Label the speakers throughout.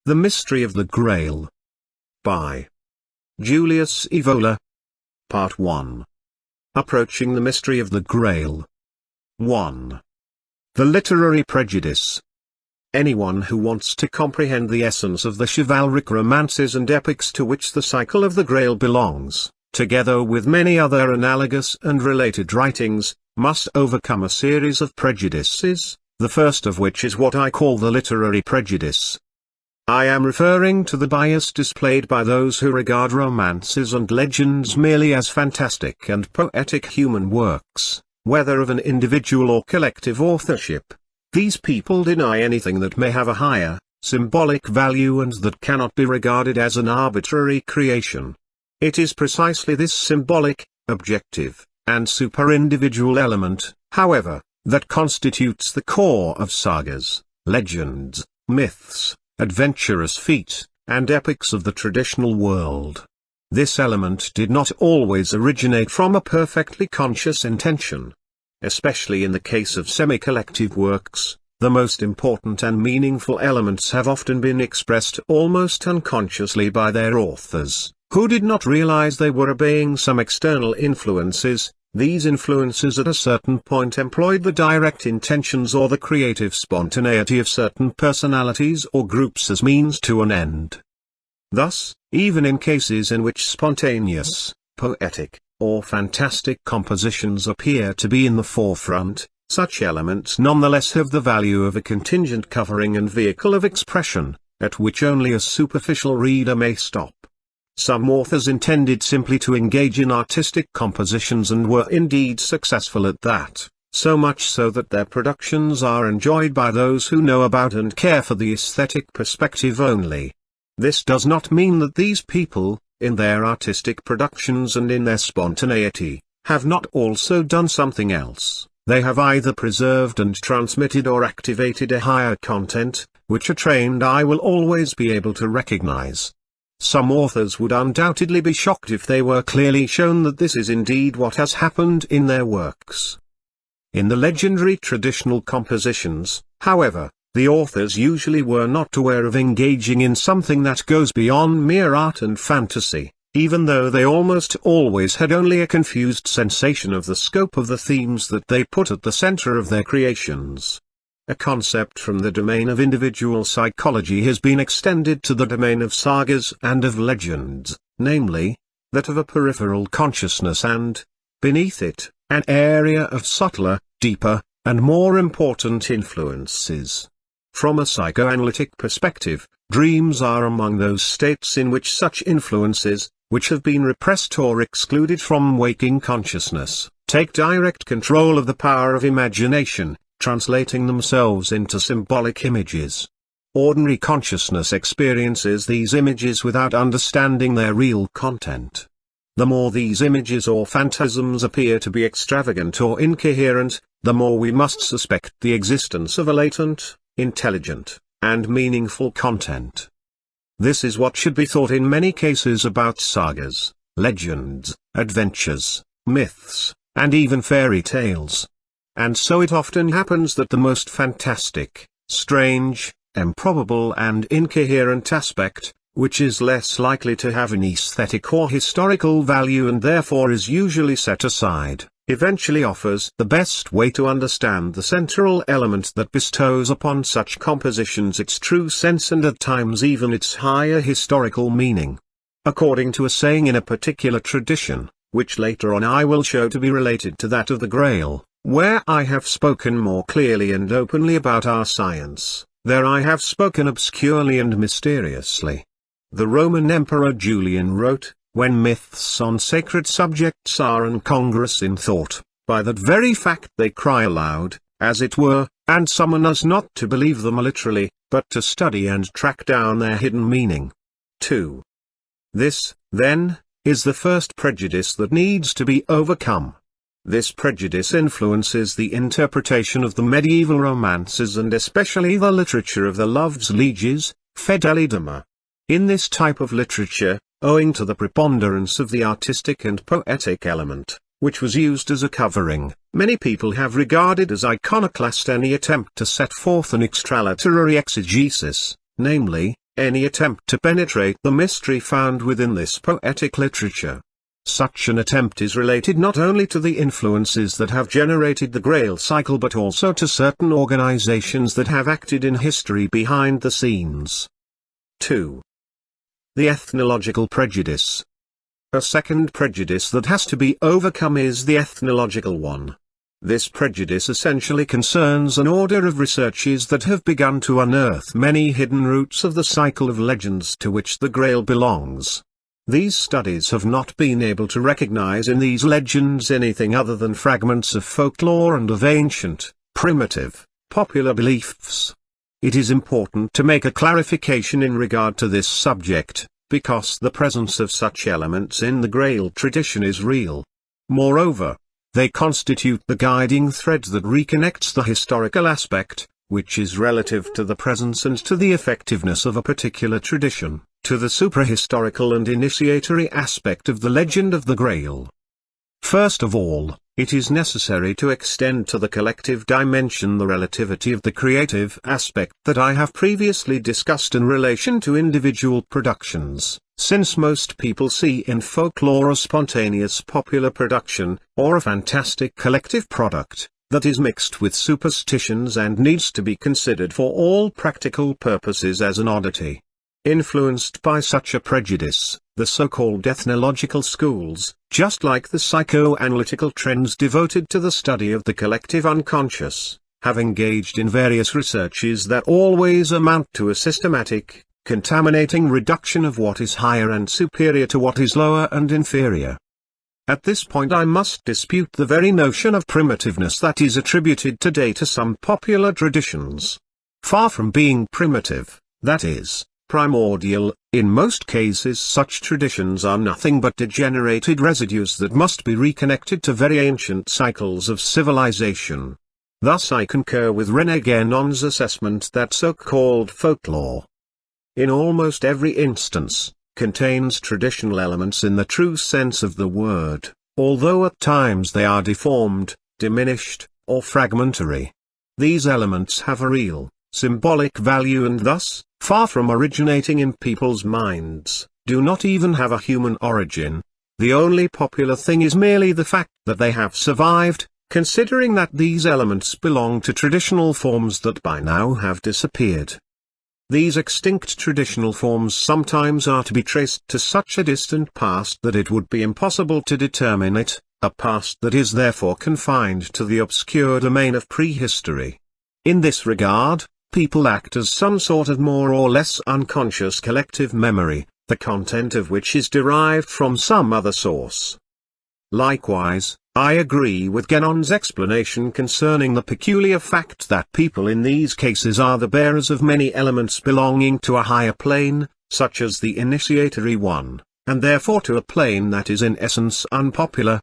Speaker 1: The Mystery of the Grail. By Julius Evola. Part 1. Approaching the Mystery of the Grail. 1. The Literary Prejudice. Anyone who wants to comprehend the essence of the chivalric romances and epics to which the cycle of the Grail belongs, together with many other analogous and related writings, must overcome a series of prejudices, the first of which is what I call the literary prejudice. I am referring to the bias displayed by those who regard romances and legends merely as fantastic and poetic human works, whether of an individual or collective authorship. These people deny anything that may have a higher, symbolic value and that cannot be regarded as an arbitrary creation. It is precisely this symbolic, objective, and super-individual element, however, that constitutes the core of sagas, legends, myths, adventurous feats, and epics of the traditional world. This element did not always originate from a perfectly conscious intention. Especially in the case of semi-collective works, the most important and meaningful elements have often been expressed almost unconsciously by their authors, who did not realize they were obeying some external influences. These influences at a certain point employed the direct intentions or the creative spontaneity of certain personalities or groups as means to an end. Thus, even in cases in which spontaneous, poetic, or fantastic compositions appear to be in the forefront, such elements nonetheless have the value of a contingent covering and vehicle of expression, at which only a superficial reader may stop. Some authors intended simply to engage in artistic compositions and were indeed successful at that, so much so that their productions are enjoyed by those who know about and care for the aesthetic perspective only. This does not mean that these people, in their artistic productions and in their spontaneity, have not also done something else. They have either preserved and transmitted or activated a higher content, which a trained eye will always be able to recognize. Some authors would undoubtedly be shocked if they were clearly shown that this is indeed what has happened in their works. In the legendary traditional compositions, however, the authors usually were not aware of engaging in something that goes beyond mere art and fantasy, even though they almost always had only a confused sensation of the scope of the themes that they put at the center of their creations. A concept from the domain of individual psychology has been extended to the domain of sagas and of legends, namely, that of a peripheral consciousness and, beneath it, an area of subtler, deeper, and more important influences. From a psychoanalytic perspective, dreams are among those states in which such influences, which have been repressed or excluded from waking consciousness, take direct control of the power of imagination, translating themselves into symbolic images. Ordinary consciousness experiences these images without understanding their real content. The more these images or phantasms appear to be extravagant or incoherent, the more we must suspect the existence of a latent, intelligent, and meaningful content. This is what should be thought in many cases about sagas, legends, adventures, myths, and even fairy tales. And so it often happens that the most fantastic, strange, improbable and incoherent aspect, which is less likely to have an aesthetic or historical value and therefore is usually set aside, eventually offers the best way to understand the central element that bestows upon such compositions its true sense and at times even its higher historical meaning. According to a saying in a particular tradition, which later on I will show to be related to that of the Grail, where I have spoken more clearly and openly about our science, there I have spoken obscurely and mysteriously. The Roman Emperor Julian wrote, "When myths on sacred subjects are incongruous in thought, by that very fact they cry aloud, as it were, and summon us not to believe them literally, but to study and track down their hidden meaning." 2. This, then, is the first prejudice that needs to be overcome. This prejudice influences the interpretation of the medieval romances and especially the literature of the Love's Lieges, Fedelidama. In this type of literature, owing to the preponderance of the artistic and poetic element, which was used as a covering, many people have regarded as iconoclast any attempt to set forth an extraliterary exegesis, namely, any attempt to penetrate the mystery found within this poetic literature. Such an attempt is related not only to the influences that have generated the Grail cycle but also to certain organizations that have acted in history behind the scenes. 2. The ethnological prejudice. A second prejudice that has to be overcome is the ethnological one. This prejudice essentially concerns an order of researches that have begun to unearth many hidden roots of the cycle of legends to which the Grail belongs. These studies have not been able to recognize in these legends anything other than fragments of folklore and of ancient, primitive, popular beliefs. It is important to make a clarification in regard to this subject, because the presence of such elements in the Grail tradition is real. Moreover, they constitute the guiding thread that reconnects the historical aspect, which is relative to the presence and to the effectiveness of a particular tradition, to the suprahistorical and initiatory aspect of the legend of the Grail. First of all, it is necessary to extend to the collective dimension the relativity of the creative aspect that I have previously discussed in relation to individual productions, since most people see in folklore a spontaneous popular production, or a fantastic collective product, that is mixed with superstitions and needs to be considered for all practical purposes as an oddity. Influenced by such a prejudice, the so-called ethnological schools, just like the psychoanalytical trends devoted to the study of the collective unconscious, have engaged in various researches that always amount to a systematic, contaminating reduction of what is higher and superior to what is lower and inferior. At this point I must dispute the very notion of primitiveness that is attributed today to some popular traditions. Far from being primitive, that is, primordial, in most cases such traditions are nothing but degenerated residues that must be reconnected to very ancient cycles of civilization. Thus I concur with René Guénon's assessment that so-called folklore, in almost every instance, contains traditional elements in the true sense of the word, although at times they are deformed, diminished, or fragmentary. These elements have a real, symbolic value and thus, far from originating in people's minds, do not even have a human origin. The only popular thing is merely the fact that they have survived, considering that these elements belong to traditional forms that by now have disappeared. These extinct traditional forms sometimes are to be traced to such a distant past that it would be impossible to determine it, a past that is therefore confined to the obscure domain of prehistory. In this regard, people act as some sort of more or less unconscious collective memory, the content of which is derived from some other source. Likewise, I agree with Guénon's explanation concerning the peculiar fact that people in these cases are the bearers of many elements belonging to a higher plane, such as the initiatory one, and therefore to a plane that is in essence unpopular.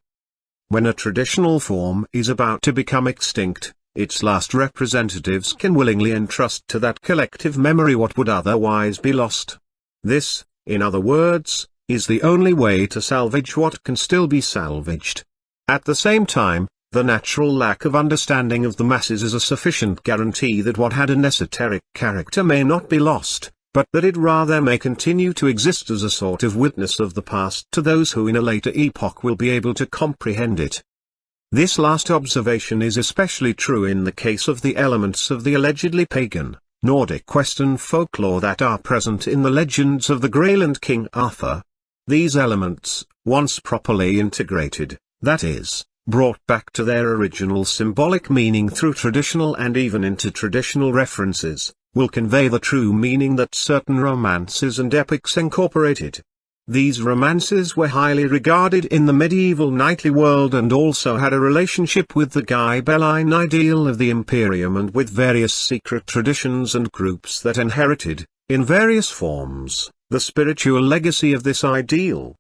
Speaker 1: When a traditional form is about to become extinct, its last representatives can willingly entrust to that collective memory what would otherwise be lost. This, in other words, is the only way to salvage what can still be salvaged. At the same time, the natural lack of understanding of the masses is a sufficient guarantee that what had an esoteric character may not be lost, but that it rather may continue to exist as a sort of witness of the past to those who in a later epoch will be able to comprehend it. This last observation is especially true in the case of the elements of the allegedly pagan, Nordic Western folklore that are present in the legends of the Grail and King Arthur. These elements, once properly integrated, that is, brought back to their original symbolic meaning through traditional and even intertraditional references, will convey the true meaning that certain romances and epics incorporated. These romances were highly regarded in the medieval knightly world and also had a relationship with the Ghibelline ideal of the Imperium and with various secret traditions and groups that inherited, in various forms, the spiritual legacy of this ideal.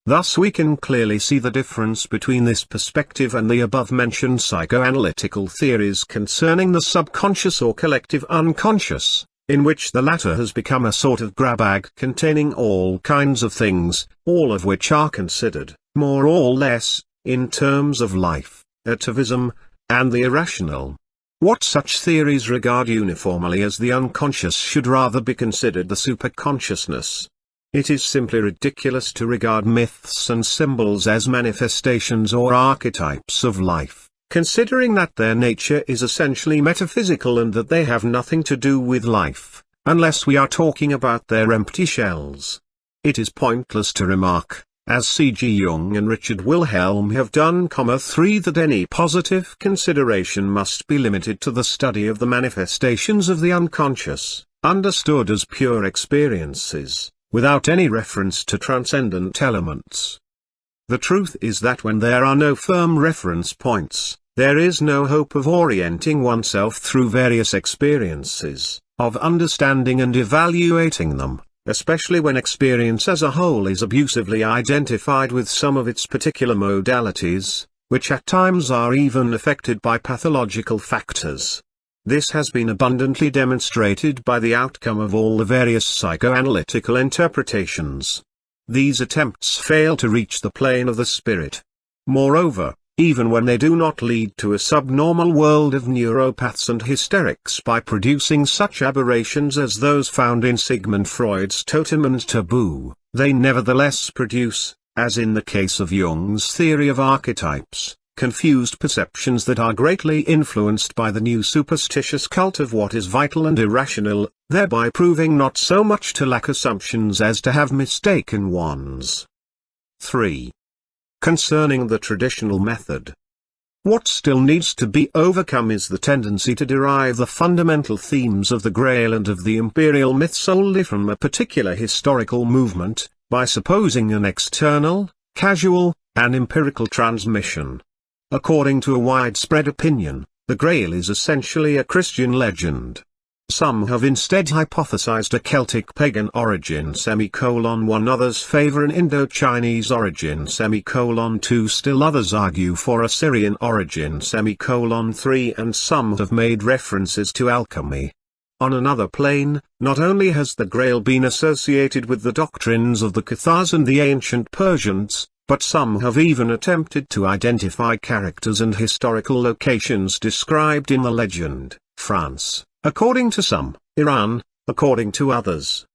Speaker 1: Thus we can clearly see the difference between this perspective and the above-mentioned psychoanalytical theories concerning the subconscious or collective unconscious, in which the latter has become a sort of grab-bag containing all kinds of things, all of which are considered, more or less, in terms of life, atavism, and the irrational. What such theories regard uniformly as the unconscious should rather be considered the superconsciousness. It is simply ridiculous to regard myths and symbols as manifestations or archetypes of life, considering that their nature is essentially metaphysical and that they have nothing to do with life, unless we are talking about their empty shells. It is pointless to remark, as C.G. Jung and Richard Wilhelm have done, 3 that any positive consideration must be limited to the study of the manifestations of the unconscious, understood as pure experiences, without any reference to transcendent elements. The truth is that when there are no firm reference points, there is no hope of orienting oneself through various experiences, of understanding and evaluating them, especially when experience as a whole is abusively identified with some of its particular modalities, which at times are even affected by pathological factors. This has been abundantly demonstrated by the outcome of all the various psychoanalytical interpretations. These attempts fail to reach the plane of the spirit. Moreover, even when they do not lead to a subnormal world of neuropaths and hysterics by producing such aberrations as those found in Sigmund Freud's totem and taboo, they nevertheless produce, as in the case of Jung's theory of archetypes, confused perceptions that are greatly influenced by the new superstitious cult of what is vital and irrational, thereby proving not so much to lack assumptions as to have mistaken ones. 3. Concerning the traditional method. What still needs to be overcome is the tendency to derive the fundamental themes of the Grail and of the imperial myth solely from a particular historical movement, by supposing an external, casual, and empirical transmission. According to a widespread opinion, the Grail is essentially a Christian legend. Some have instead hypothesized a Celtic pagan origin (1), others favor an Indo-Chinese origin (2), still others argue for a Syrian origin (3), and some have made references to alchemy. On another plane, not only has the Grail been associated with the doctrines of the Cathars and the ancient Persians, but some have even attempted to identify characters and historical locations described in the legend: France, according to some; Iran, according to others.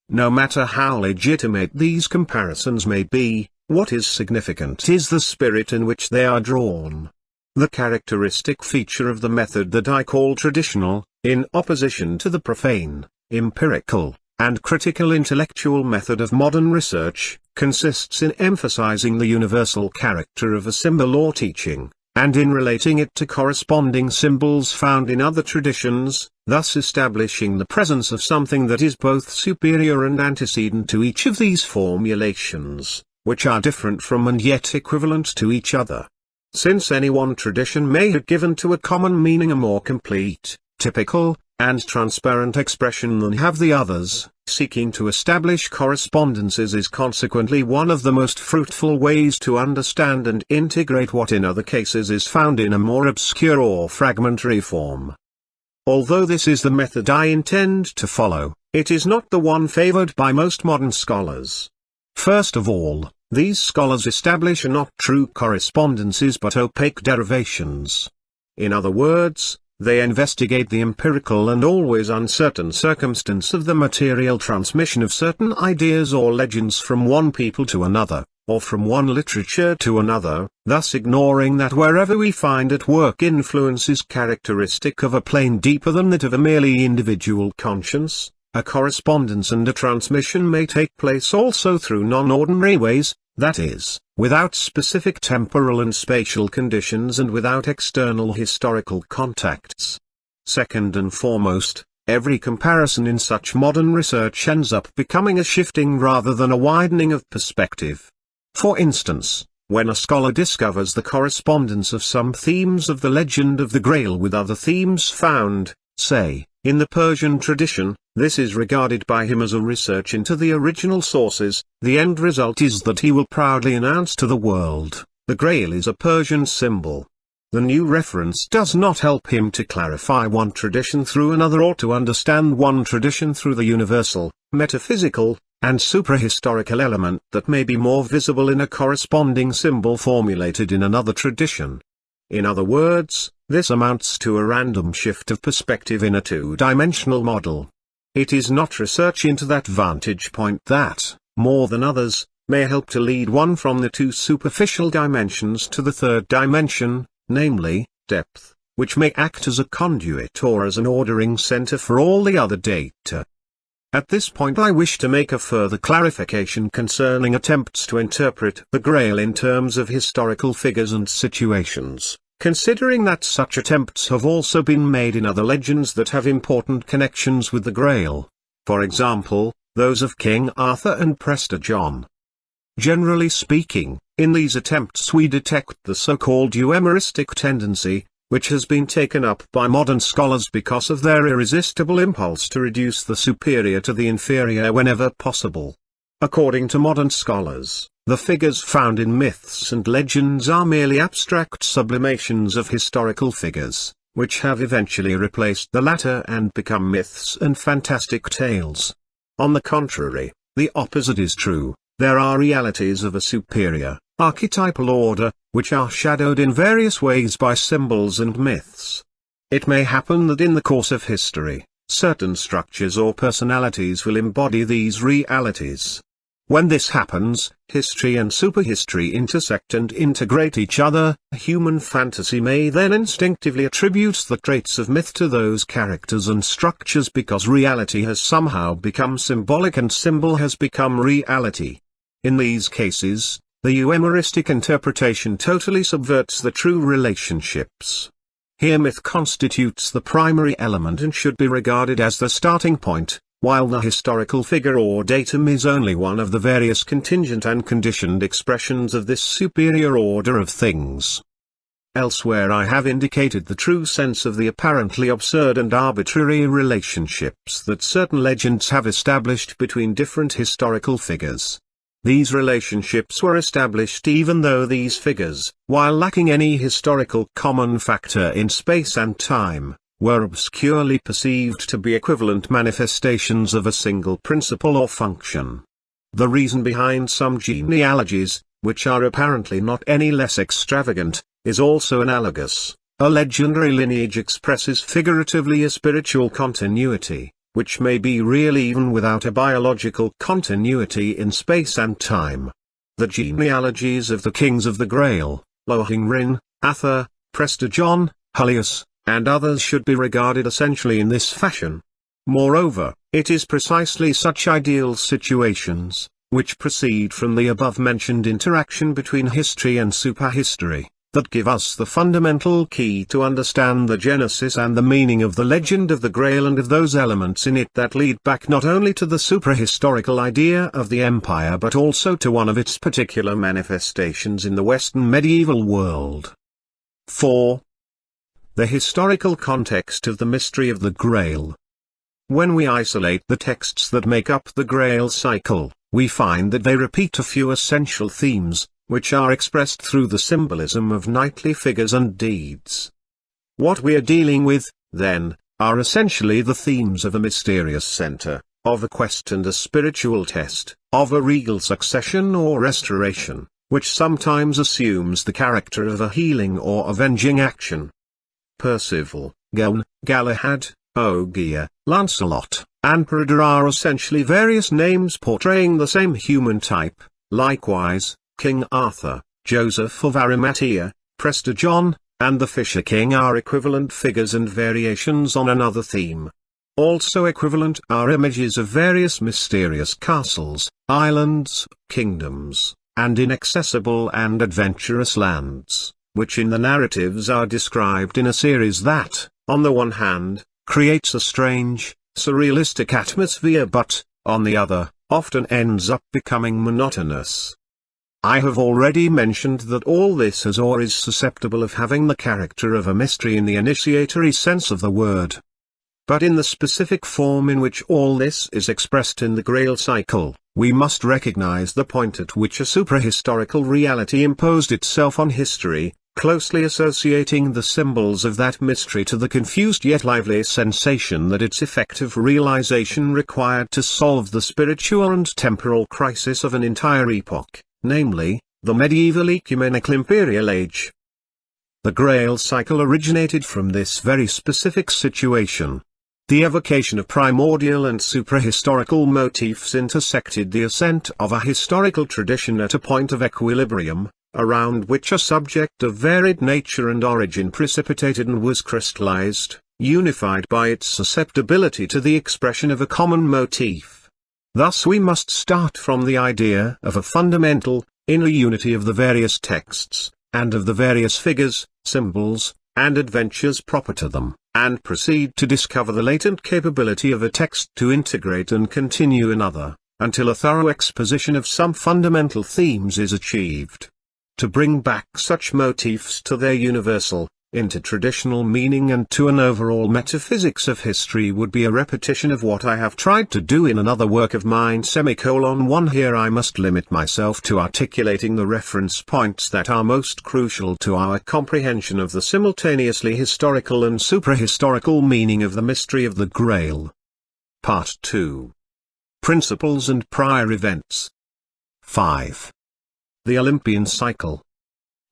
Speaker 1: No matter how legitimate these comparisons may be, what is significant is the spirit in which they are drawn. The characteristic feature of the method that I call traditional, in opposition to the profane, empirical, and critical intellectual method of modern research, consists in emphasizing the universal character of a symbol or teaching, and in relating it to corresponding symbols found in other traditions, thus establishing the presence of something that is both superior and antecedent to each of these formulations, which are different from and yet equivalent to each other. Since any one tradition may have given to a common meaning a more complete, typical, and transparent expression than have the others, seeking to establish correspondences is consequently one of the most fruitful ways to understand and integrate what in other cases is found in a more obscure or fragmentary form. Although this is the method I intend to follow, it is not the one favored by most modern scholars. First of all, these scholars establish not true correspondences but opaque derivations. In other words, they investigate the empirical and always uncertain circumstance of the material transmission of certain ideas or legends from one people to another, or from one literature to another, thus ignoring that wherever we find at work influences characteristic of a plane deeper than that of a merely individual conscience, a correspondence and a transmission may take place also through non-ordinary ways, that is, without specific temporal and spatial conditions and without external historical contacts. Second and foremost, every comparison in such modern research ends up becoming a shifting rather than a widening of perspective. For instance, when a scholar discovers the correspondence of some themes of the legend of the Grail with other themes found, say, in the Persian tradition, this is regarded by him as a research into the original sources. The end result is that he will proudly announce to the world, the Grail is a Persian symbol. The new reference does not help him to clarify one tradition through another or to understand one tradition through the universal, metaphysical, and suprahistorical element that may be more visible in a corresponding symbol formulated in another tradition. In other words, this amounts to a random shift of perspective in a two-dimensional model. It is not research into that vantage point that, more than others, may help to lead one from the two superficial dimensions to the third dimension, namely, depth, which may act as a conduit or as an ordering center for all the other data. At this point I wish to make a further clarification concerning attempts to interpret the Grail in terms of historical figures and situations, considering that such attempts have also been made in other legends that have important connections with the Grail. For example, those of King Arthur and Prester John. Generally speaking, in these attempts we detect the so-called euhemeristic tendency, which has been taken up by modern scholars because of their irresistible impulse to reduce the superior to the inferior whenever possible. According to modern scholars, the figures found in myths and legends are merely abstract sublimations of historical figures, which have eventually replaced the latter and become myths and fantastic tales. On the contrary, the opposite is true. There are realities of a superior, archetypal order, which are shadowed in various ways by symbols and myths. It may happen that in the course of history, certain structures or personalities will embody these realities. When this happens, history and superhistory intersect and integrate each other. Human fantasy may then instinctively attribute the traits of myth to those characters and structures because reality has somehow become symbolic and symbol has become reality. In these cases, the euhemeristic interpretation totally subverts the true relationships. Here myth constitutes the primary element and should be regarded as the starting point, while the historical figure or datum is only one of the various contingent and conditioned expressions of this superior order of things. Elsewhere I have indicated the true sense of the apparently absurd and arbitrary relationships that certain legends have established between different historical figures. These relationships were established even though these figures, while lacking any historical common factor in space and time, were obscurely perceived to be equivalent manifestations of a single principle or function. The reason behind some genealogies, which are apparently not any less extravagant, is also analogous. A legendary lineage expresses figuratively a spiritual continuity, which may be real even without a biological continuity in space and time. The genealogies of the kings of the Grail, Lohengrin, Arthur, Prester John, Julius, and others should be regarded essentially in this fashion. Moreover, it is precisely such ideal situations, which proceed from the above-mentioned interaction between history and superhistory, that give us the fundamental key to understand the genesis and the meaning of the legend of the Grail and of those elements in it that lead back not only to the suprahistorical idea of the empire but also to one of its particular manifestations in the Western medieval world. 4. The historical context of the mystery of the Grail. When we isolate the texts that make up the Grail cycle, we find that they repeat a few essential themes, which are expressed through the symbolism of knightly figures and deeds. What we are dealing with, then, are essentially the themes of a mysterious center, of a quest and a spiritual test, of a regal succession or restoration, which sometimes assumes the character of a healing or avenging action. Percival, Gawain, Galahad, Ogier, Lancelot, and Peredur are essentially various names portraying the same human type. Likewise, King Arthur, Joseph of Arimathea, Prester John, and the Fisher King are equivalent figures and variations on another theme. Also equivalent are images of various mysterious castles, islands, kingdoms, and inaccessible and adventurous lands, which in the narratives are described in a series that, on the one hand, creates a strange, surrealistic atmosphere but, on the other, often ends up becoming monotonous. I have already mentioned that all this has or is susceptible of having the character of a mystery in the initiatory sense of the word. But in the specific form in which all this is expressed in the Grail cycle, we must recognize the point at which a suprahistorical reality imposed itself on history, closely associating the symbols of that mystery to the confused yet lively sensation that its effective realization required to solve the spiritual and temporal crisis of an entire epoch, namely, the medieval ecumenical imperial age. The Grail cycle originated from this very specific situation. The evocation of primordial and suprahistorical motifs intersected the ascent of a historical tradition at a point of equilibrium, around which a subject of varied nature and origin precipitated and was crystallized, unified by its susceptibility to the expression of a common motif. Thus we must start from the idea of a fundamental, inner unity of the various texts, and of the various figures, symbols, and adventures proper to them, and proceed to discover the latent capability of a text to integrate and continue another, until a thorough exposition of some fundamental themes is achieved. To bring back such motifs to their universal, intertraditional meaning and to an overall metaphysics of history would be a repetition of what I have tried to do in another work of mine. 1 Here I must limit myself to articulating the reference points that are most crucial to our comprehension of the simultaneously historical and suprahistorical meaning of the mystery of the Grail. Part 2. Principles and prior events. 5. The Olympian cycle.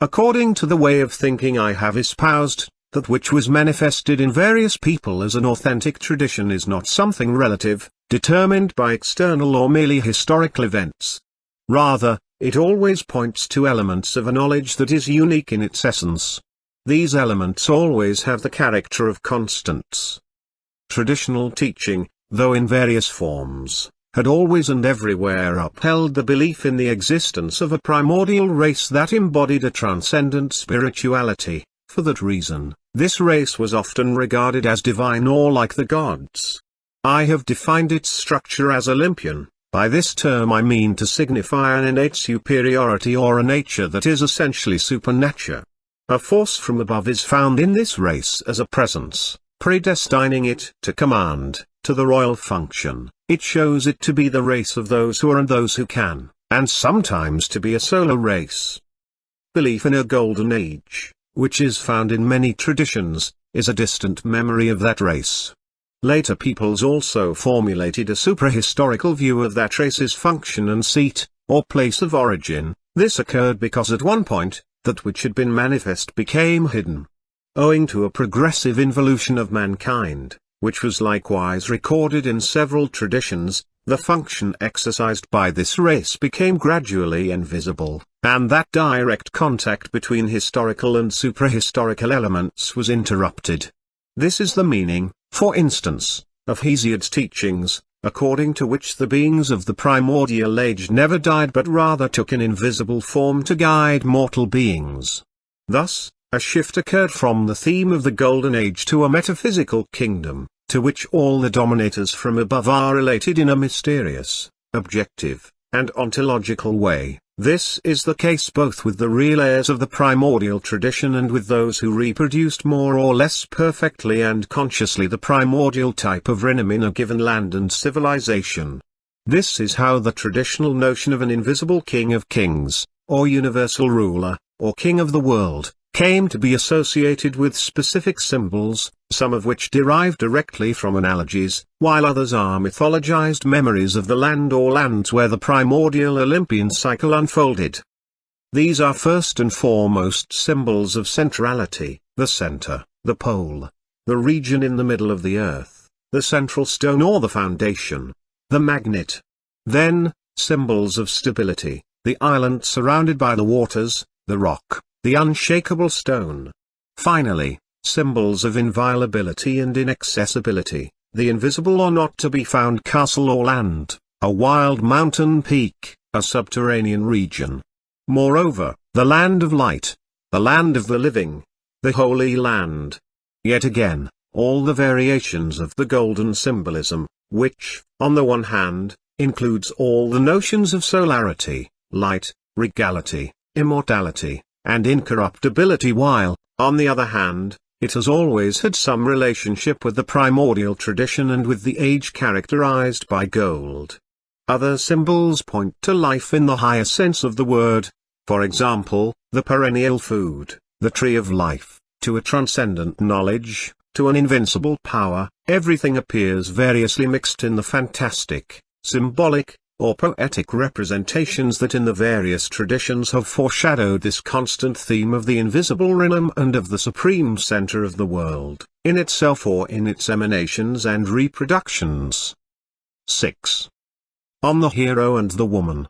Speaker 1: According to the way of thinking I have espoused, that which was manifested in various people as an authentic tradition is not something relative, determined by external or merely historical events. Rather, it always points to elements of a knowledge that is unique in its essence. These elements always have the character of constants. Traditional teaching, though in various forms, had always and everywhere upheld the belief in the existence of a primordial race that embodied a transcendent spirituality. For that reason, this race was often regarded as divine or like the gods. I have defined its structure as Olympian. By this term I mean to signify an innate superiority or a nature that is essentially supernature. A force from above is found in this race as a presence, predestining it to command, to the royal function. It shows it to be the race of those who are and those who can, and sometimes to be a solar race. Belief in a golden age, which is found in many traditions, is a distant memory of that race. Later peoples also formulated a suprahistorical view of that race's function and seat, or place of origin. This occurred because at one point, that which had been manifest became hidden. Owing to a progressive involution of mankind, which was likewise recorded in several traditions, the function exercised by this race became gradually invisible, and that direct contact between historical and suprahistorical elements was interrupted. This is the meaning, for instance, of Hesiod's teachings, according to which the beings of the primordial age never died but rather took an invisible form to guide mortal beings. Thus, a shift occurred from the theme of the Golden Age to a metaphysical kingdom, to which all the dominators from above are related in a mysterious, objective, and ontological way. This is the case both with the real heirs of the primordial tradition and with those who reproduced more or less perfectly and consciously the primordial type of rhythm in a given land and civilization. This is how the traditional notion of an invisible king of kings, or universal ruler, or king of the world, came to be associated with specific symbols, some of which derive directly from analogies, while others are mythologized memories of the land or lands where the primordial Olympian cycle unfolded. These are first and foremost symbols of centrality, the center, the pole, the region in the middle of the earth, the central stone or the foundation, the magnet. Then, symbols of stability, the island surrounded by the waters, the rock, the unshakable stone. Finally, symbols of inviolability and inaccessibility, the invisible or not to be found castle or land, a wild mountain peak, a subterranean region. Moreover, the land of light, the land of the living, the Holy Land. Yet again, all the variations of the golden symbolism, which, on the one hand, includes all the notions of solarity, light, regality, immortality, and incorruptibility while, on the other hand, it has always had some relationship with the primordial tradition and with the age characterized by gold. Other symbols point to life in the higher sense of the word, for example, the perennial food, the tree of life, to a transcendent knowledge, to an invincible power. Everything appears variously mixed in the fantastic, symbolic, or poetic representations that in the various traditions have foreshadowed this constant theme of the invisible realm and of the supreme center of the world, in itself or in its emanations and reproductions. 6. On the hero and the woman.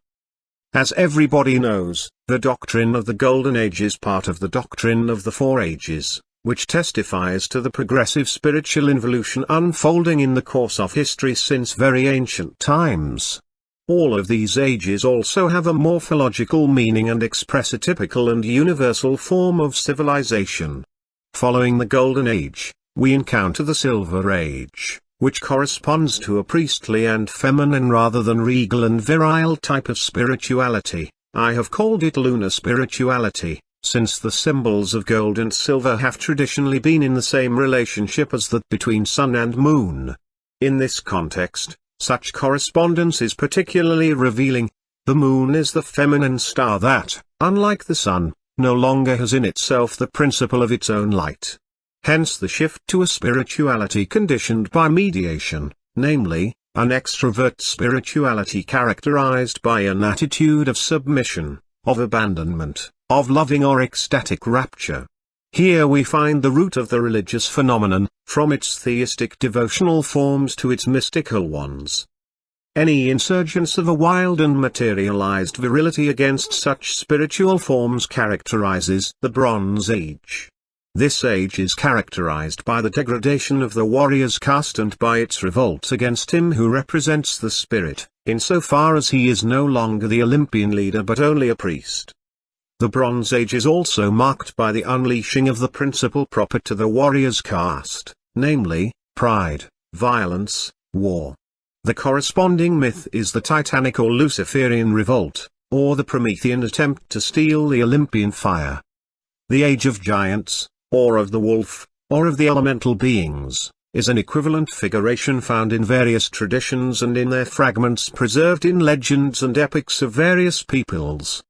Speaker 1: As everybody knows, the doctrine of the Golden Age is part of the doctrine of the Four Ages, which testifies to the progressive spiritual involution unfolding in the course of history since very ancient times. All of these ages also have a morphological meaning and express a typical and universal form of civilization. Following the Golden Age, we encounter the Silver Age, which corresponds to a priestly and feminine rather than regal and virile type of spirituality. I have called it lunar spirituality, since the symbols of gold and silver have traditionally been in the same relationship as that between sun and moon. In this context, such correspondence is particularly revealing. The moon is the feminine star that, unlike the sun, no longer has in itself the principle of its own light. Hence the shift to a spirituality conditioned by mediation, namely, an extrovert spirituality characterized by an attitude of submission, of abandonment, of loving or ecstatic rapture. Here we find the root of the religious phenomenon, from its theistic devotional forms to its mystical ones. Any insurgence of a wild and materialized virility against such spiritual forms characterizes the Bronze Age. This age is characterized by the degradation of the warrior's caste and by its revolt against him who represents the spirit, insofar as he is no longer the Olympian leader but only a priest. The Bronze Age is also marked by the unleashing of the principle proper to the warrior's caste, namely, pride, violence, war. The corresponding myth is the Titanic or Luciferian revolt, or the Promethean attempt to steal the Olympian fire. The Age of Giants, or of the wolf, or of the elemental beings, is an equivalent figuration found in various traditions and in their fragments preserved in legends and epics of various peoples.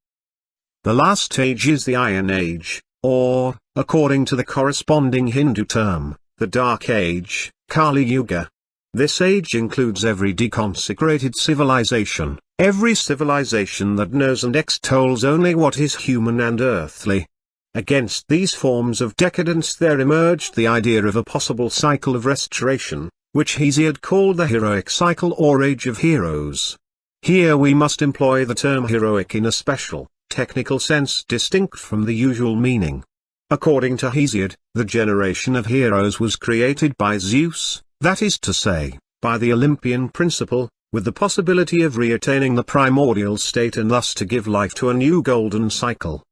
Speaker 1: The last age is the Iron Age, or, according to the corresponding Hindu term, the Dark Age, Kali Yuga. This age includes every deconsecrated civilization, every civilization that knows and extols only what is human and earthly. Against these forms of decadence there emerged the idea of a possible cycle of restoration, which Hesiod called the heroic cycle or age of heroes. Here we must employ the term heroic in a special, technical sense distinct from the usual meaning. According to Hesiod, the generation of heroes was created by Zeus, that is to say, by the Olympian principle, with the possibility of reattaining the primordial state and thus to give life to a new golden cycle.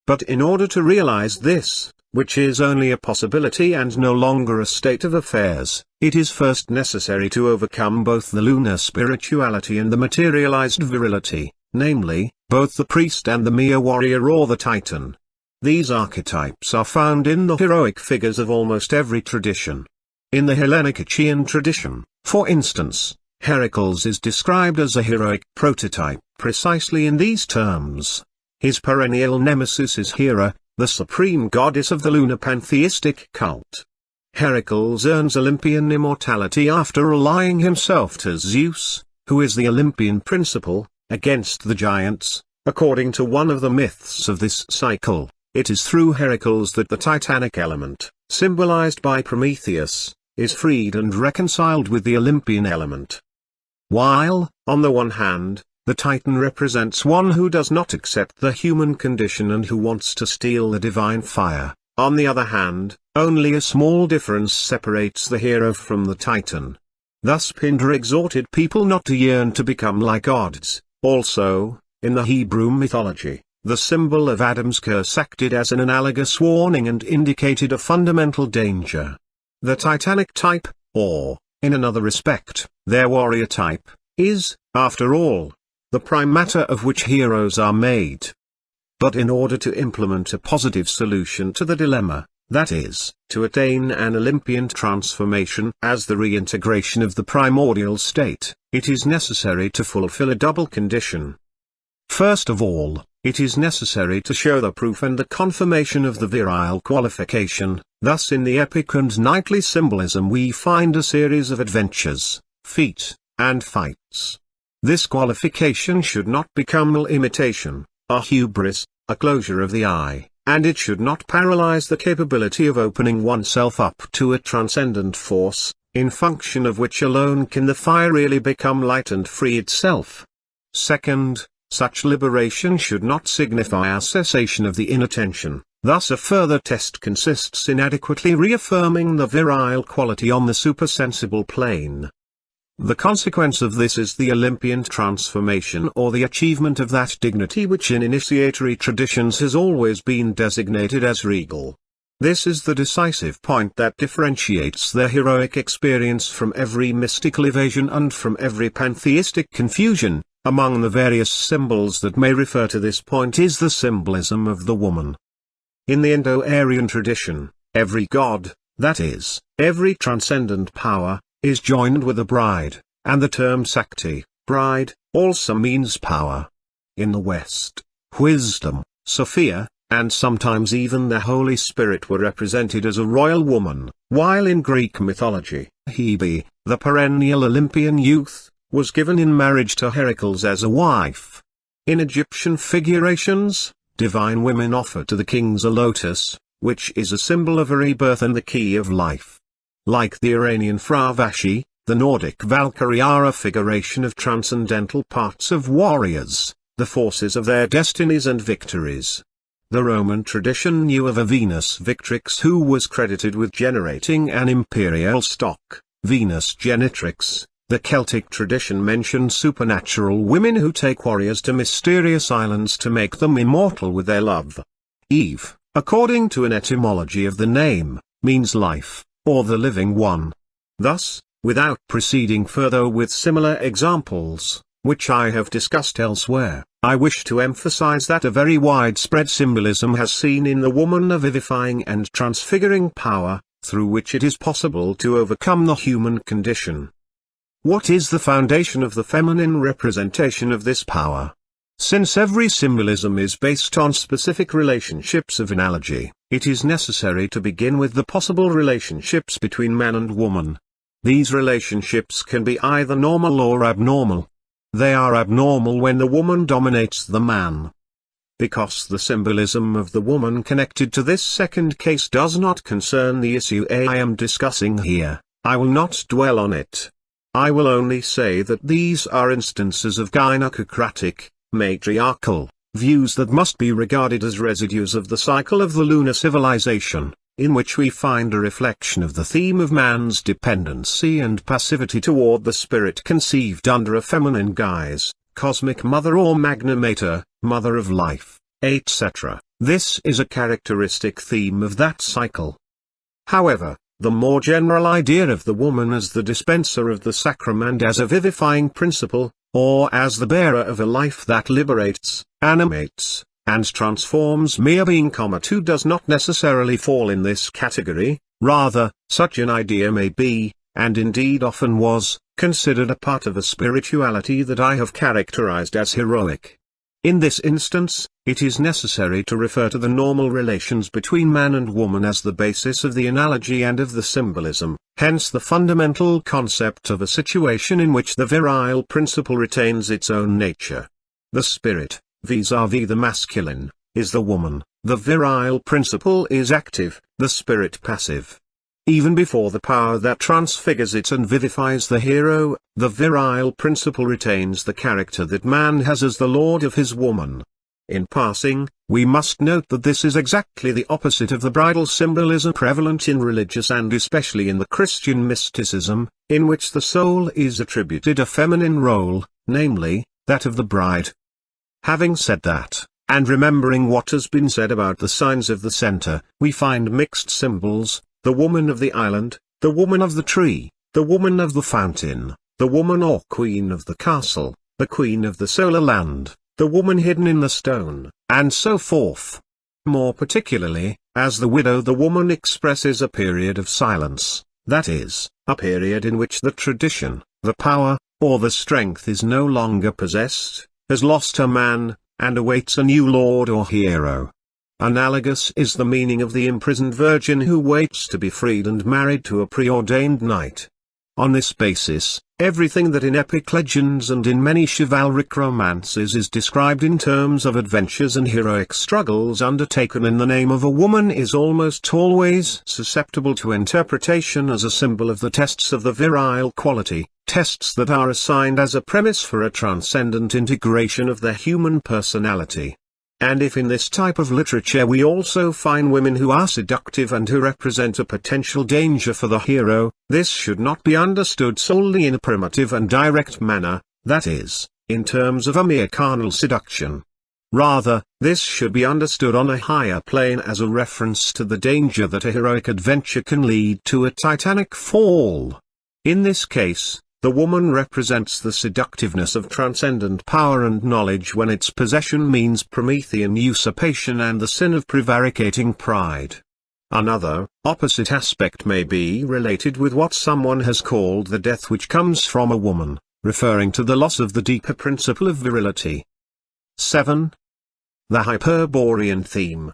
Speaker 1: But in order to realize this, which is only a possibility and no longer a state of affairs, it is first necessary to overcome both the lunar spirituality and the materialized virility, namely, both the priest and the mere warrior or the titan. These archetypes are found in the heroic figures of almost every tradition. In the Hellenic Achaean tradition, for instance, Heracles is described as a heroic prototype precisely in these terms. His perennial nemesis is Hera, the supreme goddess of the lunar pantheistic cult. Heracles earns Olympian immortality after allying himself to Zeus, who is the Olympian principle, against the giants. According to one of the myths of this cycle, it is through Heracles that the Titanic element, symbolized by Prometheus, is freed and reconciled with the Olympian element. While, on the one hand, the Titan represents one who does not accept the human condition and who wants to steal the divine fire, on the other hand, only a small difference separates the hero from the Titan. Thus Pindar exhorted people not to yearn to become like gods. Also, in the Hebrew mythology, the symbol of Adam's curse acted as an analogous warning and indicated a fundamental danger. The Titanic type, or, in another respect, their warrior type, is, after all, the prime matter of which heroes are made. But in order to implement a positive solution to the dilemma, that is, to attain an Olympian transformation as the reintegration of the primordial state, it is necessary to fulfill a double condition. First of all, it is necessary to show the proof and the confirmation of the virile qualification. Thus in the epic and knightly symbolism we find a series of adventures, feats, and fights. This qualification should not become an imitation, a hubris, a closure of the eye, and it should not paralyze the capability of opening oneself up to a transcendent force, in function of which alone can the fire really become light and free itself. Second, such liberation should not signify a cessation of the inattention. Thus a further test consists in adequately reaffirming the virile quality on the supersensible plane. The consequence of this is the Olympian transformation or the achievement of that dignity which in initiatory traditions has always been designated as regal. This is the decisive point that differentiates the heroic experience from every mystical evasion and from every pantheistic confusion. Among the various symbols that may refer to this point is the symbolism of the woman. In the Indo-Aryan tradition, every god, that is, every transcendent power, is joined with a bride, and the term Sakti, bride, also means power. In the West, wisdom, Sophia, and sometimes even the Holy Spirit were represented as a royal woman, while in Greek mythology, Hebe, the perennial Olympian youth, was given in marriage to Heracles as a wife. In Egyptian figurations, divine women offer to the kings a lotus, which is a symbol of a rebirth and the key of life. Like the Iranian Fravashi, the Nordic Valkyrie are a figuration of transcendental parts of warriors, the forces of their destinies and victories. The Roman tradition knew of a Venus Victrix who was credited with generating an imperial stock, Venus Genitrix. The Celtic tradition mentioned supernatural women who take warriors to mysterious islands to make them immortal with their love. Eve, according to an etymology of the name, means life, or the living one. Thus, without proceeding further with similar examples, which I have discussed elsewhere, I wish to emphasize that a very widespread symbolism has seen in the woman a vivifying and transfiguring power, through which it is possible to overcome the human condition. What is the foundation of the feminine representation of this power? Since every symbolism is based on specific relationships of analogy, it is necessary to begin with the possible relationships between man and woman. These relationships can be either normal or abnormal. They are abnormal when the woman dominates the man. Because the symbolism of the woman connected to this second case does not concern the issue I am discussing here, I will not dwell on it. I will only say that these are instances of gynecocratic, matriarchal, views that must be regarded as residues of the cycle of the lunar civilization, in which we find a reflection of the theme of man's dependency and passivity toward the spirit conceived under a feminine guise, cosmic mother or magna mater, mother of life, etc. This is a characteristic theme of that cycle. However, the more general idea of the woman as the dispenser of the sacrament as a vivifying principle, or as the bearer of a life that liberates, animates, and transforms mere being, too does not necessarily fall in this category. Rather, such an idea may be, and indeed often was, considered a part of a spirituality that I have characterized as heroic. In this instance, it is necessary to refer to the normal relations between man and woman as the basis of the analogy and of the symbolism, hence the fundamental concept of a situation in which the virile principle retains its own nature. The spirit, vis-à-vis the masculine, is the woman, the virile principle is active, the spirit passive. Even before the power that transfigures it and vivifies the hero, the virile principle retains the character that man has as the lord of his woman. In passing, we must note that this is exactly the opposite of the bridal symbolism prevalent in religious and especially in the Christian mysticism, in which the soul is attributed a feminine role, namely, that of the bride. Having said that, and remembering what has been said about the signs of the center, we find mixed symbols: the woman of the island, the woman of the tree, the woman of the fountain, the woman or queen of the castle, the queen of the solar land, the woman hidden in the stone, and so forth. More particularly, as the widow, the woman expresses a period of silence, that is, a period in which the tradition, the power, or the strength is no longer possessed, has lost her man, and awaits a new lord or hero. Analogous is the meaning of the imprisoned virgin who waits to be freed and married to a preordained knight. On this basis, everything that in epic legends and in many chivalric romances is described in terms of adventures and heroic struggles undertaken in the name of a woman is almost always susceptible to interpretation as a symbol of the tests of the virile quality, tests that are assigned as a premise for a transcendent integration of the human personality. And if in this type of literature we also find women who are seductive and who represent a potential danger for the hero, this should not be understood solely in a primitive and direct manner, that is, in terms of a mere carnal seduction. Rather, this should be understood on a higher plane as a reference to the danger that a heroic adventure can lead to a titanic fall. In this case, the woman represents the seductiveness of transcendent power and knowledge when its possession means Promethean usurpation and the sin of prevaricating pride. Another, opposite aspect may be related with what someone has called the death which comes from a woman, referring to the loss of the deeper principle of virility. 7. The Hyperborean theme.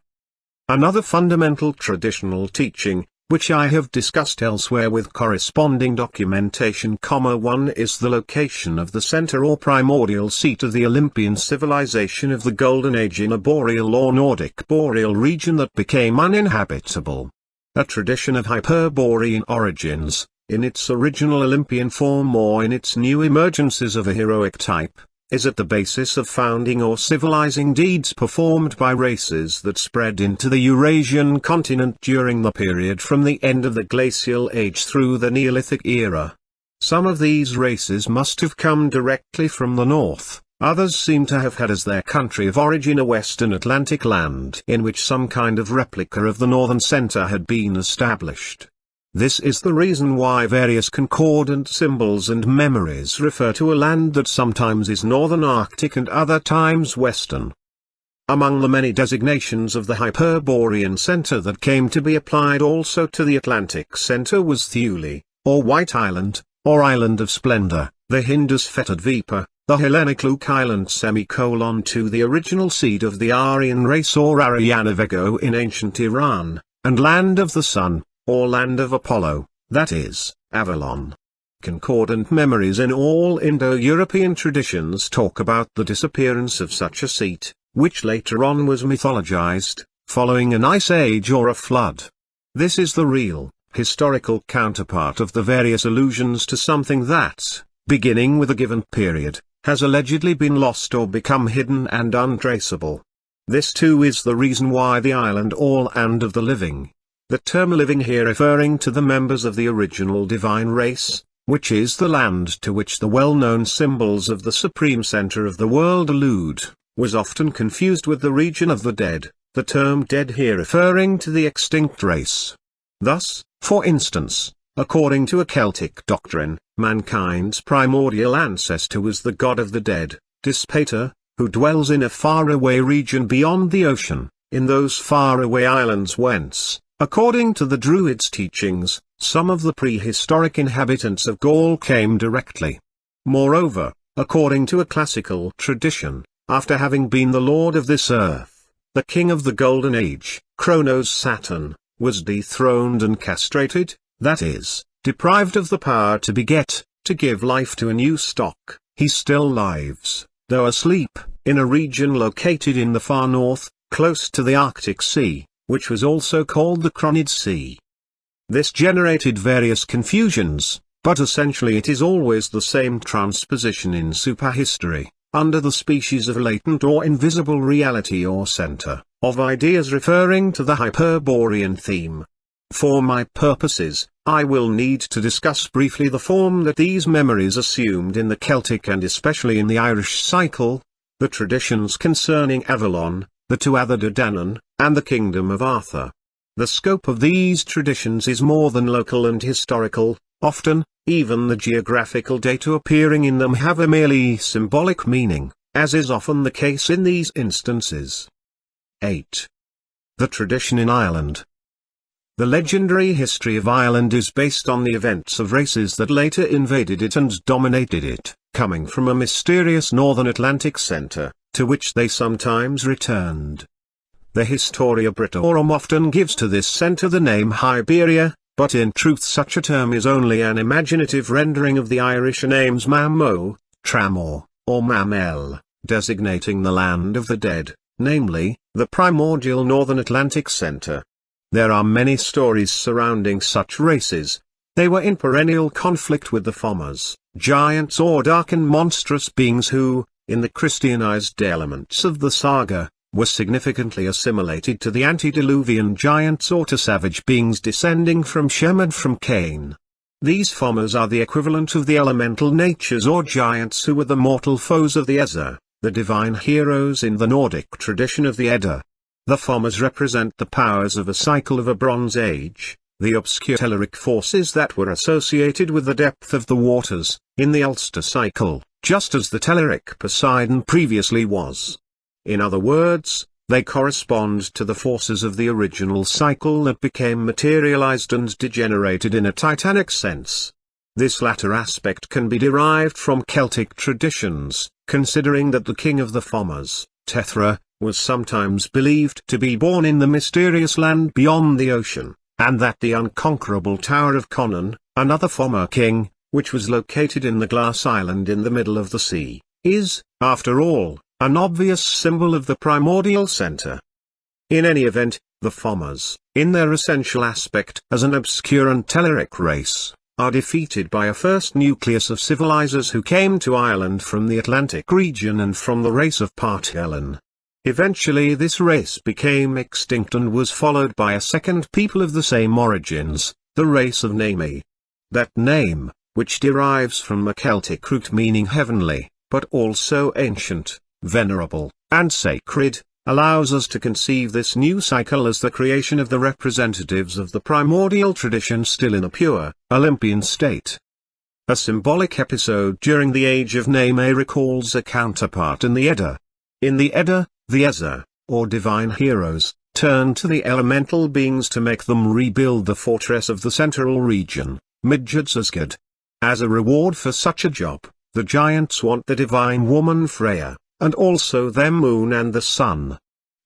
Speaker 1: Another fundamental traditional teaching, which I have discussed elsewhere with corresponding documentation. 1 is the location of the center or primordial seat of the Olympian civilization of the Golden Age in a boreal or Nordic boreal region that became uninhabitable. A tradition of Hyperborean origins, in its original Olympian form or in its new emergences of a heroic type, is at the basis of founding or civilizing deeds performed by races that spread into the Eurasian continent during the period from the end of the Glacial Age through the Neolithic era. Some of these races must have come directly from the north, others seem to have had as their country of origin a western Atlantic land in which some kind of replica of the northern center had been established. This is the reason why various concordant symbols and memories refer to a land that sometimes is northern Arctic and other times western. Among the many designations of the Hyperborean center that came to be applied also to the Atlantic center was Thule, or White Island, or Island of Splendor, the Hindus fettered Vipa, the Hellenic Luke Island to the original seed of the Aryan race or Aryanavego in ancient Iran, and Land of the Sun, or Land of Apollo, that is, Avalon. Concordant memories in all Indo-European traditions talk about the disappearance of such a seat, which later on was mythologized, following an ice age or a flood. This is the real, historical counterpart of the various allusions to something that, beginning with a given period, has allegedly been lost or become hidden and untraceable. This too is the reason why the island or land of the living, the term living here referring to the members of the original divine race, which is the land to which the well-known symbols of the supreme center of the world allude, was often confused with the region of the dead, the term dead here referring to the extinct race. Thus, for instance, according to a Celtic doctrine, mankind's primordial ancestor was the god of the dead, Dispater, who dwells in a faraway region beyond the ocean, in those faraway islands whence, according to the Druids' teachings, some of the prehistoric inhabitants of Gaul came directly. Moreover, according to a classical tradition, after having been the lord of this earth, the king of the Golden Age, Kronos Saturn, was dethroned and castrated, that is, deprived of the power to beget, to give life to a new stock. He still lives, though asleep, in a region located in the far north, close to the Arctic Sea, which was also called the Cronid Sea. This generated various confusions, but essentially it is always the same transposition in superhistory, under the species of latent or invisible reality or center, of ideas referring to the Hyperborean theme. For my purposes, I will need to discuss briefly the form that these memories assumed in the Celtic and especially in the Irish cycle, the traditions concerning Avalon, the Tuatha De Danann, and the Kingdom of Arthur. The scope of these traditions is more than local and historical, often, even the geographical data appearing in them have a merely symbolic meaning, as is often the case in these instances. 8. The tradition in Ireland. The legendary history of Ireland is based on the events of races that later invaded it and dominated it, coming from a mysterious northern Atlantic center, to which they sometimes returned. The Historia Britorum often gives to this center the name Hiberia, but in truth such a term is only an imaginative rendering of the Irish names Mamo, Tramor, or Mamel, designating the land of the dead, namely, the primordial northern Atlantic center. There are many stories surrounding such races. They were in perennial conflict with the Fomas, giants or dark and monstrous beings who, in the Christianized elements of the saga, were significantly assimilated to the antediluvian giants or to savage beings descending from Shem and from Cain. These Fomas are the equivalent of the elemental natures or giants who were the mortal foes of the Eza, the divine heroes in the Nordic tradition of the Edda. The Fomas represent the powers of a cycle of a Bronze Age, the obscure telluric forces that were associated with the depth of the waters, in the Ulster cycle, just as the telluric Poseidon previously was. In other words, they correspond to the forces of the original cycle that became materialized and degenerated in a titanic sense. This latter aspect can be derived from Celtic traditions, considering that the king of the Fomas, Tethra, was sometimes believed to be born in the mysterious land beyond the ocean, and that the unconquerable Tower of Conan, another Foma king, which was located in the glass island in the middle of the sea, is, after all, an obvious symbol of the primordial center. In any event, the Fomas, in their essential aspect as an obscure and telluric race, are defeated by a first nucleus of civilizers who came to Ireland from the Atlantic region and from the race of Partelen. Eventually this race became extinct and was followed by a second people of the same origins, the race of Nemi. That name, which derives from a Celtic root meaning heavenly, but also ancient, venerable, and sacred, allows us to conceive this new cycle as the creation of the representatives of the primordial tradition still in a pure, Olympian state. A symbolic episode during the age of Neme recalls a counterpart in the Edda. In the Edda, the Eza, or divine heroes, turn to the elemental beings to make them rebuild the fortress of the central region, Midgardsorgard. As a reward for such a job, the giants want the divine woman Freya, and also their moon and the sun.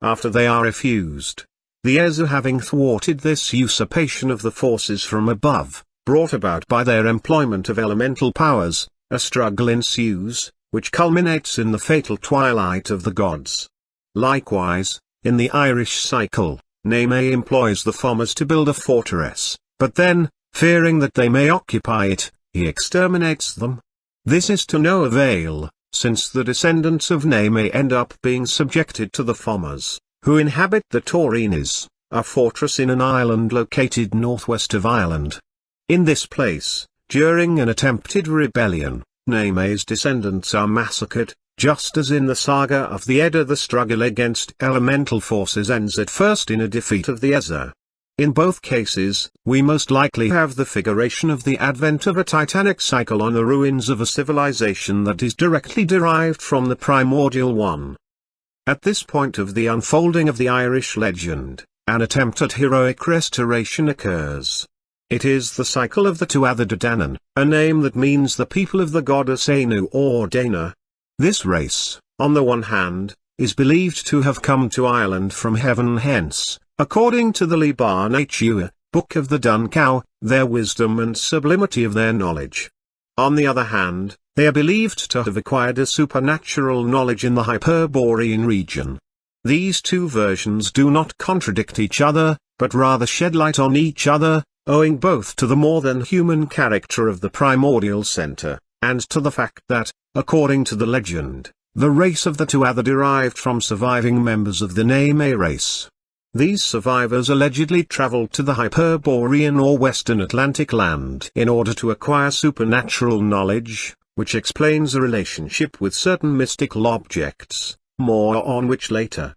Speaker 1: After they are refused, the Eza, having thwarted this usurpation of the forces from above, brought about by their employment of elemental powers, a struggle ensues, which culminates in the fatal twilight of the gods. Likewise, in the Irish cycle, Neme employs the Fomas to build a fortress, but then, fearing that they may occupy it, he exterminates them. This is to no avail, since the descendants of Neme end up being subjected to the Fomas, who inhabit the Taurinis, a fortress in an island located northwest of Ireland. In this place, during an attempted rebellion, Neme's descendants are massacred, just as in the saga of the Edda the struggle against elemental forces ends at first in a defeat of the Eza. In both cases, we most likely have the figuration of the advent of a titanic cycle on the ruins of a civilization that is directly derived from the primordial one. At this point of the unfolding of the Irish legend, an attempt at heroic restoration occurs. It is the cycle of the Tuatha De Danann, a name that means the people of the goddess Anu or Dana. This race, on the one hand, is believed to have come to Ireland from heaven, hence, according to the Liban Hua, Book of the Dun Cow, their wisdom and sublimity of their knowledge. On the other hand, they are believed to have acquired a supernatural knowledge in the Hyperborean region. These two versions do not contradict each other, but rather shed light on each other, owing both to the more than human character of the primordial center, and to the fact that, according to the legend, the race of the Tuatha derived from surviving members of the Neme race. These survivors allegedly traveled to the Hyperborean or Western Atlantic land in order to acquire supernatural knowledge, which explains a relationship with certain mystical objects, more on which later.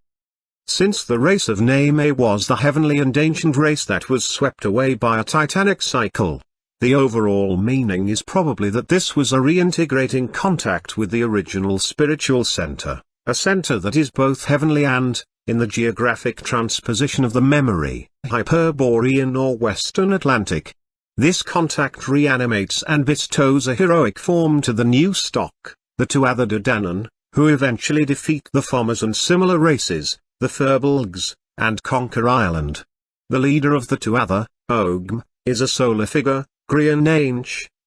Speaker 1: Since the race of Neme was the heavenly and ancient race that was swept away by a titanic cycle, the overall meaning is probably that this was a reintegrating contact with the original spiritual center, a center that is both heavenly and, in the geographic transposition of the memory, Hyperborean or Western Atlantic. This contact reanimates and bestows a heroic form to the new stock, the Tuatha De Danann, who eventually defeat the Fomas and similar races, the Firbolgs, and conquer Ireland. The leader of the Tuatha, Ogm, is a solar figure, Grail,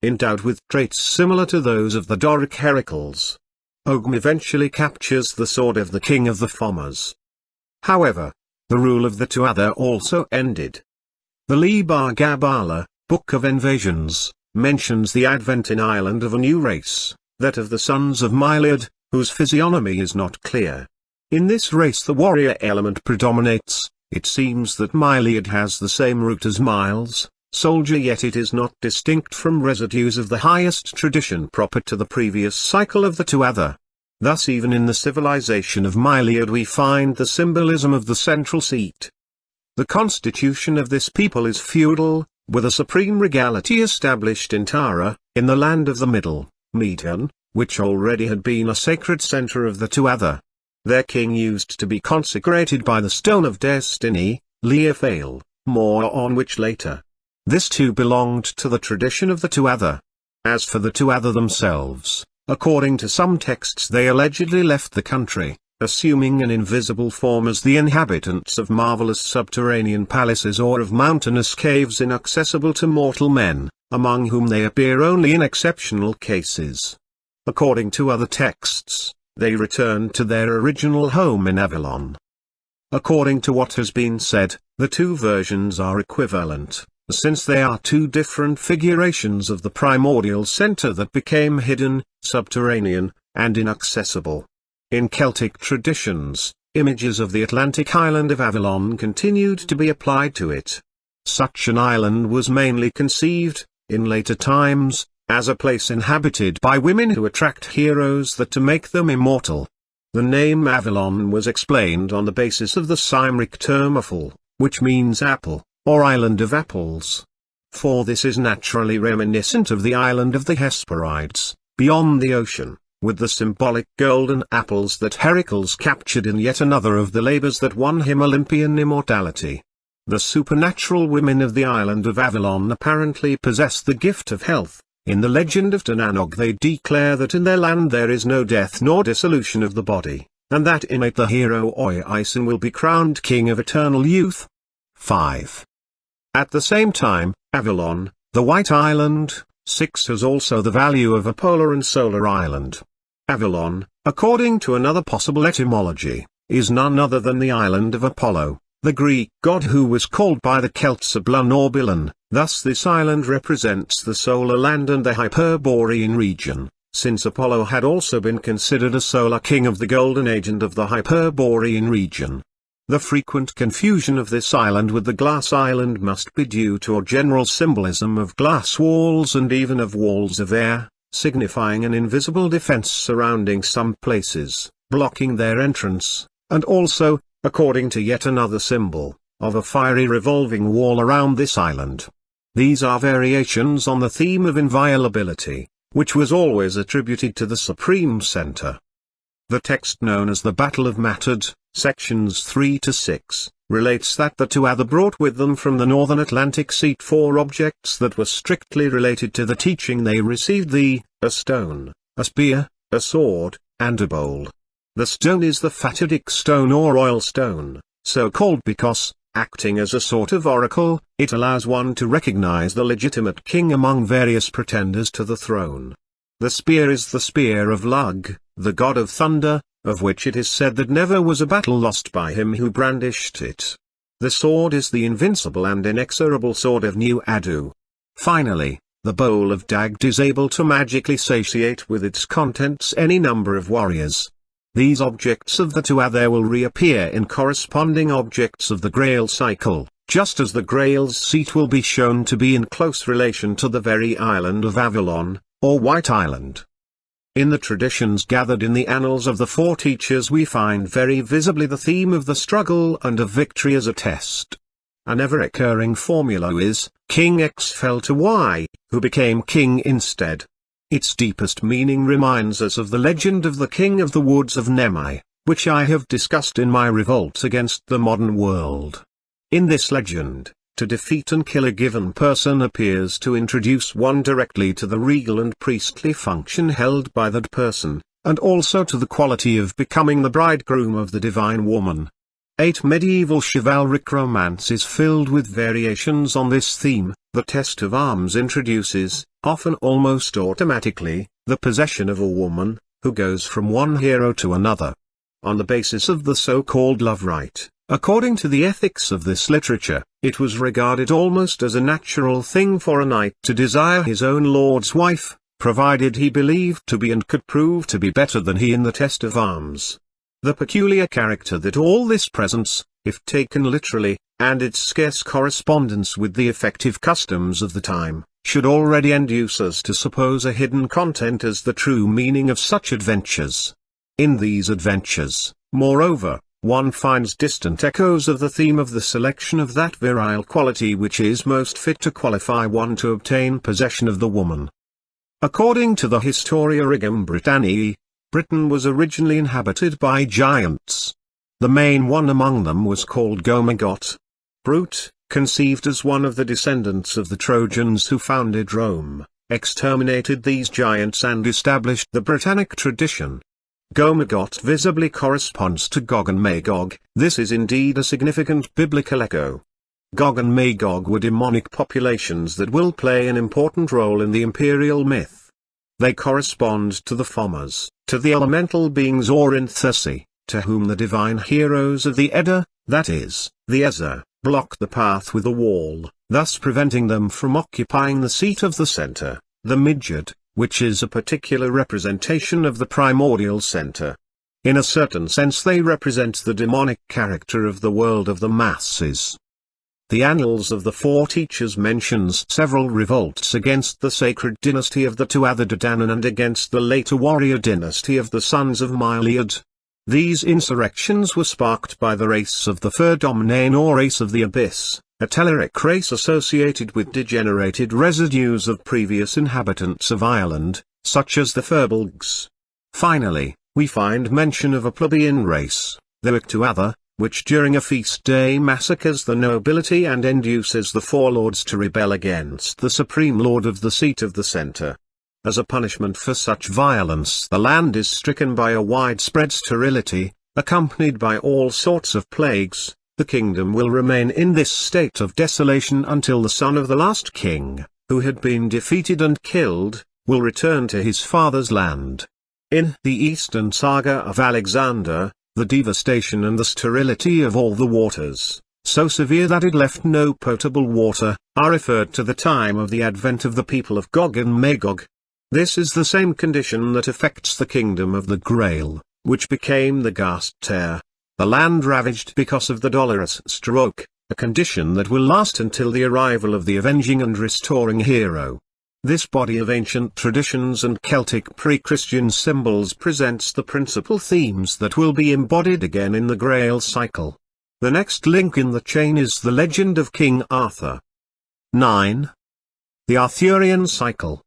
Speaker 1: endowed with traits similar to those of the Doric Heracles. Ogm eventually captures the sword of the king of the Fomas. However, the rule of the Tuatha also ended. The Liber Gabala, Book of Invasions, mentions the advent in Ireland of a new race, that of the sons of Myliad, whose physiognomy is not clear. In this race the warrior element predominates. It seems that Myliad has the same root as Miles, soldier, yet it is not distinct from residues of the highest tradition proper to the previous cycle of the Tuatha. Thus even in the civilization of Myliad we find the symbolism of the central seat. The constitution of this people is feudal, with a supreme regality established in Tara, in the land of the Middle, Median, which already had been a sacred center of the Tuatha. Their king used to be consecrated by the Stone of Destiny, Leofail, more on which later. This too belonged to the tradition of the Tuatha. As for the Tuatha themselves, according to some texts they allegedly left the country, assuming an invisible form as the inhabitants of marvelous subterranean palaces or of mountainous caves inaccessible to mortal men, among whom they appear only in exceptional cases. According to other texts, they returned to their original home in Avalon. According to what has been said, the two versions are equivalent, since they are two different figurations of the primordial center that became hidden, subterranean, and inaccessible. In Celtic traditions, images of the Atlantic island of Avalon continued to be applied to it. Such an island was mainly conceived, in later times, as a place inhabited by women who attract heroes that to make them immortal. The name Avalon was explained on the basis of the Cymric term Aphel, which means apple, or island of apples. For this is naturally reminiscent of the island of the Hesperides, beyond the ocean, with the symbolic golden apples that Heracles captured in yet another of the labors that won him Olympian immortality. The supernatural women of the island of Avalon apparently possess the gift of health. In the legend of Tanannog they declare that in their land there is no death nor dissolution of the body, and that in it the hero Oisin will be crowned king of eternal youth. 5. At the same time, Avalon, the White Island, 6 has also the value of a polar and solar island. Avalon, according to another possible etymology, is none other than the island of Apollo, the Greek god who was called by the Celts Ablun or Bilan. Thus this island represents the solar land and the Hyperborean region, since Apollo had also been considered a solar king of the Golden Age and of the Hyperborean region. The frequent confusion of this island with the glass island must be due to a general symbolism of glass walls and even of walls of air, signifying an invisible defense surrounding some places, blocking their entrance, and also, according to yet another symbol, of a fiery revolving wall around this island. These are variations on the theme of inviolability, which was always attributed to the supreme center. The text known as the Battle of Matad, sections 3-6, relates that the Tuatha brought with them from the northern Atlantic seat 4 objects that were strictly related to the teaching they received: a stone, a spear, a sword, and a bowl. The stone is the Fatidic stone or oil stone, so called because, acting as a sort of oracle, it allows one to recognize the legitimate king among various pretenders to the throne. The spear is the spear of Lug, the god of thunder, of which it is said that never was a battle lost by him who brandished it. The sword is the invincible and inexorable sword of New Adu. Finally, the bowl of Dagd is able to magically satiate with its contents any number of warriors. These objects of the Tuatha will reappear in corresponding objects of the Grail cycle, just as the Grail's seat will be shown to be in close relation to the very island of Avalon, or White Island. In the traditions gathered in the annals of the four teachers we find very visibly the theme of the struggle and of victory as a test. An ever-recurring formula is, King X fell to Y, who became king instead. Its deepest meaning reminds us of the legend of the King of the Woods of Nemai, which I have discussed in my Revolt Against the Modern World. In this legend, to defeat and kill a given person appears to introduce one directly to the regal and priestly function held by that person, and also to the quality of becoming the bridegroom of the divine woman. 8 medieval chivalric romances filled with variations on this theme. The test of arms introduces, often almost automatically, the possession of a woman, who goes from one hero to another. On the basis of the so-called love right, according to the ethics of this literature, it was regarded almost as a natural thing for a knight to desire his own lord's wife, provided he believed to be and could prove to be better than he in the test of arms. The peculiar character that all this presents, if taken literally, and its scarce correspondence with the effective customs of the time, should already induce us to suppose a hidden content as the true meaning of such adventures. In these adventures, moreover, one finds distant echoes of the theme of the selection of that virile quality which is most fit to qualify one to obtain possession of the woman. According to the Historia Regum Britanniae, Britain was originally inhabited by giants. The main one among them was called Gomergot. Brute, conceived as one of the descendants of the Trojans who founded Rome, exterminated these giants and established the Britannic tradition. Gomergot visibly corresponds to Gog and Magog. This is indeed a significant biblical echo. Gog and Magog were demonic populations that will play an important role in the imperial myth. They correspond to the Fomas, to the elemental beings Orinthusi, to whom the divine heroes of the Edda, that is, the Eza, block the path with a wall, thus preventing them from occupying the seat of the center, the Midgard, which is a particular representation of the primordial center. In a certain sense they represent the demonic character of the world of the masses. The Annals of the Four Teachers mentions several revolts against the sacred dynasty of the Tuatha De Danann and against the later warrior dynasty of the sons of Mylèd. These insurrections were sparked by the race of the Fur Dominain or race of the Abyss, a Telluric race associated with degenerated residues of previous inhabitants of Ireland, such as the Firbolgs. Finally, we find mention of a plebeian race, the Tuatha, which during a feast day massacres the nobility and induces the forelords to rebel against the supreme lord of the seat of the center. As a punishment for such violence the land is stricken by a widespread sterility, accompanied by all sorts of plagues. The kingdom will remain in this state of desolation until the son of the last king, who had been defeated and killed, will return to his father's land. In the Eastern Saga of Alexander, the devastation and the sterility of all the waters, so severe that it left no potable water, are referred to the time of the advent of the people of Gog and Magog. This is the same condition that affects the kingdom of the Grail, which became the Ghast Tear, the land ravaged because of the dolorous stroke, a condition that will last until the arrival of the avenging and restoring hero. This body of ancient traditions and Celtic pre-Christian symbols presents the principal themes that will be embodied again in the Grail cycle. The next link in the chain is the legend of King Arthur. 9. The Arthurian cycle.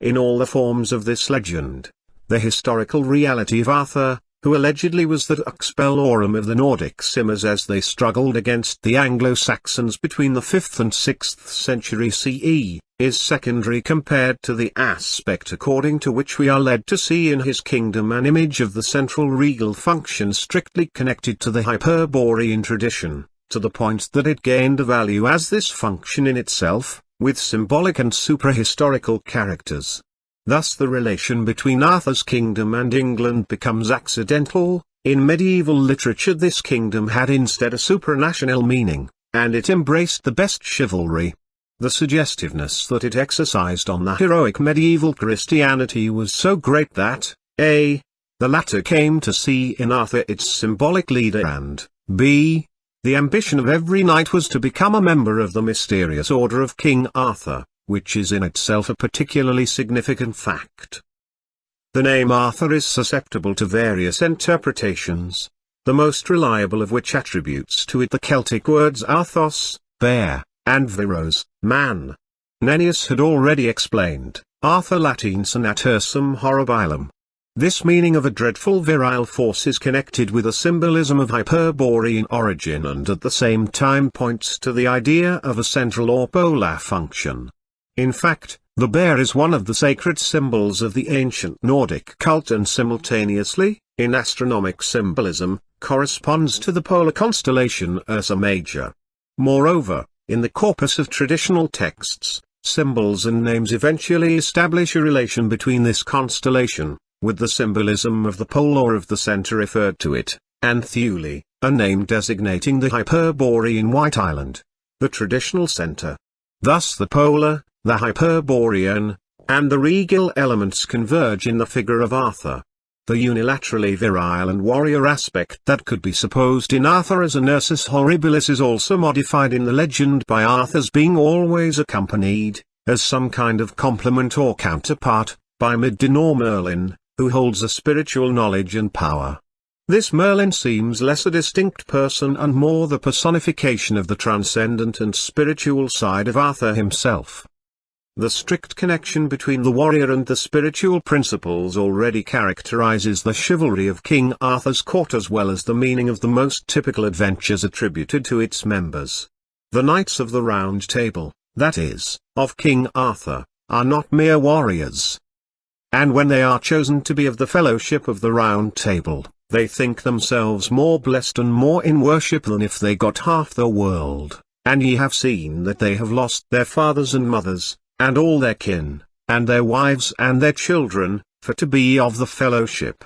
Speaker 1: In all the forms of this legend, the historical reality of Arthur, who allegedly was the Uxbellorum of the Nordic Simmers as they struggled against the Anglo-Saxons between the 5th and 6th century CE, is secondary compared to the aspect according to which we are led to see in his kingdom an image of the central regal function strictly connected to the Hyperborean tradition, to the point that it gained a value as this function in itself, with symbolic and suprahistorical characters. Thus the relation between Arthur's kingdom and England becomes accidental. In medieval literature this kingdom had instead a supranational meaning, and it embraced the best chivalry. The suggestiveness that it exercised on the heroic medieval Christianity was so great that, a. the latter came to see in Arthur its symbolic leader and, b. the ambition of every knight was to become a member of the mysterious order of King Arthur, which is in itself a particularly significant fact. The name Arthur is susceptible to various interpretations, the most reliable of which attributes to it the Celtic words arthos, bear, and viros, man. Nennius had already explained, Arthur Latin senatersum horribilum. This meaning of a dreadful virile force is connected with a symbolism of Hyperborean origin and at the same time points to the idea of a central or polar function. In fact, the bear is one of the sacred symbols of the ancient Nordic cult and simultaneously, in astronomic symbolism, corresponds to the polar constellation Ursa Major. Moreover, in the corpus of traditional texts, symbols and names eventually establish a relation between this constellation, with the symbolism of the pole or of the center referred to it, and Thule, a name designating the Hyperborean White Island, the traditional center. Thus the polar, the Hyperborean, and the regal elements converge in the figure of Arthur. The unilaterally virile and warrior aspect that could be supposed in Arthur as an Ursus Horribilis is also modified in the legend by Arthur's being always accompanied, as some kind of complement or counterpart, by Midden or Merlin, who holds a spiritual knowledge and power. This Merlin seems less a distinct person and more the personification of the transcendent and spiritual side of Arthur himself. The strict connection between the warrior and the spiritual principles already characterizes the chivalry of King Arthur's court as well as the meaning of the most typical adventures attributed to its members. The Knights of the Round Table, that is, of King Arthur, are not mere warriors. And when they are chosen to be of the Fellowship of the Round Table, they think themselves more blessed and more in worship than if they got half the world, and ye have seen that they have lost their fathers and mothers, and all their kin, and their wives and their children, for to be of the fellowship.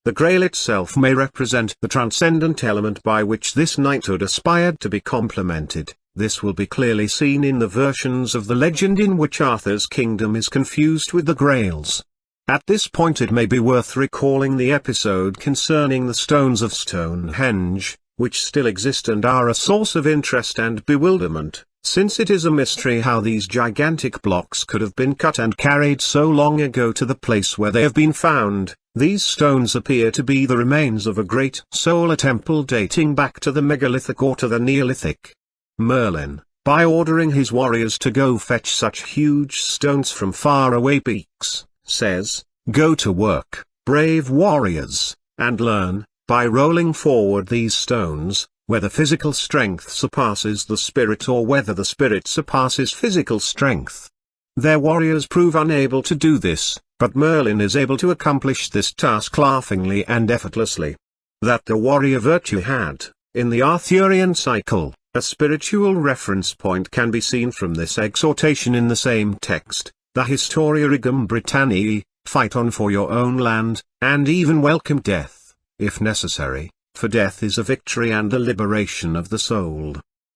Speaker 1: The Grail itself may represent the transcendent element by which this knighthood aspired to be complemented. This will be clearly seen in the versions of the legend in which Arthur's kingdom is confused with the Grail's. At this point it may be worth recalling the episode concerning the stones of Stonehenge, which still exist and are a source of interest and bewilderment, since it is a mystery how these gigantic blocks could have been cut and carried so long ago to the place where they have been found. These stones appear to be the remains of a great solar temple dating back to the megalithic or to the Neolithic. Merlin, by ordering his warriors to go fetch such huge stones from faraway peaks, says, "Go to work, brave warriors, and learn, by rolling forward these stones, whether physical strength surpasses the spirit or whether the spirit surpasses physical strength." Their warriors prove unable to do this, but Merlin is able to accomplish this task laughingly and effortlessly. That the warrior virtue had, in the Arthurian cycle, a spiritual reference point can be seen from this exhortation in the same text, the Historia Regum Britanniae, fight on for your own land, and even welcome death, if necessary, for death is a victory and a liberation of the soul.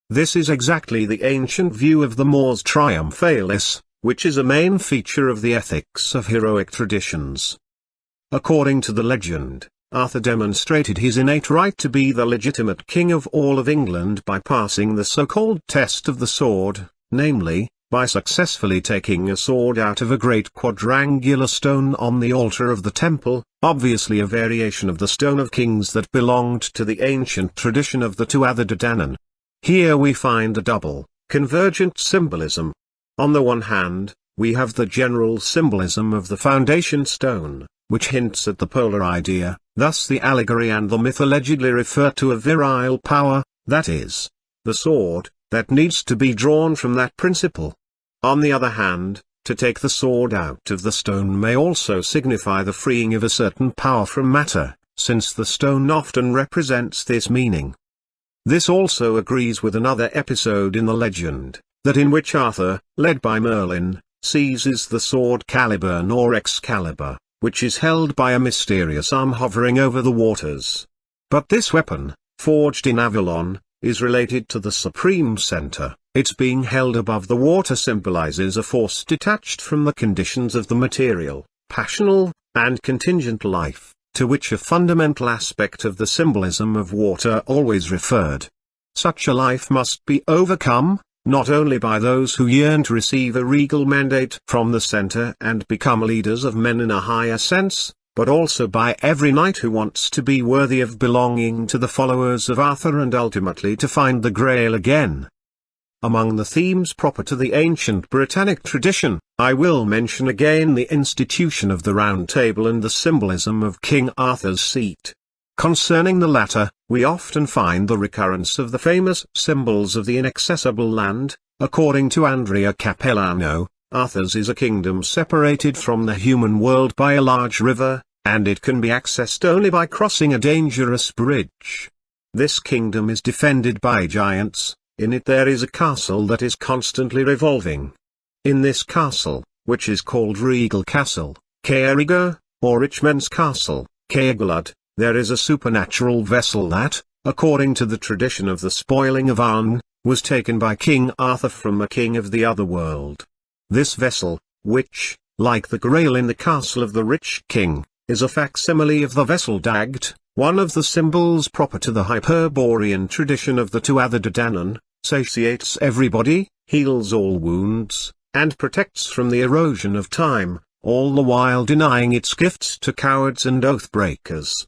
Speaker 1: This is exactly the ancient view of the mors triumphalis, which is a main feature of the ethics of heroic traditions. According to the legend, Arthur demonstrated his innate right to be the legitimate king of all of England by passing the so-called test of the sword, namely, by successfully taking a sword out of a great quadrangular stone on the altar of the temple, obviously a variation of the Stone of Kings that belonged to the ancient tradition of the Tuatha De Danann. Here we find a double, convergent symbolism. On the one hand, we have the general symbolism of the foundation stone, which hints at the polar idea, thus the allegory and the myth allegedly refer to a virile power, that is, the sword, that needs to be drawn from that principle. On the other hand, to take the sword out of the stone may also signify the freeing of a certain power from matter, since the stone often represents this meaning. This also agrees with another episode in the legend, that in which Arthur, led by Merlin, seizes the sword Caliburn or Excalibur, which is held by a mysterious arm hovering over the waters. But this weapon, forged in Avalon, is related to the supreme center. Its being held above the water symbolizes a force detached from the conditions of the material, passional, and contingent life, to which a fundamental aspect of the symbolism of water always referred. Such a life must be overcome, not only by those who yearn to receive a regal mandate from the center and become leaders of men in a higher sense, but also by every knight who wants to be worthy of belonging to the followers of Arthur and ultimately to find the Grail again. Among the themes proper to the ancient Britannic tradition, I will mention again the institution of the Round Table and the symbolism of King Arthur's seat. Concerning the latter, we often find the recurrence of the famous symbols of the inaccessible land, according to Andrea Capellano, Arthur's is a kingdom separated from the human world by a large river, and it can be accessed only by crossing a dangerous bridge. This kingdom is defended by giants. In it there is a castle that is constantly revolving. In this castle, which is called Regal Castle, Caeriga, or Rich Men's Castle, Caerglud, there is a supernatural vessel that, according to the tradition of the spoiling of Arn, was taken by King Arthur from a king of the other world. This vessel, which, like the Grail in the castle of the rich king, is a facsimile of the vessel Dagd, one of the symbols proper to the Hyperborean tradition of the Tuatha De Danann, satiates everybody, heals all wounds, and protects from the erosion of time, all the while denying its gifts to cowards and oath-breakers.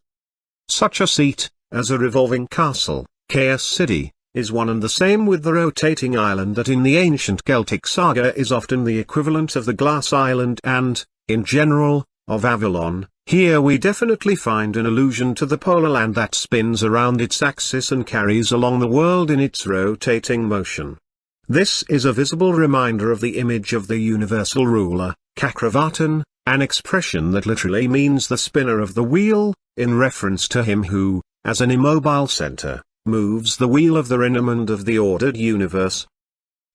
Speaker 1: Such a seat, as a revolving castle, Chaos City, is one and the same with the rotating island that in the ancient Celtic saga is often the equivalent of the glass island and, in general, of Avalon. Here we definitely find an allusion to the polar land that spins around its axis and carries along the world in its rotating motion. This is a visible reminder of the image of the universal ruler, Chakravartin, an expression that literally means the spinner of the wheel, in reference to him who, as an immobile center, moves the wheel of the Rinamond of the ordered universe.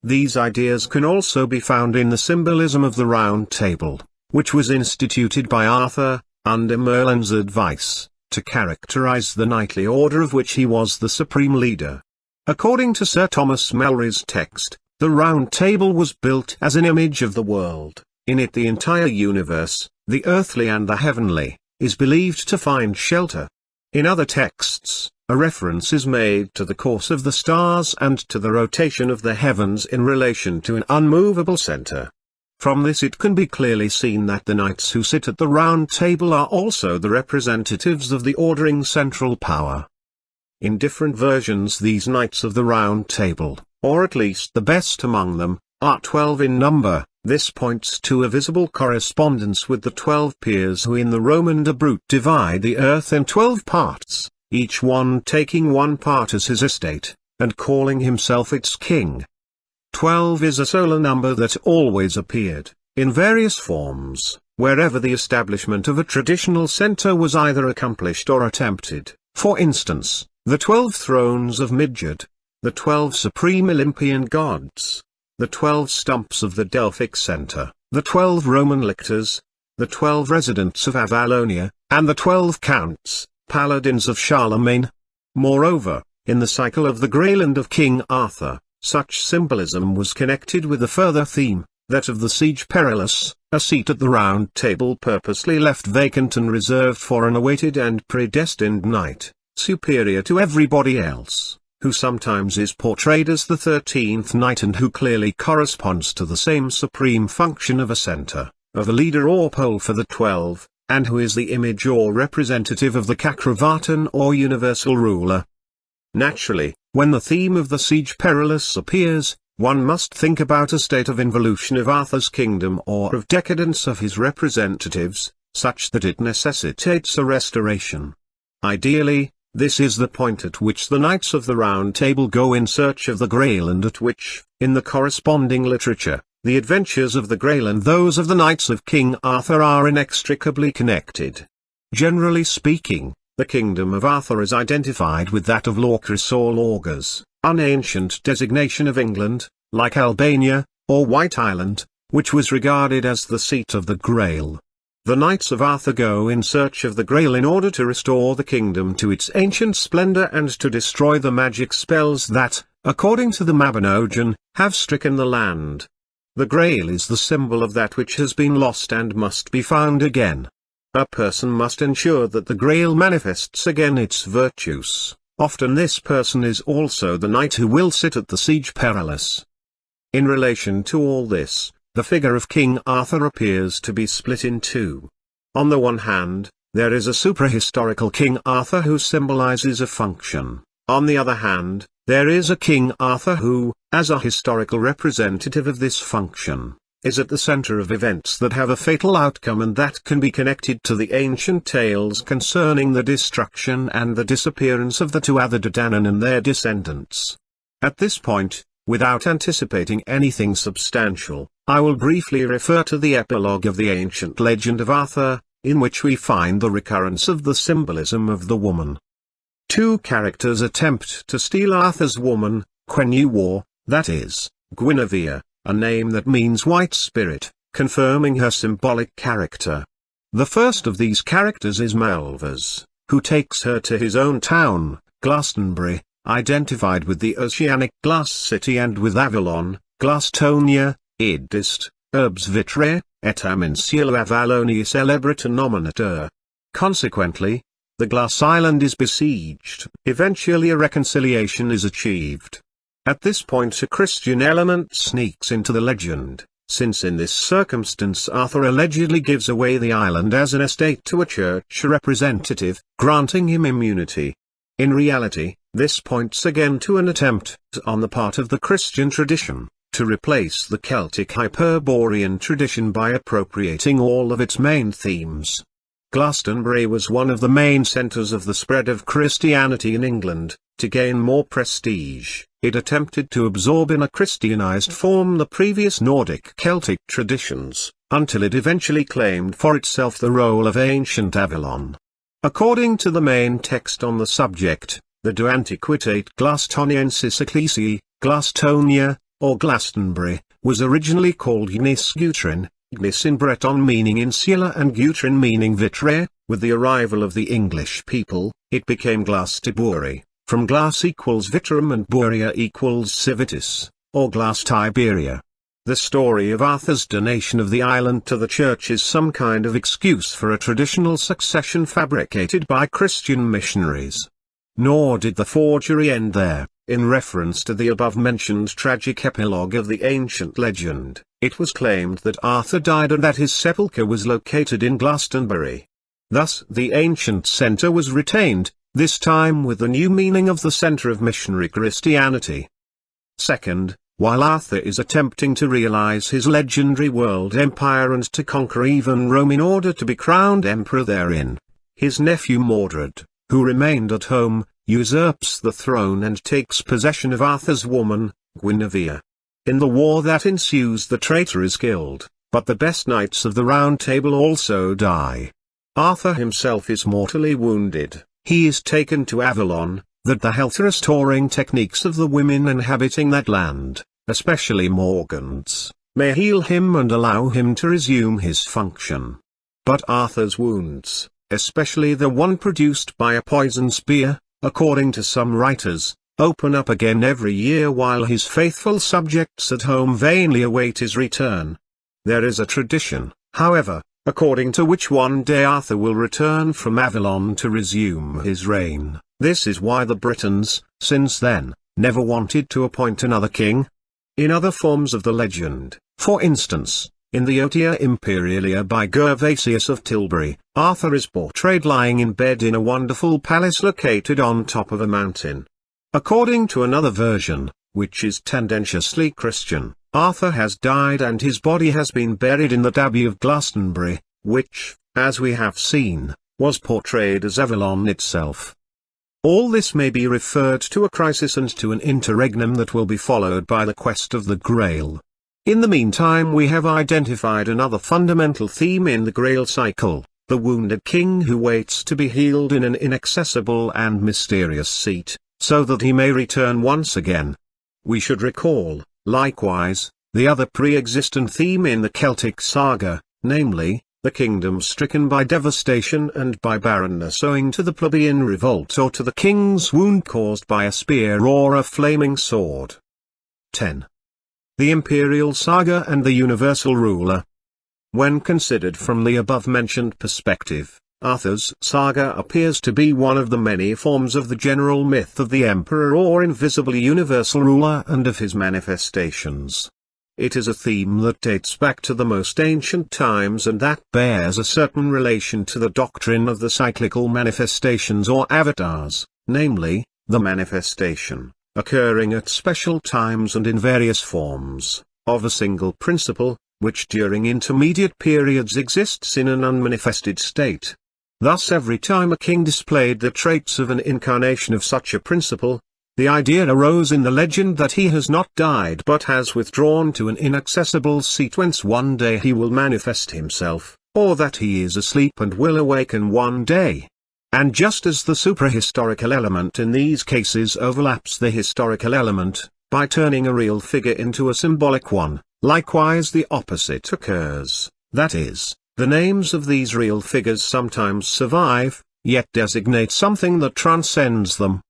Speaker 1: These ideas can also be found in the symbolism of the Round Table, which was instituted by Arthur, under Merlin's advice, to characterize the knightly order of which he was the supreme leader. According to Sir Thomas Mallory's text, the Round Table was built as an image of the world. In it the entire universe, the earthly and the heavenly, is believed to find shelter. In other texts, a reference is made to the course of the stars and to the rotation of the heavens in relation to an unmovable center. From this it can be clearly seen that the knights who sit at the Round Table are also the representatives of the ordering central power. In different versions these knights of the Round Table, or at least the best among them, are 12 in number. This points to a visible correspondence with the 12 peers who in the Roman de Brute divide the earth in 12 parts, each one taking one part as his estate, and calling himself its king. 12 is a solar number that always appeared, in various forms, wherever the establishment of a traditional center was either accomplished or attempted. For instance, the 12 thrones of Midgard, the 12 supreme Olympian gods, the 12 stumps of the Delphic center, the 12 Roman lictors, the 12 residents of Avalonia, and the 12 counts, paladins of Charlemagne. Moreover, in the cycle of the Grail and of King Arthur, such symbolism was connected with a further theme, that of the Siege Perilous, a seat at the Round Table purposely left vacant and reserved for an awaited and predestined knight, superior to everybody else, who sometimes is portrayed as the 13th knight and who clearly corresponds to the same supreme function of a center, of a leader or pole for the 12, and who is the image or representative of the Chakravartin or universal ruler. Naturally, when the theme of the Siege Perilous appears, one must think about a state of involution of Arthur's kingdom or of decadence of his representatives, such that it necessitates a restoration. Ideally, this is the point at which the Knights of the Round Table go in search of the Grail and at which, in the corresponding literature, the adventures of the Grail and those of the Knights of King Arthur are inextricably connected. Generally speaking, the kingdom of Arthur is identified with that of Lorcris or Lorgas, an ancient designation of England, like Albania, or White Island, which was regarded as the seat of the Grail. The Knights of Arthur go in search of the Grail in order to restore the kingdom to its ancient splendor and to destroy the magic spells that, according to the Mabinogion, have stricken the land. The Grail is the symbol of that which has been lost and must be found again. A person must ensure that the Grail manifests again its virtues. Often this person is also the knight who will sit at the Siege Perilous. In relation to all this, the figure of King Arthur appears to be split in two. On the one hand, there is a suprahistorical King Arthur who symbolizes a function. On the other hand, there is a King Arthur who, as a historical representative of this function, is at the center of events that have a fatal outcome and that can be connected to the ancient tales concerning the destruction and the disappearance of the Tuatha De Danann and their descendants. At this point, Without anticipating anything substantial, I will briefly refer to the epilogue of the ancient legend of Arthur, in which we find the recurrence of the symbolism of the woman. Two characters attempt to steal Arthur's woman, Guinevere, that is, Guinevere, a name that means white spirit, confirming her symbolic character. The first of these characters is Malvus, who takes her to his own town, Glastonbury, identified with the oceanic glass city, and with Avalon, Glastonia, Idist, Urbs Vitrae, et am insula Avalonia celebrita nominator. Consequently, the glass island is besieged. Eventually a reconciliation is achieved. At this point a Christian element sneaks into the legend, since in this circumstance Arthur allegedly gives away the island as an estate to a church representative, granting him immunity. In reality, this points again to an attempt, on the part of the Christian tradition, to replace the Celtic Hyperborean tradition by appropriating all of its main themes. Glastonbury was one of the main centres of the spread of Christianity in England. To gain more prestige, it attempted to absorb in a Christianized form the previous Nordic Celtic traditions, until it eventually claimed for itself the role of ancient Avalon. According to the main text on the subject, the De Antiquitate Glastoniensis Ecclesiae, Glastonia, or Glastonbury, was originally called Ignis Gutrin, Ignis in Breton meaning insula and Gutrin meaning Vitrae. With the arrival of the English people, it became Glastibury, from glass equals Vitrum and Buria equals Civitas, or Glastiberia. The story of Arthur's donation of the island to the church is some kind of excuse for a traditional succession fabricated by Christian missionaries. Nor did the forgery end there. In reference to the above-mentioned tragic epilogue of the ancient legend, it was claimed that Arthur died and that his sepulchre was located in Glastonbury. Thus the ancient centre was retained, this time with the new meaning of the centre of missionary Christianity. Second, while Arthur is attempting to realize his legendary world empire and to conquer even Rome in order to be crowned emperor therein, his nephew Mordred, who remained at home, usurps the throne and takes possession of Arthur's woman, Guinevere. In the war that ensues the traitor is killed, but the best knights of the Round Table also die. Arthur himself is mortally wounded. He is taken to Avalon, that the health-restoring techniques of the women inhabiting that land, especially Morgans, may heal him and allow him to resume his function. But Arthur's wounds, especially the one produced by a poison spear, according to some writers, open up again every year while his faithful subjects at home vainly await his return. There is a tradition, however, according to which one day Arthur will return from Avalon to resume his reign. This is why the Britons, since then, never wanted to appoint another king. In other forms of the legend, for instance, in the Otia Imperialia by Gervasius of Tilbury, Arthur is portrayed lying in bed in a wonderful palace located on top of a mountain. According to another version, which is tendentiously Christian, Arthur has died and his body has been buried in the Abbey of Glastonbury, which, as we have seen, was portrayed as Avalon itself. All this may be referred to a crisis and to an interregnum that will be followed by the quest of the Grail. In the meantime we have identified another fundamental theme in the Grail cycle, the wounded king who waits to be healed in an inaccessible and mysterious seat, so that he may return once again. We should recall, likewise, the other pre-existent theme in the Celtic saga, namely, the kingdom stricken by devastation and by barrenness owing to the plebeian revolt or to the king's wound caused by a spear or a flaming sword. 10. The imperial saga and the universal ruler. When considered from the above-mentioned perspective, Arthur's saga appears to be one of the many forms of the general myth of the emperor or invisible universal ruler and of his manifestations. It is a theme that dates back to the most ancient times and that bears a certain relation to the doctrine of the cyclical manifestations or avatars, namely, the manifestation, occurring at special times and in various forms, of a single principle, which during intermediate periods exists in an unmanifested state. Thus every time a king displayed the traits of an incarnation of such a principle, The idea arose in the legend that he has not died but has withdrawn to an inaccessible seat whence one day he will manifest himself, or that he is asleep and will awaken one day. And just as the suprahistorical element in these cases overlaps the historical element, by turning a real figure into a symbolic one, likewise the opposite occurs, that is, the names of these real figures sometimes survive, yet designate something that transcends them.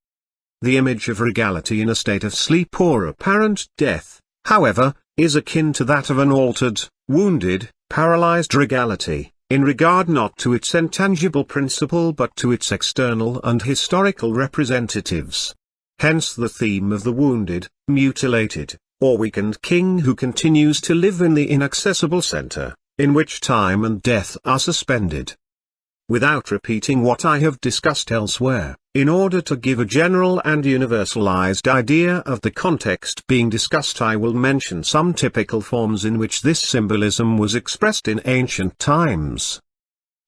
Speaker 1: The image of regality in a state of sleep or apparent death, however, is akin to that of an altered, wounded, paralyzed regality, in regard not to its intangible principle but to its external and historical representatives. Hence the theme of the wounded, mutilated, or weakened king who continues to live in the inaccessible center, in which time and death are suspended. Without repeating what I have discussed elsewhere, in order to give a general and universalized idea of the context being discussed, I will mention some typical forms in which this symbolism was expressed in ancient times.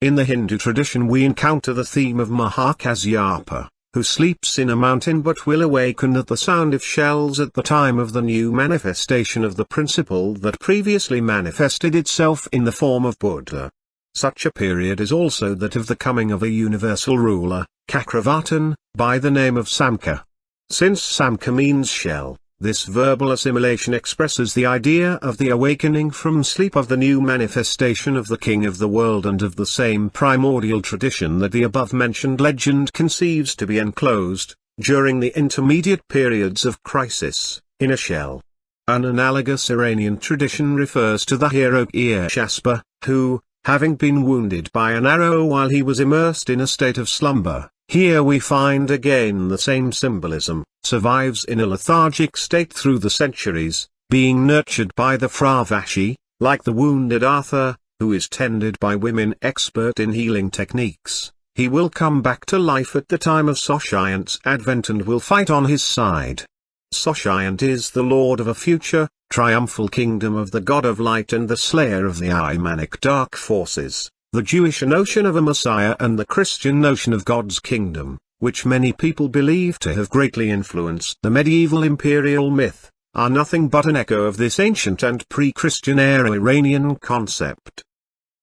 Speaker 1: In the Hindu tradition we encounter the theme of Mahakasyapa, who sleeps in a mountain but will awaken at the sound of shells at the time of the new manifestation of the principle that previously manifested itself in the form of Buddha. Such a period is also that of the coming of a universal ruler, Chakravartin, by the name of Samka. Since Samka means shell, this verbal assimilation expresses the idea of the awakening from sleep of the new manifestation of the king of the world and of the same primordial tradition that the above-mentioned legend conceives to be enclosed, during the intermediate periods of crisis, in a shell. An analogous Iranian tradition refers to the hero Shaspa, who, having been wounded by an arrow while he was immersed in a state of slumber, here we find again the same symbolism, survives in a lethargic state through the centuries, being nurtured by the Fravashi, like the wounded Arthur, who is tended by women expert in healing techniques. He will come back to life at the time of Soshiant's advent and will fight on his side. Soshiant is the lord of a future, triumphal kingdom of the god of light and the slayer of the Imanic dark forces, the Jewish notion of a Messiah and the Christian notion of God's kingdom, which many people believe to have greatly influenced the medieval imperial myth, are nothing but an echo of this ancient and pre-Christian era Iranian concept.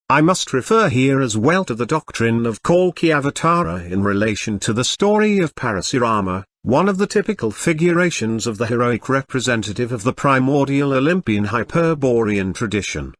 Speaker 1: I must refer here as well to the doctrine of Kalki Avatara in relation to the story of Parasurama, one of the typical figurations of the heroic representative of the primordial Olympian Hyperborean tradition.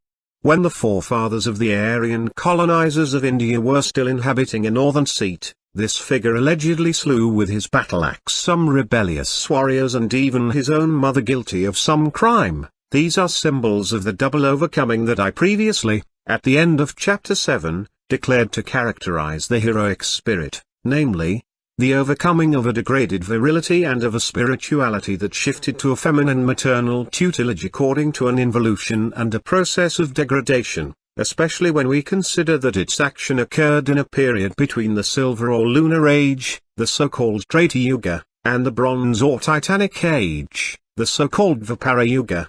Speaker 1: When the forefathers of the Aryan colonizers of India were still inhabiting a northern seat, this figure allegedly slew with his battle axe some rebellious warriors and even his own mother guilty of some crime. These are symbols of the double overcoming that I previously, at the end of chapter 7, declared to characterize the heroic spirit, namely, the overcoming of a degraded virility and of a spirituality that shifted to a feminine maternal tutelage according to an involution and a process of degradation, especially when we consider that its action occurred in a period between the Silver or Lunar Age, the so-called Treta Yuga, and the Bronze or Titanic Age, the so-called Vapara Yuga.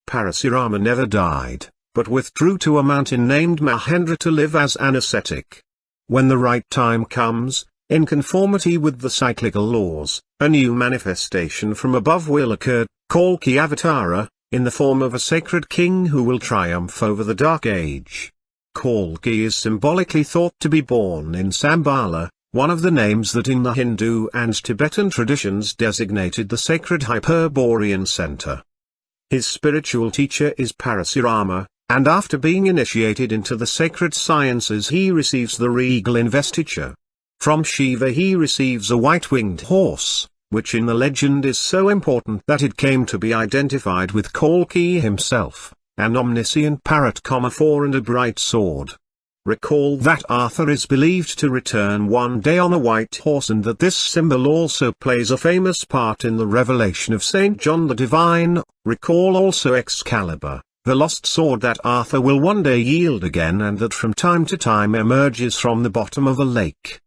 Speaker 1: Parasurama never died, but withdrew to a mountain named Mahendra to live as an ascetic. When the right time comes, in conformity with the cyclical laws, a new manifestation from above will occur, Kalki Avatara, in the form of a sacred king who will triumph over the Dark Age. Kalki is symbolically thought to be born in Sambala, one of the names that in the Hindu and Tibetan traditions designated the sacred Hyperborean center. His spiritual teacher is Parasurama, and after being initiated into the sacred sciences he receives the regal investiture. From Shiva he receives a white-winged horse, which in the legend is so important that it came to be identified with Kalki himself, an omniscient parrot, 4 and a bright sword. Recall that Arthur is believed to return one day on a white horse and that this symbol also plays a famous part in the revelation of Saint John the Divine. Recall also Excalibur, the lost sword that Arthur will one day yield again and that from time to time emerges from the bottom of a lake.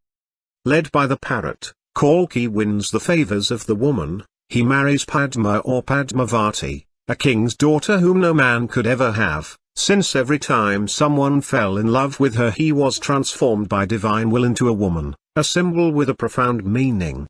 Speaker 1: Led by the parrot, Kalki wins the favors of the woman. He marries Padma or Padmavati, a king's daughter whom no man could ever have, since every time someone fell in love with her he was transformed by divine will into a woman, a symbol with a profound meaning.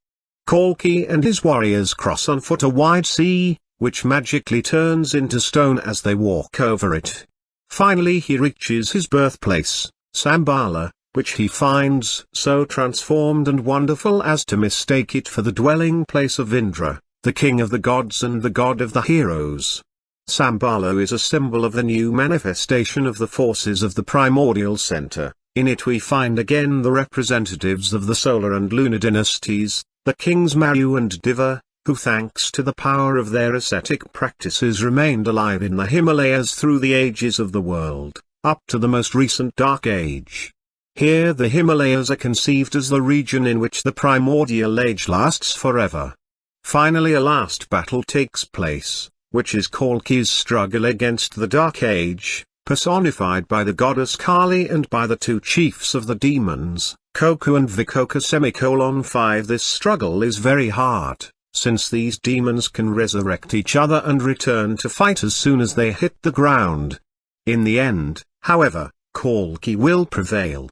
Speaker 1: Kalki and his warriors cross on foot a wide sea, which magically turns into stone as they walk over it. Finally he reaches his birthplace, Shambhala, which he finds so transformed and wonderful as to mistake it for the dwelling place of Indra, the king of the gods and the god of the heroes. Shambhala is a symbol of the new manifestation of the forces of the primordial center. In it we find again the representatives of the solar and lunar dynasties, the kings Maru and Diva, who thanks to the power of their ascetic practices remained alive in the Himalayas through the ages of the world, up to the most recent Dark Age. Here the Himalayas are conceived as the region in which the primordial age lasts forever. Finally a last battle takes place, which is Kalki's struggle against the Dark Age, personified by the goddess Kali and by the two chiefs of the demons, Koku and Vikoka. 5 This struggle is very hard, since these demons can resurrect each other and return to fight as soon as they hit the ground. In the end, however, Kalki will prevail.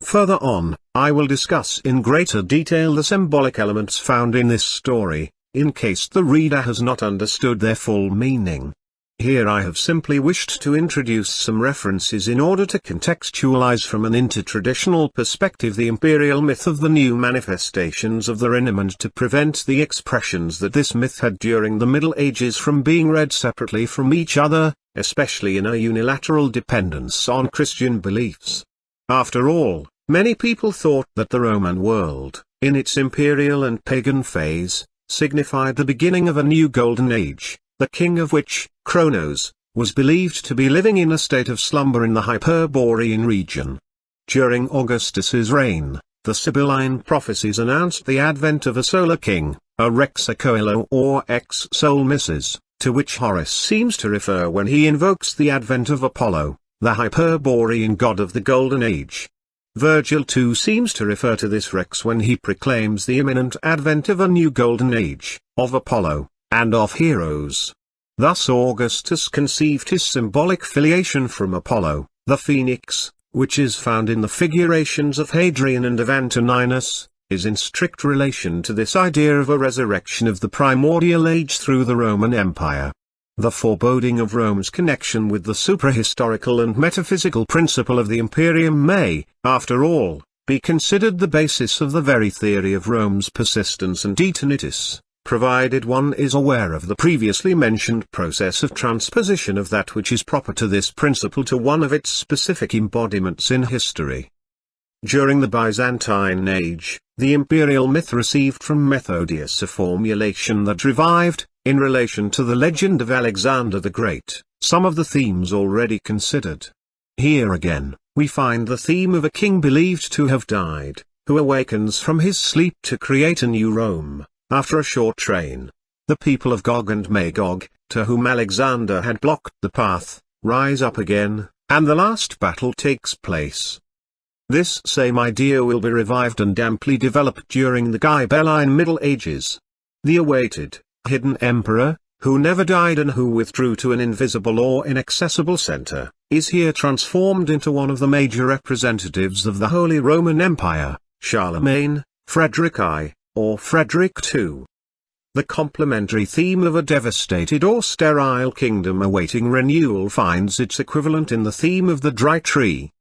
Speaker 1: Further on, I will discuss in greater detail the symbolic elements found in this story, in case the reader has not understood their full meaning. Here I have simply wished to introduce some references in order to contextualize from an intertraditional perspective the imperial myth of the new manifestations of the Rinam and to prevent the expressions that this myth had during the Middle Ages from being read separately from each other, especially in a unilateral dependence on Christian beliefs. After all, many people thought that the Roman world, in its imperial and pagan phase, signified the beginning of a new golden age, the king of which, Kronos, was believed to be living in a state of slumber in the Hyperborean region. During Augustus's reign, the Sibylline prophecies announced the advent of a solar king, a Rex Coelo or ex Sol Misses, to which Horace seems to refer when he invokes the advent of Apollo, the Hyperborean god of the Golden Age. Virgil too seems to refer to this Rex when he proclaims the imminent advent of a new golden age, of Apollo, and of heroes. Thus Augustus conceived his symbolic filiation from Apollo, the phoenix, which is found in the figurations of Hadrian and of Antoninus, is in strict relation to this idea of a resurrection of the primordial age through the Roman Empire. The foreboding of Rome's connection with the suprahistorical and metaphysical principle of the imperium may, after all, be considered the basis of the very theory of Rome's persistence and eternitas, provided one is aware of the previously mentioned process of transposition of that which is proper to this principle to one of its specific embodiments in history. During the Byzantine Age, the imperial myth received from Methodius a formulation that revived, in relation to the legend of Alexander the Great, some of the themes already considered. Here again, we find the theme of a king believed to have died, who awakens from his sleep to create a new Rome, after a short reign. The people of Gog and Magog, to whom Alexander had blocked the path, rise up again, and the last battle takes place. This same idea will be revived and amply developed during the Ghibelline Middle Ages. The awaited, hidden emperor, who never died and who withdrew to an invisible or inaccessible center, is here transformed into one of the major representatives of the Holy Roman Empire, Charlemagne, Frederick I, or Frederick II. The complementary theme of a devastated or sterile kingdom awaiting renewal finds its equivalent in the theme of the dry tree.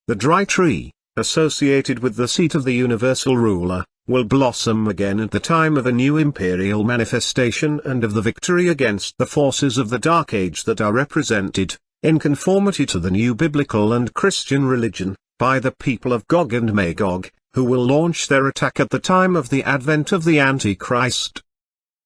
Speaker 1: The dry tree, associated with the seat of the universal ruler, will blossom again at the time of a new imperial manifestation and of the victory against the forces of the Dark Age that are represented, in conformity to the new biblical and Christian religion, by the people of Gog and Magog, who will launch their attack at the time of the advent of the Antichrist.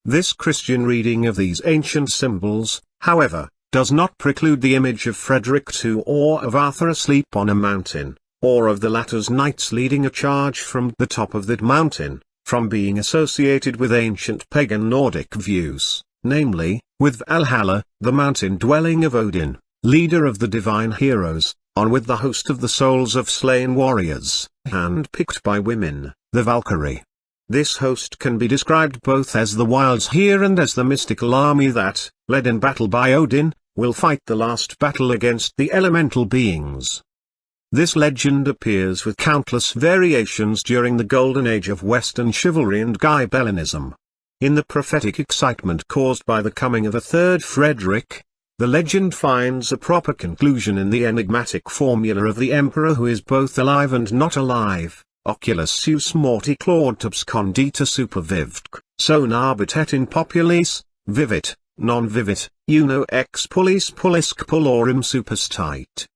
Speaker 1: This Christian reading of these ancient symbols, however, does not preclude the image of Frederick II or of Arthur asleep on a mountain, or of the latter's knights leading a charge from the top of that mountain, from being associated with ancient pagan Nordic views, namely, with Valhalla, the mountain dwelling of Odin, leader of the divine heroes, on with the host of the souls of slain warriors, hand-picked by women, the Valkyrie. This host can be described both as the wilds here and as the mystical army that, led in battle by Odin, will fight the last battle against the elemental beings. This legend appears with countless variations during the golden age of Western chivalry and Ghibellinism. In the prophetic excitement caused by the coming of a third Frederick, the legend finds a proper conclusion in the enigmatic formula of the emperor who is both alive and not alive, oculus seus morti claudibus condita supervivc, sonabit et in populis, vivit, non vivit, uno ex pullis pullisque pullorum superstit.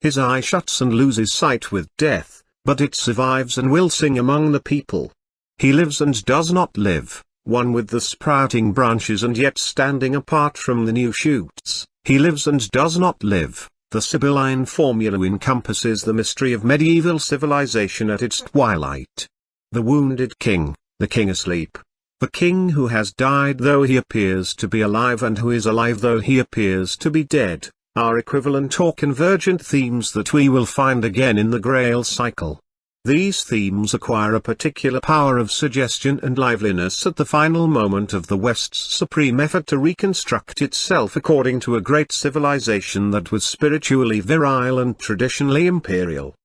Speaker 1: His eye shuts and loses sight with death, but it survives and will sing among the people. He lives and does not live, one with the sprouting branches and yet standing apart from the new shoots. He lives and does not live. The Sibylline formula encompasses the mystery of medieval civilization at its twilight. The wounded king, the king asleep, the king who has died though he appears to be alive and who is alive though he appears to be dead, are equivalent or convergent themes that we will find again in the Grail cycle. These themes acquire a particular power of suggestion and liveliness at the final moment of the West's supreme effort to reconstruct itself according to a great civilization that was spiritually virile and traditionally imperial.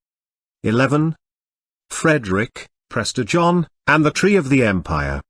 Speaker 1: 11. Frederick, Prester John, and the Tree of the Empire.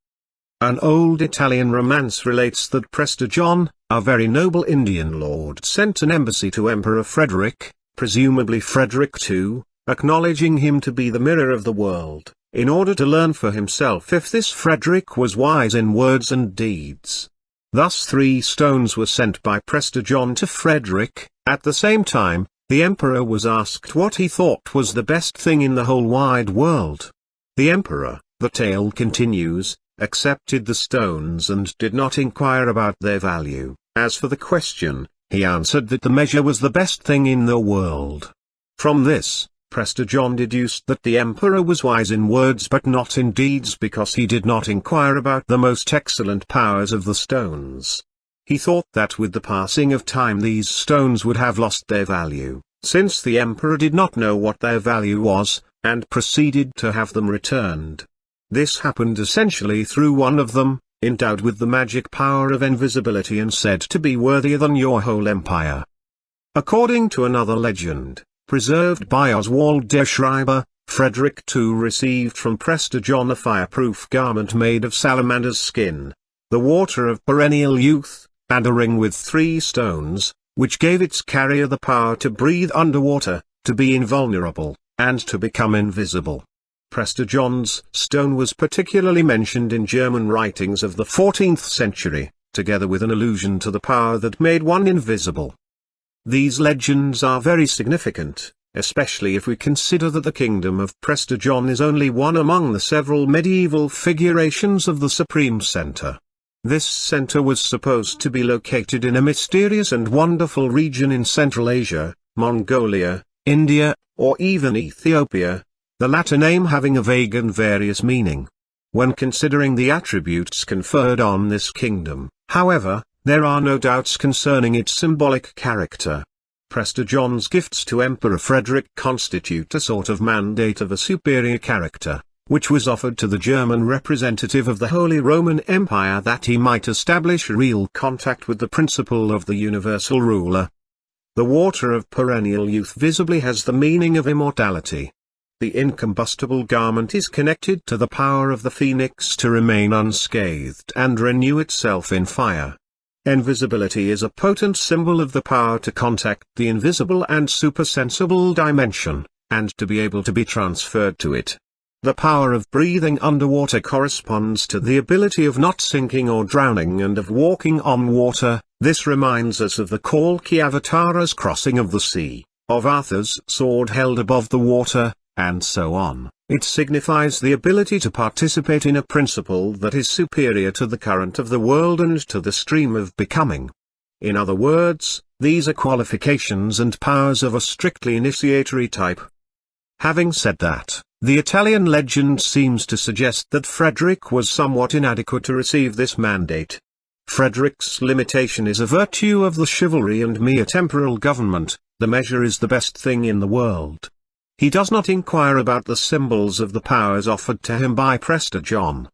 Speaker 1: An old Italian romance relates that Prester John, a very noble Indian lord, sent an embassy to Emperor Frederick, presumably Frederick II, acknowledging him to be the mirror of the world, in order to learn for himself if this Frederick was wise in words and deeds. Thus 3 stones were sent by Prester John to Frederick. At the same time, the emperor was asked what he thought was the best thing in the whole wide world. The emperor, the tale continues, accepted the stones and did not inquire about their value. As for the question, he answered that the measure was the best thing in the world. From this, Prester John deduced that the emperor was wise in words but not in deeds because he did not inquire about the most excellent powers of the stones. He thought that with the passing of time these stones would have lost their value, since the emperor did not know what their value was, and proceeded to have them returned. This happened essentially through one of them, endowed with the magic power of invisibility and said to be worthier than your whole empire. According to another legend, preserved by Oswald der Schreiber, Frederick II received from Prester John a fireproof garment made of salamander's skin, the water of perennial youth, and a ring with 3 stones, which gave its carrier the power to breathe underwater, to be invulnerable, and to become invisible. Prester John's stone was particularly mentioned in German writings of the 14th century, together with an allusion to the power that made one invisible. These legends are very significant, especially if we consider that the kingdom of Prester John is only one among the several medieval figurations of the supreme center. This center was supposed to be located in a mysterious and wonderful region in Central Asia, Mongolia, India, or even Ethiopia, the latter name having a vague and various meaning. When considering the attributes conferred on this kingdom, however, there are no doubts concerning its symbolic character. Prester John's gifts to Emperor Frederick constitute a sort of mandate of a superior character, which was offered to the German representative of the Holy Roman Empire that he might establish real contact with the principle of the universal ruler. The water of perennial youth visibly has the meaning of immortality. The incombustible garment is connected to the power of the phoenix to remain unscathed and renew itself in fire. Invisibility is a potent symbol of the power to contact the invisible and supersensible dimension, and to be able to be transferred to it. The power of breathing underwater corresponds to the ability of not sinking or drowning and of walking on water. This reminds us of the Kalki Avatara's crossing of the sea, of Arthur's sword held above the water, and so on. It signifies the ability to participate in a principle that is superior to the current of the world and to the stream of becoming. In other words, these are qualifications and powers of a strictly initiatory type. Having said that, the Italian legend seems to suggest that Frederick was somewhat inadequate to receive this mandate. Frederick's limitation is a virtue of the chivalry and mere temporal government. The measure is the best thing in the world. He does not inquire about the symbols of the powers offered to him by Prester John.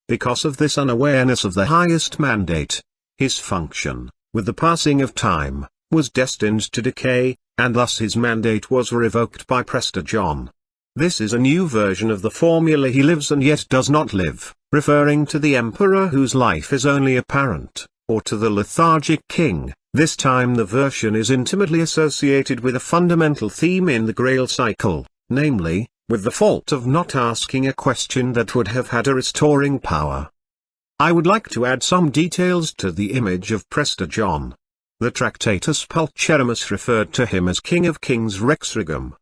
Speaker 1: Because of this unawareness of the highest mandate, his function, with the passing of time, was destined to decay, and thus his mandate was revoked by Prester John. This is a new version of the formula "he lives and yet does not live," referring to the emperor whose life is only apparent, or to the lethargic king. This time the version is intimately associated with a fundamental theme in the Grail cycle, namely, with the fault of not asking a question that would have had a restoring power. I would like to add some details to the image of Prester John. The Tractatus Pulcherimus referred to him as King of Kings Rex Regum.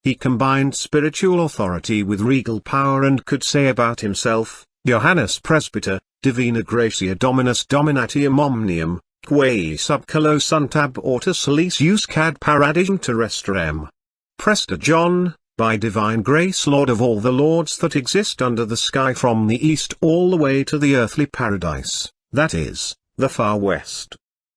Speaker 1: He combined spiritual authority with regal power and could say about himself, Johannes Presbyter, Divina Gratia Dominus Dominatium Omnium, quae sub calo suntab orta solis uscad paradigm terrestrem. Prester John, by divine grace Lord of all the lords that exist under the sky from the east all the way to the earthly paradise, that is, the far west.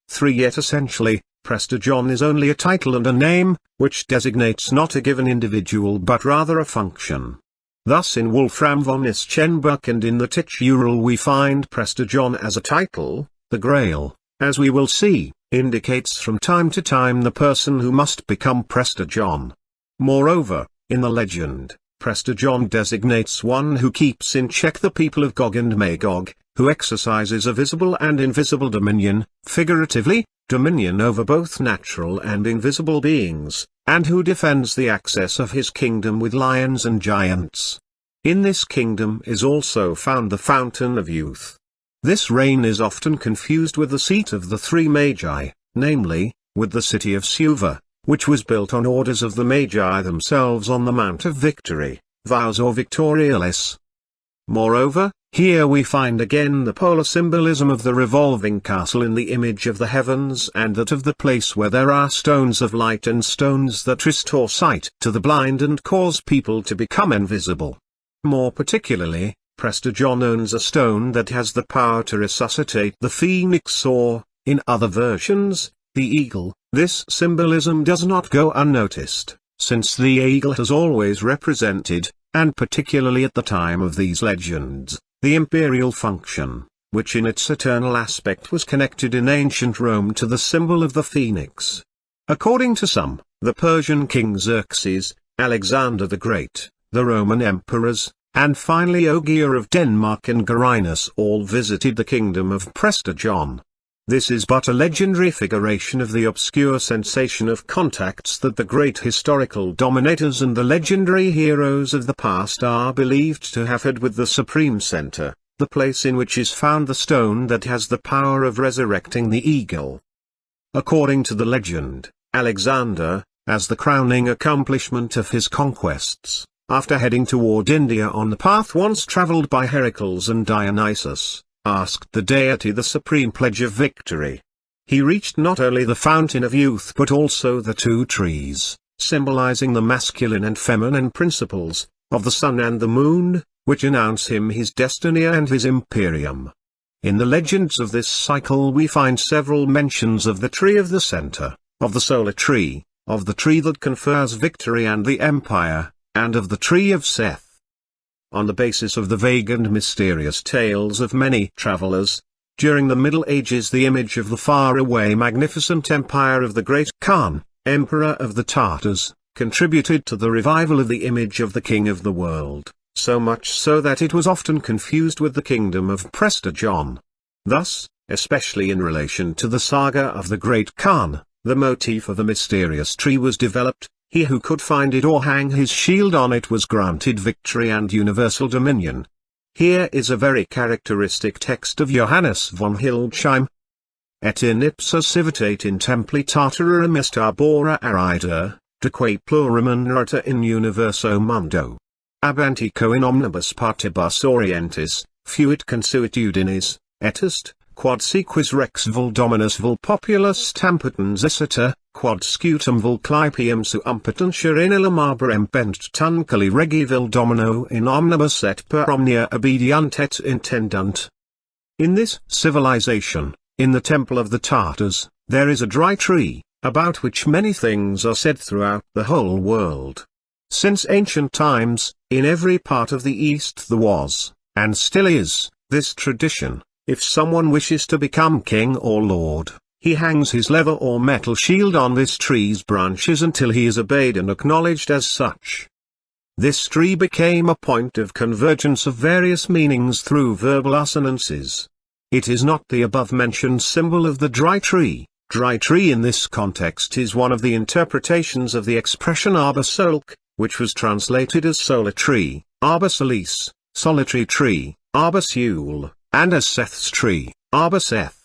Speaker 1: 3. Yet essentially, Prester John is only a title and a name, which designates not a given individual but rather a function. Thus in Wolfram von Ischenbuch and in the Titch-Ural we find Prester John as a title. The Grail, as we will see, indicates from time to time the person who must become Prester John. Moreover, in the legend, Prester John designates one who keeps in check the people of Gog and Magog, who exercises a visible and invisible dominion, figuratively, dominion over both natural and invisible beings, and who defends the access of his kingdom with lions and giants. In this kingdom is also found the fountain of youth. This reign is often confused with the seat of the three Magi, namely, with the city of Suva, which was built on orders of the Magi themselves on the Mount of Victory, Vaus or Victorialis. Moreover, here we find again the polar symbolism of the revolving castle in the image of the heavens and that of the place where there are stones of light and stones that restore sight to the blind and cause people to become invisible. More particularly, Prester John owns a stone that has the power to resuscitate the phoenix or, in other versions, the eagle. This symbolism does not go unnoticed, since the eagle has always represented, and particularly at the time of these legends, the imperial function, which in its eternal aspect was connected in ancient Rome to the symbol of the phoenix. According to some, the Persian king Xerxes, Alexander the Great, the Roman emperors, and finally Ogier of Denmark and Garinus all visited the kingdom of Prester John. This is but a legendary figuration of the obscure sensation of contacts that the great historical dominators and the legendary heroes of the past are believed to have had with the supreme center, the place in which is found the stone that has the power of resurrecting the eagle. According to the legend, Alexander, as the crowning accomplishment of his conquests, after heading toward India on the path once traveled by Heracles and Dionysus, asked the deity the supreme pledge of victory. He reached not only the fountain of youth but also the two trees, symbolizing the masculine and feminine principles, of the sun and the moon, which announce him his destiny and his imperium. In the legends of this cycle we find several mentions of the tree of the center, of the solar tree, of the tree that confers victory and the empire, and of the tree of Seth. On the basis of the vague and mysterious tales of many travelers, during the Middle Ages the image of the far-away magnificent empire of the Great Khan, Emperor of the Tartars, contributed to the revival of the image of the King of the world, so much so that it was often confused with the kingdom of Prester John. Thus, especially in relation to the saga of the Great Khan, the motif of the mysterious tree was developed. He who could find it or hang his shield on it was granted victory and universal dominion. Here is a very characteristic text of Johannes von Hildesheim. Et in ipsa civitate in templi Tartarum est arbora arida, deque plurum narrata in universo mundo. Ab antico in omnibus partibus orientis, fuit consuetudinis, et est, quod sequis rex vul dominus vul populus tamputans essita, quod scutum vul clipium suumpetentia in illum arborem bent tunculi regi vil domino in omnibus et per omnia obediant et intendant. In this civilization, in the temple of the Tartars, there is a dry tree, about which many things are said throughout the whole world. Since ancient times, in every part of the East there was, and still is, this tradition. If someone wishes to become king or lord, he hangs his leather or metal shield on this tree's branches until he is obeyed and acknowledged as such. This tree became a point of convergence of various meanings through verbal assonances. It is not the above-mentioned symbol of the dry tree. Dry tree in this context is one of the interpretations of the expression Arbor Solc, which was translated as solar tree, Arbor Solis, solitary tree, Arbor Seul, and as Seth's tree, Arbor Seth.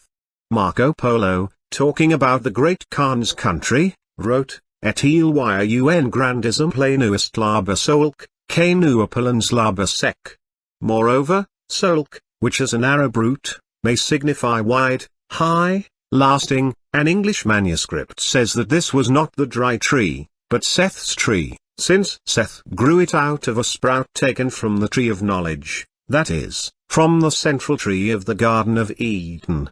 Speaker 1: Marco Polo, talking about the Great Khan's country, wrote, Et il y un grand exemple est l'Arbor Solc, que nous appelons l'Arbor Sec. Moreover, Solc, which as an Arab root, may signify wide, high, lasting. An English manuscript says that this was not the dry tree, but Seth's tree, since Seth grew it out of a sprout taken from the tree of knowledge, that is, from the central tree of the Garden of Eden.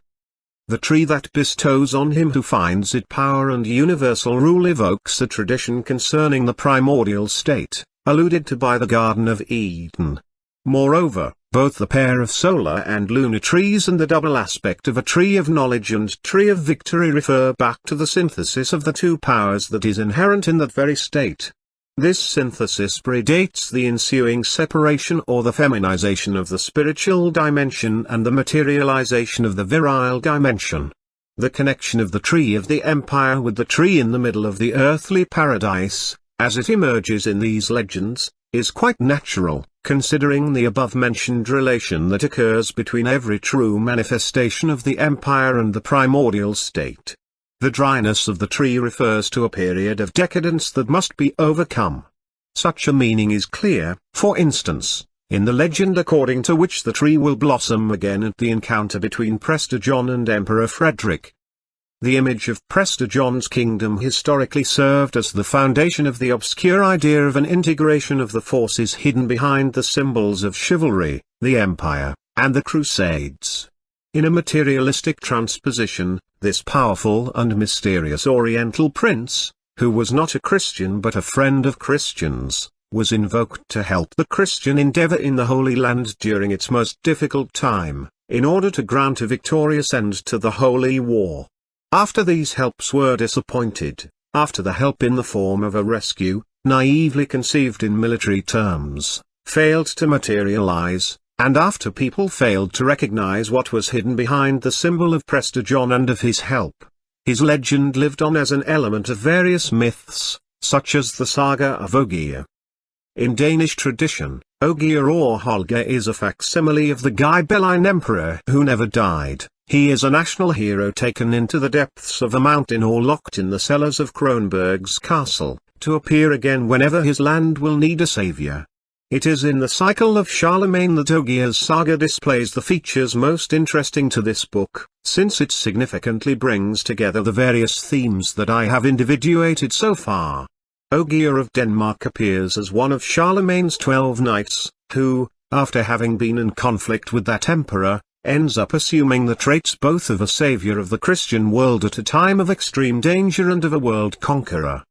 Speaker 1: The tree that bestows on him who finds it power and universal rule evokes a tradition concerning the primordial state, alluded to by the Garden of Eden. Moreover, both the pair of solar and lunar trees and the double aspect of a tree of knowledge and tree of victory refer back to the synthesis of the two powers that is inherent in that very state. This synthesis predates the ensuing separation or the feminization of the spiritual dimension and the materialization of the virile dimension. The connection of the tree of the empire with the tree in the middle of the earthly paradise, as it emerges in these legends, is quite natural, considering the above-mentioned relation that occurs between every true manifestation of the empire and the primordial state. The dryness of the tree refers to a period of decadence that must be overcome. Such a meaning is clear, for instance, in the legend according to which the tree will blossom again at the encounter between Prester John and Emperor Frederick. The image of Prester John's kingdom historically served as the foundation of the obscure idea of an integration of the forces hidden behind the symbols of chivalry, the empire, and the Crusades. In a materialistic transposition, this powerful and mysterious Oriental prince, who was not a Christian but a friend of Christians, was invoked to help the Christian endeavor in the Holy Land during its most difficult time, in order to grant a victorious end to the Holy War. After these helps were disappointed, after the help in the form of a rescue, naively conceived in military terms, failed to materialize, and after people failed to recognize what was hidden behind the symbol of Prester John and of his help, his legend lived on as an element of various myths, such as the saga of Ogier. In Danish tradition, Ogier or Holger is a facsimile of the Ghibelline emperor who never died. He is a national hero taken into the depths of a mountain or locked in the cellars of Kronborg's castle, to appear again whenever his land will need a savior. It is in the cycle of Charlemagne that Ogier's saga displays the features most interesting to this book, since it significantly brings together the various themes that I have individuated so far. Ogier of Denmark appears as one of Charlemagne's 12 knights, who, after having been in conflict with that emperor, ends up assuming the traits both of a savior of the Christian world at a time of extreme danger and of a world conqueror.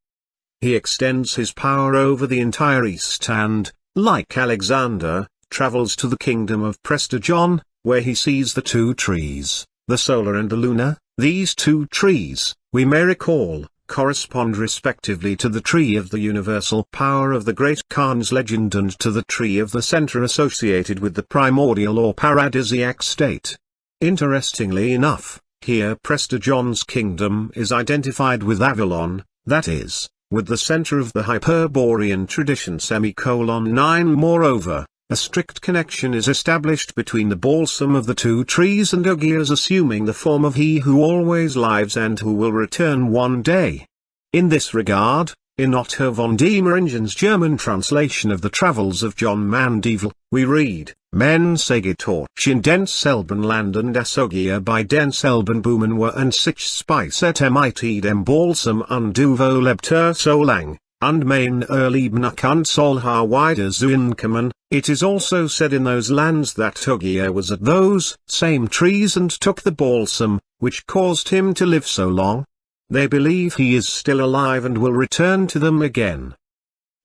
Speaker 1: He extends his power over the entire East and, like Alexander, travels to the kingdom of Prester John, where he sees the two trees, the solar and the lunar. These two trees, we may recall, correspond respectively to the tree of the universal power of the Great Khan's legend and to the tree of the center associated with the primordial or paradisiac state. Interestingly enough, here Prester John's kingdom is identified with Avalon, that is, with the center of the Hyperborean tradition. 9 Moreover, a strict connection is established between the balsam of the two trees and Ogier's assuming the form of he who always lives and who will return one day. In this regard, in Otto von Demmeringen's German translation of the Travels of John Mandeville, we read, Men säger torch in den selben landen das Ogier by den selben Boomen were and sich spicet mit dem balsam und du lebter so lang. And mein Erlebnis und soll ha wieder zuinkommen. It is also said in those lands that Ogier was at those same trees and took the balsam, which caused him to live so long. They believe he is still alive and will return to them again.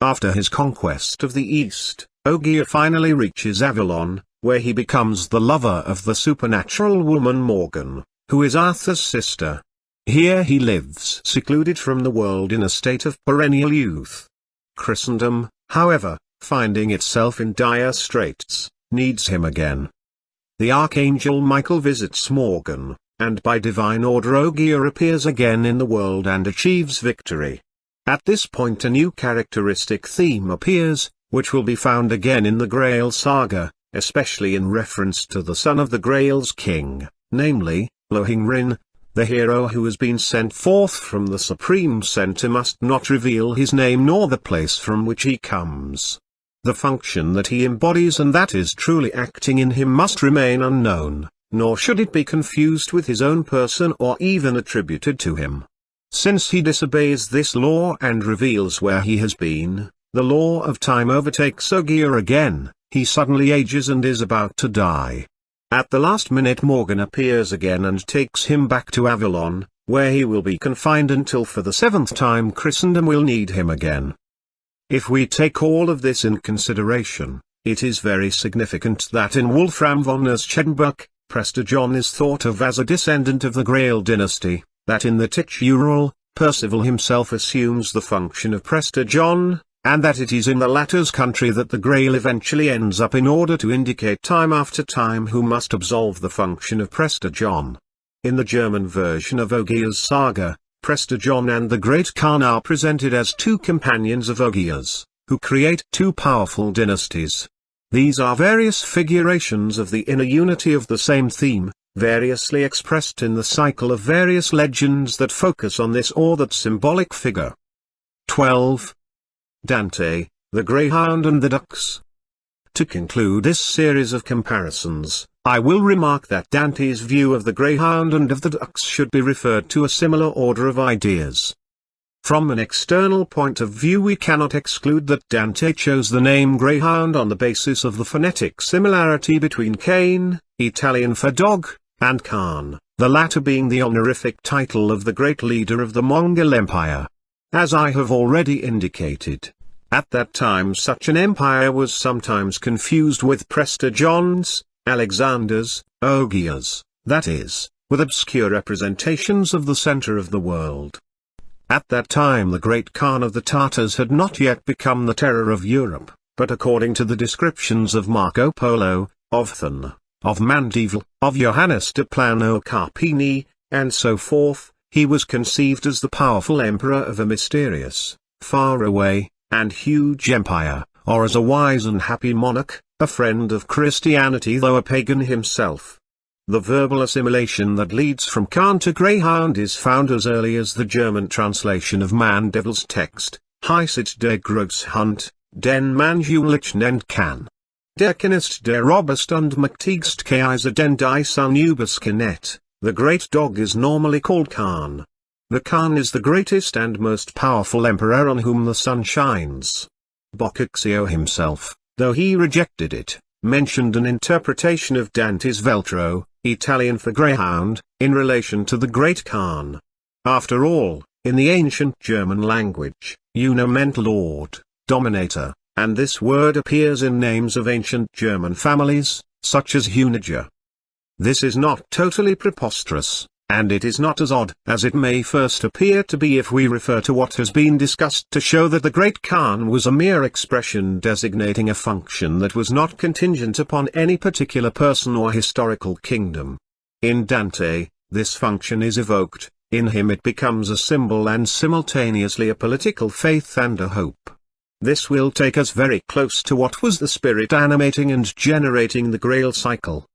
Speaker 1: After his conquest of the East, Ogier finally reaches Avalon, where he becomes the lover of the supernatural woman Morgan, who is Arthur's sister. Here he lives secluded from the world in a state of perennial youth. Christendom, however, finding itself in dire straits, needs him again. The Archangel Michael visits Morgan, and by divine order Ogier appears again in the world and achieves victory. At this point a new characteristic theme appears, which will be found again in the Grail saga, especially in reference to the son of the Grail's king, namely, Lohengrin. The hero who has been sent forth from the Supreme Center must not reveal his name nor the place from which he comes. The function that he embodies and that is truly acting in him must remain unknown, nor should it be confused with his own person or even attributed to him. Since he disobeys this law and reveals where he has been, the law of time overtakes Ogier again. He suddenly ages and is about to die. At the last minute Morgan appears again and takes him back to Avalon, where he will be confined until for the 7th time Christendom will need him again. If we take all of this in consideration, it is very significant that in Wolfram von Eschenbach, Prester John is thought of as a descendant of the Grail dynasty, that in the Titch-Ural, Percival himself assumes the function of Prester John, and that it is in the latter's country that the Grail eventually ends up in order to indicate time after time who must absolve the function of Prester John. In the German version of Ogier's saga, Prester John and the Great Khan are presented as two companions of Ogier's, who create two powerful dynasties. These are various figurations of the inner unity of the same theme, variously expressed in the cycle of various legends that focus on this or that symbolic figure. 12. Dante, the Greyhound and the Ducks. To conclude this series of comparisons, I will remark that Dante's view of the Greyhound and of the Ducks should be referred to a similar order of ideas. From an external point of view we cannot exclude that Dante chose the name Greyhound on the basis of the phonetic similarity between Cain, Italian for dog, and Khan, the latter being the honorific title of the great leader of the Mongol Empire. As I have already indicated, at that time such an empire was sometimes confused with Prester John's, Alexander's, Ogier's, that is, with obscure representations of the center of the world. At that time the great Khan of the Tartars had not yet become the terror of Europe, but according to the descriptions of Marco Polo, of Thun, of Mandeville, of Johannes de Plano Carpini, and so forth, he was conceived as the powerful emperor of a mysterious, far-away, and huge empire, or as a wise and happy monarch, a friend of Christianity though a pagan himself. The verbal assimilation that leads from Khan to Greyhound is found as early as the German translation of Mandevil's text, Heißt der Großhund, den man Julich nennt kann. Der Knist der Robust und mächtigst Kaiser den die Sun Überskenet. The great dog is normally called Khan. The Khan is the greatest and most powerful emperor on whom the sun shines. Boccaccio himself, though he rejected it, mentioned an interpretation of Dante's Veltro, Italian for greyhound, in relation to the great Khan. After all, in the ancient German language, Una meant lord, dominator, and this word appears in names of ancient German families, such as Hunager. This is not totally preposterous, and it is not as odd as it may first appear to be if we refer to what has been discussed to show that the Great Khan was a mere expression designating a function that was not contingent upon any particular person or historical kingdom. In Dante, this function is evoked, in him it becomes a symbol and simultaneously a political faith and a hope. This will take us very close to what was the spirit animating and generating the Grail cycle.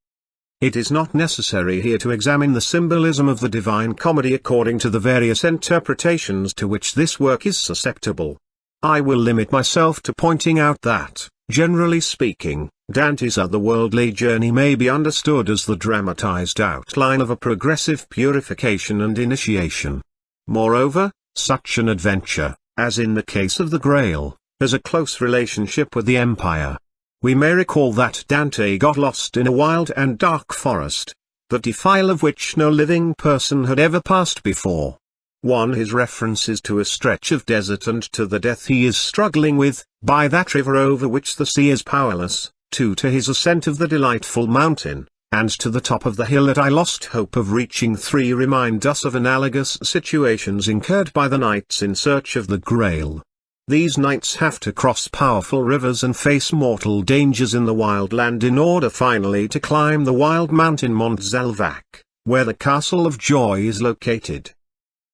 Speaker 1: It is not necessary here to examine the symbolism of the Divine Comedy according to the various interpretations to which this work is susceptible. I will limit myself to pointing out that, generally speaking, Dante's otherworldly journey may be understood as the dramatized outline of a progressive purification and initiation. Moreover, such an adventure, as in the case of the Grail, has a close relationship with the Empire. We may recall that Dante got lost in a wild and dark forest, the defile of which no living person had ever passed before. 1. His references to a stretch of desert and to the death he is struggling with, by that river over which the sea is powerless. 2. To his ascent of the delightful mountain, and to the top of the hill that I lost hope of reaching. 3 remind us of analogous situations incurred by the knights in search of the Grail. These knights have to cross powerful rivers and face mortal dangers in the wild land in order finally to climb the wild mountain Mont Zelvac, where the Castle of Joy is located.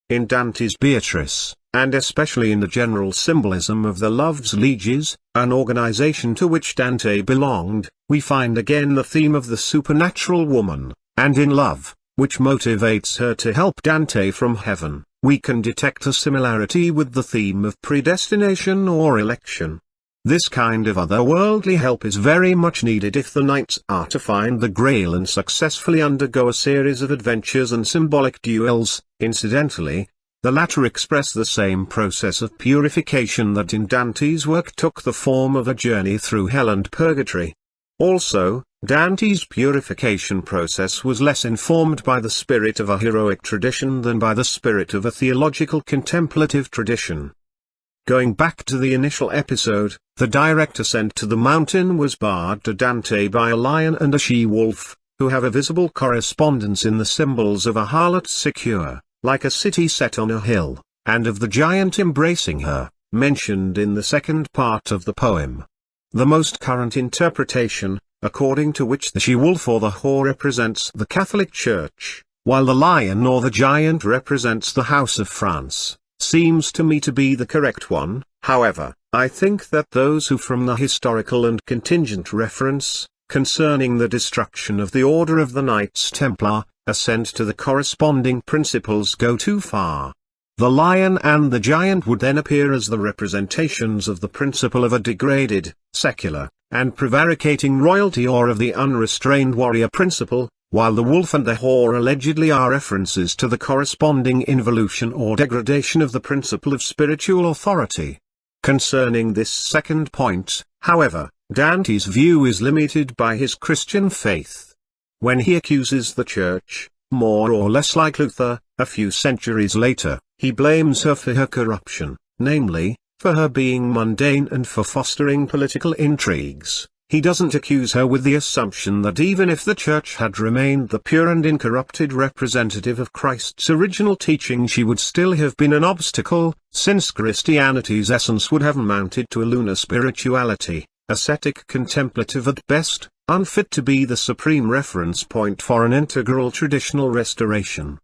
Speaker 1: In Dante's Beatrice, and especially in the general symbolism of the Love's Lieges, an organization to which Dante belonged, we find again the theme of the supernatural woman, and in love, which motivates her to help Dante from heaven, we can detect a similarity with the theme of predestination or election. This kind of otherworldly help is very much needed if the knights are to find the Grail and successfully undergo a series of adventures and symbolic duels. Incidentally, the latter express the same process of purification that in Dante's work took the form of a journey through hell and purgatory. Also, Dante's purification process was less informed by the spirit of a heroic tradition than by the spirit of a theological contemplative tradition. Going back to the initial episode, the direct ascent to the mountain was barred to Dante by a lion and a she-wolf, who have a visible correspondence in the symbols of a harlot secure, like a city set on a hill, and of the giant embracing her, mentioned in the second part of the poem. The most current interpretation, according to which the she-wolf or the whore represents the Catholic Church, while the lion or the giant represents the House of France, seems to me to be the correct one. However, I think that those who from the historical and contingent reference, concerning the destruction of the Order of the Knights Templar, assent to the corresponding principles go too far. The lion and the giant would then appear as the representations of the principle of a degraded, secular, and prevaricating royalty or of the unrestrained warrior principle, while the wolf and the whore allegedly are references to the corresponding involution or degradation of the principle of spiritual authority. Concerning this second point, however, Dante's view is limited by his Christian faith. When he accuses the Church, more or less like Luther, a few centuries later, he blames her for her corruption, namely, for her being mundane and for fostering political intrigues. He doesn't accuse her with the assumption that even if the Church had remained the pure and incorrupted representative of Christ's original teaching, she would still have been an obstacle, since Christianity's essence would have amounted to a lunar spirituality, ascetic contemplative at best, unfit to be the supreme reference point for an integral traditional restoration.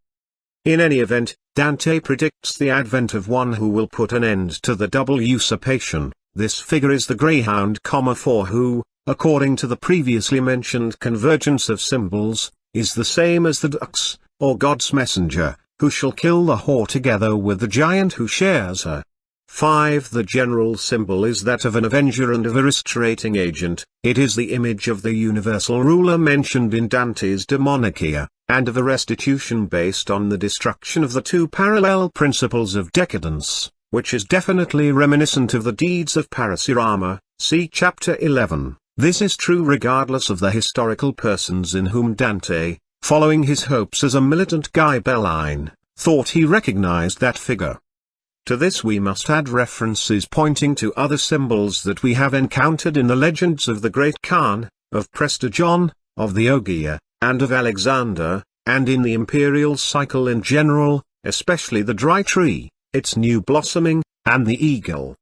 Speaker 1: In any event, Dante predicts the advent of one who will put an end to the double usurpation. This figure is the greyhound, for who, according to the previously mentioned convergence of symbols, is the same as the dux, or God's messenger, who shall kill the whore together with the giant who shares her. 5. The general symbol is that of an avenger and of a restorating agent. It is the image of the universal ruler mentioned in Dante's De Monarchia, and of a restitution based on the destruction of the two parallel principles of decadence, which is definitely reminiscent of the deeds of Parasurama, see chapter 11. This is true regardless of the historical persons in whom Dante, following his hopes as a militant Ghibelline, thought he recognized that figure. To this we must add references pointing to other symbols that we have encountered in the legends of the Great Khan, of Prester John, of the Ogier, and of Alexander, and in the imperial cycle in general, especially the dry tree, its new blossoming, and the eagle.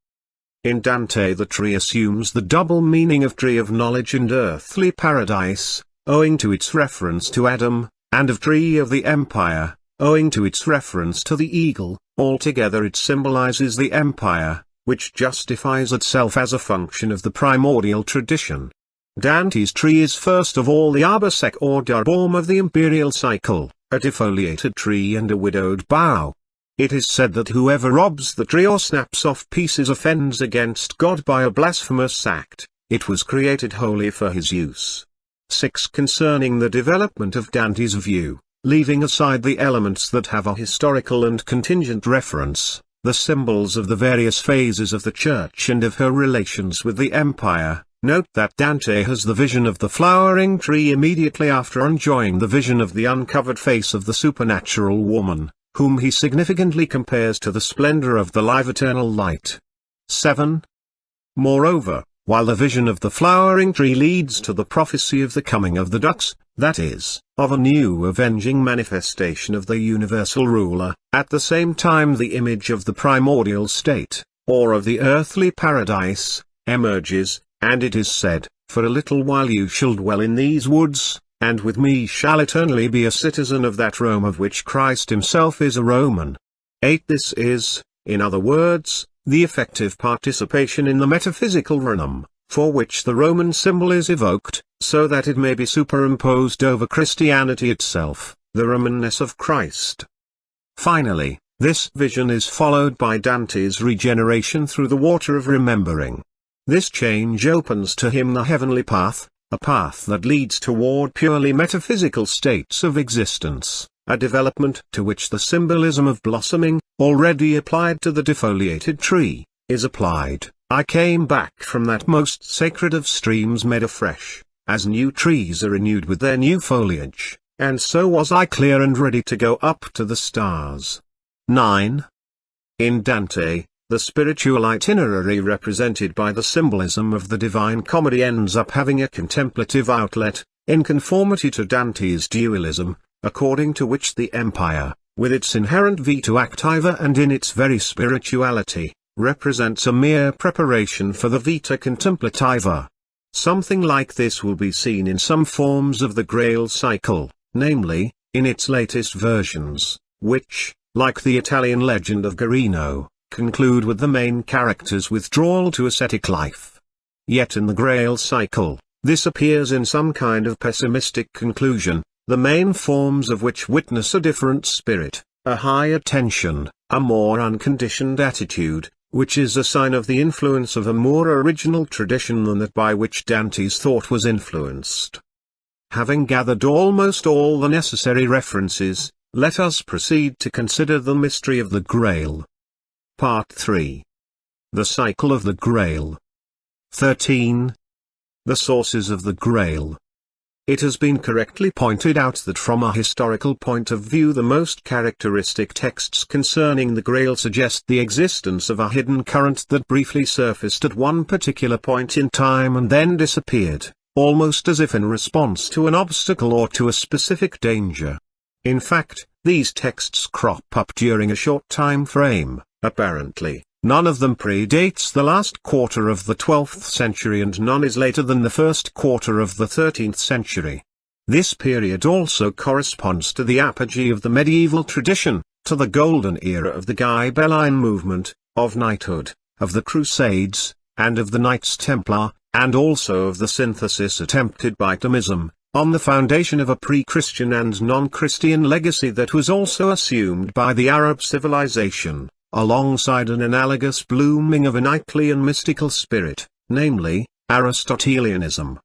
Speaker 1: In Dante the tree assumes the double meaning of tree of knowledge and earthly paradise, owing to its reference to Adam, and of tree of the empire, owing to its reference to the eagle. Altogether it symbolizes the empire, which justifies itself as a function of the primordial tradition. Dante's tree is first of all the arbor sec or darbom of the imperial cycle, a defoliated tree and a widowed bough. It is said that whoever robs the tree or snaps off pieces offends against God by a blasphemous act. It was created wholly for his use. 6. Concerning the development of Dante's view, leaving aside the elements that have a historical and contingent reference, the symbols of the various phases of the Church and of her relations with the empire, note that Dante has the vision of the flowering tree immediately after enjoying the vision of the uncovered face of the supernatural woman, whom he significantly compares to the splendor of the live eternal light. 7. Moreover, while the vision of the flowering tree leads to the prophecy of the coming of the ducks, that is, of a new avenging manifestation of the universal ruler. At the same time the image of the primordial state, or of the earthly paradise, emerges, and it is said, "For a little while you shall dwell in these woods, and with me shall eternally be a citizen of that Rome of which Christ himself is a Roman." 8. This is, in other words, the effective participation in the metaphysical realm, for which the Roman symbol is evoked, so that it may be superimposed over Christianity itself, the Romanness of Christ. Finally, this vision is followed by Dante's regeneration through the water of remembering. This change opens to him the heavenly path, a path that leads toward purely metaphysical states of existence, a development to which the symbolism of blossoming, already applied to the defoliated tree, is applied. "I came back from that most sacred of streams made afresh, as new trees are renewed with their new foliage, and so was I clear and ready to go up to the stars." 9. In Dante, the spiritual itinerary represented by the symbolism of the Divine Comedy ends up having a contemplative outlet, in conformity to Dante's dualism, according to which the empire, with its inherent vita activa and in its very spirituality, represents a mere preparation for the vita contemplativa. Something like this will be seen in some forms of the Grail cycle, namely, in its latest versions, which, like the Italian legend of Guarino, conclude with the main character's withdrawal to ascetic life. Yet in the Grail cycle, this appears in some kind of pessimistic conclusion, the main forms of which witness a different spirit, a higher tension, a more unconditioned attitude, which is a sign of the influence of a more original tradition than that by which Dante's thought was influenced. Having gathered almost all the necessary references, let us proceed to consider the mystery of the Grail. Part 3. The Cycle of the Grail. 13. The Sources of the Grail. It has been correctly pointed out that from a historical point of view the most characteristic texts concerning the Grail suggest the existence of a hidden current that briefly surfaced at one particular point in time and then disappeared, almost as if in response to an obstacle or to a specific danger. In fact, these texts crop up during a short time frame. Apparently, none of them predates the last quarter of the 12th century and none is later than the first quarter of the 13th century. This period also corresponds to the apogee of the medieval tradition, to the golden era of the Ghibelline movement, of knighthood, of the Crusades, and of the Knights Templar, and also of the synthesis attempted by Thomism, on the foundation of a pre-Christian and non-Christian legacy that was also assumed by the Arab civilization, alongside an analogous blooming of a knightly and mystical spirit, namely, Aristotelianism.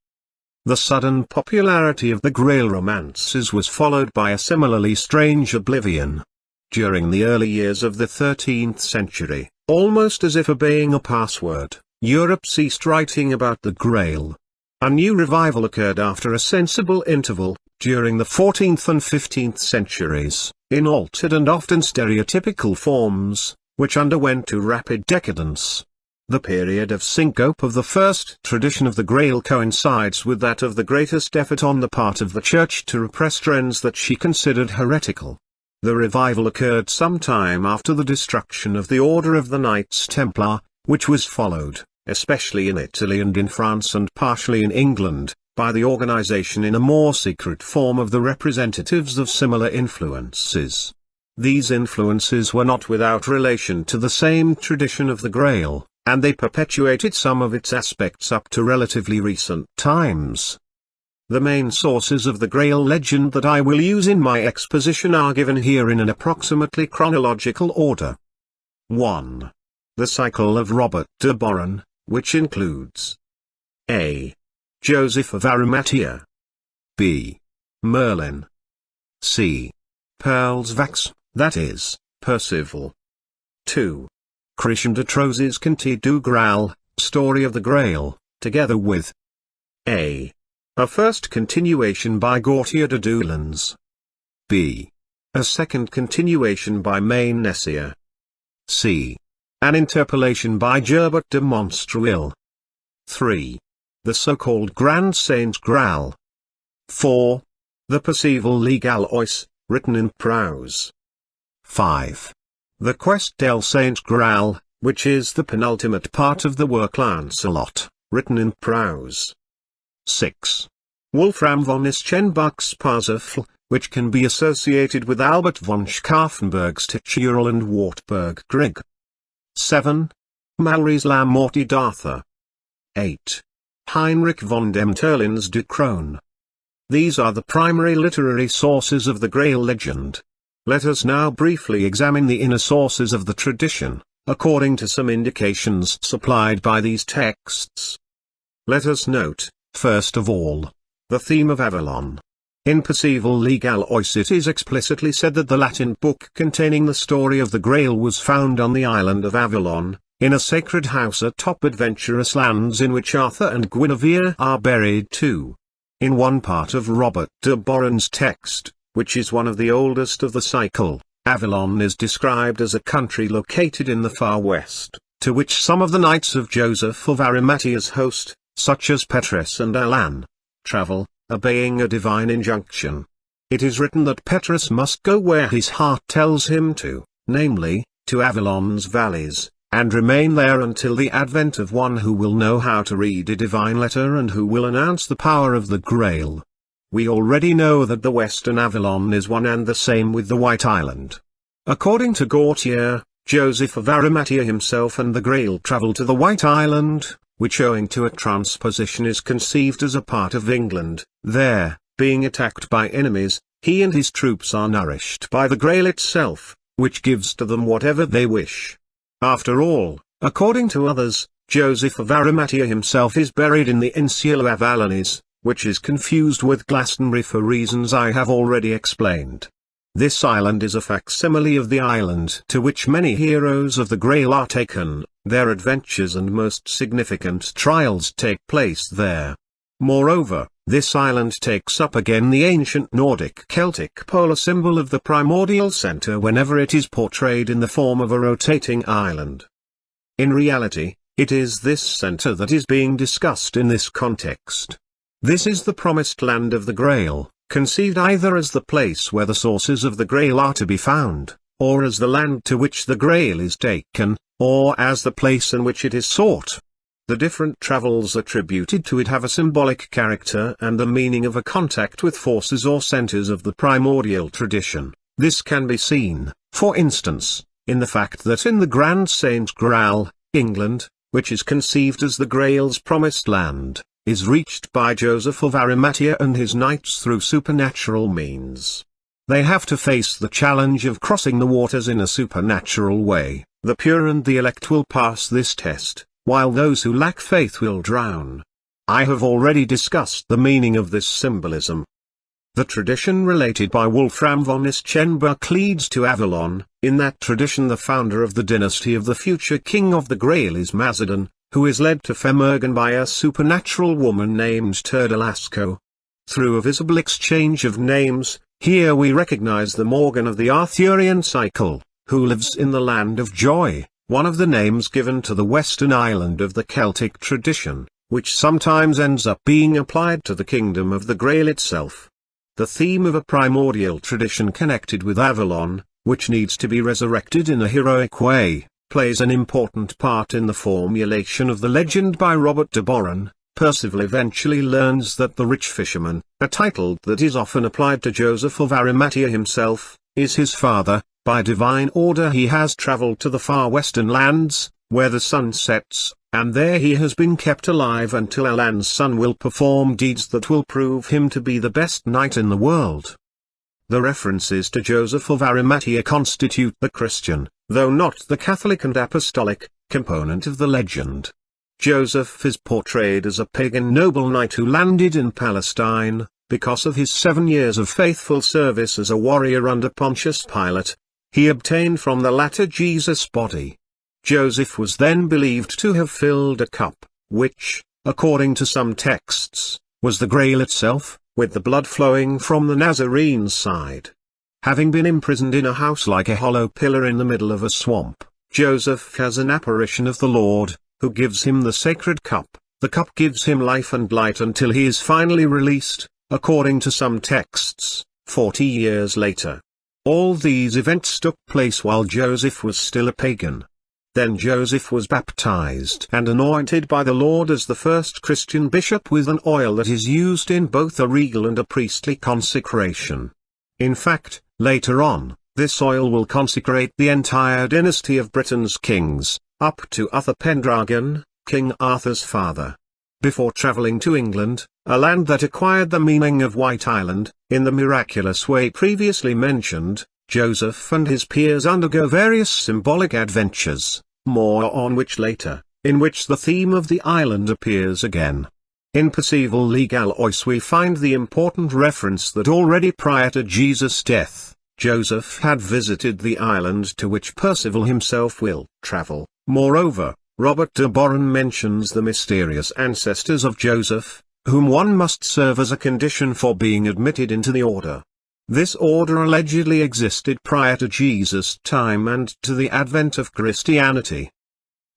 Speaker 1: The sudden popularity of the Grail romances was followed by a similarly strange oblivion. During the early years of the 13th century, almost as if obeying a password, Europe ceased writing about the Grail. A new revival occurred after a sensible interval, during the 14th and 15th centuries, in altered and often stereotypical forms, which underwent a rapid decadence. The period of syncope of the first tradition of the Grail coincides with that of the greatest effort on the part of the Church to repress trends that she considered heretical. The revival occurred sometime after the destruction of the Order of the Knights Templar, which was followed, especially in Italy and in France and partially in England, by the organization in a more secret form of the representatives of similar influences. These influences were not without relation to the same tradition of the Grail, and they perpetuated some of its aspects up to relatively recent times. The main sources of the Grail legend that I will use in my exposition are given here in an approximately chronological order. 1. The Cycle of Robert de Boron, which includes a. Joseph of Arimathea, b. Merlin, c. Pearl's Vax, that is, Percival. 2. Christian de Tros's Conte du Graal, Story of the Grail, together with a. A first continuation by Gautier de Doullens, b. A second continuation by Maine Nessier, c. An interpolation by Gerbert de Monstruil. 3. The so-called Grand Saint Grail. 4. The Percival Legal Ois, written in prose. 5. The Quest del Saint Grail, which is the penultimate part of the work Lancelot, written in prose. 6. Wolfram von Ischenbach's Parsifal, which can be associated with Albert von Schaffenberg's Tichural and Wartburg Grieg. 7. Mallory's La Morte d'Arthur. 8. Heinrich von Demterlin's De Crone. These are the primary literary sources of the Grail legend. Let us now briefly examine the inner sources of the tradition, according to some indications supplied by these texts. Let us note, first of all, the theme of Avalon. In Percival Legal Ois it is explicitly said that the Latin book containing the story of the Grail was found on the island of Avalon, in a sacred house atop adventurous lands in which Arthur and Guinevere are buried too. In one part of Robert de Boron's text, which is one of the oldest of the cycle, Avalon is described as a country located in the far west, to which some of the knights of Joseph of Arimathea's host, such as Petrus and Alan, travel, obeying a divine injunction. It is written that Petrus must go where his heart tells him to, namely, to Avalon's valleys, and remain there until the advent of one who will know how to read a divine letter and who will announce the power of the Grail. We already know that the Western Avalon is one and the same with the White Island. According to Gautier, Joseph of Arimathea himself and the Grail travel to the White Island, which owing to a transposition is conceived as a part of England. There, being attacked by enemies, he and his troops are nourished by the Grail itself, which gives to them whatever they wish. After all, according to others, Joseph of Arimathea himself is buried in the Insula Avalonis, which is confused with Glastonbury for reasons I have already explained. This island is a facsimile of the island to which many heroes of the Grail are taken. Their adventures and most significant trials take place there. Moreover, this island takes up again the ancient Nordic Celtic polar symbol of the primordial center whenever it is portrayed in the form of a rotating island. In reality, it is this center that is being discussed in this context. This is the promised land of the Grail, conceived either as the place where the sources of the Grail are to be found, or as the land to which the Grail is taken, or as the place in which it is sought. The different travels attributed to it have a symbolic character and the meaning of a contact with forces or centers of the primordial tradition. This can be seen, for instance, in the fact that in the Grand Saint Grail, England, which is conceived as the Grail's promised land, is reached by Joseph of Arimathea and his knights through supernatural means. They have to face the challenge of crossing the waters in a supernatural way. The pure and the elect will pass this test, while those who lack faith will drown. I have already discussed the meaning of this symbolism. The tradition related by Wolfram von Ischenbach leads to Avalon. In that tradition the founder of the dynasty of the future king of the Grail is Mazadon, who is led to Femurgon by a supernatural woman named Turdalasco. Through a visible exchange of names, here we recognize the Morgan of the Arthurian cycle, who lives in the land of joy, one of the names given to the western island of the Celtic tradition, which sometimes ends up being applied to the kingdom of the Grail itself. The theme of a primordial tradition connected with Avalon, which needs to be resurrected in a heroic way, plays an important part in the formulation of the legend by Robert de Boron. Percival eventually learns that the rich fisherman, a title that is often applied to Joseph of Arimathea himself, is his father. By divine order he has travelled to the far western lands, where the sun sets, and there he has been kept alive until Alan's son will perform deeds that will prove him to be the best knight in the world. The references to Joseph of Arimathea constitute the Christian, though not the Catholic and Apostolic, component of the legend. Joseph is portrayed as a pagan noble knight who landed in Palestine, because of his 7 years of faithful service as a warrior under Pontius Pilate. He obtained from the latter Jesus' body. Joseph was then believed to have filled a cup, which, according to some texts, was the Grail itself, with the blood flowing from the Nazarene's side. Having been imprisoned in a house like a hollow pillar in the middle of a swamp, Joseph has an apparition of the Lord, who gives him the sacred cup, The cup gives him life and light until he is finally released, according to some texts, 40 years later. All these events took place while Joseph was still a pagan. Then Joseph was baptized and anointed by the Lord as the first Christian bishop with an oil that is used in both a regal and a priestly consecration. In fact, later on, this oil will consecrate the entire dynasty of Britain's kings, up to Uther Pendragon, King Arthur's father. Before travelling to England, a land that acquired the meaning of White Island, in the miraculous way previously mentioned, Joseph and his peers undergo various symbolic adventures, more on which later, in which the theme of the island appears again. In Percival Legalois we find the important reference that already prior to Jesus' death, Joseph had visited the island to which Percival himself will travel. Moreover, Robert de Boron mentions the mysterious ancestors of Joseph, whom one must serve as a condition for being admitted into the order. This order allegedly existed prior to Jesus' time and to the advent of Christianity.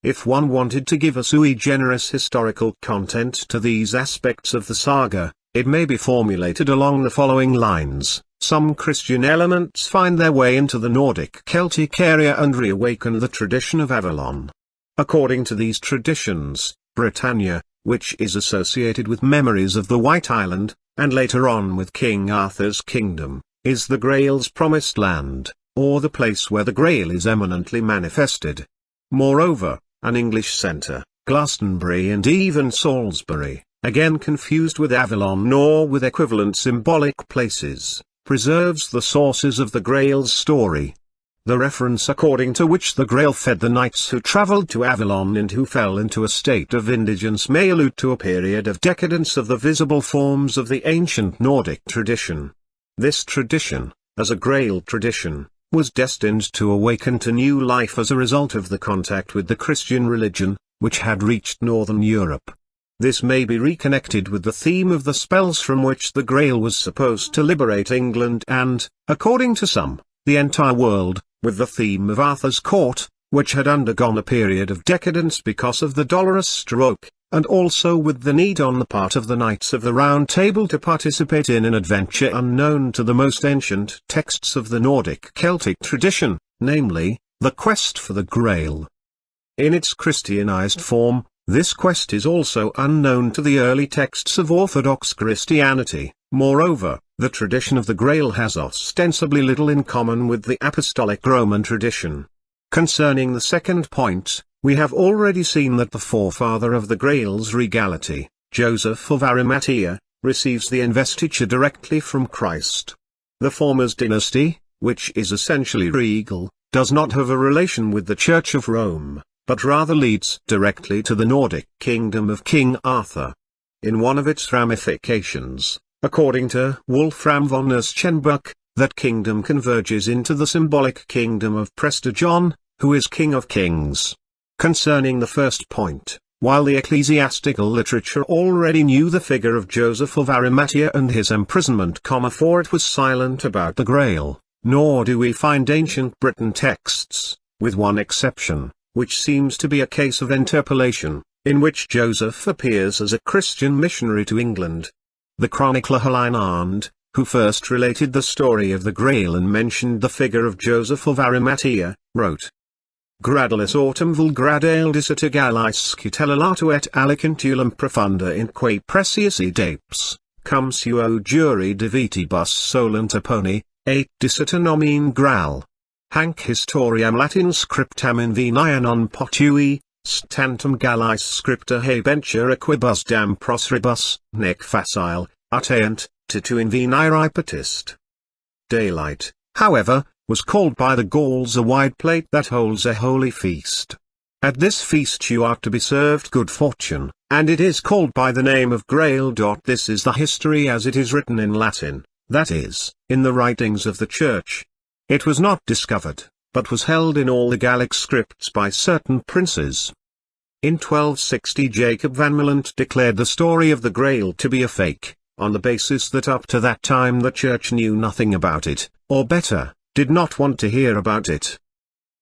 Speaker 1: If one wanted to give a sui generis historical content to these aspects of the saga, it may be formulated along the following lines. Some Christian elements find their way into the Nordic Celtic area and reawaken the tradition of Avalon. According to these traditions, Britannia, which is associated with memories of the White Island, and later on with King Arthur's kingdom, is the Grail's promised land, or the place where the Grail is eminently manifested. Moreover, an English centre, Glastonbury and even Salisbury, again confused with Avalon nor with equivalent symbolic places, preserves the sources of the Grail's story. The reference according to which the Grail fed the knights who travelled to Avalon and who fell into a state of indigence may allude to a period of decadence of the visible forms of the ancient Nordic tradition. This tradition, as a Grail tradition, was destined to awaken to new life as a result of the contact with the Christian religion, which had reached northern Europe. This may be reconnected with the theme of the spells from which the Grail was supposed to liberate England and, according to some, the entire world, with the theme of Arthur's court, which had undergone a period of decadence because of the dolorous stroke, and also with the need on the part of the Knights of the Round Table to participate in an adventure unknown to the most ancient texts of the Nordic Celtic tradition, namely, the quest for the Grail. In its Christianized form, this quest is also unknown to the early texts of Orthodox Christianity. Moreover, the tradition of the Grail has ostensibly little in common with the Apostolic Roman tradition. Concerning the second point, we have already seen that the forefather of the Grail's regality, Joseph of Arimathea, receives the investiture directly from Christ. The former's dynasty, which is essentially regal, does not have a relation with the Church of Rome, but rather leads directly to the Nordic kingdom of King Arthur. In one of its ramifications, according to Wolfram von Eschenbach, that kingdom converges into the symbolic kingdom of Prester John, who is King of Kings. Concerning the first point, while the ecclesiastical literature already knew the figure of Joseph of Arimathea and his imprisonment, for it was silent about the Grail, nor do we find ancient Britain texts, with one exception, which seems to be a case of interpolation, in which Joseph appears as a Christian missionary to England. The chronicler Heinand, who first related the story of the Grail and mentioned the figure of Joseph of Arimathea, wrote, Gradualis autem vulgradae dicita Gallice scutellatu et aliquintulum profunda in quae precious edapes, cum suo juri divitibus solent apponi, et dicita nomine Grail. Hanc historiam Latin scriptam in Venae non potui, stantum Gallice scripta habentur equibus dam prosribus, nec facile, ateant, titu in Venae ripetist. Daylight, however, was called by the Gauls a wide plate that holds a holy feast. At this feast you are to be served good fortune, and it is called by the name of Grail. This is the history as it is written in Latin, that is, in the writings of the Church. It was not discovered, but was held in all the Gallic scripts by certain princes. In 1260 Jacob van Millant declared the story of the Grail to be a fake, on the basis that up to that time the Church knew nothing about it, or better, did not want to hear about it.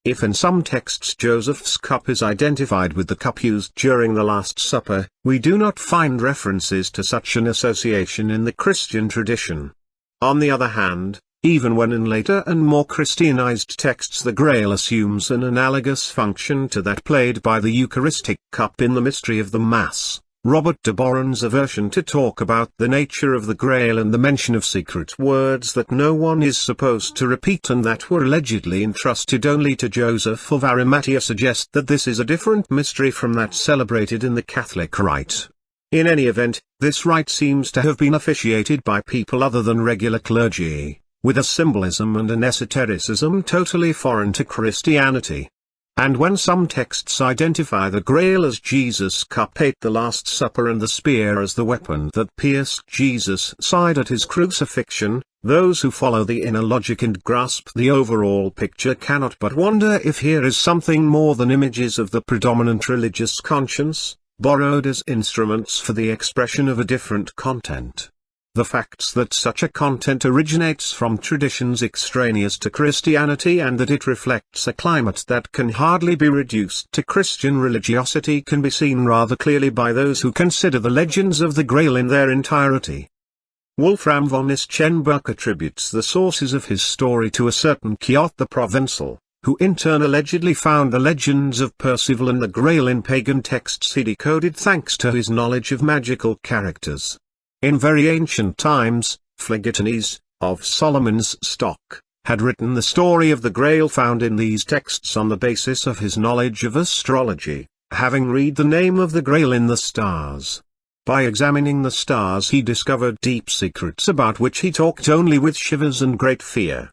Speaker 1: If in some texts Joseph's cup is identified with the cup used during the Last Supper, we do not find references to such an association in the Christian tradition. On the other hand, even when in later and more Christianized texts the Grail assumes an analogous function to that played by the Eucharistic cup in the mystery of the Mass, Robert de Boron's aversion to talk about the nature of the Grail and the mention of secret words that no one is supposed to repeat and that were allegedly entrusted only to Joseph of Arimathea suggest that this is a different mystery from that celebrated in the Catholic rite. In any event, this rite seems to have been officiated by people other than regular clergy, with a symbolism and an esotericism totally foreign to Christianity. And when some texts identify the Grail as Jesus' cup at the Last Supper and the spear as the weapon that pierced Jesus' side at his crucifixion, those who follow the inner logic and grasp the overall picture cannot but wonder if here is something more than images of the predominant religious conscience, borrowed as instruments for the expression of a different content. The facts that such a content originates from traditions extraneous to Christianity and that it reflects a climate that can hardly be reduced to Christian religiosity can be seen rather clearly by those who consider the legends of the Grail in their entirety. Wolfram von Ischenbach attributes the sources of his story to a certain Chiot the Provençal, who in turn allegedly found the legends of Percival and the Grail in pagan texts he decoded thanks to his knowledge of magical characters. In very ancient times, Phlegetones, of Solomon's stock, had written the story of the Grail found in these texts on the basis of his knowledge of astrology, having read the name of the Grail in the stars. By examining the stars he discovered deep secrets about which he talked only with shivers and great fear.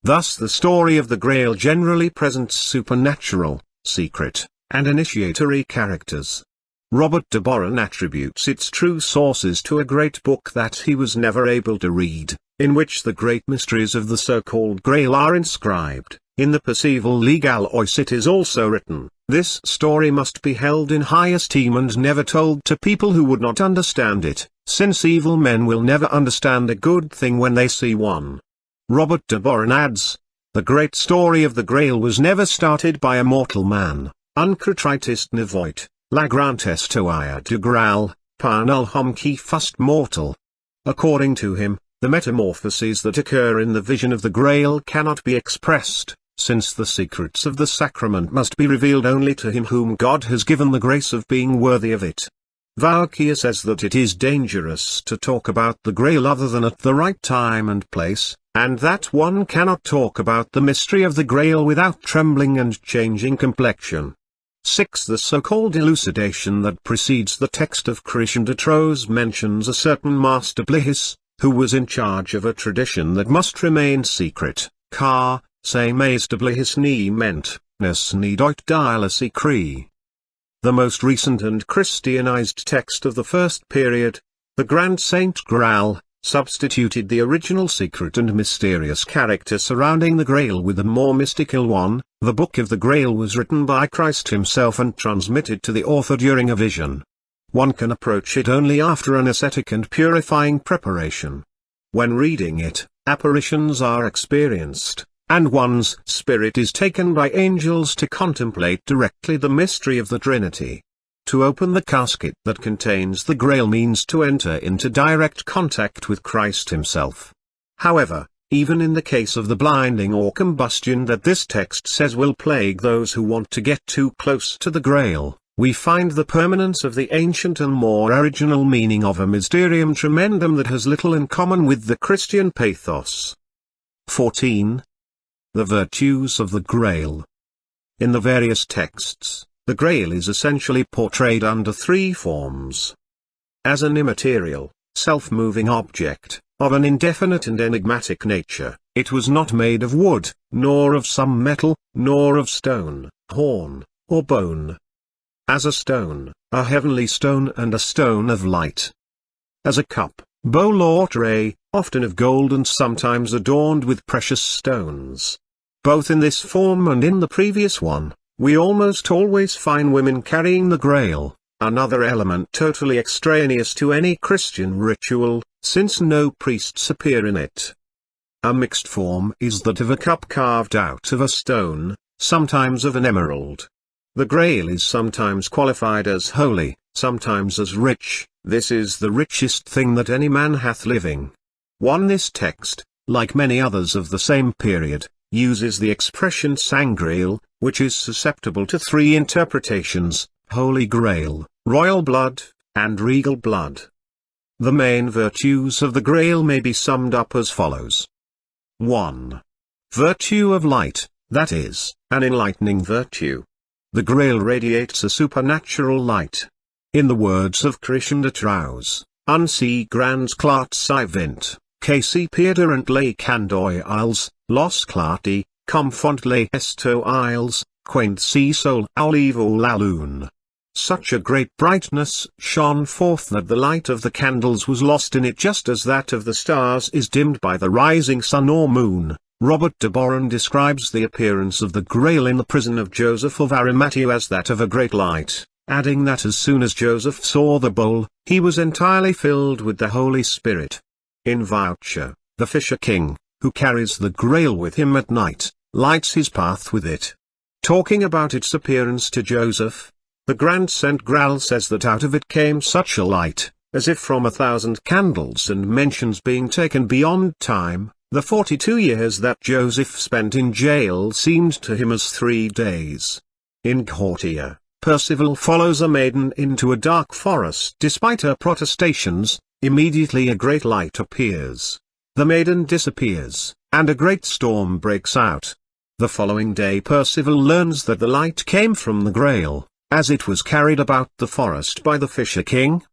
Speaker 1: Thus the story of the Grail generally presents supernatural, secret, and initiatory characters. Robert de Boron attributes its true sources to a great book that he was never able to read, in which the great mysteries of the so-called Grail are inscribed. In the Perceval Legalois it is also written, "This story must be held in high esteem and never told to people who would not understand it, since evil men will never understand a good thing when they see one." Robert de Boron adds, "The great story of the Grail was never started by a mortal man, uncretritis ist nevoit. La grant estoia de Grail, par null homme qui fust mortal." According to him, the metamorphoses that occur in the vision of the Grail cannot be expressed, since the secrets of the sacrament must be revealed only to him whom God has given the grace of being worthy of it. Vauquier says that it is dangerous to talk about the Grail other than at the right time and place, and that one cannot talk about the mystery of the Grail without trembling and changing complexion. 6. The so-called elucidation that precedes the text of Christian de Troyes mentions a certain Master Bliss, who was in charge of a tradition that must remain secret, car, say Maester Bliss nie ment, nes nie doit dialis cri. The most recent and Christianized text of the first period, the Grand Saint Grail, substituted the original secret and mysterious character surrounding the Grail with a more mystical one. The Book of the Grail was written by Christ himself and transmitted to the author during a vision. One can approach it only after an ascetic and purifying preparation. When reading it, apparitions are experienced, and one's spirit is taken by angels to contemplate directly the mystery of the Trinity. To open the casket that contains the Grail means to enter into direct contact with Christ himself. However, even in the case of the blinding or combustion that this text says will plague those who want to get too close to the Grail, we find the permanence of the ancient and more original meaning of a mysterium tremendum that has little in common with the Christian pathos. 14. The virtues of the Grail. In the various texts, the Grail is essentially portrayed under three forms. As an immaterial, self-moving object, of an indefinite and enigmatic nature, it was not made of wood, nor of some metal, nor of stone, horn, or bone. As a stone, a heavenly stone and a stone of light. As a cup, bowl or tray, often of gold and sometimes adorned with precious stones. Both in this form and in the previous one, we almost always find women carrying the Grail, another element totally extraneous to any Christian ritual, since no priests appear in it. A mixed form is that of a cup carved out of a stone, sometimes of an emerald. The Grail is sometimes qualified as holy, sometimes as rich. This is the richest thing that any man hath living. 1. This text, like many others of the same period, uses the expression sangreal, which is susceptible to 3 interpretations: Holy Grail, Royal Blood, and Regal Blood. The main virtues of the Grail may be summed up as follows. 1. Virtue of light, that is, an enlightening virtue. The Grail radiates a supernatural light. In the words of Christian de Trouws, "Unsie grans klart sy vint, kc peerderent le candoi isles, los clarti, comfont le esto isles, quaint si sol aulivo la lune." Such a great brightness shone forth that the light of the candles was lost in it, just as that of the stars is dimmed by the rising sun or moon. Robert de Boron describes the appearance of the Grail in the prison of Joseph of Arimathea as that of a great light, adding that as soon as Joseph saw the bowl, he was entirely filled with the Holy Spirit. In Voucher, the Fisher King, who carries the Grail with him at night, lights his path with it. Talking about its appearance to Joseph, the Grand Saint Graal says that out of it came such a light, as if from 1,000 candles, and mentions being taken beyond time. The 42 years that Joseph spent in jail seemed to him as 3 days. In Courtier, Percival follows a maiden into a dark forest. Despite her protestations, immediately a great light appears. The maiden disappears, and a great storm breaks out. The following day Percival learns that the light came from the Grail, as it was carried about the forest by the Fisher King.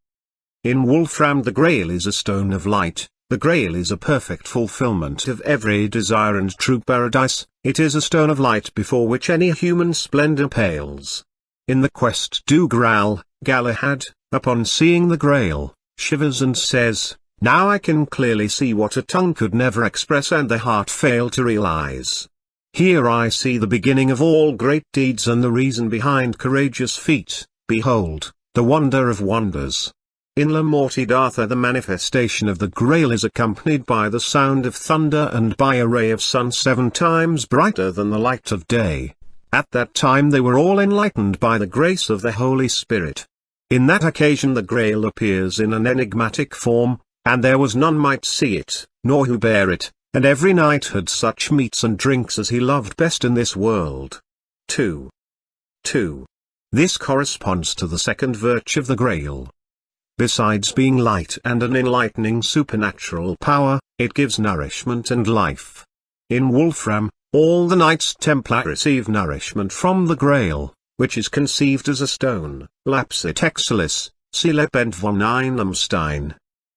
Speaker 1: In Wolfram, the Grail is a stone of light. The Grail is a perfect fulfillment of every desire and true paradise. It is a stone of light before which any human splendor pales. In the Quest du Graal, Galahad, upon seeing the Grail, shivers and says, "Now I can clearly see what a tongue could never express and the heart fail to realize. Here I see the beginning of all great deeds and the reason behind courageous feat. Behold, the wonder of wonders." In Le Morte d'Arthur, the manifestation of the Grail is accompanied by the sound of thunder and by a ray of sun 7 times brighter than the light of day. At that time they were all enlightened by the grace of the Holy Spirit. In that occasion the Grail appears in an enigmatic form, and there was none might see it, nor who bear it, and every knight had such meats and drinks as he loved best in this world. 2. This corresponds to the second virtue of the Grail. Besides being light and an enlightening supernatural power, it gives nourishment and life. In Wolfram, all the Knights Templar receive nourishment from the Grail, which is conceived as a stone, lapsit excellis, silepent von einem Stein.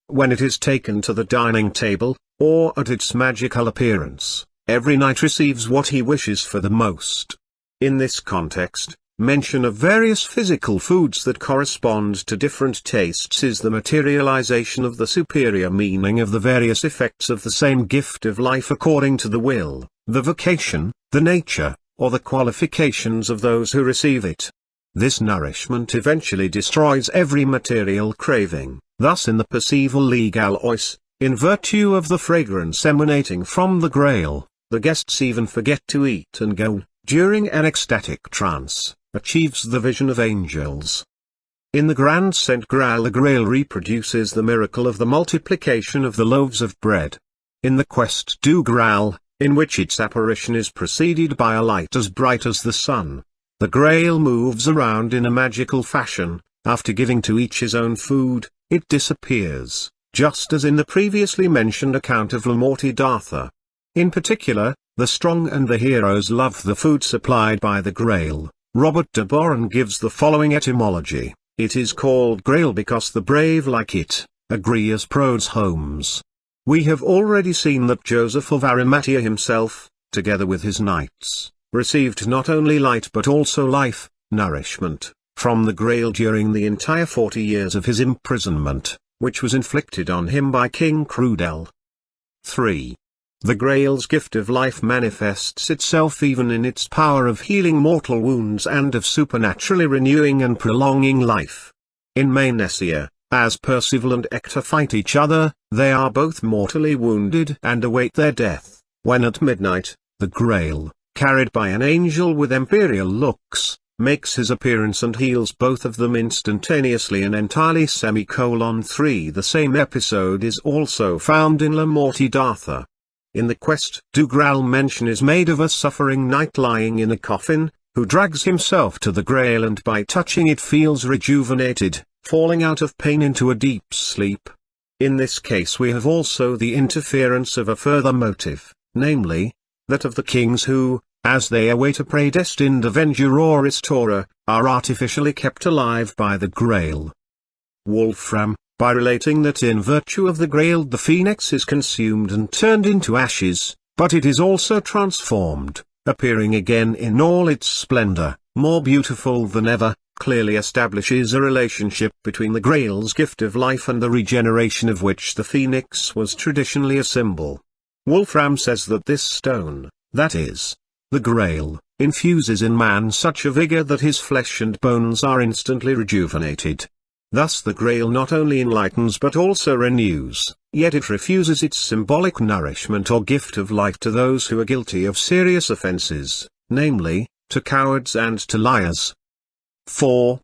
Speaker 1: When it is taken to the dining table, or at its magical appearance, every knight receives what he wishes for the most. In this context, mention of various physical foods that correspond to different tastes is the materialization of the superior meaning of the various effects of the same gift of life according to the will, the vocation, the nature, or the qualifications of those who receive it. This nourishment eventually destroys every material craving. Thus in the perceival legal ois, in virtue of the fragrance emanating from the Grail, the guests even forget to eat and go, during an ecstatic trance, achieves the vision of angels. In the Grand Saint Graal, the Grail reproduces the miracle of the multiplication of the loaves of bread. In the Quest du Graal, in which its apparition is preceded by a light as bright as the sun, the Grail moves around in a magical fashion. After giving to each his own food, it disappears, just as in the previously mentioned account of Le Morte d'Arthur. In particular, the strong and the heroes love the food supplied by the Grail. Robert de Boron gives the following etymology: it is called Grail because the brave like it, agree as prodes homes. We have already seen that Joseph of Arimathea himself, together with his knights, received not only light but also life, nourishment, from the Grail during the entire 40 years of his imprisonment, which was inflicted on him by King Crudel. 3. The Grail's gift of life manifests itself even in its power of healing mortal wounds and of supernaturally renewing and prolonging life. In Maenesia, as Percival and Ector fight each other, they are both mortally wounded and await their death, when at midnight, the Grail, carried by an angel with imperial looks, makes his appearance and heals both of them instantaneously and entirely. 3 The same episode is also found in La Morte-d'Arthur. In the quest du Grail, mention is made of a suffering knight lying in a coffin, who drags himself to the Grail and by touching it feels rejuvenated, falling out of pain into a deep sleep. In this case we have also the interference of a further motive, namely, that of the kings who, as they await a predestined avenger or restorer, are artificially kept alive by the Grail. Wolfram, by relating that in virtue of the Grail the phoenix is consumed and turned into ashes, but it is also transformed, appearing again in all its splendor, more beautiful than ever, clearly establishes a relationship between the Grail's gift of life and the regeneration of which the phoenix was traditionally a symbol. Wolfram says that this stone, that is, the Grail, infuses in man such a vigor that his flesh and bones are instantly rejuvenated. Thus the Grail not only enlightens but also renews, yet it refuses its symbolic nourishment or gift of life to those who are guilty of serious offenses, namely, to cowards and to liars. 4.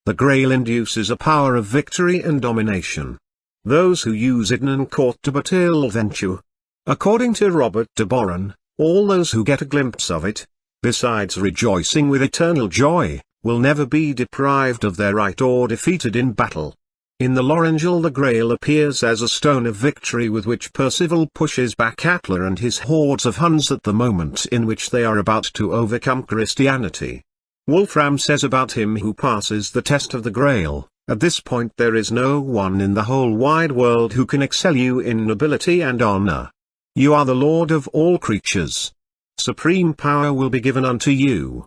Speaker 1: The Grail induces a power of victory and domination. Those who use it in court to but ill venture. According to Robert de Boron, all those who get a glimpse of it, besides rejoicing with eternal joy, will never be deprived of their right or defeated in battle. In the Lorangel the Grail appears as a stone of victory with which Percival pushes back Attila and his hordes of Huns at the moment in which they are about to overcome Christianity. Wolfram says about him who passes the test of the Grail, at this point there is no one in the whole wide world who can excel you in nobility and honor. You are the lord of all creatures. Supreme power will be given unto you.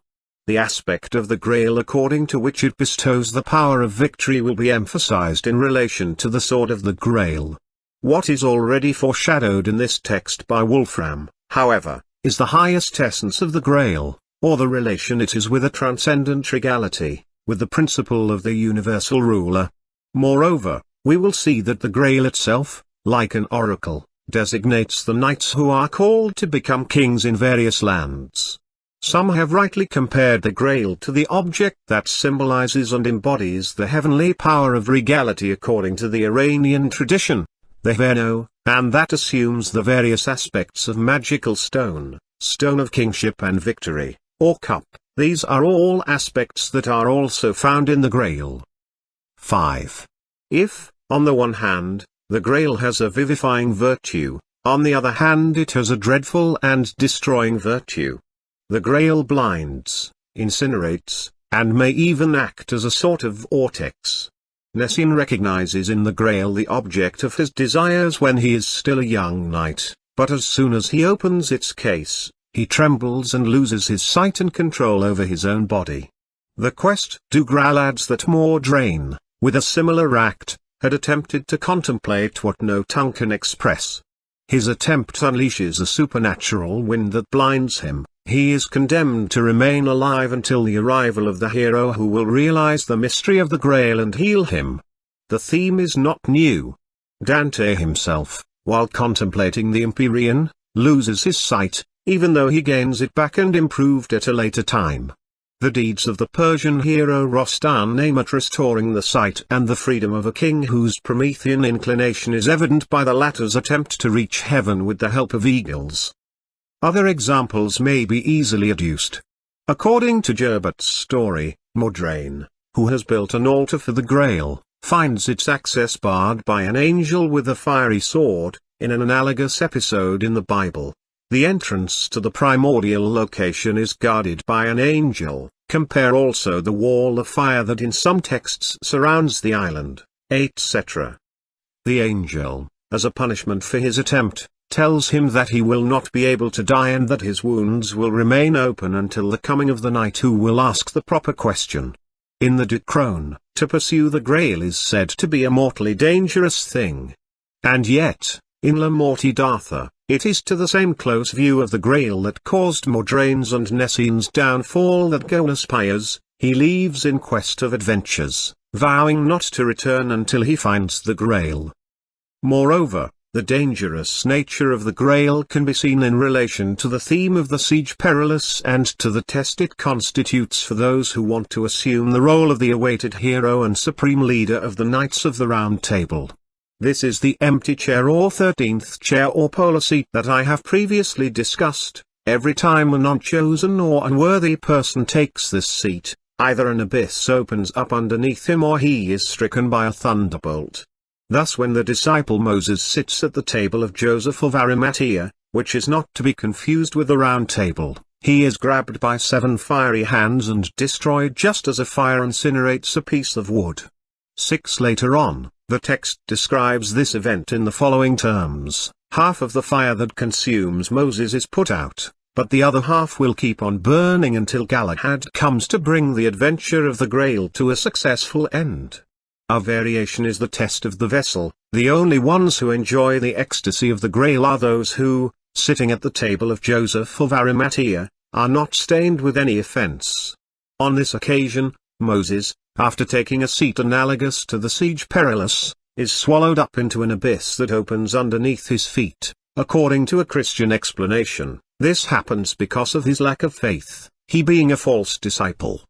Speaker 1: The aspect of the Grail according to which it bestows the power of victory will be emphasized in relation to the sword of the Grail. What is already foreshadowed in this text by Wolfram, however, is the highest essence of the Grail, or the relation it is with a transcendent regality, with the principle of the universal ruler. Moreover, we will see that the Grail itself, like an oracle, designates the knights who are called to become kings in various lands. Some have rightly compared the Grail to the object that symbolizes and embodies the heavenly power of regality according to the Iranian tradition, the Veno, and that assumes the various aspects of magical stone, stone of kingship and victory, or cup. These are all aspects that are also found in the Grail. 5. If, on the one hand, the Grail has a vivifying virtue, on the other hand it has a dreadful and destroying virtue. The Grail blinds, incinerates, and may even act as a sort of vortex. Nessin recognizes in the Grail the object of his desires when he is still a young knight, but as soon as he opens its case, he trembles and loses his sight and control over his own body. The quest du Grail adds that Mordrain, with a similar act, had attempted to contemplate what no tongue can express. His attempt unleashes a supernatural wind that blinds him. He is condemned to remain alive until the arrival of the hero who will realize the mystery of the Grail and heal him. The theme is not new. Dante himself, while contemplating the Empyrean, loses his sight, even though he gains it back and improved at a later time. The deeds of the Persian hero Rostam aim at restoring the sight and the freedom of a king whose Promethean inclination is evident by the latter's attempt to reach heaven with the help of eagles. Other examples may be easily adduced. According to Gerbert's story, Mordrain, who has built an altar for the Grail, finds its access barred by an angel with a fiery sword. In an analogous episode in the Bible, the entrance to the primordial location is guarded by an angel. Compare also the wall of fire that in some texts surrounds the island, etc. The angel, as a punishment for his attempt, tells him that he will not be able to die and that his wounds will remain open until the coming of the knight who will ask the proper question. In the Decron, to pursue the Grail is said to be a mortally dangerous thing. And yet, in La Morte-d'Arthur, it is to the same close view of the Grail that caused Mordrain's and Nessin's downfall that Gowan aspires. He leaves in quest of adventures, vowing not to return until he finds the Grail. Moreover, The dangerous nature of the Grail can be seen in relation to the theme of the Siege Perilous and to the test it constitutes for those who want to assume the role of the awaited hero and supreme leader of the Knights of the Round Table. This is the empty chair or 13th chair or polar seat that I have previously discussed. Every time an unchosen or unworthy person takes this seat, either an abyss opens up underneath him or he is stricken by a thunderbolt. Thus when the disciple Moses sits at the table of Joseph of Arimathea, which is not to be confused with the round table, he is grabbed by 7 fiery hands and destroyed just as a fire incinerates a piece of wood. 6 Later on, the text describes this event in the following terms: half of the fire that consumes Moses is put out, but the other half will keep on burning until Galahad comes to bring the adventure of the Grail to a successful end. Our variation is the test of the vessel. The only ones who enjoy the ecstasy of the Grail are those who, sitting at the table of Joseph of Arimathea, are not stained with any offense. On this occasion, Moses, after taking a seat analogous to the Siege Perilous, is swallowed up into an abyss that opens underneath his feet. According to a Christian explanation, this happens because of his lack of faith, he being a false disciple.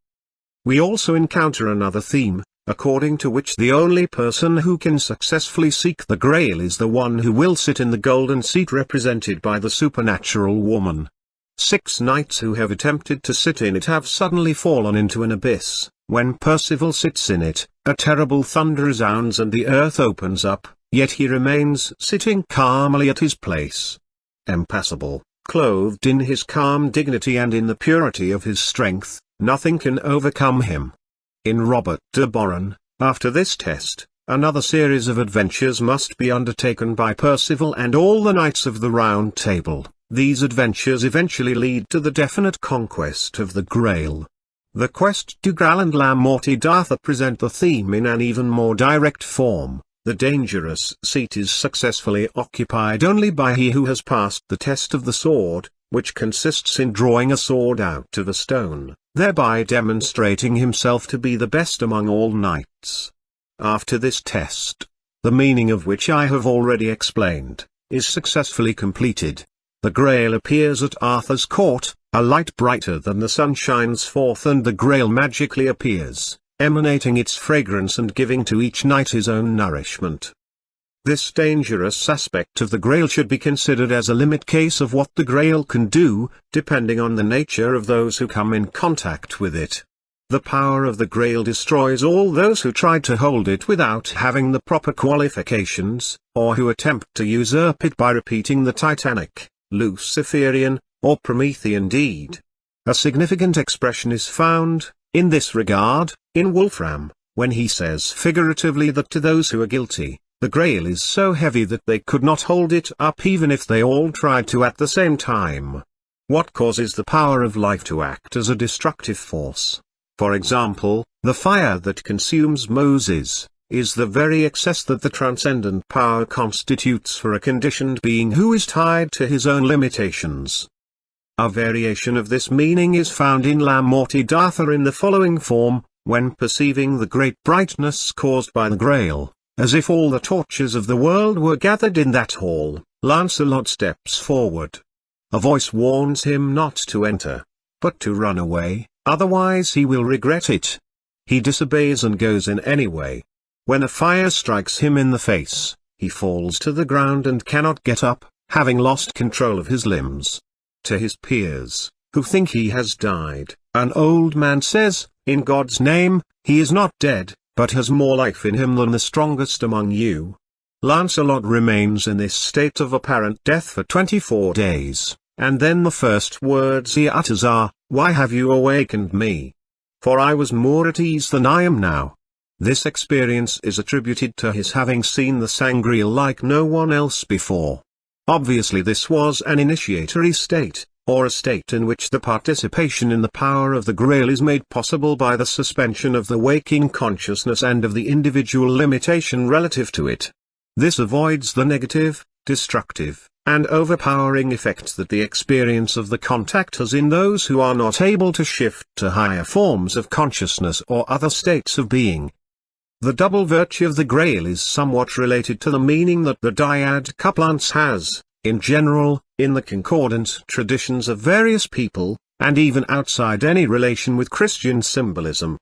Speaker 1: We also encounter another theme, according to which the only person who can successfully seek the Grail is the one who will sit in the golden seat represented by the supernatural woman. 6 knights who have attempted to sit in it have suddenly fallen into an abyss. When Percival sits in it, a terrible thunder resounds and the earth opens up, yet he remains sitting calmly at his place. Impassible, clothed in his calm dignity and in the purity of his strength, nothing can overcome him. In Robert de Boron, after this test, another series of adventures must be undertaken by Percival and all the Knights of the Round Table. These adventures eventually lead to the definite conquest of the Grail. The quest du Grail and La Morte d'Arthur present the theme in an even more direct form. The dangerous seat is successfully occupied only by he who has passed the test of the sword, which consists in drawing a sword out of a stone, thereby demonstrating himself to be the best among all knights. After this test, the meaning of which I have already explained, is successfully completed, the Grail appears at Arthur's court, a light brighter than the sun shines forth and the Grail magically appears, emanating its fragrance and giving to each knight his own nourishment. This dangerous aspect of the Grail should be considered as a limit case of what the Grail can do, depending on the nature of those who come in contact with it. The power of the Grail destroys all those who try to hold it without having the proper qualifications, or who attempt to usurp it by repeating the Titanic, Luciferian, or Promethean deed. A significant expression is found, in this regard, in Wolfram, when he says figuratively that to those who are guilty, the Grail is so heavy that they could not hold it up even if they all tried to at the same time. What causes the power of life to act as a destructive force? For example, the fire that consumes Moses, is the very excess that the transcendent power constitutes for a conditioned being who is tied to his own limitations. A variation of this meaning is found in La Morte d'Arthur in the following form: when perceiving the great brightness caused by the Grail, as if all the torches of the world were gathered in that hall, Lancelot steps forward. A voice warns him not to enter, but to run away, otherwise he will regret it. He disobeys and goes in anyway. When a fire strikes him in the face, he falls to the ground and cannot get up, having lost control of his limbs. To his peers, who think he has died, an old man says, "In God's name, he is not dead, but has more life in him than the strongest among you." Lancelot remains in this state of apparent death for 24 days, and then the first words he utters are, "Why have you awakened me? For I was more at ease than I am now." This experience is attributed to his having seen the Sangreal like no one else before. Obviously this was an initiatory state, or a state in which the participation in the power of the Grail is made possible by the suspension of the waking consciousness and of the individual limitation relative to it. This avoids the negative, destructive, and overpowering effect that the experience of the contact has in those who are not able to shift to higher forms of consciousness or other states of being. The double virtue of the Grail is somewhat related to the meaning that the dyad couplance has, in general, in the concordant traditions of various people, and even outside any relation with Christian symbolism.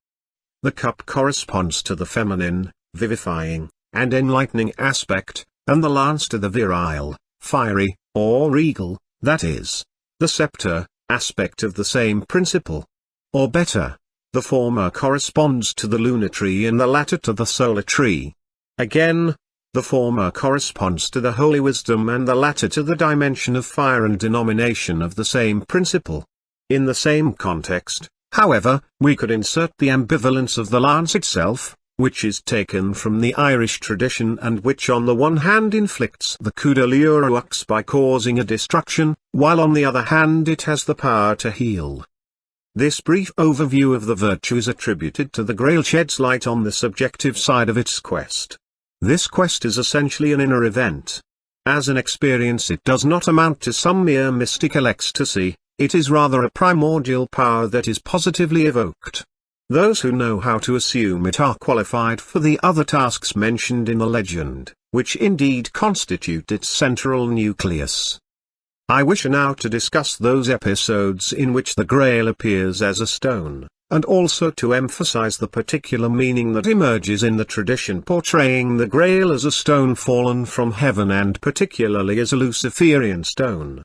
Speaker 1: The cup corresponds to the feminine, vivifying, and enlightening aspect, and the lance to the virile, fiery, or regal, that is, the scepter, aspect of the same principle. Or better, the former corresponds to the lunary and the latter to the solitary. Again, the former corresponds to the holy wisdom and the latter to the dimension of fire and denomination of the same principle. In the same context, however, we could insert the ambivalence of the lance itself, which is taken from the Irish tradition and which on the one hand inflicts the coup de l'urux by causing a destruction, while on the other hand it has the power to heal. This brief overview of the virtues attributed to the Grail sheds light on the subjective side of its quest. This quest is essentially an inner event. As an experience it does not amount to some mere mystical ecstasy, it is rather a primordial power that is positively evoked. Those who know how to assume it are qualified for the other tasks mentioned in the legend, which indeed constitute its central nucleus. I wish now to discuss those episodes in which the Grail appears as a stone, and also to emphasize the particular meaning that emerges in the tradition portraying the Grail as a stone fallen from heaven and particularly as a Luciferian stone.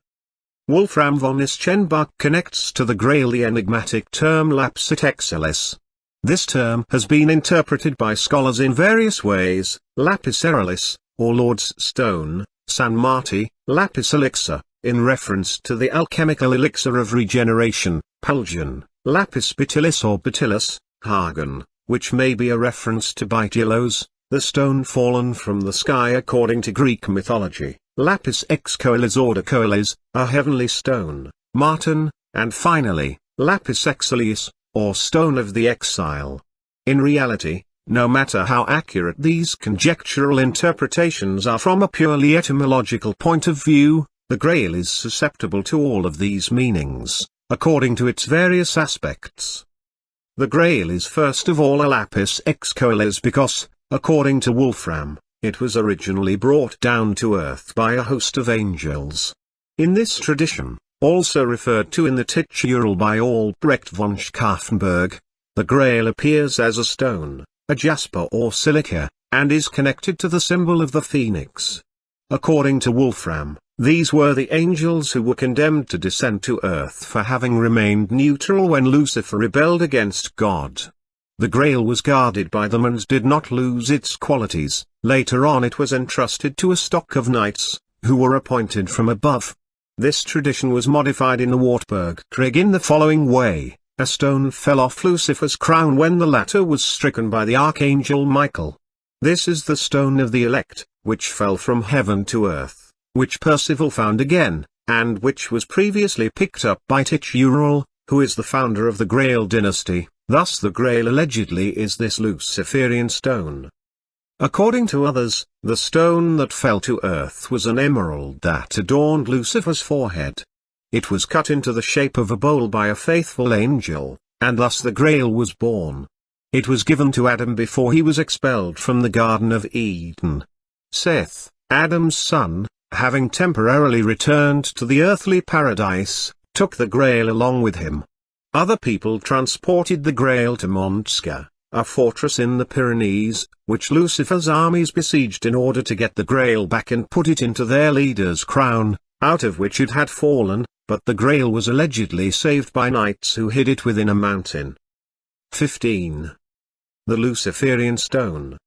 Speaker 1: Wolfram von Eschenbach connects to the Grail the enigmatic term lapsit excelsis. This term has been interpreted by scholars in various ways: lapis auralis, or Lord's stone, San Marti, lapis elixir, in reference to the alchemical elixir of regeneration, Pulgen, lapis bitilis or bitilis, Hagen, which may be a reference to Bitilos, the stone fallen from the sky according to Greek mythology, lapis excoelis or decoelis, a heavenly stone, Martin, and finally, lapis exilius, or stone of the exile. In reality, no matter how accurate these conjectural interpretations are from a purely etymological point of view, the Grail is susceptible to all of these meanings, according to its various aspects. The Grail is first of all a lapis excoelis because, according to Wolfram, it was originally brought down to earth by a host of angels. In this tradition, also referred to in the Titural by Albrecht von Schaffenberg, the Grail appears as a stone, a jasper or silica, and is connected to the symbol of the phoenix. According to Wolfram, these were the angels who were condemned to descend to earth for having remained neutral when Lucifer rebelled against God. The Grail was guarded by them and did not lose its qualities. Later on it was entrusted to a stock of knights, who were appointed from above. This tradition was modified in the Wartburg Krieg in the following way: a stone fell off Lucifer's crown when the latter was stricken by the archangel Michael. This is the stone of the elect, which fell from heaven to earth, which Percival found again, and which was previously picked up by Titural, who is the founder of the Grail dynasty. Thus the Grail allegedly is this Luciferian stone. According to others, the stone that fell to earth was an emerald that adorned Lucifer's forehead. It was cut into the shape of a bowl by a faithful angel, and thus the Grail was born. It was given to Adam before he was expelled from the Garden of Eden. Seth, Adam's son, having temporarily returned to the earthly paradise, took the Grail along with him. Other people transported the Grail to Montska, a fortress in the Pyrenees, which Lucifer's armies besieged in order to get the Grail back and put it into their leader's crown, out of which it had fallen, but the Grail was allegedly saved by knights who hid it within a mountain. 15. The Luciferian Stone.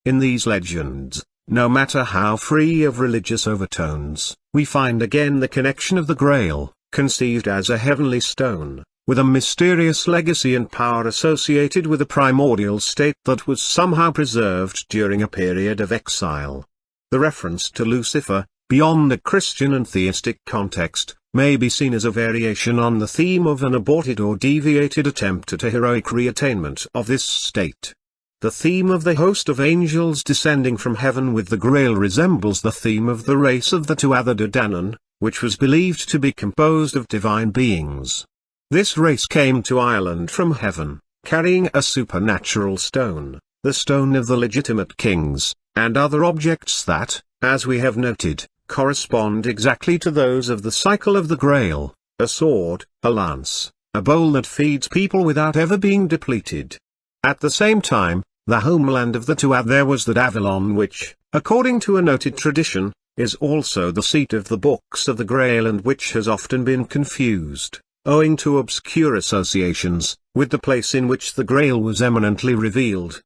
Speaker 1: In these legends, no matter how free of religious overtones, we find again the connection of the Grail, conceived as a heavenly stone, with a mysterious legacy and power associated with a primordial state that was somehow preserved during a period of exile. The reference to Lucifer, beyond a Christian and theistic context, may be seen as a variation on the theme of an aborted or deviated attempt at a heroic reattainment of this state. The theme of the host of angels descending from heaven with the Grail resembles the theme of the race of the Tuatha De Danann, which was believed to be composed of divine beings. This race came to Ireland from heaven, carrying a supernatural stone, the stone of the legitimate kings, and other objects that, as we have noted, correspond exactly to those of the cycle of the Grail: a sword, a lance, a bowl that feeds people without ever being depleted. At the same time, the homeland of the Tuatha was that Avalon which, according to a noted tradition, is also the seat of the books of the Grail, and which has often been confused, owing to obscure associations, with the place in which the Grail was eminently revealed.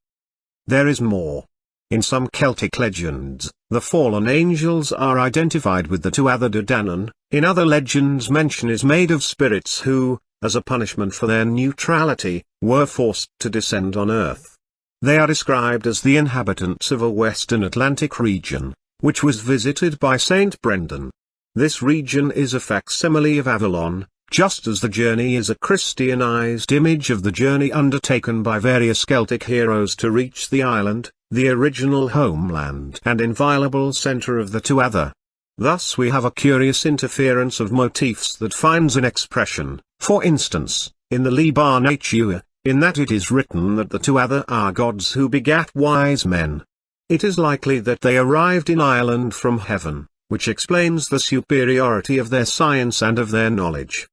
Speaker 1: There is more. In some Celtic legends, the fallen angels are identified with the Tuatha De Danann. In other legends mention is made of spirits who, as a punishment for their neutrality, were forced to descend on earth. They are described as the inhabitants of a western Atlantic region, which was visited by Saint Brendan. This region is a facsimile of Avalon, just as the journey is a Christianized image of the journey undertaken by various Celtic heroes to reach the island, the original homeland and inviolable center of the Tuatha. Thus we have a curious interference of motifs that finds an expression, for instance, in the Liber Natura, in that it is written that the Tuatha are gods who begat wise men. It is likely that they arrived in Ireland from heaven, which explains the superiority of their science and of their knowledge.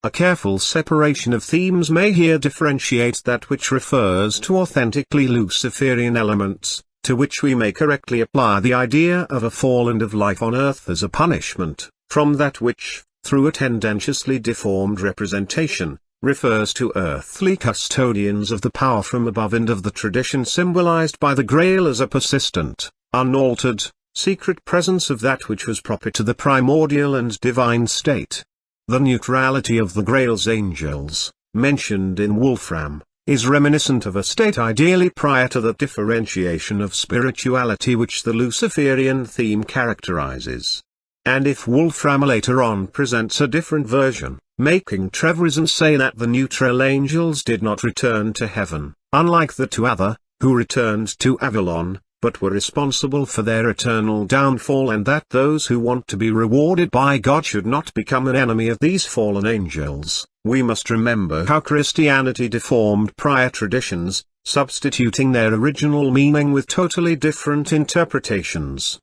Speaker 1: A careful separation of themes may here differentiate that which refers to authentically Luciferian elements, to which we may correctly apply the idea of a fall and of life on earth as a punishment, from that which, through a tendentiously deformed representation, refers to earthly custodians of the power from above and of the tradition symbolized by the Grail as a persistent, unaltered, secret presence of that which was proper to the primordial and divine state. The neutrality of the Grail's angels, mentioned in Wolfram, is reminiscent of a state ideally prior to the differentiation of spirituality which the Luciferian theme characterizes. And if Wolfram later on presents a different version, making Trevisan say that the neutral angels did not return to heaven, unlike the Tuatha, who returned to Avalon, but were responsible for their eternal downfall, and that those who want to be rewarded by God should not become an enemy of these fallen angels, we must remember how Christianity deformed prior traditions, substituting their original meaning with totally different interpretations.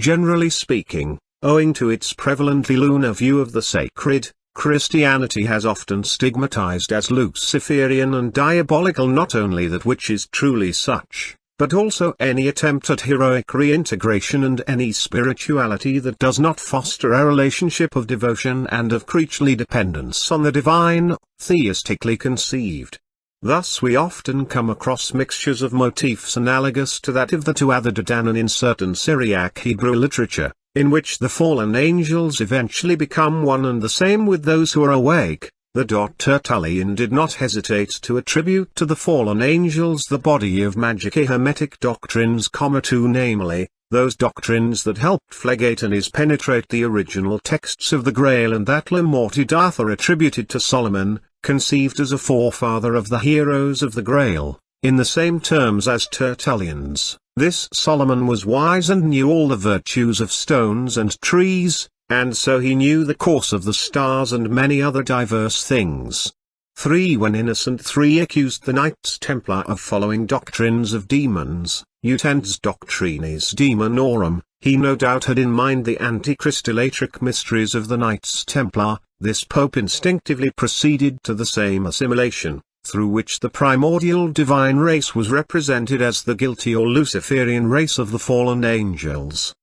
Speaker 1: Generally speaking, owing to its prevalently lunar view of the sacred, Christianity has often stigmatized as Luciferian and diabolical not only that which is truly such, but also any attempt at heroic reintegration and any spirituality that does not foster a relationship of devotion and of creaturely dependence on the divine, theistically conceived. Thus we often come across mixtures of motifs analogous to that of the Tuatha De Danann in certain Syriac Hebrew literature, in which the fallen angels eventually become one and the same with those who are awake. The Tertullian did not hesitate to attribute to the fallen angels the body of magic Hermetic doctrines, to namely, those doctrines that helped Phlegetanes penetrate the original texts of the Grail, and that Le Morte Arthur attributed to Solomon, conceived as a forefather of the heroes of the Grail, in the same terms as Tertullian's. This Solomon was wise and knew all the virtues of stones and trees, and so he knew the course of the stars and many other diverse things. 3. When Innocent III accused the Knights Templar of following doctrines of demons, utens doctrines daemonorum, he no doubt had in mind the anti-Christolatric mysteries of the Knights Templar. This Pope instinctively proceeded to the same assimilation, through which the primordial divine race was represented as the guilty or Luciferian race of the fallen angels.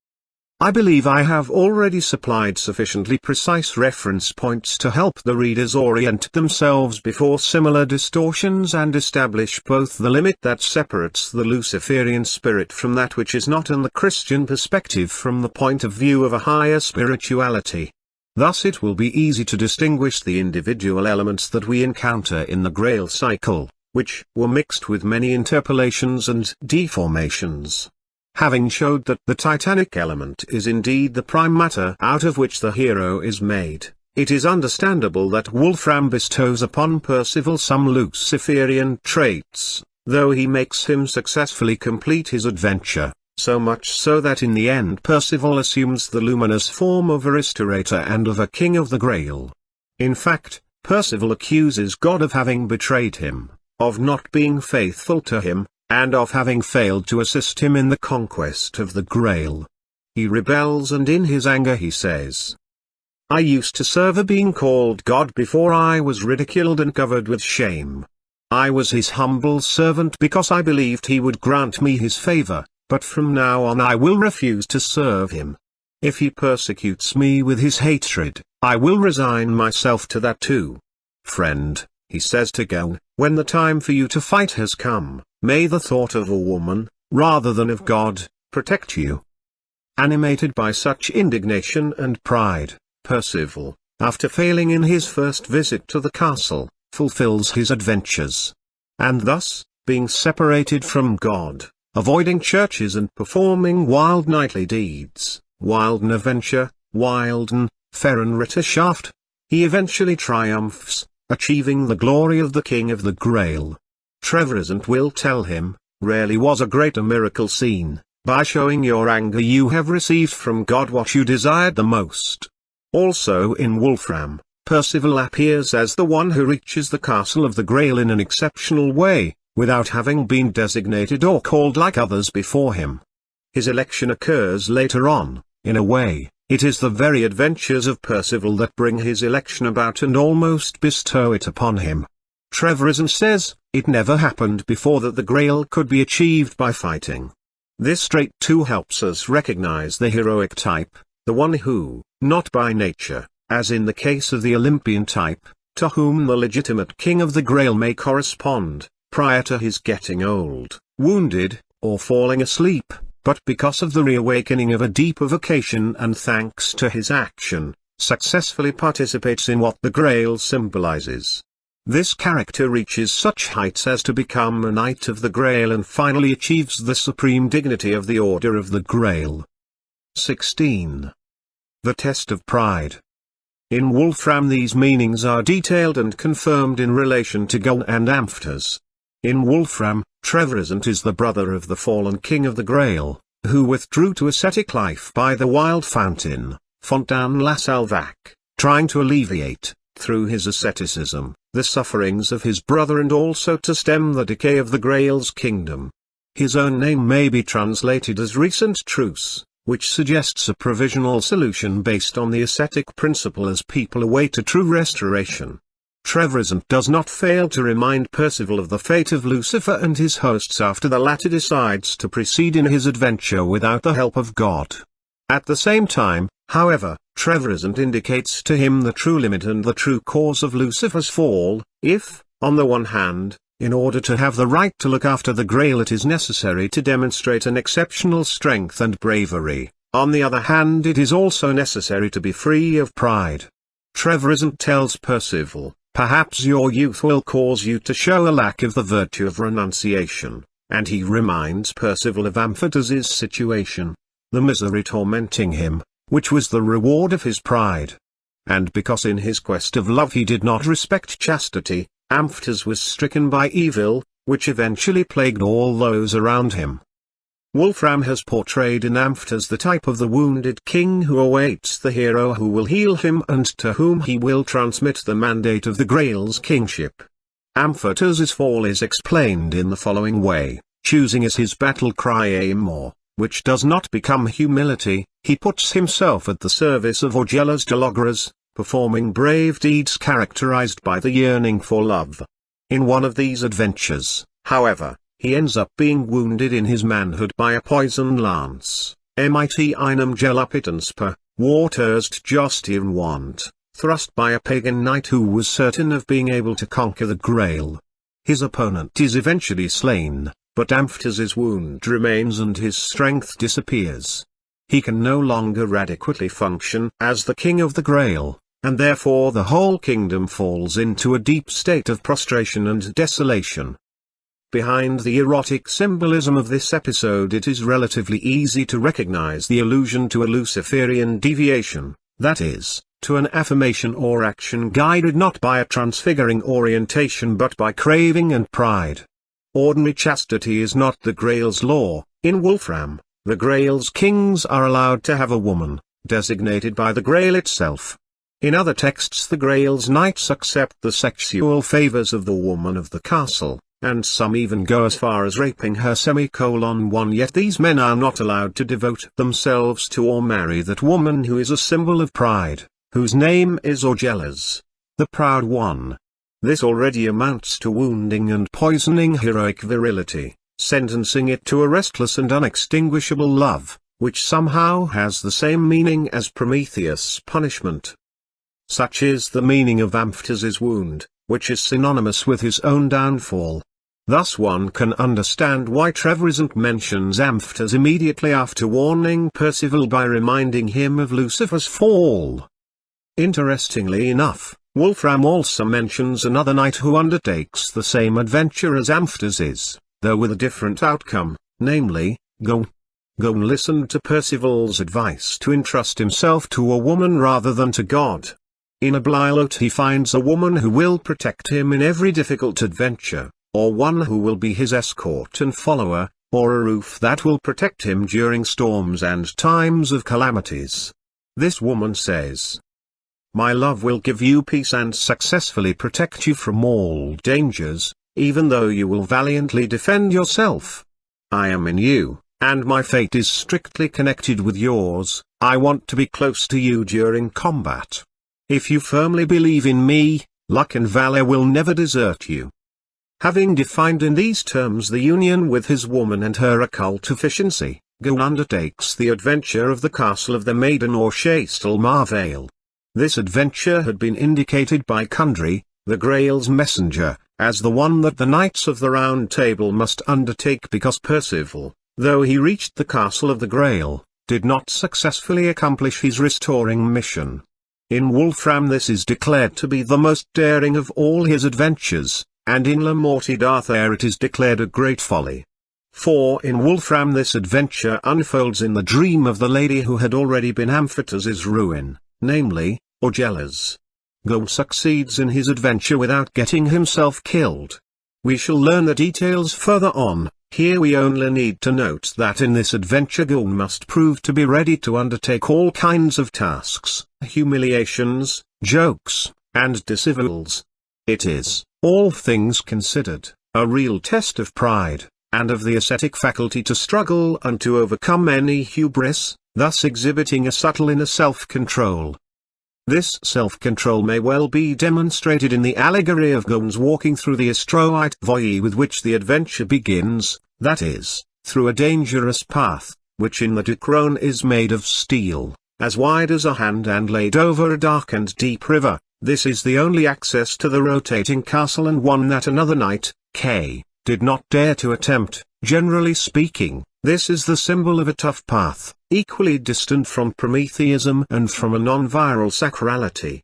Speaker 1: I believe I have already supplied sufficiently precise reference points to help the readers orient themselves before similar distortions and establish both the limit that separates the Luciferian spirit from that which is not, and the Christian perspective from the point of view of a higher spirituality. Thus it will be easy to distinguish the individual elements that we encounter in the Grail cycle, which were mixed with many interpolations and deformations. Having showed that the Titanic element is indeed the prime matter out of which the hero is made, it is understandable that Wolfram bestows upon Percival some Luciferian traits, though he makes him successfully complete his adventure, so much so that in the end Percival assumes the luminous form of a restorator and of a king of the Grail. In fact, Percival accuses God of having betrayed him, of not being faithful to him, and of having failed to assist him in the conquest of the Grail. He rebels, and in his anger he says, "I used to serve a being called God before I was ridiculed and covered with shame. I was his humble servant because I believed he would grant me his favor, but from now on I will refuse to serve him. If he persecutes me with his hatred, I will resign myself to that too. Friend," he says to Grail, "when the time for you to fight has come, may the thought of a woman, rather than of God, protect you." Animated by such indignation and pride, Percival, after failing in his first visit to the castle, fulfills his adventures. And thus, being separated from God, avoiding churches and performing wild knightly deeds, wilden adventure, wilden, Ferrenritterschaft, he eventually triumphs, achieving the glory of the King of the Grail. Trevisan will tell him, "Rarely was a greater miracle seen. By showing your anger you have received from God what you desired the most." Also in Wolfram, Percival appears as the one who reaches the castle of the Grail in an exceptional way, without having been designated or called like others before him. His election occurs later on. In a way, it is the very adventures of Percival that bring his election about and almost bestow it upon him. Trevisan says, "It never happened before that the Grail could be achieved by fighting." This trait too helps us recognize the heroic type, the one who, not by nature, as in the case of the Olympian type, to whom the legitimate king of the Grail may correspond, prior to his getting old, wounded, or falling asleep, but because of the reawakening of a deeper vocation and thanks to his action, successfully participates in what the Grail symbolizes. This character reaches such heights as to become a Knight of the Grail and finally achieves the supreme dignity of the Order of the Grail. 16. The Test of Pride. In Wolfram these meanings are detailed and confirmed in relation to Grail and Amphtas. In Wolfram, Trevisan is the brother of the fallen King of the Grail, who withdrew to ascetic life by the wild fountain, Fontaine la Salvac, trying to alleviate, through his asceticism, the sufferings of his brother and also to stem the decay of the Grail's kingdom. His own name may be translated as recent truce, which suggests a provisional solution based on the ascetic principle as people await a true restoration. Trevisan does not fail to remind Percival of the fate of Lucifer and his hosts after the latter decides to proceed in his adventure without the help of God. At the same time, however, Trevisan indicates to him the true limit and the true cause of Lucifer's fall. If, on the one hand, in order to have the right to look after the Grail it is necessary to demonstrate an exceptional strength and bravery, on the other hand it is also necessary to be free of pride. Trevisan tells Percival, "Perhaps your youth will cause you to show a lack of the virtue of renunciation," and he reminds Percival of Amphtas's situation, the misery tormenting him, which was the reward of his pride. And because in his quest of love he did not respect chastity, Amphtas was stricken by evil, which eventually plagued all those around him. Wolfram has portrayed in Amphtas the type of the wounded king who awaits the hero who will heal him and to whom he will transmit the mandate of the Grail's kingship. Amphtas's fall is explained in the following way: choosing as his battle cry Amor, which does not become humility, he puts himself at the service of Orgelas de Logras, performing brave deeds characterized by the yearning for love. In one of these adventures, however, he ends up being wounded in his manhood by a poisoned lance, mit einem Gelapitensper, Warterst Jostian want, thrust by a pagan knight who was certain of being able to conquer the Grail. His opponent is eventually slain, but Amphtas's wound remains and his strength disappears. He can no longer adequately function as the King of the Grail, and therefore the whole kingdom falls into a deep state of prostration and desolation. Behind the erotic symbolism of this episode it is relatively easy to recognize the allusion to a Luciferian deviation, that is, to an affirmation or action guided not by a transfiguring orientation but by craving and pride. Ordinary chastity is not the Grail's law. In Wolfram, the Grail's kings are allowed to have a woman, designated by the Grail itself. In other texts the Grail's knights accept the sexual favors of the woman of the castle, and some even go as far as raping her. 1 Yet these men are not allowed to devote themselves to or marry that woman who is a symbol of pride, whose name is Orgelas, the proud one. This already amounts to wounding and poisoning heroic virility, sentencing it to a restless and unextinguishable love, which somehow has the same meaning as Prometheus' punishment. Such is the meaning of Amphtas's wound, which is synonymous with his own downfall. Thus one can understand why Trevisan mentions Amphtas immediately after warning Percival by reminding him of Lucifer's fall. Interestingly enough, Wolfram also mentions another knight who undertakes the same adventure as Amphtas is, though with a different outcome, namely, Gawain. Gawain listened to Percival's advice to entrust himself to a woman rather than to God. In a Blilot he finds a woman who will protect him in every difficult adventure, or one who will be his escort and follower, or a roof that will protect him during storms and times of calamities. This woman says, "My love will give you peace and successfully protect you from all dangers, even though you will valiantly defend yourself. I am in you, and my fate is strictly connected with yours. I want to be close to you during combat. If you firmly believe in me, luck and valor will never desert you." Having defined in these terms the union with his woman and her occult efficiency, Gawain undertakes the adventure of the castle of the maiden or Chastel Marvale. This adventure had been indicated by Kundry, the Grail's messenger, as the one that the Knights of the Round Table must undertake because Percival, though he reached the castle of the Grail, did not successfully accomplish his restoring mission. In Wolfram this is declared to be the most daring of all his adventures, and in La Morte d'Arthur it is declared a great folly. For in Wolfram this adventure unfolds in the dream of the lady who had already been Amphtas's ruin, namely, Orgelas. Gawain succeeds in his adventure without getting himself killed. We shall learn the details further on. Here we only need to note that in this adventure Gawain must prove to be ready to undertake all kinds of tasks, humiliations, jokes, and disavowals. It is, all things considered, a real test of pride, and of the ascetic faculty to struggle and to overcome any hubris, thus exhibiting a subtle inner self-control. This self-control may well be demonstrated in the allegory of Gawain's walking through the Astroite Voie with which the adventure begins, that is, through a dangerous path, which in the Ducrone is made of steel, as wide as a hand and laid over a dark and deep river. This is the only access to the rotating castle and one that another knight, Kay, did not dare to attempt. Generally speaking, this is the symbol of a tough path, equally distant from Prometheism and from a non-viral sacrality.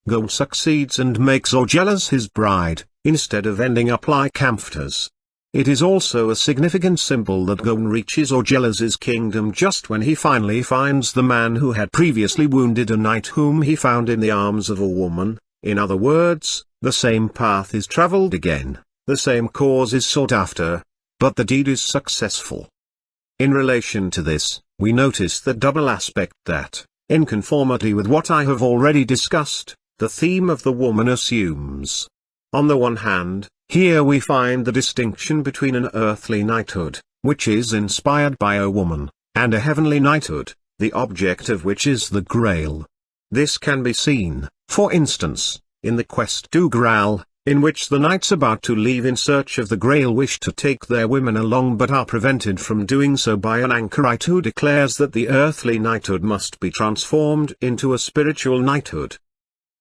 Speaker 1: Gawain succeeds and makes Orgelas his bride, instead of ending up like Amphtas. It is also a significant symbol that Gawain reaches Orgelas's kingdom just when he finally finds the man who had previously wounded a knight whom he found in the arms of a woman. In other words, the same path is travelled again, the same cause is sought after, but the deed is successful. In relation to this, we notice the double aspect that, in conformity with what I have already discussed, the theme of the woman assumes. On the one hand, here we find the distinction between an earthly knighthood, which is inspired by a woman, and a heavenly knighthood, the object of which is the Grail. This can be seen, for instance, in the quest du Grail, in which the knights about to leave in search of the Grail wish to take their women along but are prevented from doing so by an anchorite who declares that the earthly knighthood must be transformed into a spiritual knighthood.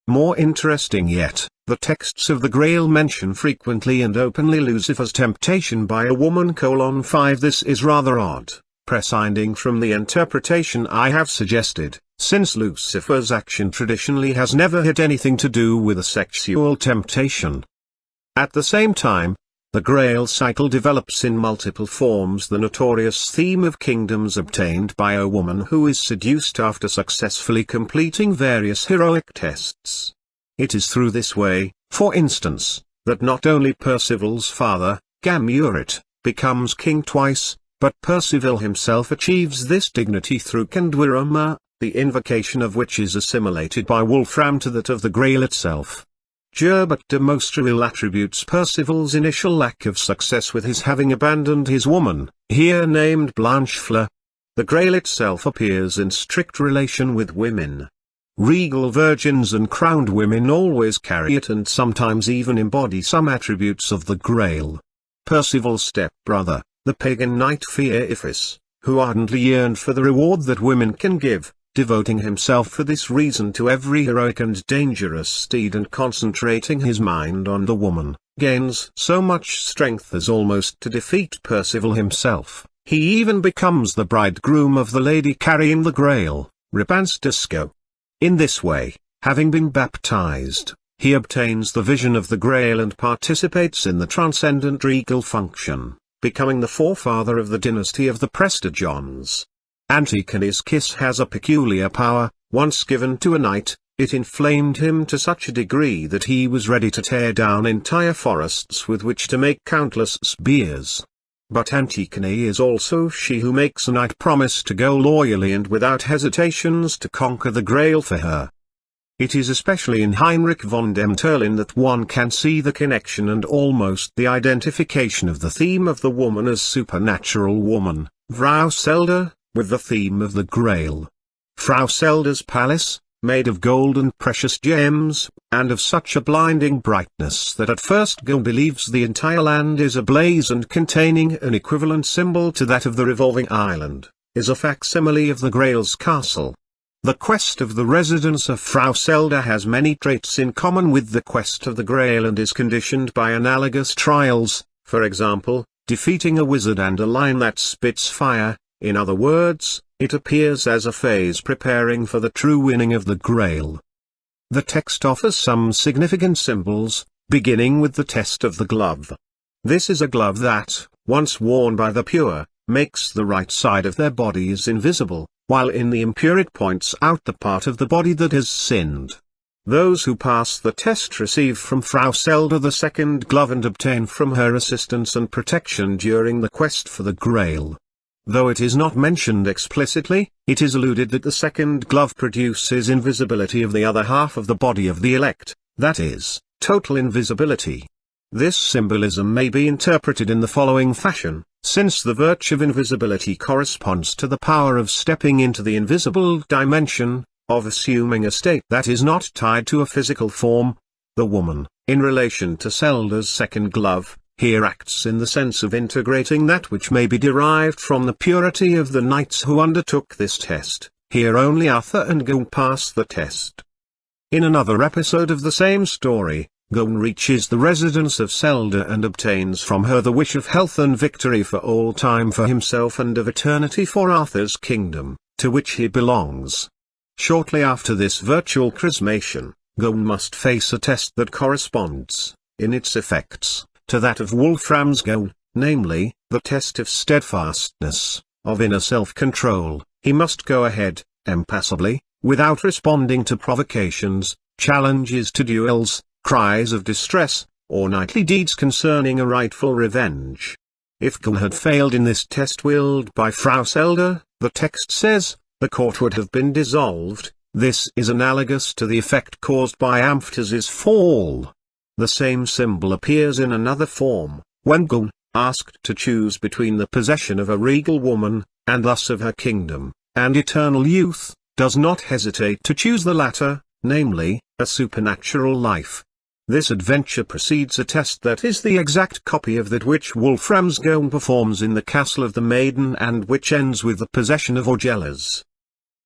Speaker 1: More interesting yet, the texts of the Grail mention frequently and openly Lucifer's temptation by a woman. 5 This is rather odd, prescinding from the interpretation I have suggested, since Lucifer's action traditionally has never had anything to do with a sexual temptation. At the same time, the Grail cycle develops in multiple forms the notorious theme of kingdoms obtained by a woman who is seduced after successfully completing various heroic tests. It is through this way, for instance, that not only Percival's father, Gamurit, becomes king twice, but Percival himself achieves this dignity through Kandwirama, the invocation of which is assimilated by Wolfram to that of the Grail itself. Gerbert de Mostreville attributes Percival's initial lack of success with his having abandoned his woman, here named Blanchefleur. The Grail itself appears in strict relation with women. Regal virgins and crowned women always carry it and sometimes even embody some attributes of the Grail. Percival's stepbrother, the pagan knight Fearifis, who ardently yearned for the reward that women can give, devoting himself for this reason to every heroic and dangerous steed and concentrating his mind on the woman, gains so much strength as almost to defeat Percival himself. He even becomes the bridegroom of the lady carrying the Grail, Ripanstisco. In this way, having been baptized, he obtains the vision of the Grail and participates in the transcendent regal function, becoming the forefather of the dynasty of the Prestigions. Antigone's kiss has a peculiar power. Once given to a knight, it inflamed him to such a degree that he was ready to tear down entire forests with which to make countless spears. But Antigone is also she who makes a knight promise to go loyally and without hesitations to conquer the Grail for her. It is especially in Heinrich von Demterlin that one can see the connection and almost the identification of the theme of the woman as supernatural woman, Frau Selda, with the theme of the Grail. Frau Selda's palace, made of gold and precious gems, and of such a blinding brightness that at first Gil believes the entire land is ablaze and containing an equivalent symbol to that of the revolving island, is a facsimile of the Grail's castle. The quest of the residence of Frau Selda has many traits in common with the quest of the Grail and is conditioned by analogous trials, for example, defeating a wizard and a lion that spits fire. In other words, it appears as a phase preparing for the true winning of the Grail. The text offers some significant symbols, beginning with the test of the glove. This is a glove that, once worn by the pure, makes the right side of their bodies invisible, while in the impure it points out the part of the body that has sinned. Those who pass the test receive from Frau Selda the second glove and obtain from her assistance and protection during the quest for the Grail. Though it is not mentioned explicitly, it is alluded that the second glove produces invisibility of the other half of the body of the elect, that is, total invisibility. This symbolism may be interpreted in the following fashion: since the virtue of invisibility corresponds to the power of stepping into the invisible dimension, of assuming a state that is not tied to a physical form, the woman, in relation to Selda's second glove, here acts in the sense of integrating that which may be derived from the purity of the knights who undertook this test. Here only Arthur and Gawain pass the test. In another episode of the same story, Gawain reaches the residence of Selda and obtains from her the wish of health and victory for all time for himself and of eternity for Arthur's kingdom, to which he belongs. Shortly after this virtual chrismation, Gawain must face a test that corresponds, in its effects, to that of Wolfram's goal, namely, the test of steadfastness, of inner self-control. He must go ahead, impassively, without responding to provocations, challenges to duels, cries of distress, or knightly deeds concerning a rightful revenge. If Gawain had failed in this test willed by Frau Selda, the text says, the court would have been dissolved. This is analogous to the effect caused by Amphtas's fall. The same symbol appears in another form, when Gawain, asked to choose between the possession of a regal woman, and thus of her kingdom, and eternal youth, does not hesitate to choose the latter, namely, a supernatural life. This adventure precedes a test that is the exact copy of that which Wolfram's Gawain performs in the castle of the maiden and which ends with the possession of Orgelas.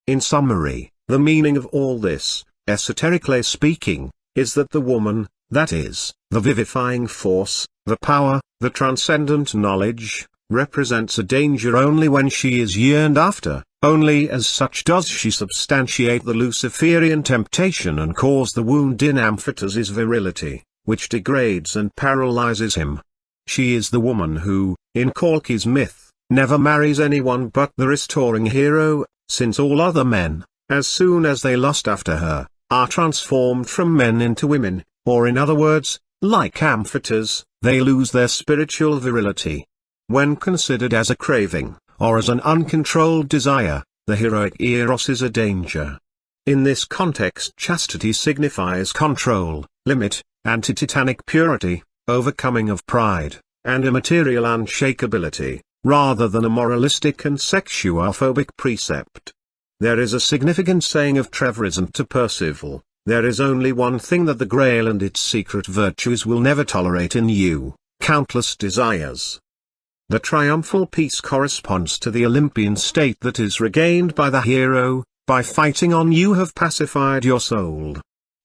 Speaker 1: In summary, the meaning of all this, esoterically speaking, is that the woman, that is, the vivifying force, the power, the transcendent knowledge, represents a danger only when she is yearned after. Only as such does she substantiate the Luciferian temptation and cause the wound in Amphtas's virility, which degrades and paralyzes him. She is the woman who, in Kalki's myth, never marries anyone but the restoring hero, since all other men, as soon as they lust after her, are transformed from men into women, or in other words, like Amphtas, they lose their spiritual virility. When considered as a craving, or as an uncontrolled desire, the heroic eros is a danger. In this context chastity signifies control, limit, anti-titanic purity, overcoming of pride, and immaterial unshakability, rather than a moralistic and sexuophobic precept. There is a significant saying of Trevisan to Percival: there is only one thing that the Grail and its secret virtues will never tolerate in you: countless desires. The triumphal peace corresponds to the Olympian state that is regained by the hero. By fighting on you have pacified your soul.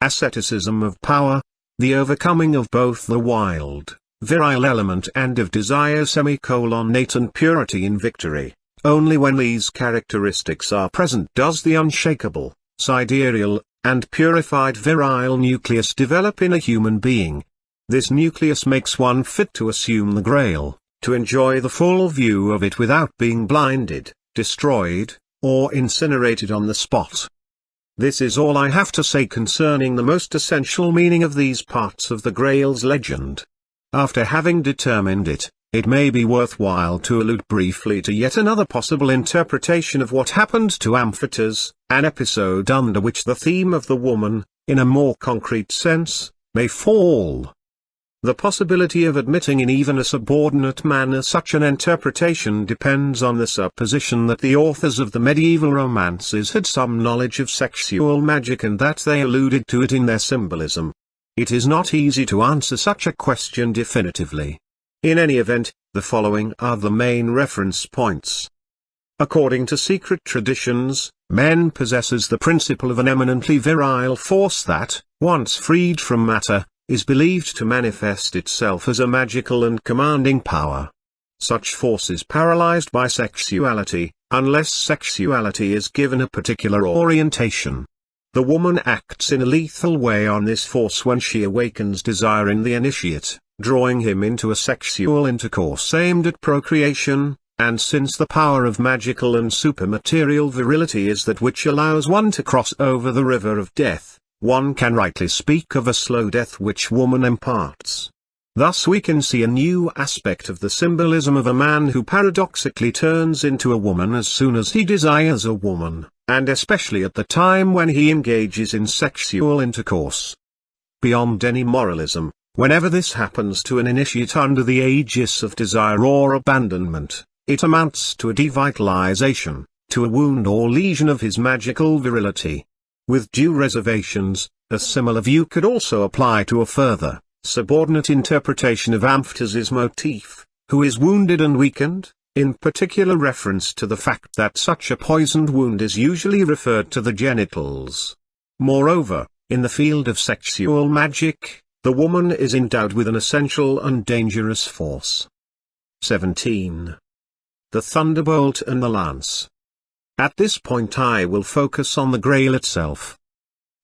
Speaker 1: Asceticism of power, the overcoming of both the wild, virile element and of desire latent purity in victory. Only when these characteristics are present does the unshakable, sidereal, and purified virile nucleus develop in a human being. This nucleus makes one fit to assume the Grail, to enjoy the full view of it without being blinded, destroyed, or incinerated on the spot. This is all I have to say concerning the most essential meaning of these parts of the Grail's legend. After having determined it, it may be worthwhile to allude briefly to yet another possible interpretation of what happened to Amphitys, an episode under which the theme of the woman, in a more concrete sense, may fall. The possibility of admitting in even a subordinate manner such an interpretation depends on the supposition that the authors of the medieval romances had some knowledge of sexual magic and that they alluded to it in their symbolism. It is not easy to answer such a question definitively. In any event, the following are the main reference points. According to secret traditions, man possesses the principle of an eminently virile force that, once freed from matter, is believed to manifest itself as a magical and commanding power. Such force is paralyzed by sexuality, unless sexuality is given a particular orientation. The woman acts in a lethal way on this force when she awakens desire in the initiate, drawing him into a sexual intercourse aimed at procreation, and since the power of magical and supermaterial virility is that which allows one to cross over the river of death, one can rightly speak of a slow death which woman imparts. Thus we can see a new aspect of the symbolism of a man who paradoxically turns into a woman as soon as he desires a woman, and especially at the time when he engages in sexual intercourse. Beyond any moralism, whenever this happens to an initiate under the aegis of desire or abandonment, it amounts to a devitalization, to a wound or lesion of his magical virility. With due reservations, a similar view could also apply to a further, subordinate interpretation of Amphitys's motif, who is wounded and weakened, in particular reference to the fact that such a poisoned wound is usually referred to the genitals. Moreover, in the field of sexual magic, the woman is endowed with an essential and dangerous force. 17. The thunderbolt and the lance. At this point I will focus on the Grail itself.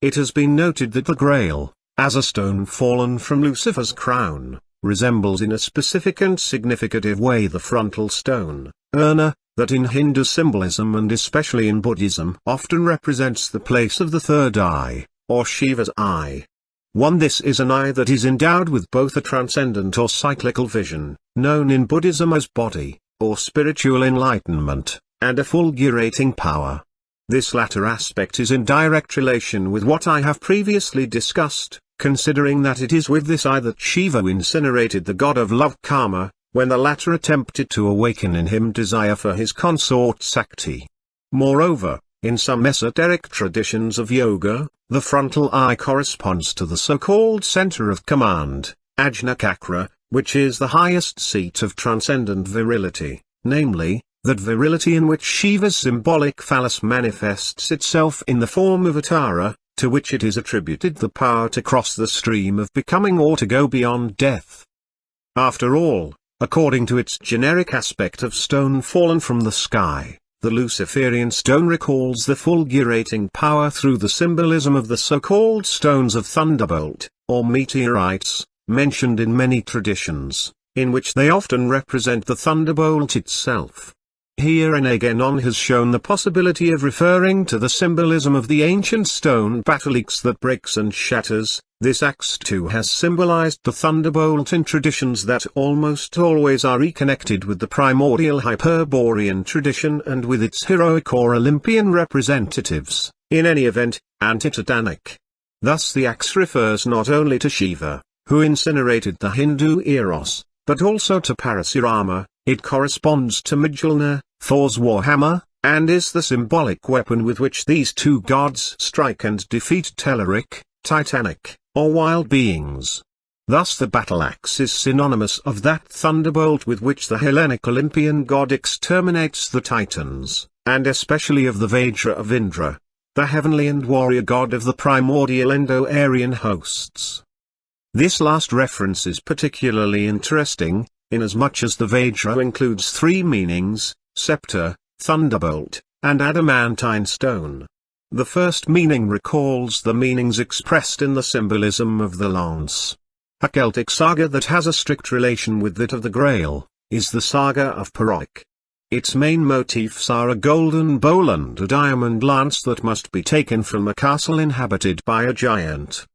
Speaker 1: It has been noted that the Grail, as a stone fallen from Lucifer's crown, resembles in a specific and significative way the frontal stone, Urna, that in Hindu symbolism and especially in Buddhism often represents the place of the third eye, or Shiva's eye. This is an eye that is endowed with both a transcendent or cyclical vision, known in Buddhism as bodhi, or spiritual enlightenment, and a fulgurating power. This latter aspect is in direct relation with what I have previously discussed, considering that it is with this eye that Shiva incinerated the god of love Kama, when the latter attempted to awaken in him desire for his consort Sakti. Moreover, in some esoteric traditions of yoga, the frontal eye corresponds to the so-called center of command, Ajna Chakra, which is the highest seat of transcendent virility, namely, that virility in which Shiva's symbolic phallus manifests itself in the form of a Tara, to which it is attributed the power to cross the stream of becoming or to go beyond death. After all, according to its generic aspect of stone fallen from the sky, the Luciferian stone recalls the fulgurating power through the symbolism of the so-called stones of thunderbolt, or meteorites, mentioned in many traditions, in which they often represent the thunderbolt itself. Here Aganon has shown the possibility of referring to the symbolism of the ancient stone battleaxe that breaks and shatters. This axe too has symbolized the thunderbolt in traditions that almost always are reconnected with the primordial Hyperborean tradition and with its heroic or Olympian representatives, in any event, anti-Titanic. Thus the axe refers not only to Shiva, who incinerated the Hindu Eros, but also to Parasurama. It corresponds to Mjolnir, Thor's warhammer, and is the symbolic weapon with which these two gods strike and defeat Telluric, Titanic, or wild beings. Thus the battle axe is synonymous of that thunderbolt with which the Hellenic Olympian god exterminates the Titans, and especially of the Vajra of Indra, the heavenly and warrior god of the primordial Indo-Aryan hosts. This last reference is particularly interesting, inasmuch as the Vajra includes three meanings: scepter, thunderbolt, and adamantine stone. The first meaning recalls the meanings expressed in the symbolism of the lance. A Celtic saga that has a strict relation with that of the Grail is the saga of Perroik. Its main motifs are a golden bowl and a diamond lance that must be taken from a castle inhabited by a giant.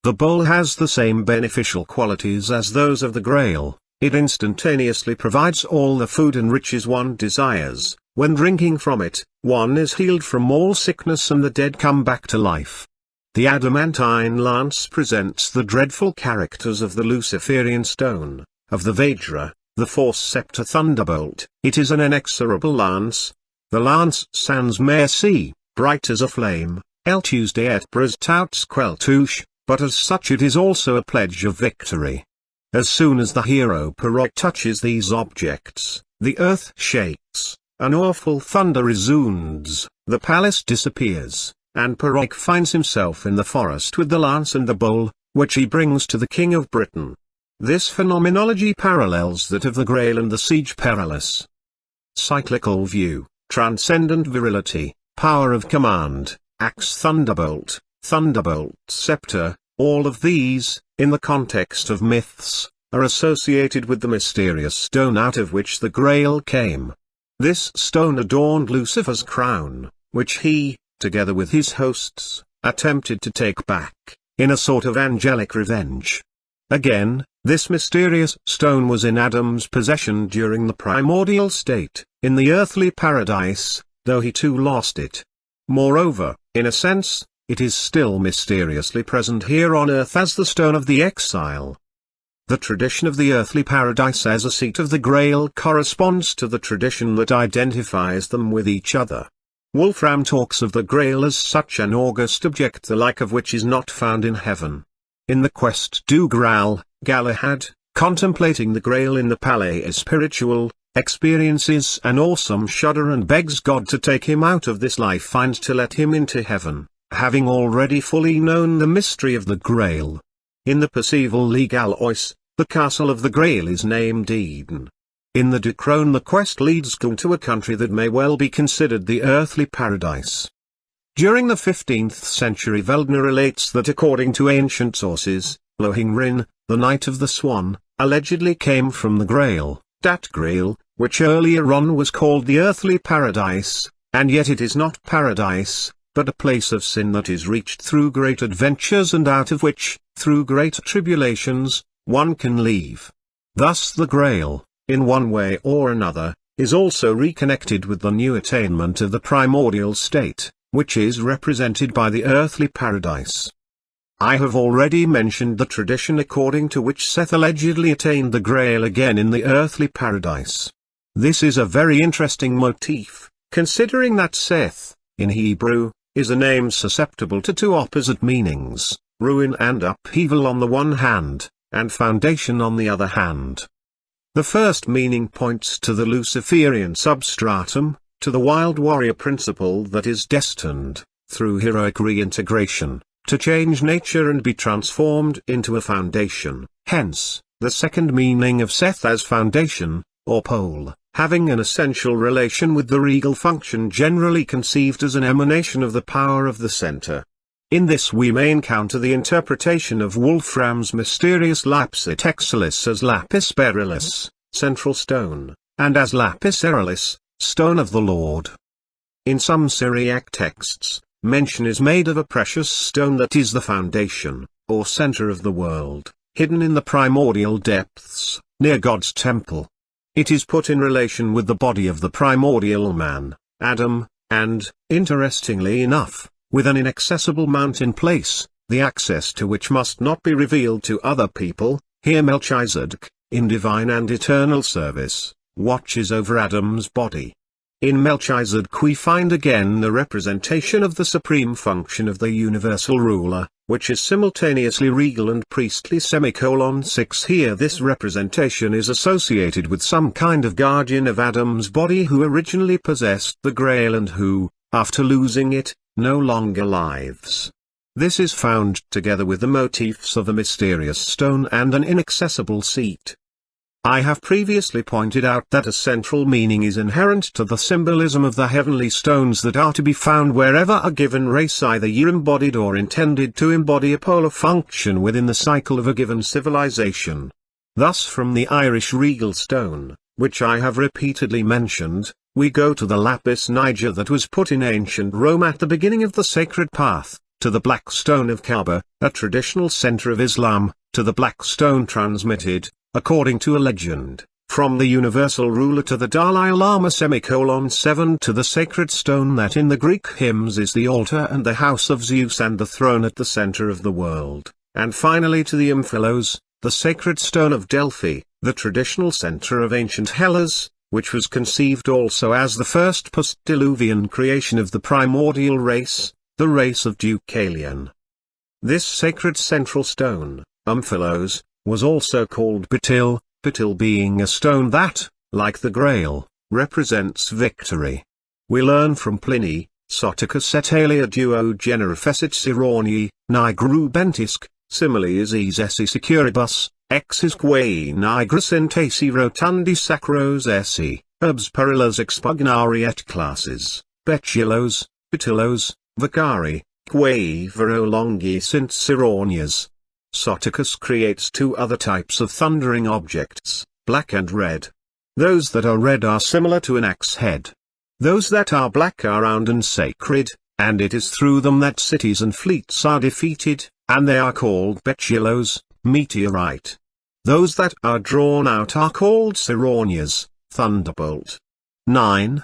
Speaker 1: The bowl has the same beneficial qualities as those of the Grail. It instantaneously provides all the food and riches one desires. When drinking from it, one is healed from all sickness and the dead come back to life. The adamantine lance presents the dreadful characters of the Luciferian stone, of the Vajra, the force scepter thunderbolt. It is an inexorable lance. The lance sans merci, bright as a flame, el Tuesday et bras touts quel touche, but as such it is also a pledge of victory. As soon as the hero Perroik touches these objects, the earth shakes, an awful thunder resounds, the palace disappears, and Perroik finds himself in the forest with the lance and the bowl, which he brings to the King of Britain. This phenomenology parallels that of the Grail and the Siege Perilous. Cyclical view, transcendent virility, power of command, axe thunderbolt scepter, all of these, in the context of myths, are associated with the mysterious stone out of which the Grail came. This stone adorned Lucifer's crown, which he, together with his hosts, attempted to take back, in a sort of angelic revenge. Again, this mysterious stone was in Adam's possession during the primordial state, in the earthly paradise, though he too lost it. Moreover, in a sense, it is still mysteriously present here on earth as the stone of the exile. The tradition of the earthly paradise as a seat of the Grail corresponds to the tradition that identifies them with each other. Wolfram talks of the Grail as such an august object the like of which is not found in heaven. In the Quest du Graal, Galahad, contemplating the Grail in the Palais Spiritual, experiences an awesome shudder and begs God to take him out of this life and to let him into heaven, having already fully known the mystery of the Grail. In the Percival Legalois, the castle of the Grail is named Eden. In the Decron the quest leads Gung to a country that may well be considered the earthly paradise. During the 15th century Veldner relates that according to ancient sources, Lohengrin, the Knight of the Swan, allegedly came from the Grail, dat Grail, which earlier on was called the earthly paradise, and yet it is not paradise, but a place of sin that is reached through great adventures and out of which, through great tribulations, one can leave. Thus the Grail, in one way or another, is also reconnected with the new attainment of the primordial state, which is represented by the earthly paradise. I have already mentioned the tradition according to which Seth allegedly attained the Grail again in the earthly paradise. This is a very interesting motif, considering that Seth, in Hebrew, is a name susceptible to two opposite meanings, ruin and upheaval on the one hand, and foundation on the other hand. The first meaning points to the Luciferian substratum, to the wild warrior principle that is destined, through heroic reintegration, to change nature and be transformed into a foundation. Hence, the second meaning of Seth as foundation, or pole, having an essential relation with the regal function generally conceived as an emanation of the power of the center. In this we may encounter the interpretation of Wolfram's mysterious lapsit exilis as lapis berylis, central stone, and as lapis erilis, stone of the Lord. In some Syriac texts, mention is made of a precious stone that is the foundation, or center of the world, hidden in the primordial depths, near God's temple. It is put in relation with the body of the primordial man, Adam, and, interestingly enough, with an inaccessible mountain place, the access to which must not be revealed to other people. Here Melchizedek, in divine and eternal service, watches over Adam's body. In Melchizedek we find again the representation of the supreme function of the universal ruler, which is simultaneously regal and priestly. 6 Here this representation is associated with some kind of guardian of Adam's body who originally possessed the Grail and who, after losing it, no longer lives. This is found together with the motifs of a mysterious stone and an inaccessible seat. I have previously pointed out that a central meaning is inherent to the symbolism of the heavenly stones that are to be found wherever a given race either embodied or intended to embody a polar function within the cycle of a given civilization. Thus from the Irish regal stone, which I have repeatedly mentioned, we go to the lapis niger that was put in ancient Rome at the beginning of the sacred path, to the black stone of Kaaba, a traditional center of Islam, to the black stone transmitted, according to a legend, from the universal ruler to the Dalai Lama. 7 To the sacred stone that in the Greek hymns is the altar and the house of Zeus and the throne at the center of the world, and finally to the Omphalos, the sacred stone of Delphi, the traditional center of ancient Hellas, which was conceived also as the first post-diluvian creation of the primordial race, the race of Deucalion. This sacred central stone, Omphalos, was also called Betil, Betil being a stone that, like the Grail, represents victory. We learn from Pliny, Soticus et alia duo genera fecit Sironi, nigru bentisc, similes esse securibus, exisque nigris intesi rotandi sacros esse, urbs perillas expugnari et classes, betulos, betilos, vicari, quae vero longi sint Sironias. Soticus creates two other types of thundering objects, black and red. Those that are red are similar to an axe head. Those that are black are round and sacred, and it is through them that cities and fleets are defeated, and they are called betulos, meteorite. Those that are drawn out are called Sironias, thunderbolt. 9.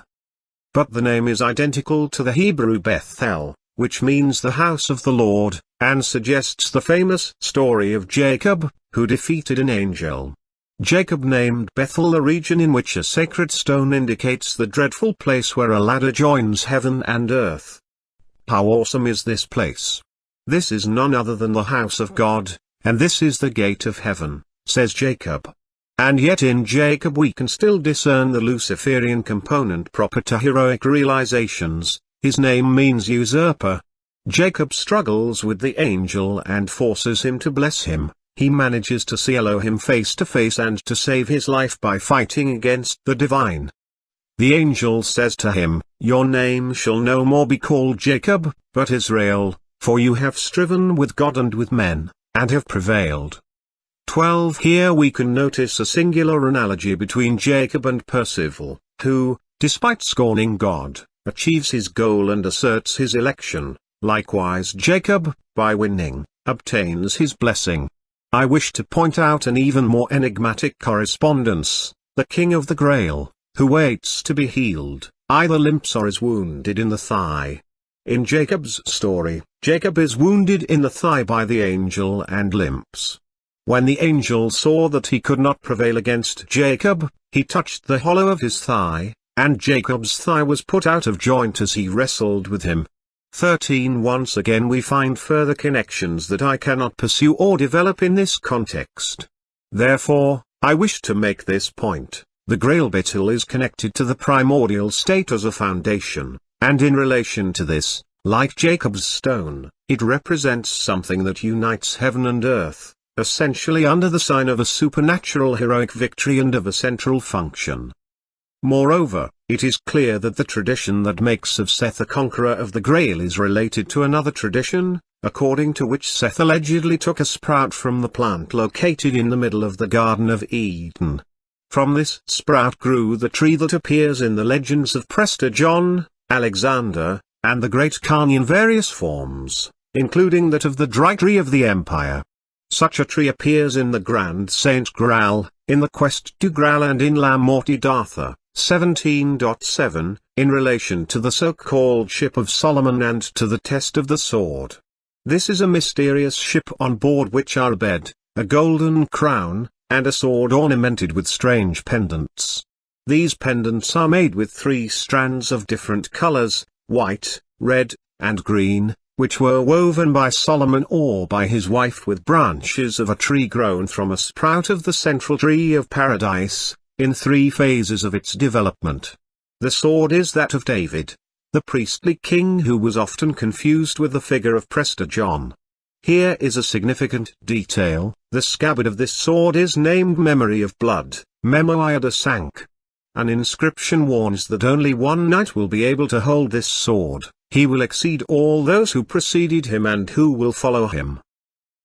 Speaker 1: But the name is identical to the Hebrew Bethel, which means the house of the Lord, and suggests the famous story of Jacob, who defeated an angel. Jacob named Bethel the region in which a sacred stone indicates the dreadful place where a ladder joins heaven and earth. How awesome is this place! This is none other than the house of God, and this is the gate of heaven, says Jacob. And yet in Jacob we can still discern the Luciferian component proper to heroic realizations. His name means usurper. Jacob struggles with the angel and forces him to bless him. He manages to see Elohim face to face and to save his life by fighting against the divine. The angel says to him, "Your name shall no more be called Jacob, but Israel, for you have striven with God and with men, and have prevailed." 12 Here we can notice a singular analogy between Jacob and Percival, who, despite scorning God, achieves his goal and asserts his election. Likewise Jacob, by winning, obtains his blessing. I wish to point out an even more enigmatic correspondence, the king of the Grail, who waits to be healed, either limps or is wounded in the thigh. In Jacob's story, Jacob is wounded in the thigh by the angel and limps. When the angel saw that he could not prevail against Jacob, he touched the hollow of his thigh, and Jacob's thigh was put out of joint as he wrestled with him. 13 Once again we find further connections that I cannot pursue or develop in this context. Therefore, I wish to make this point: the Grail beetle is connected to the primordial state as a foundation, and in relation to this, like Jacob's stone, it represents something that unites heaven and earth, essentially under the sign of a supernatural heroic victory and of a central function. Moreover, it is clear that the tradition that makes of Seth a conqueror of the Grail is related to another tradition, according to which Seth allegedly took a sprout from the plant located in the middle of the Garden of Eden. From this sprout grew the tree that appears in the legends of Prester John, Alexander, and the Great Khan in various forms, including that of the dry tree of the Empire. Such a tree appears in the Grand Saint Grail, in the Quest du Grail and in La Morte d'Arthur. 17.7, in relation to the so-called Ship of Solomon and to the test of the sword. This is a mysterious ship on board which are a bed, a golden crown, and a sword ornamented with strange pendants. These pendants are made with 3 strands of different colors, white, red, and green, which were woven by Solomon or by his wife with branches of a tree grown from a sprout of the central tree of paradise, in 3 phases of its development. The sword is that of David, the priestly king who was often confused with the figure of Prester John. Here is a significant detail: the scabbard of this sword is named Memory of Blood, Memoiada Sank. An inscription warns that only one knight will be able to hold this sword. He will exceed all those who preceded him and who will follow him.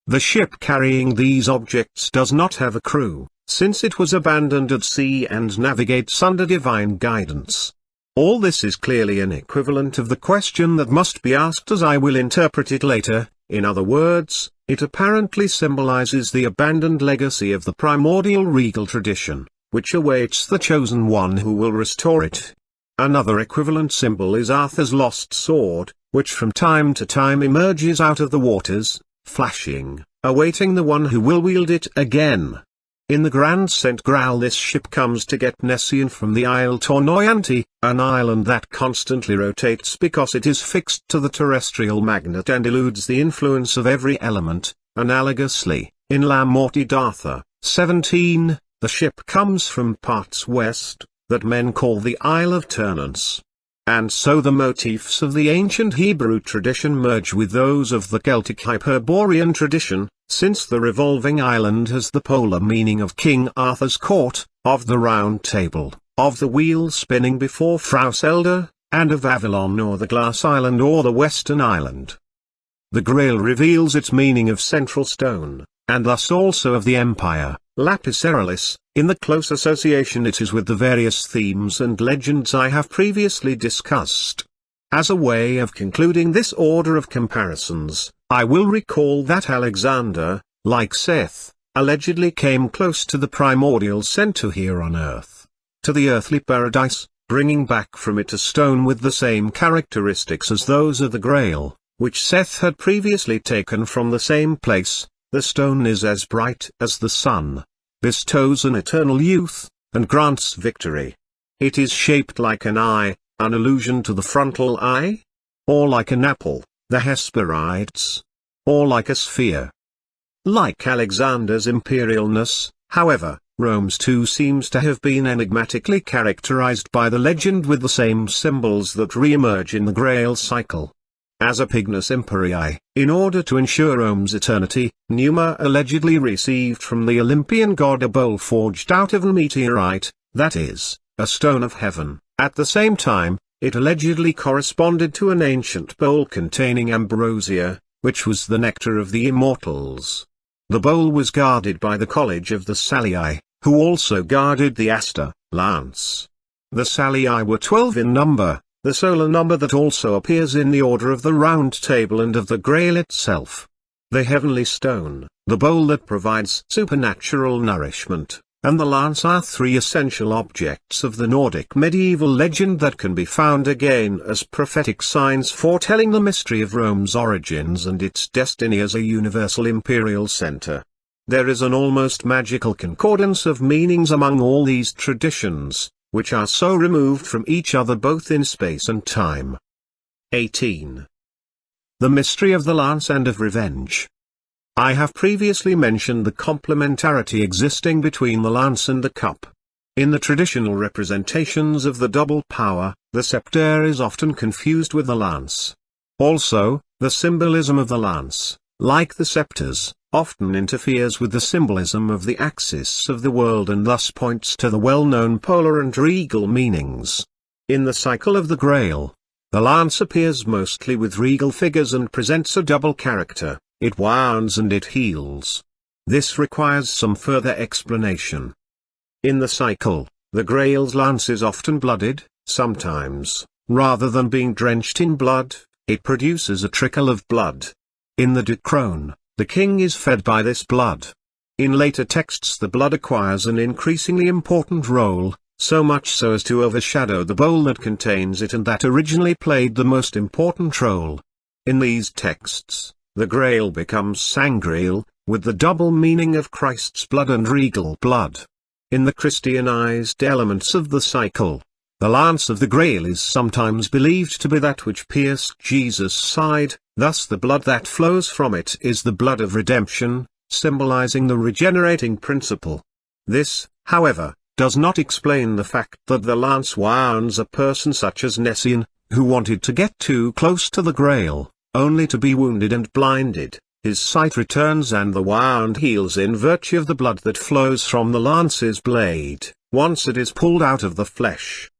Speaker 1: The ship carrying these objects does not have a crew, since it was abandoned at sea and navigates under divine guidance. All this is clearly an equivalent of the question that must be asked, as I will interpret it later. In other words, it apparently symbolizes the abandoned legacy of the primordial regal tradition, which awaits the chosen one who will restore it. Another equivalent symbol is Arthur's lost sword, which from time to time emerges out of the waters, flashing, awaiting the one who will wield it again. In the Grand St. Grail this ship comes to get Nessian from the Isle Tournoyanti, an island that constantly rotates because it is fixed to the terrestrial magnet and eludes the influence of every element. Analogously, in La Morte d'Arthur, 17, the ship comes from parts west, that men call the Isle of Turnance. And so the motifs of the ancient Hebrew tradition merge with those of the Celtic Hyperborean tradition, since the revolving island has the polar meaning of King Arthur's court, of the Round Table, of the wheel spinning before Frauselda, and of Avalon or the Glass Island or the Western Island. The Grail reveals its meaning of central stone, and thus also of the empire, lapis auralis, in the close association it is with the various themes and legends I have previously discussed. As a way of concluding this order of comparisons, I will recall that Alexander, like Seth, allegedly came close to the primordial center here on earth, to the earthly paradise, bringing back from it a stone with the same characteristics as those of the Grail, which Seth had previously taken from the same place. The stone is as bright as the sun, bestows an eternal youth, and grants victory. It is shaped like an eye, an allusion to the frontal eye? Or like an apple, the Hesperides? Or like a sphere? Like Alexander's imperialness, however, Rome's too seems to have been enigmatically characterized by the legend with the same symbols that re-emerge in the Grail cycle. As a Pignus Imperii, in order to ensure Rome's eternity, Numa allegedly received from the Olympian god a bowl forged out of a meteorite, that is, a stone of heaven. At the same time, it allegedly corresponded to an ancient bowl containing ambrosia, which was the nectar of the immortals. The bowl was guarded by the College of the Salii, who also guarded the Aster, lance. The Salii were 12 in number, the solar number that also appears in the Order of the Round Table and of the Grail itself. The heavenly stone, the bowl that provides supernatural nourishment, and the lance are 3 essential objects of the Nordic medieval legend that can be found again as prophetic signs foretelling the mystery of Rome's origins and its destiny as a universal imperial center. There is an almost magical concordance of meanings among all these traditions, which are so removed from each other both in space and time. 18. The mystery of the lance and of revenge. I have previously mentioned the complementarity existing between the lance and the cup. In the traditional representations of the double power, the scepter is often confused with the lance. Also, the symbolism of the lance, like the scepters, often interferes with the symbolism of the axis of the world and thus points to the well-known polar and regal meanings. In the cycle of the Grail, the lance appears mostly with regal figures and presents a double character: it wounds and it heals. This requires some further explanation. In the cycle, the Grail's lance is often blooded, sometimes, rather than being drenched in blood, it produces a trickle of blood. In the Decron, the king is fed by this blood. In later texts the blood acquires an increasingly important role, so much so as to overshadow the bowl that contains it and that originally played the most important role. In these texts, the Grail becomes sangreal, with the double meaning of Christ's blood and regal blood. In the Christianized elements of the cycle, the lance of the Grail is sometimes believed to be that which pierced Jesus' side, thus the blood that flows from it is the blood of redemption, symbolizing the regenerating principle. This, however, does not explain the fact that the lance wounds a person such as Nessian, who wanted to get too close to the Grail, only to be wounded and blinded. His sight returns and the wound heals in virtue of the blood that flows from the lance's blade, once it is pulled out of the flesh.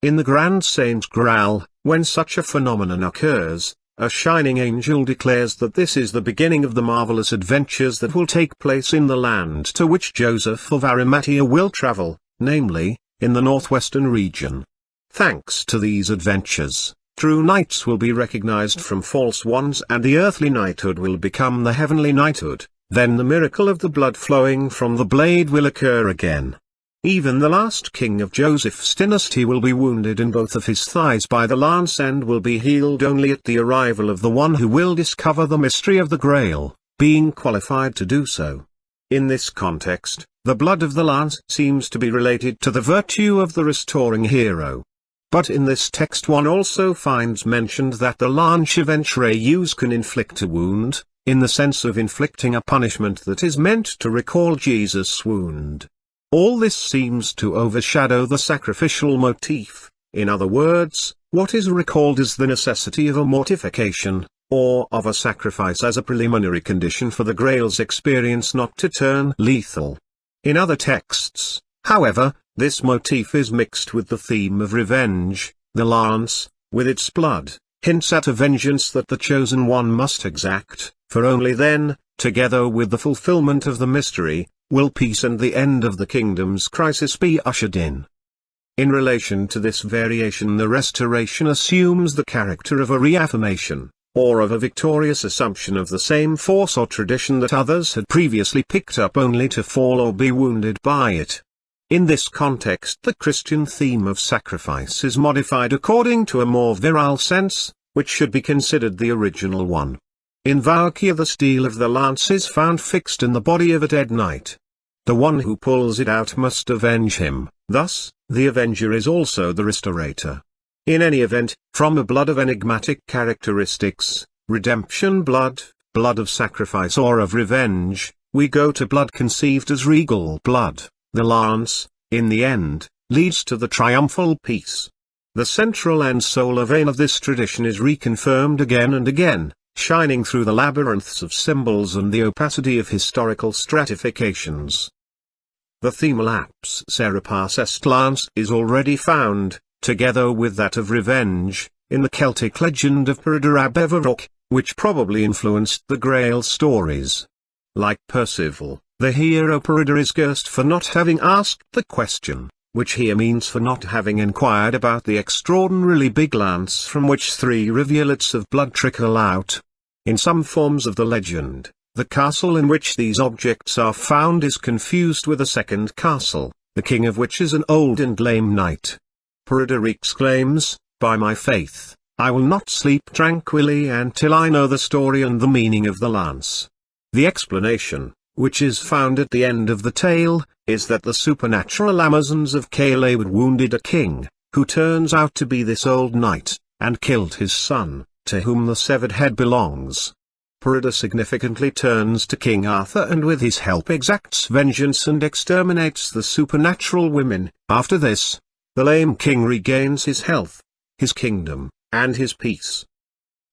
Speaker 1: In the Grand Saint Grail, when such a phenomenon occurs, a shining angel declares that this is the beginning of the marvelous adventures that will take place in the land to which Joseph of Arimathea will travel, namely, in the northwestern region. Thanks to these adventures, true knights will be recognized from false ones and the earthly knighthood will become the heavenly knighthood. Then the miracle of the blood flowing from the blade will occur again. Even the last king of Joseph's dynasty will be wounded in both of his thighs by the lance and will be healed only at the arrival of the one who will discover the mystery of the Grail, being qualified to do so. In this context, the blood of the lance seems to be related to the virtue of the restoring hero. But in this text one also finds mentioned that the lance eventually used can inflict a wound, in the sense of inflicting a punishment that is meant to recall Jesus' wound. All this seems to overshadow the sacrificial motif. In other words, what is recalled is the necessity of a mortification, or of a sacrifice as a preliminary condition for the Grail's experience not to turn lethal. In other texts, however, this motif is mixed with the theme of revenge. The lance, with its blood, hints at a vengeance that the chosen one must exact, for only then, together with the fulfillment of the mystery, will peace and the end of the kingdom's crisis be ushered in. In relation to this variation, the restoration assumes the character of a reaffirmation, or of a victorious assumption of the same force or tradition that others had previously picked up only to fall or be wounded by it. In this context, the Christian theme of sacrifice is modified according to a more virile sense, which should be considered the original one. In Valkyr, the steel of the lance is found fixed in the body of a dead knight. The one who pulls it out must avenge him, thus, the avenger is also the restorator. In any event, from a blood of enigmatic characteristics, redemption blood, blood of sacrifice or of revenge, we go to blood conceived as regal blood. The lance, in the end, leads to the triumphal peace. The central and solar vein of this tradition is reconfirmed again and again, shining through the labyrinths of symbols and the opacity of historical stratifications. The theme lapse serapis est lance is already found, together with that of revenge, in the Celtic legend of Peredur ab Everock, which probably influenced the Grail stories. Like Percival, the hero Peredur is cursed for not having asked the question, which here means for not having inquired about the extraordinarily big lance from which 3 rivulets of blood trickle out. In some forms of the legend, the castle in which these objects are found is confused with a second castle, the king of which is an old and lame knight. Peredur exclaims, "By my faith, I will not sleep tranquilly until I know the story and the meaning of the lance." The explanation, which is found at the end of the tale, is that the supernatural Amazons of Calais wounded a king, who turns out to be this old knight, and killed his son, to whom the severed head belongs. Peredur significantly turns to King Arthur and with his help exacts vengeance and exterminates the supernatural women. After this, the lame king regains his health, his kingdom, and his peace.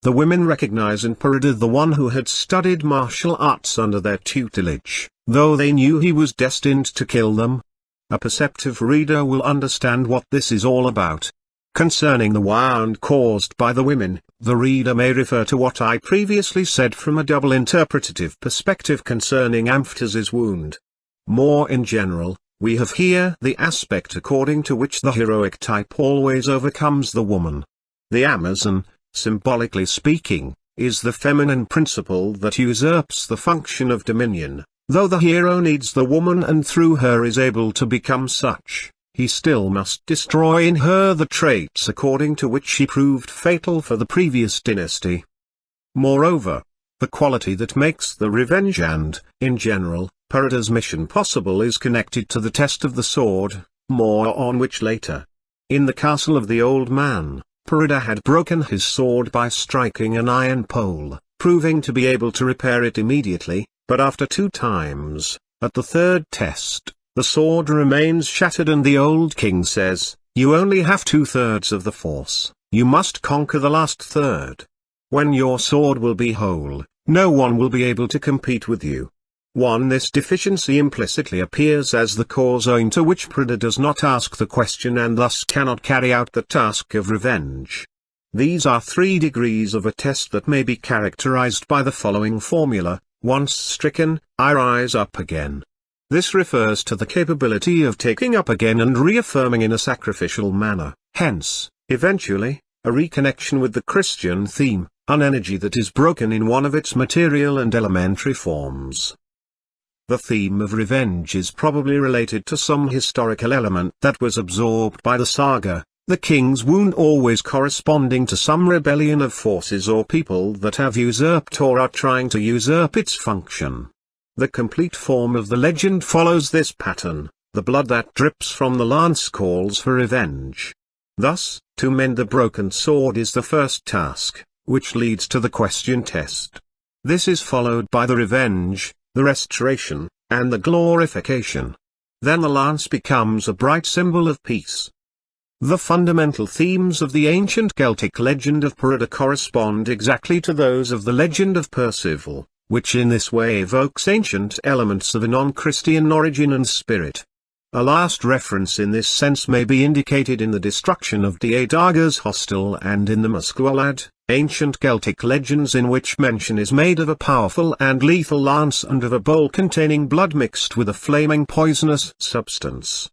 Speaker 1: The women recognize in Peredur the one who had studied martial arts under their tutelage, though they knew he was destined to kill them. A perceptive reader will understand what this is all about. Concerning the wound caused by the women, the reader may refer to what I previously said from a double interpretative perspective concerning Amphtas's wound. More in general, we have here the aspect according to which the heroic type always overcomes the woman. The Amazon, symbolically speaking, is the feminine principle that usurps the function of dominion. Though the hero needs the woman and through her is able to become such, he still must destroy in her the traits according to which she proved fatal for the previous dynasty. Moreover, The quality that makes the revenge and, in general, Pereda's mission possible is connected to the test of the sword, more on which later. In the castle of the old man, Pereda had broken his sword by striking an iron pole, proving to be able to repair it immediately, but after 2 times, at the 3rd test, the sword remains shattered and the old king says, "You only have 2/3 of the force, you must conquer the last third. When your sword will be whole, no one will be able to compete with you." This deficiency implicitly appears as the cause owing to which Pereda does not ask the question and thus cannot carry out the task of revenge. These are 3 degrees of a test that may be characterized by the following formula: once stricken, I rise up again. This refers to the capability of taking up again and reaffirming in a sacrificial manner, hence, eventually, a reconnection with the Christian theme, an energy that is broken in one of its material and elementary forms. The theme of revenge is probably related to some historical element that was absorbed by the saga, the king's wound always corresponding to some rebellion of forces or people that have usurped or are trying to usurp its function. The complete form of the legend follows this pattern: the blood that drips from the lance calls for revenge. Thus, to mend the broken sword is the first task, which leads to the question test. This is followed by the revenge, the restoration, and the glorification. Then the lance becomes a bright symbol of peace. The fundamental themes of the ancient Celtic legend of Pereda correspond exactly to those of the legend of Percival, which in this way evokes ancient elements of a non-Christian origin and spirit. A last reference in this sense may be indicated in the destruction of Diedagar's hostel and in the Musqualad, ancient Celtic legends in which mention is made of a powerful and lethal lance and of a bowl containing blood mixed with a flaming poisonous substance.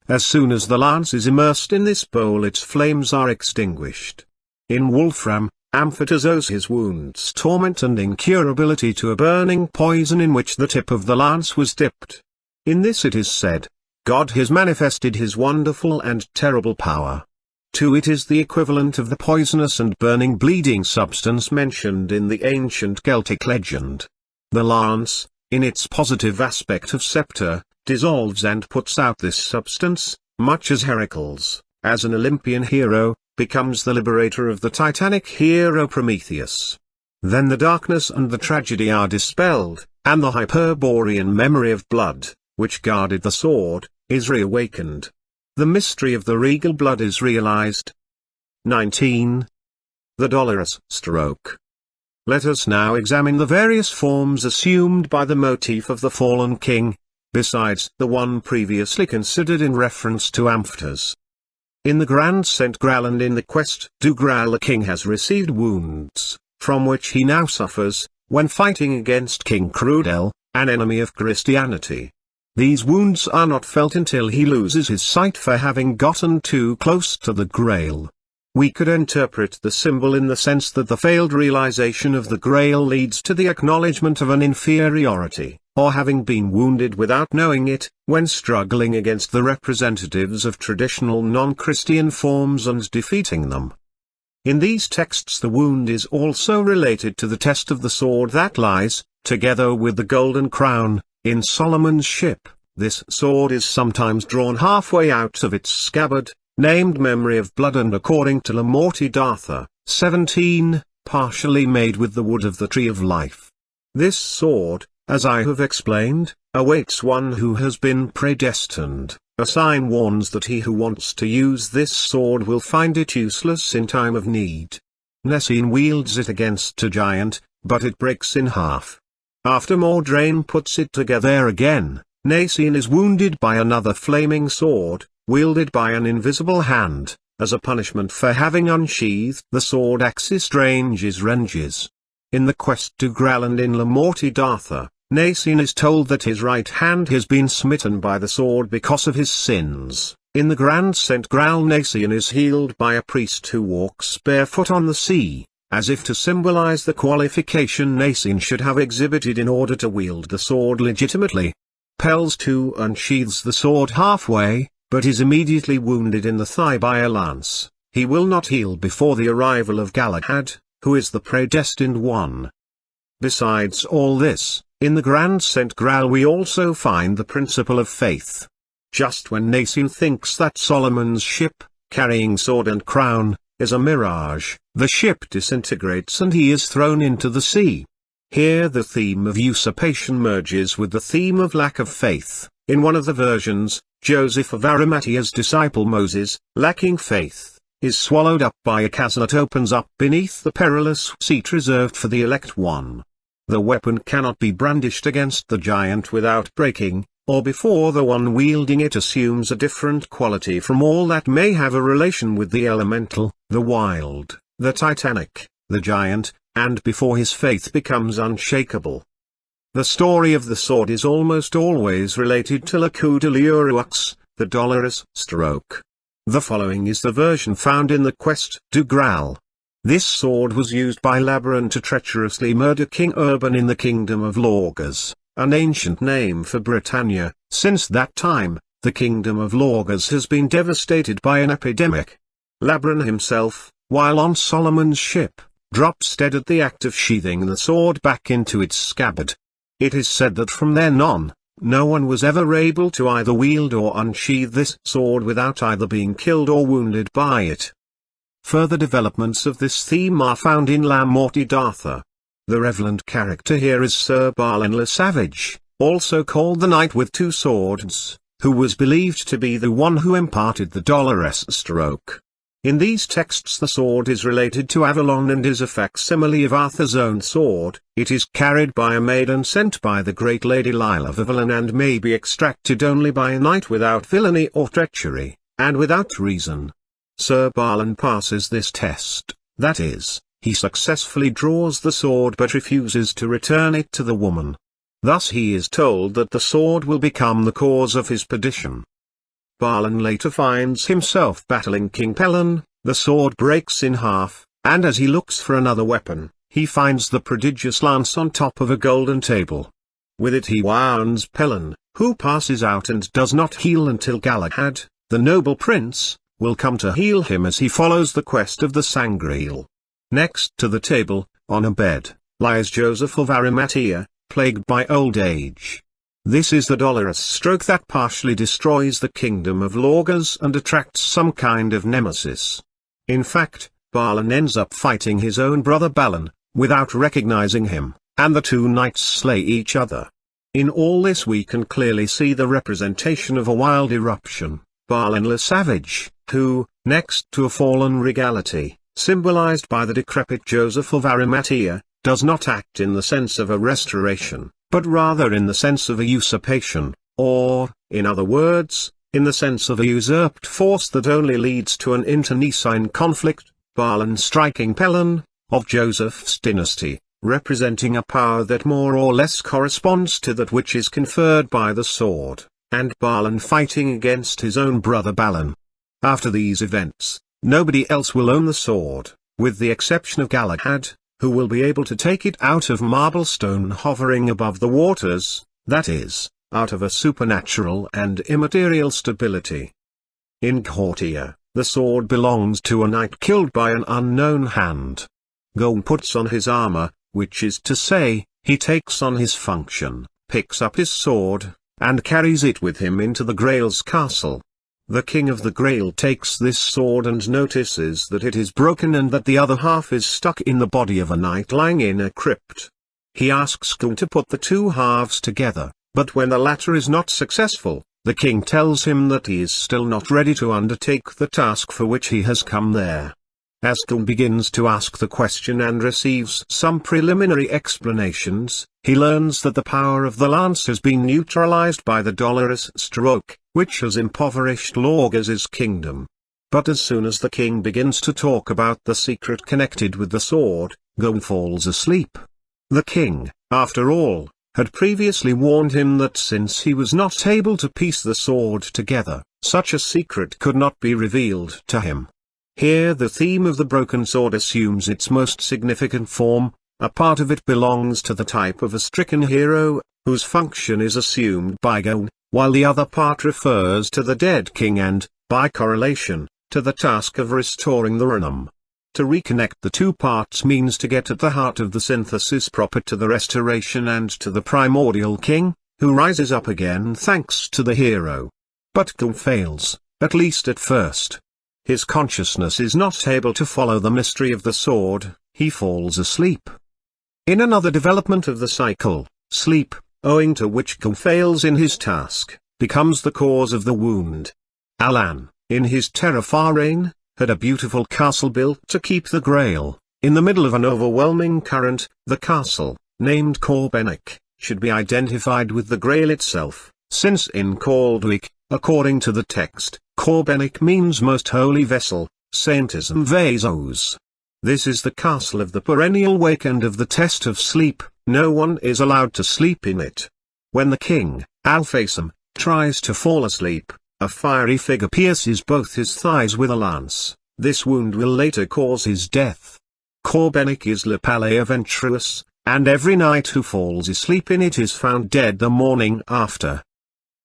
Speaker 1: As soon as the lance is immersed in this bowl its flames are extinguished. In Wolfram, Amfortas owes his wound's torment and incurability to a burning poison in which the tip of the lance was dipped. In this it is said, God has manifested his wonderful and terrible power. It is the equivalent of the poisonous and burning bleeding substance mentioned in the ancient Celtic legend. The lance, in its positive aspect of scepter, dissolves and puts out this substance, much as Heracles, as an Olympian hero, becomes the liberator of the Titanic hero Prometheus. Then the darkness and the tragedy are dispelled, and the Hyperborean memory of blood, which guarded the sword, is reawakened. The mystery of the regal blood is realized. 19. The dolorous stroke. Let us now examine the various forms assumed by the motif of the fallen king, besides the one previously considered in reference to Amfortas. In the Grand Saint Grail and in the Quest du Grail the king has received wounds, from which he now suffers, when fighting against King Crudel, an enemy of Christianity. These wounds are not felt until he loses his sight for having gotten too close to the Grail. We could interpret the symbol in the sense that the failed realization of the Grail leads to the acknowledgement of an inferiority, or having been wounded without knowing it, when struggling against the representatives of traditional non-Christian forms and defeating them. In these texts the wound is also related to the test of the sword that lies, together with the golden crown, in Solomon's ship. This sword is sometimes drawn halfway out of its scabbard, named Memory of Blood, and according to Le Morte-d'Arthur, 17, partially made with the wood of the Tree of Life. This sword, as I have explained, awaits one who has been predestined. A sign warns that he who wants to use this sword will find it useless in time of need. Nesine wields it against a giant, but it breaks in half. After Mordrain puts it together again, Nesine is wounded by another flaming sword, wielded by an invisible hand, as a punishment for having unsheathed the sword Axis Strange's Renges. In the Quest du Grail and in Le Morte-d'Arthur, Nesine is told that his right hand has been smitten by the sword because of his sins. In the Grand Saint Grail Nesine is healed by a priest who walks barefoot on the sea, as if to symbolize the qualification Nesine should have exhibited in order to wield the sword legitimately. Pels too unsheathes the sword halfway, but is immediately wounded in the thigh by a lance. He will not heal before the arrival of Galahad, who is the predestined one. Besides all this, in the Grand Saint Grail we also find the principle of faith. Just when Nassim thinks that Solomon's ship, carrying sword and crown, is a mirage, the ship disintegrates and he is thrown into the sea. Here the theme of usurpation merges with the theme of lack of faith. In one of the versions, Joseph of Arimathea's disciple Moses, lacking faith, is swallowed up by a chasm that opens up beneath the perilous seat reserved for the elect one. The weapon cannot be brandished against the giant without breaking, or before the one wielding it assumes a different quality from all that may have a relation with the elemental, the wild, the titanic, the giant, and before his faith becomes unshakable. The story of the sword is almost always related to le coup de l'Urux, the dolorous stroke. The following is the version found in the Quest du Grail. This sword was used by Labaran to treacherously murder King Urban in the Kingdom of Lorgas, an ancient name for Britannia. Since that time, the Kingdom of Lorgas has been devastated by an epidemic. Labaran himself, while on Solomon's ship, drops dead at the act of sheathing the sword back into its scabbard. It is said that from then on, no one was ever able to either wield or unsheathe this sword without either being killed or wounded by it. Further developments of this theme are found in La Morte d'Arthur. The relevant character here is Sir Balin le Savage, also called the Knight with Two Swords, who was believed to be the one who imparted the dolorous stroke. In these texts the sword is related to Avalon and is a facsimile of Arthur's own sword. It is carried by a maiden sent by the great Lady Lila of Avalon and may be extracted only by a knight without villainy or treachery, and without reason. Sir Balin passes this test, that is, he successfully draws the sword but refuses to return it to the woman. Thus he is told that the sword will become the cause of his perdition. Balin later finds himself battling King Pelin, the sword breaks in half, and as he looks for another weapon, he finds the prodigious lance on top of a golden table. With it he wounds Pelin, who passes out and does not heal until Galahad, the noble prince, will come to heal him as he follows the quest of the Sangreal. Next to the table, on a bed, lies Joseph of Arimathea, plagued by old age. This is the dolorous stroke that partially destroys the Kingdom of Lorgas and attracts some kind of nemesis. In fact, Balin ends up fighting his own brother Balin, without recognizing him, and the two knights slay each other. In all this we can clearly see the representation of a wild eruption, Balin le Savage, who, next to a fallen regality, symbolized by the decrepit Joseph of Arimathea, does not act in the sense of a restoration, but rather in the sense of a usurpation, or, in other words, in the sense of a usurped force that only leads to an internecine conflict. Balin striking Pelin, of Joseph's dynasty, representing a power that more or less corresponds to that which is conferred by the sword, and Balin fighting against his own brother Balin. After these events, nobody else will own the sword, with the exception of Galahad, who will be able to take it out of marble stone hovering above the waters, that is, out of a supernatural and immaterial stability. In Khortia, the sword belongs to a knight killed by an unknown hand. Gon puts on his armor, which is to say, he takes on his function, picks up his sword, and carries it with him into the Grail's castle. The king of the Grail takes this sword and notices that it is broken and that the other half is stuck in the body of a knight lying in a crypt. He asks Gon to put the two halves together, but when the latter is not successful, the king tells him that he is still not ready to undertake the task for which he has come there. As Gon begins to ask the question and receives some preliminary explanations, he learns that the power of the lance has been neutralized by the dolorous stroke, which has impoverished Lorgas's kingdom. But as soon as the king begins to talk about the secret connected with the sword, Gon falls asleep. The king, after all, had previously warned him that since he was not able to piece the sword together, such a secret could not be revealed to him. Here the theme of the broken sword assumes its most significant form. A part of it belongs to the type of a stricken hero, whose function is assumed by Gon, while the other part refers to the dead king and, by correlation, to the task of restoring the realm. To reconnect the two parts means to get at the heart of the synthesis proper to the restoration and to the primordial king, who rises up again thanks to the hero. But Grail fails, at least at first. His consciousness is not able to follow the mystery of the sword, he falls asleep. In another development of the cycle, sleep, owing to which Grail fails in his task, becomes the cause of the wound. Alan, in his Terra reign, had a beautiful castle built to keep the Grail. In the middle of an overwhelming current, the castle, named Corbenic, should be identified with the Grail itself, since in Caldwick, according to the text, Corbenic means most holy vessel, saintism vasos. This is the castle of the perennial wake and of the test of sleep. No one is allowed to sleep in it. When the king, Alphasum, tries to fall asleep, a fiery figure pierces both his thighs with a lance. This wound will later cause his death. Corbenic is Le Palais Aventurous, and every knight who falls asleep in it is found dead the morning after.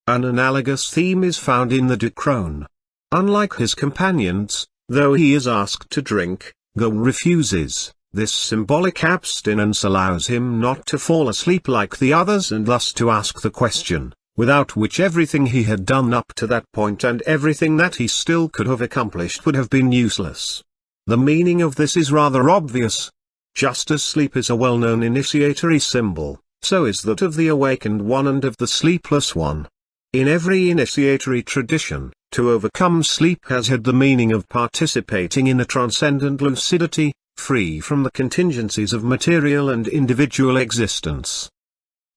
Speaker 1: An analogous theme is found in the Ducrone. Unlike his companions, though he is asked to drink, Grail refuses. This symbolic abstinence allows him not to fall asleep like the others and thus to ask the question, without which everything he had done up to that point and everything that he still could have accomplished would have been useless. The meaning of this is rather obvious. Just as sleep is a well-known initiatory symbol, so is that of the awakened one and of the sleepless one. In every initiatory tradition, to overcome sleep has had the meaning of participating in a transcendent lucidity, free from the contingencies of material and individual existence.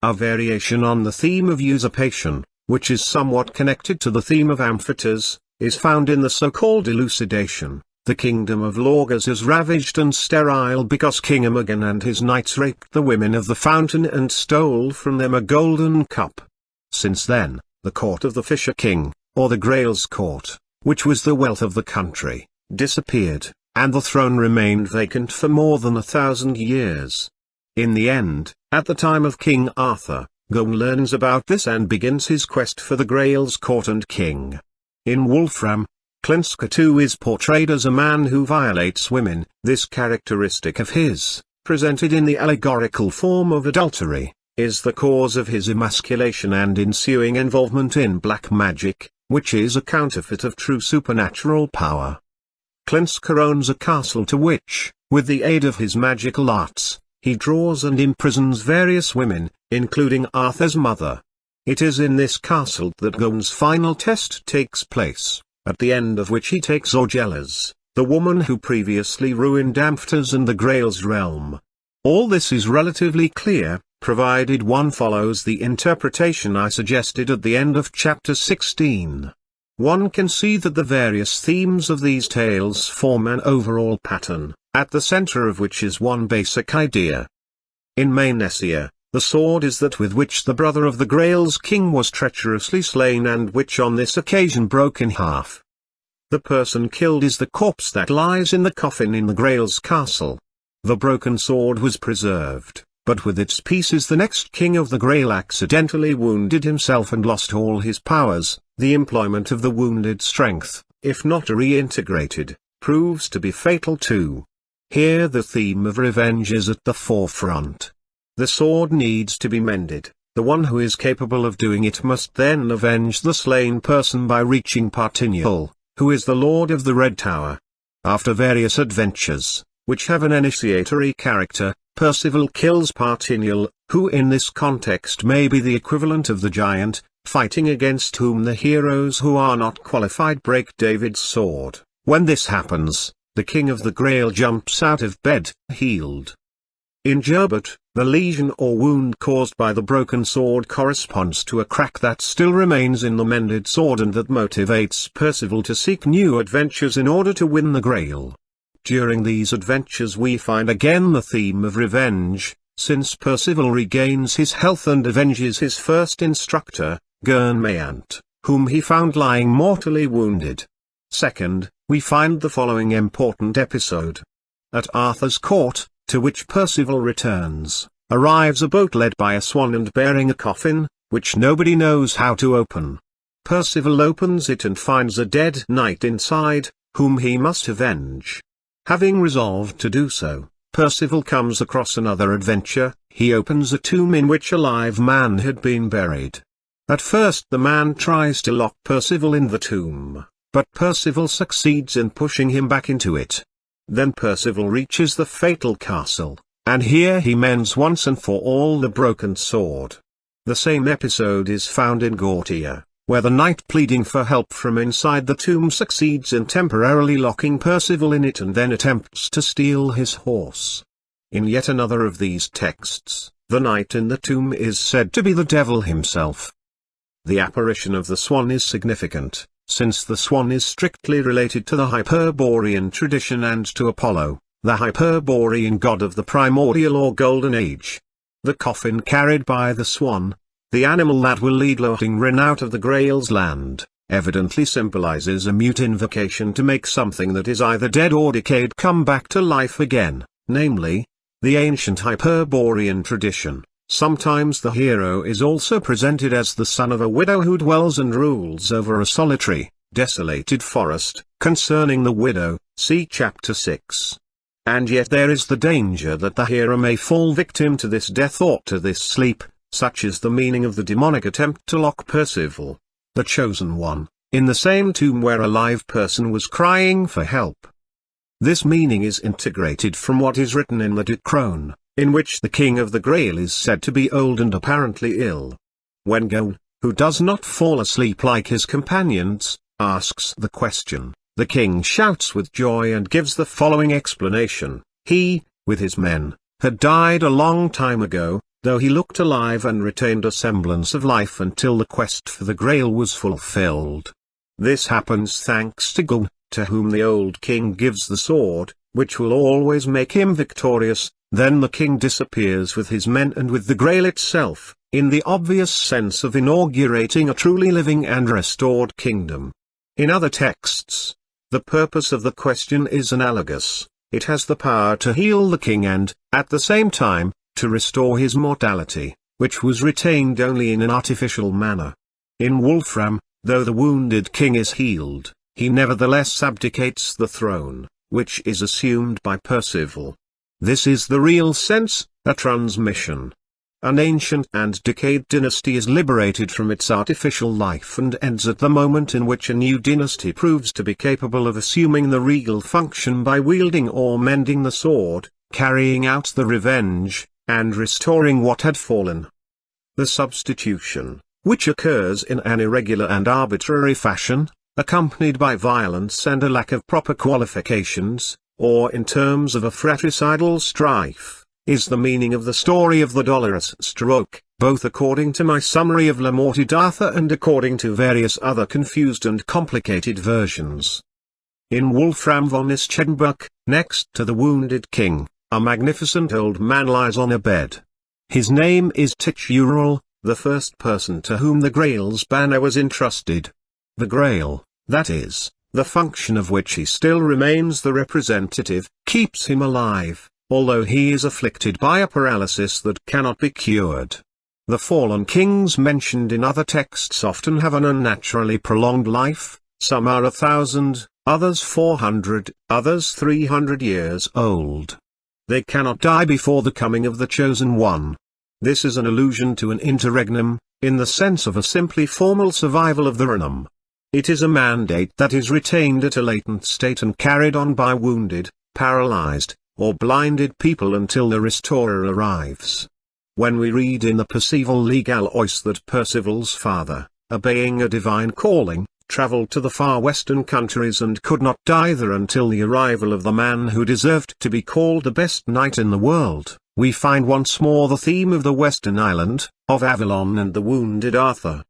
Speaker 1: A variation on the theme of usurpation, which is somewhat connected to the theme of amphitheaters, is found in the so-called elucidation. The kingdom of Lorgas is ravaged and sterile because King Imogen and his knights raped the women of the fountain and stole from them a golden cup. Since then, the court of the Fisher King, or the Grail's court, which was the wealth of the country, disappeared, and the throne remained vacant for more than 1,000 years. In the end, at the time of King Arthur, Grail learns about this and begins his quest for the Grail's court and king. In Wolfram, Klinska too is portrayed as a man who violates women. This characteristic of his, presented in the allegorical form of adultery, is the cause of his emasculation and ensuing involvement in black magic, which is a counterfeit of true supernatural power. Klinska owns a castle to which, with the aid of his magical arts, he draws and imprisons various women, including Arthur's mother. It is in this castle that Grail's final test takes place, at the end of which he takes Orgelas, the woman who previously ruined Amphitheaters and the Grail's realm. All this is relatively clear, provided one follows the interpretation I suggested at the end of chapter 16. One can see that the various themes of these tales form an overall pattern, at the center of which is one basic idea. In Manesia, the sword is that with which the brother of the Grail's king was treacherously slain and which on this occasion broke in half. The person killed is the corpse that lies in the coffin in the Grail's castle. The broken sword was preserved, but with its pieces the next king of the Grail accidentally wounded himself and lost all his powers. The employment of the wounded strength, if not reintegrated, proves to be fatal too. Here the theme of revenge is at the forefront. The sword needs to be mended. The one who is capable of doing it must then avenge the slain person by reaching Partinul, who is the lord of the Red Tower. After various adventures, which have an initiatory character, Percival kills Partinul, who in this context may be the equivalent of the giant, fighting against whom the heroes who are not qualified break David's sword. When this happens, the king of the Grail jumps out of bed, healed. In Gerbert, the lesion or wound caused by the broken sword corresponds to a crack that still remains in the mended sword and that motivates Percival to seek new adventures in order to win the Grail. During these adventures we find again the theme of revenge, since Percival regains his health and avenges his first instructor, Gernmayant, whom he found lying mortally wounded. Second, we find the following important episode. At Arthur's court, to which Percival returns, arrives a boat led by a swan and bearing a coffin, which nobody knows how to open. Percival opens it and finds a dead knight inside, whom he must avenge. Having resolved to do so, Percival comes across another adventure. He opens a tomb in which a live man had been buried. At first the man tries to lock Percival in the tomb, but Percival succeeds in pushing him back into it. Then Percival reaches the fatal castle, and here he mends once and for all the broken sword. The same episode is found in Gortia, where the knight pleading for help from inside the tomb succeeds in temporarily locking Percival in it and then attempts to steal his horse. In yet another of these texts, the knight in the tomb is said to be the devil himself. The apparition of the swan is significant, since the swan is strictly related to the Hyperborean tradition and to Apollo, the Hyperborean god of the primordial or golden age. The coffin carried by the swan, the animal that will lead Lohengrin out of the Grail's land, evidently symbolizes a mute invocation to make something that is either dead or decayed come back to life again, namely, the ancient Hyperborean tradition. Sometimes the hero is also presented as the son of a widow who dwells and rules over a solitary, desolated forest. Concerning the widow, see chapter 6. And yet there is the danger that the hero may fall victim to this death or to this sleep, such is the meaning of the demonic attempt to lock Percival, the chosen one, in the same tomb where a live person was crying for help. This meaning is integrated from what is written in the Decron, in which the king of the Grail is said to be old and apparently ill. When Grail, who does not fall asleep like his companions, asks the question, the king shouts with joy and gives the following explanation: he, with his men, had died a long time ago, though he looked alive and retained a semblance of life until the quest for the Grail was fulfilled. This happens thanks to Grail, to whom the old king gives the sword, which will always make him victorious. Then the king disappears with his men and with the Grail itself, in the obvious sense of inaugurating a truly living and restored kingdom. In other texts, the purpose of the question is analogous. It has the power to heal the king and, at the same time, to restore his mortality, which was retained only in an artificial manner. In Wolfram, though the wounded king is healed, he nevertheless abdicates the throne, which is assumed by Percival. This is the real sense, a transmission. An ancient and decayed dynasty is liberated from its artificial life and ends at the moment in which a new dynasty proves to be capable of assuming the regal function by wielding or mending the sword, carrying out the revenge, and restoring what had fallen. The substitution, which occurs in an irregular and arbitrary fashion, accompanied by violence and a lack of proper qualifications, or in terms of a fratricidal strife, is the meaning of the story of the Dolorous Stroke, both according to my summary of Le Morte d'Arthur and according to various other confused and complicated versions. In Wolfram von Ischenbuch, next to the wounded king, a magnificent old man lies on a bed. His name is Titurel, the first person to whom the Grail's banner was entrusted. The Grail, that is, the function of which he still remains the representative, keeps him alive, although he is afflicted by a paralysis that cannot be cured. The fallen kings mentioned in other texts often have an unnaturally prolonged life, some are 1,000, others 400, others 300 years old. They cannot die before the coming of the chosen one. This is an allusion to an interregnum, in the sense of a simply formal survival of the regnum. It is a mandate that is retained at a latent state and carried on by wounded, paralyzed, or blinded people until the restorer arrives. When we read in the Percival Legalois that Percival's father, obeying a divine calling, travelled to the far western countries and could not die there until the arrival of the man who deserved to be called the best knight in the world, we find once more the theme of the western island, of Avalon and the wounded Arthur.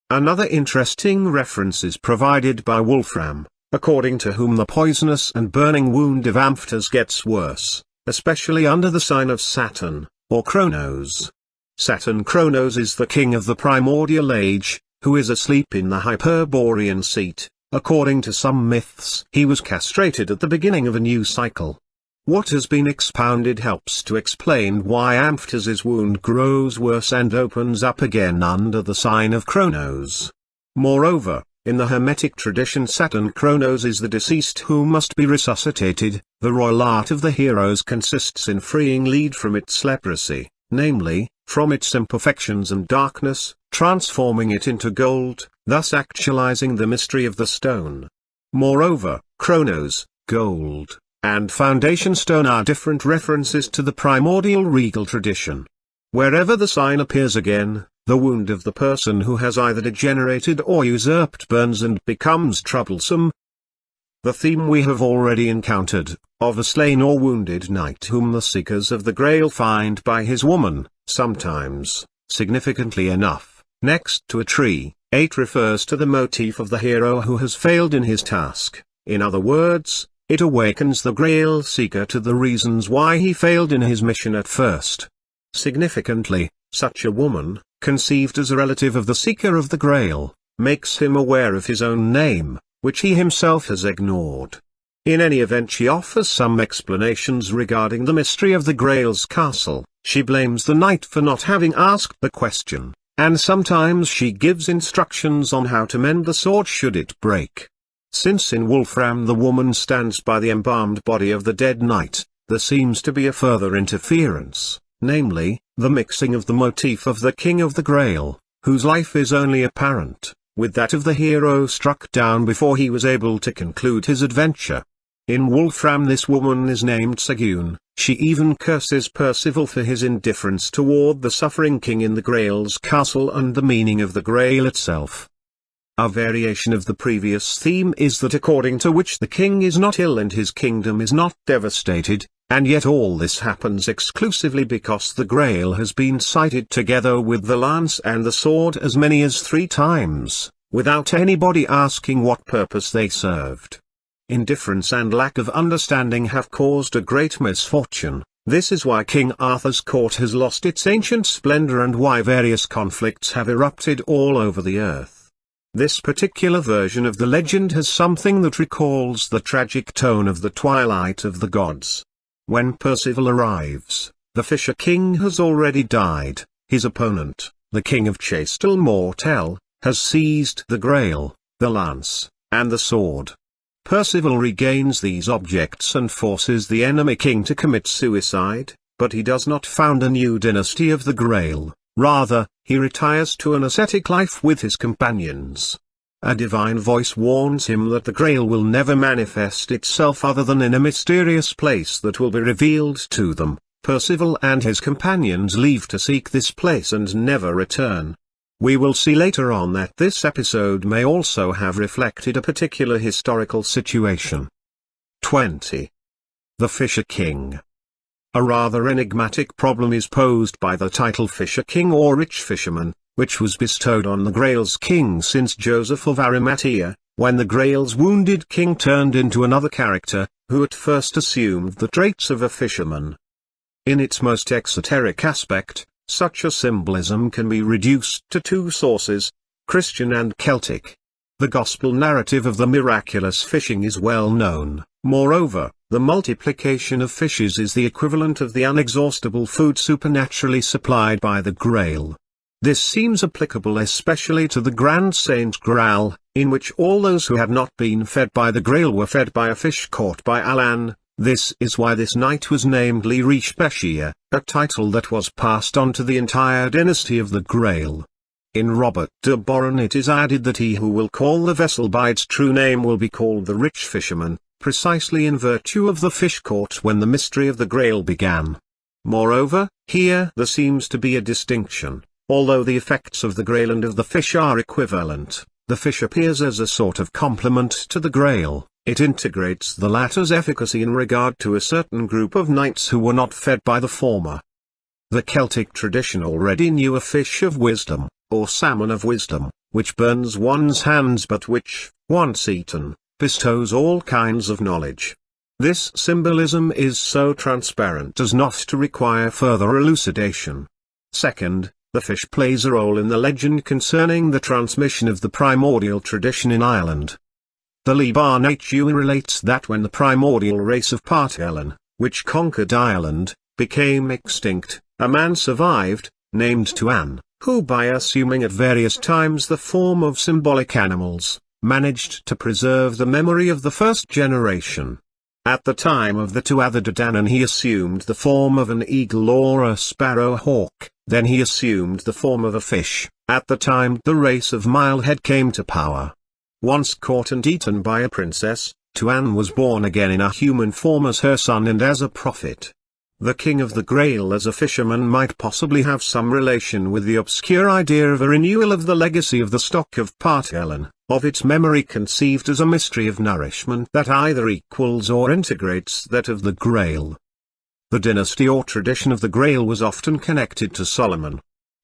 Speaker 1: Another interesting reference is provided by Wolfram, according to whom the poisonous and burning wound of Amphtas gets worse, especially under the sign of Saturn, or Kronos. Saturn Kronos is the king of the primordial age, who is asleep in the Hyperborean seat. According to some myths, he was castrated at the beginning of a new cycle. What has been expounded helps to explain why Amphtas's wound grows worse and opens up again under the sign of Kronos. Moreover, In the Hermetic tradition, Saturn Kronos is the deceased who must be resuscitated. The royal art of the heroes consists in freeing lead from its leprosy, namely, from its imperfections and darkness, transforming it into gold, thus actualizing the mystery of the stone. Moreover, Kronos, gold, and foundation stone are different references to the primordial regal tradition. Wherever the sign appears again, the wound of the person who has either degenerated or usurped burns and becomes troublesome. The theme we have already encountered, of a slain or wounded knight whom the seekers of the Grail find by his woman, sometimes, significantly enough, next to a tree. 8 refers to the motif of the hero who has failed in his task. In other words, it awakens the Grail seeker to the reasons why he failed in his mission at first. Significantly, such a woman, conceived as a relative of the seeker of the Grail, makes him aware of his own name, which he himself has ignored. In any event, she offers some explanations regarding the mystery of the Grail's castle. She blames the knight for not having asked the question, and sometimes she gives instructions on how to mend the sword should it break. Since in Wolfram the woman stands by the embalmed body of the dead knight, there seems to be a further interference, namely, the mixing of the motif of the King of the Grail, whose life is only apparent, with that of the hero struck down before he was able to conclude his adventure. In Wolfram this woman is named Sagun. She even curses Percival for his indifference toward the suffering king in the Grail's castle and the meaning of the Grail itself. A variation of the previous theme is that according to which the king is not ill and his kingdom is not devastated, and yet all this happens exclusively because the Grail has been sighted together with the lance and the sword as many as 3 times, without anybody asking what purpose they served. Indifference and lack of understanding have caused a great misfortune. This is why King Arthur's court has lost its ancient splendor and why various conflicts have erupted all over the earth. This particular version of the legend has something that recalls the tragic tone of the Twilight of the Gods. When Percival arrives, the Fisher King has already died. His opponent, the King of Chastel Mortel, has seized the Grail, the lance, and the sword. Percival regains these objects and forces the enemy king to commit suicide, but he does not found a new dynasty of the Grail. Rather, he retires to an ascetic life with his companions. A divine voice warns him that the Grail will never manifest itself other than in a mysterious place that will be revealed to them. Percival and his companions leave to seek this place and never return. We will see later on that this episode may also have reflected a particular historical situation. 20. The Fisher King. A rather enigmatic problem is posed by the title Fisher King or Rich Fisherman, which was bestowed on the Grail's king since Joseph of Arimathea, when the Grail's wounded king turned into another character, who at first assumed the traits of a fisherman. In its most exoteric aspect, such a symbolism can be reduced to 2 sources, Christian and Celtic. The gospel narrative of the miraculous fishing is well known. Moreover, the multiplication of fishes is the equivalent of the unexhaustible food supernaturally supplied by the Grail. This seems applicable especially to the Grand Saint Grail, in which all those who had not been fed by the Grail were fed by a fish caught by Alan. This is why this knight was named Le Riche Pêcheur, a title that was passed on to the entire dynasty of the Grail. In Robert de Boron it is added that he who will call the vessel by its true name will be called the Rich Fisherman, precisely in virtue of the fish caught when the mystery of the Grail began. Moreover, here there seems to be a distinction. Although the effects of the Grail and of the fish are equivalent, the fish appears as a sort of complement to the Grail. It integrates the latter's efficacy in regard to a certain group of knights who were not fed by the former. The Celtic tradition already knew a fish of wisdom, or salmon of wisdom, which burns one's hands but which, once eaten, bestows all kinds of knowledge. This symbolism is so transparent as not to require further elucidation. Second, the fish plays a role in the legend concerning the transmission of the primordial tradition in Ireland. The Liban Hu relates that when the primordial race of Partelen, which conquered Ireland, became extinct, a man survived, named Tuan, who by assuming at various times the form of symbolic animals, managed to preserve the memory of the first generation. At the time of the Tuatha De Danann he assumed the form of an eagle or a sparrow hawk, then he assumed the form of a fish. At the time the race of Milehead came to power. Once caught and eaten by a princess, Tuan was born again in a human form as her son and as a prophet. The king of the Grail as a fisherman might possibly have some relation with the obscure idea of a renewal of the legacy of the stock of Part Ellen, of its memory conceived as a mystery of nourishment that either equals or integrates that of the Grail. The dynasty or tradition of the Grail was often connected to Solomon.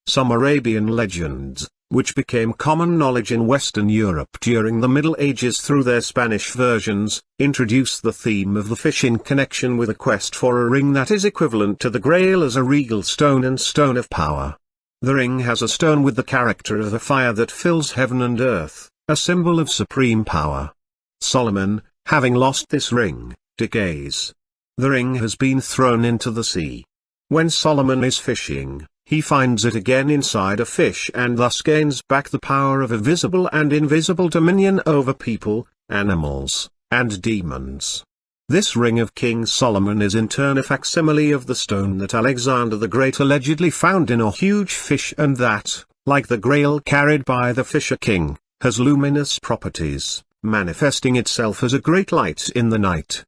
Speaker 1: Some Arabian legends, which became common knowledge in Western Europe during the Middle Ages through their Spanish versions, introduce the theme of the fish in connection with a quest for a ring that is equivalent to the Grail as a regal stone and stone of power. The ring has a stone with the character of the fire that fills heaven and earth, a symbol of supreme power. Solomon, having lost this ring, decays. The ring has been thrown into the sea. When Solomon is fishing, he finds it again inside a fish and thus gains back the power of a visible and invisible dominion over people, animals, and demons. This ring of King Solomon is in turn a facsimile of the stone that Alexander the Great allegedly found in a huge fish and that, like the Grail carried by the Fisher King, has luminous properties, manifesting itself as a great light in the night.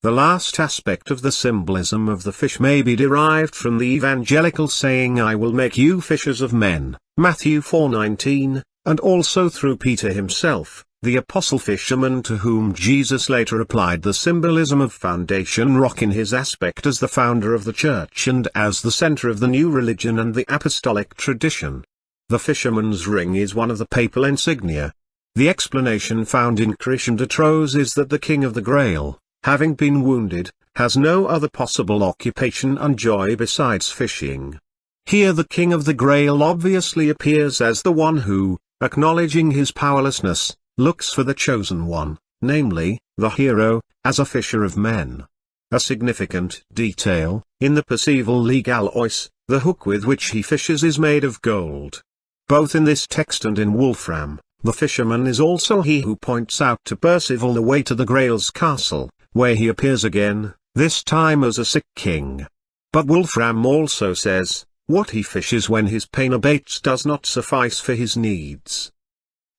Speaker 1: The last aspect of the symbolism of the fish may be derived from the evangelical saying I will make you fishers of men, Matthew 4:19, and also through Peter himself, the apostle fisherman to whom Jesus later applied the symbolism of foundation rock in his aspect as the founder of the church and as the center of the new religion and the apostolic tradition. The fisherman's ring is one of the papal insignia. The explanation found in Christian de Troyes is that the king of the Grail, having been wounded, has no other possible occupation and joy besides fishing. Here the king of the Grail obviously appears as the one who, acknowledging his powerlessness, looks for the chosen one, namely, the hero, as a fisher of men. A significant detail, in the Percival legal ois, the hook with which he fishes is made of gold. Both in this text and in Wolfram, the fisherman is also he who points out to Percival the way to the Grail's castle, where he appears again, this time as a sick king. But Wolfram also says, what he fishes when his pain abates does not suffice for his needs.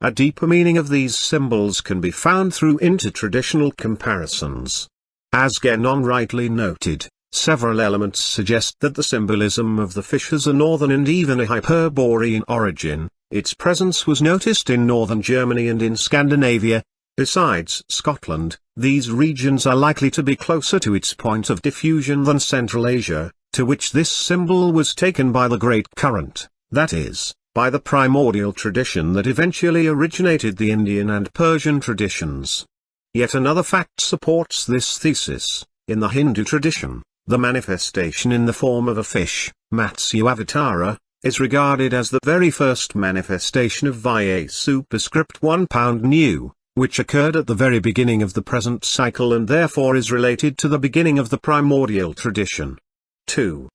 Speaker 1: A deeper meaning of these symbols can be found through intertraditional comparisons. As Guénon rightly noted, several elements suggest that the symbolism of the fish has a northern and even a Hyperborean origin. Its presence was noticed in northern Germany and in Scandinavia. Besides Scotland, these regions are likely to be closer to its point of diffusion than Central Asia, to which this symbol was taken by the Great Current, that is, by the primordial tradition that eventually originated the Indian and Persian traditions. Yet another fact supports this thesis. In the Hindu tradition, the manifestation in the form of a fish, Matsya Avatara, is regarded as the very first manifestation of Vya superscript 1 pound new, which occurred at the very beginning of the present cycle and therefore is related to the beginning of the primordial tradition. 2.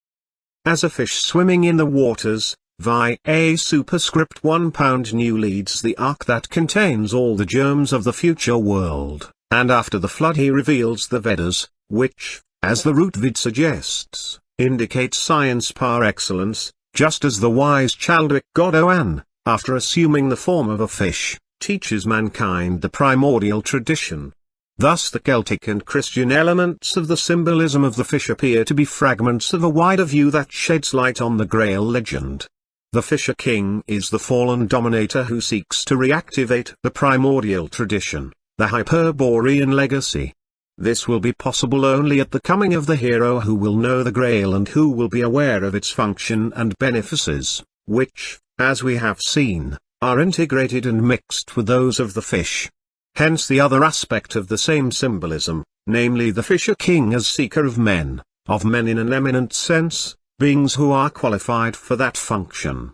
Speaker 1: As a fish swimming in the waters, Vya superscript 1 pound new leads the ark that contains all the germs of the future world, and after the flood he reveals the Vedas, which, as the root vid suggests, indicates science par excellence, just as the wise Chaldic god Oan, after assuming the form of a fish, teaches mankind the primordial tradition. Thus the Celtic and Christian elements of the symbolism of the fish appear to be fragments of a wider view that sheds light on the Grail legend. The Fisher King is the fallen dominator who seeks to reactivate the primordial tradition, the Hyperborean legacy. This will be possible only at the coming of the hero who will know the Grail and who will be aware of its function and benefices, which, as we have seen, are integrated and mixed with those of the fish. Hence the other aspect of the same symbolism, namely the Fisher King as seeker of men in an eminent sense, beings who are qualified for that function.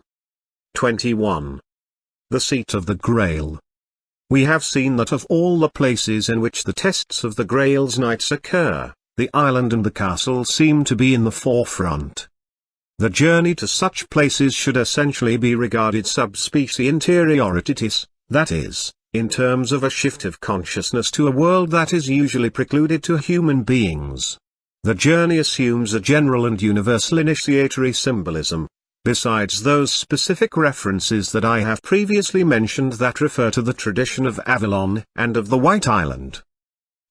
Speaker 1: 21. The seat of the Grail. We have seen that of all the places in which the tests of the Grail's knights occur, the island and the castle seem to be in the forefront. The journey to such places should essentially be regarded sub specie interioritis, that is, in terms of a shift of consciousness to a world that is usually precluded to human beings. The journey assumes a general and universal initiatory symbolism, besides those specific references that I have previously mentioned that refer to the tradition of Avalon and of the White Island.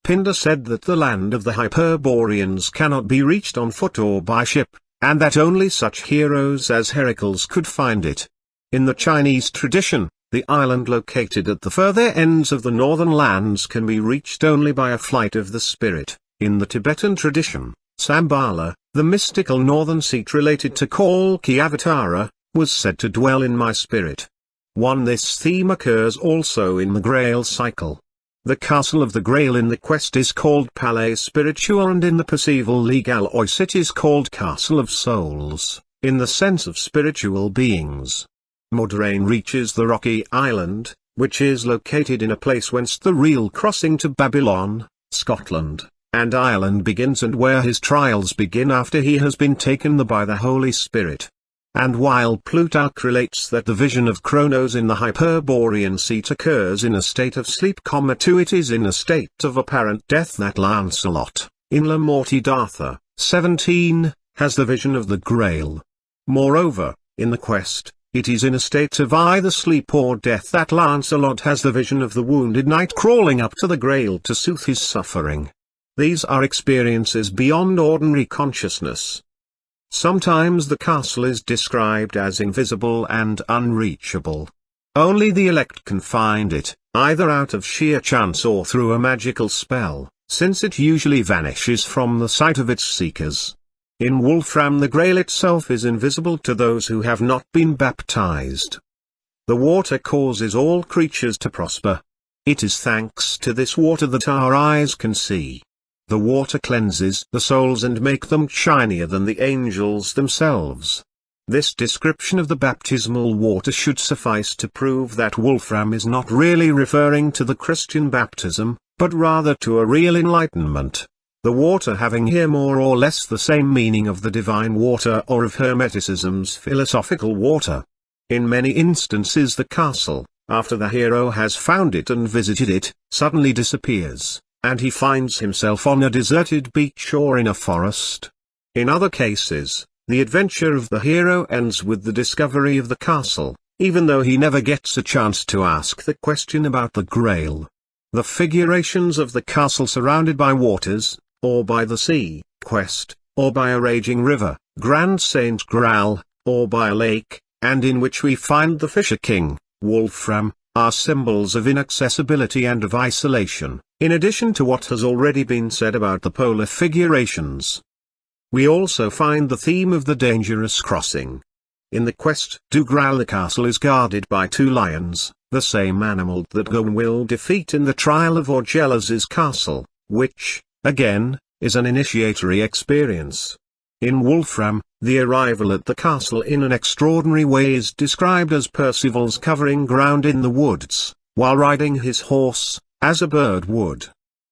Speaker 1: Pindar said that the land of the Hyperboreans cannot be reached on foot or by ship, and that only such heroes as Heracles could find it. In the Chinese tradition, the island located at the further ends of the northern lands can be reached only by a flight of the spirit. In the Tibetan tradition, Sambala, the mystical northern seat related to Kalki Avatara, was said to dwell in my spirit. This theme occurs also in the Grail cycle. The castle of the Grail in the Quest is called Palais Spiritual, and in the Percival Legalois it is called Castle of Souls, in the sense of spiritual beings. Modraine reaches the rocky island, which is located in a place whence the real crossing to Babylon, Scotland, and Ireland begins, and where his trials begin after he has been taken there by the Holy Spirit. And while Plutarch relates that the vision of Kronos in the Hyperborean seat occurs in a state of sleep, it is in a state of apparent death that Lancelot, in La Morte d'Arthur, 17, has the vision of the Grail. Moreover, in the Quest, it is in a state of either sleep or death that Lancelot has the vision of the wounded knight crawling up to the Grail to soothe his suffering. These are experiences beyond ordinary consciousness. Sometimes the castle is described as invisible and unreachable. Only the elect can find it, either out of sheer chance or through a magical spell, since it usually vanishes from the sight of its seekers. In Wolfram the Grail itself is invisible to those who have not been baptized. The water causes all creatures to prosper. It is thanks to this water that our eyes can see. The water cleanses the souls and make them shinier than the angels themselves. This description of the baptismal water should suffice to prove that Wolfram is not really referring to the Christian baptism, but rather to a real enlightenment. The water having here more or less the same meaning of the divine water or of Hermeticism's philosophical water. In many instances the castle, after the hero has found it and visited it, suddenly disappears, and he finds himself on a deserted beach or in a forest. In other cases, the adventure of the hero ends with the discovery of the castle, even though he never gets a chance to ask the question about the Grail. The figurations of the castle surrounded by waters, or by the sea, Quest, or by a raging river, Grand Saint Graal, or by a lake, and in which we find the Fisher King, Wolfram, are symbols of inaccessibility and of isolation, in addition to what has already been said about the polar figurations. We also find the theme of the dangerous crossing. In the Quest du Graal the castle is guarded by two lions, the same animal that Gollum will defeat in the trial of Orgelas's castle, which, again, is an initiatory experience. In Wolfram, the arrival at the castle in an extraordinary way is described as Percival's covering ground in the woods, while riding his horse, as a bird would.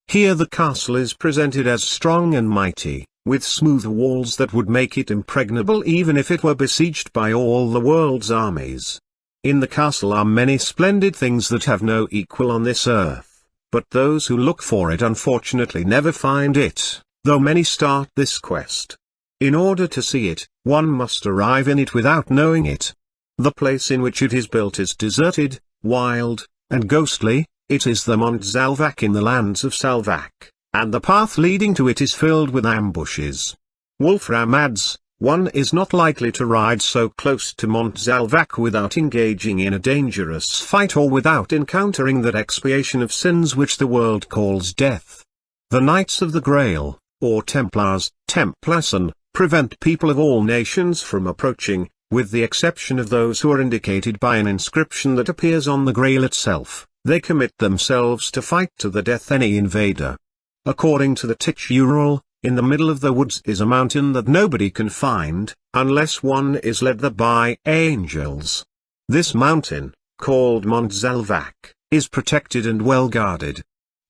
Speaker 1: Here the castle is presented as strong and mighty, with smooth walls that would make it impregnable even if it were besieged by all the world's armies. In the castle are many splendid things that have no equal on this earth. But those who look for it unfortunately never find it, though many start this quest. In order to see it, one must arrive in it without knowing it. The place in which it is built is deserted, wild, and ghostly. It is the Mont Zalvac in the lands of Salvac, and the path leading to it is filled with ambushes. Wolfram adds, one is not likely to ride so close to Mont Zalvac without engaging in a dangerous fight or without encountering that expiation of sins which the world calls death. The Knights of the Grail, or Templars, Templason, prevent people of all nations from approaching, with the exception of those who are indicated by an inscription that appears on the Grail itself. They commit themselves to fight to the death any invader. According to the Tichural, in the middle of the woods is a mountain that nobody can find, unless one is led there by angels. This mountain, called Mont Zalvac, is protected and well guarded.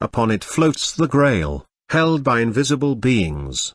Speaker 1: Upon it floats the Grail, held by invisible beings.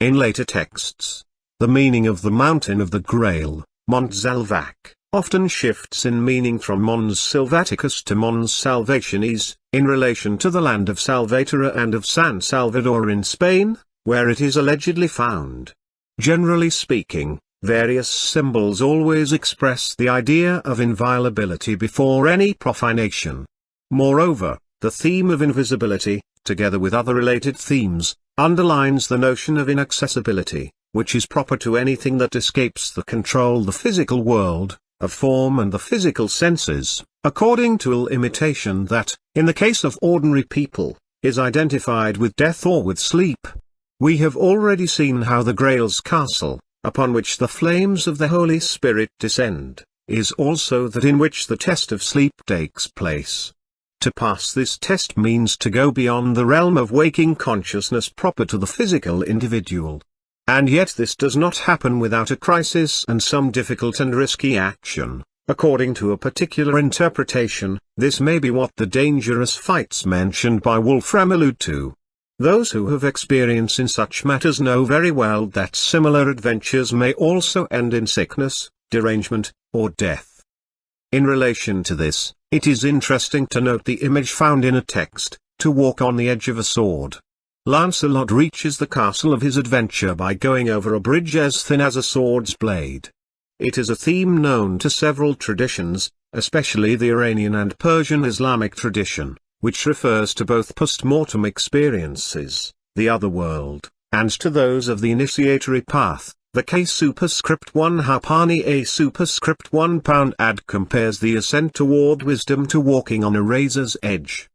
Speaker 1: In later texts, the meaning of the mountain of the Grail, Mont Zalvac, often shifts in meaning from Mons Silvaticus to Mons Salvationis, in relation to the land of Salvatore and of San Salvador in Spain, where it is allegedly found. Generally speaking, various symbols always express the idea of inviolability before any profanation. Moreover, the theme of invisibility, together with other related themes, underlines the notion of inaccessibility, which is proper to anything that escapes the control of the physical world, of form and the physical senses, according to imitation that, in the case of ordinary people, is identified with death or with sleep. We have already seen how the Grail's castle, upon which the flames of the Holy Spirit descend, is also that in which the test of sleep takes place. To pass this test means to go beyond the realm of waking consciousness proper to the physical individual. And yet this does not happen without a crisis and some difficult and risky action. According to a particular interpretation, this may be what the dangerous fights mentioned by Wolfram allude to. Those who have experience in such matters know very well that similar adventures may also end in sickness, derangement, or death. In relation to this, it is interesting to note the image found in a text, to walk on the edge of a sword. Lancelot reaches the castle of his adventure by going over a bridge as thin as a sword's blade. It is a theme known to several traditions, especially the Iranian and Persian Islamic tradition, which refers to both post-mortem experiences, the other world, and to those of the initiatory path. The K superscript 1 Hapani A superscript 1 pound ad compares the ascent toward wisdom to walking on a razor's edge.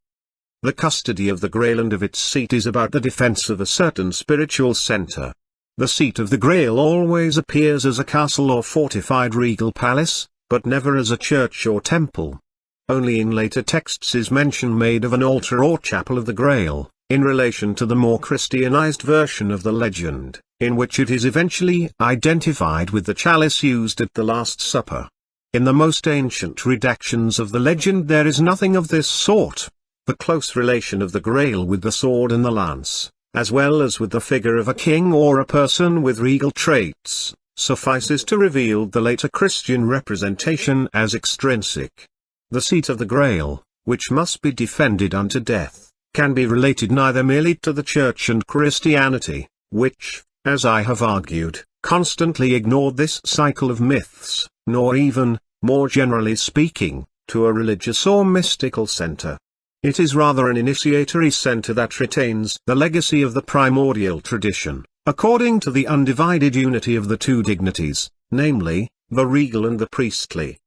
Speaker 1: The custody of the Grail and of its seat is about the defense of a certain spiritual center. The seat of the Grail always appears as a castle or fortified regal palace, but never as a church or temple. Only in later texts is mention made of an altar or chapel of the Grail, in relation to the more Christianized version of the legend, in which it is eventually identified with the chalice used at the Last Supper. In the most ancient redactions of the legend there is nothing of this sort. The close relation of the Grail with the sword and the lance, as well as with the figure of a king or a person with regal traits, suffices to reveal the later Christian representation as extrinsic. The seat of the Grail, which must be defended unto death, can be related neither merely to the Church and Christianity, which, as I have argued, constantly ignored this cycle of myths, nor even, more generally speaking, to a religious or mystical center. It is rather an initiatory center that retains the legacy of the primordial tradition, according to the undivided unity of the two dignities, namely, the regal and the priestly.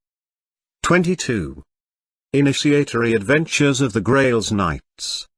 Speaker 1: 22. Initiatory Adventures of the Grail's Knights.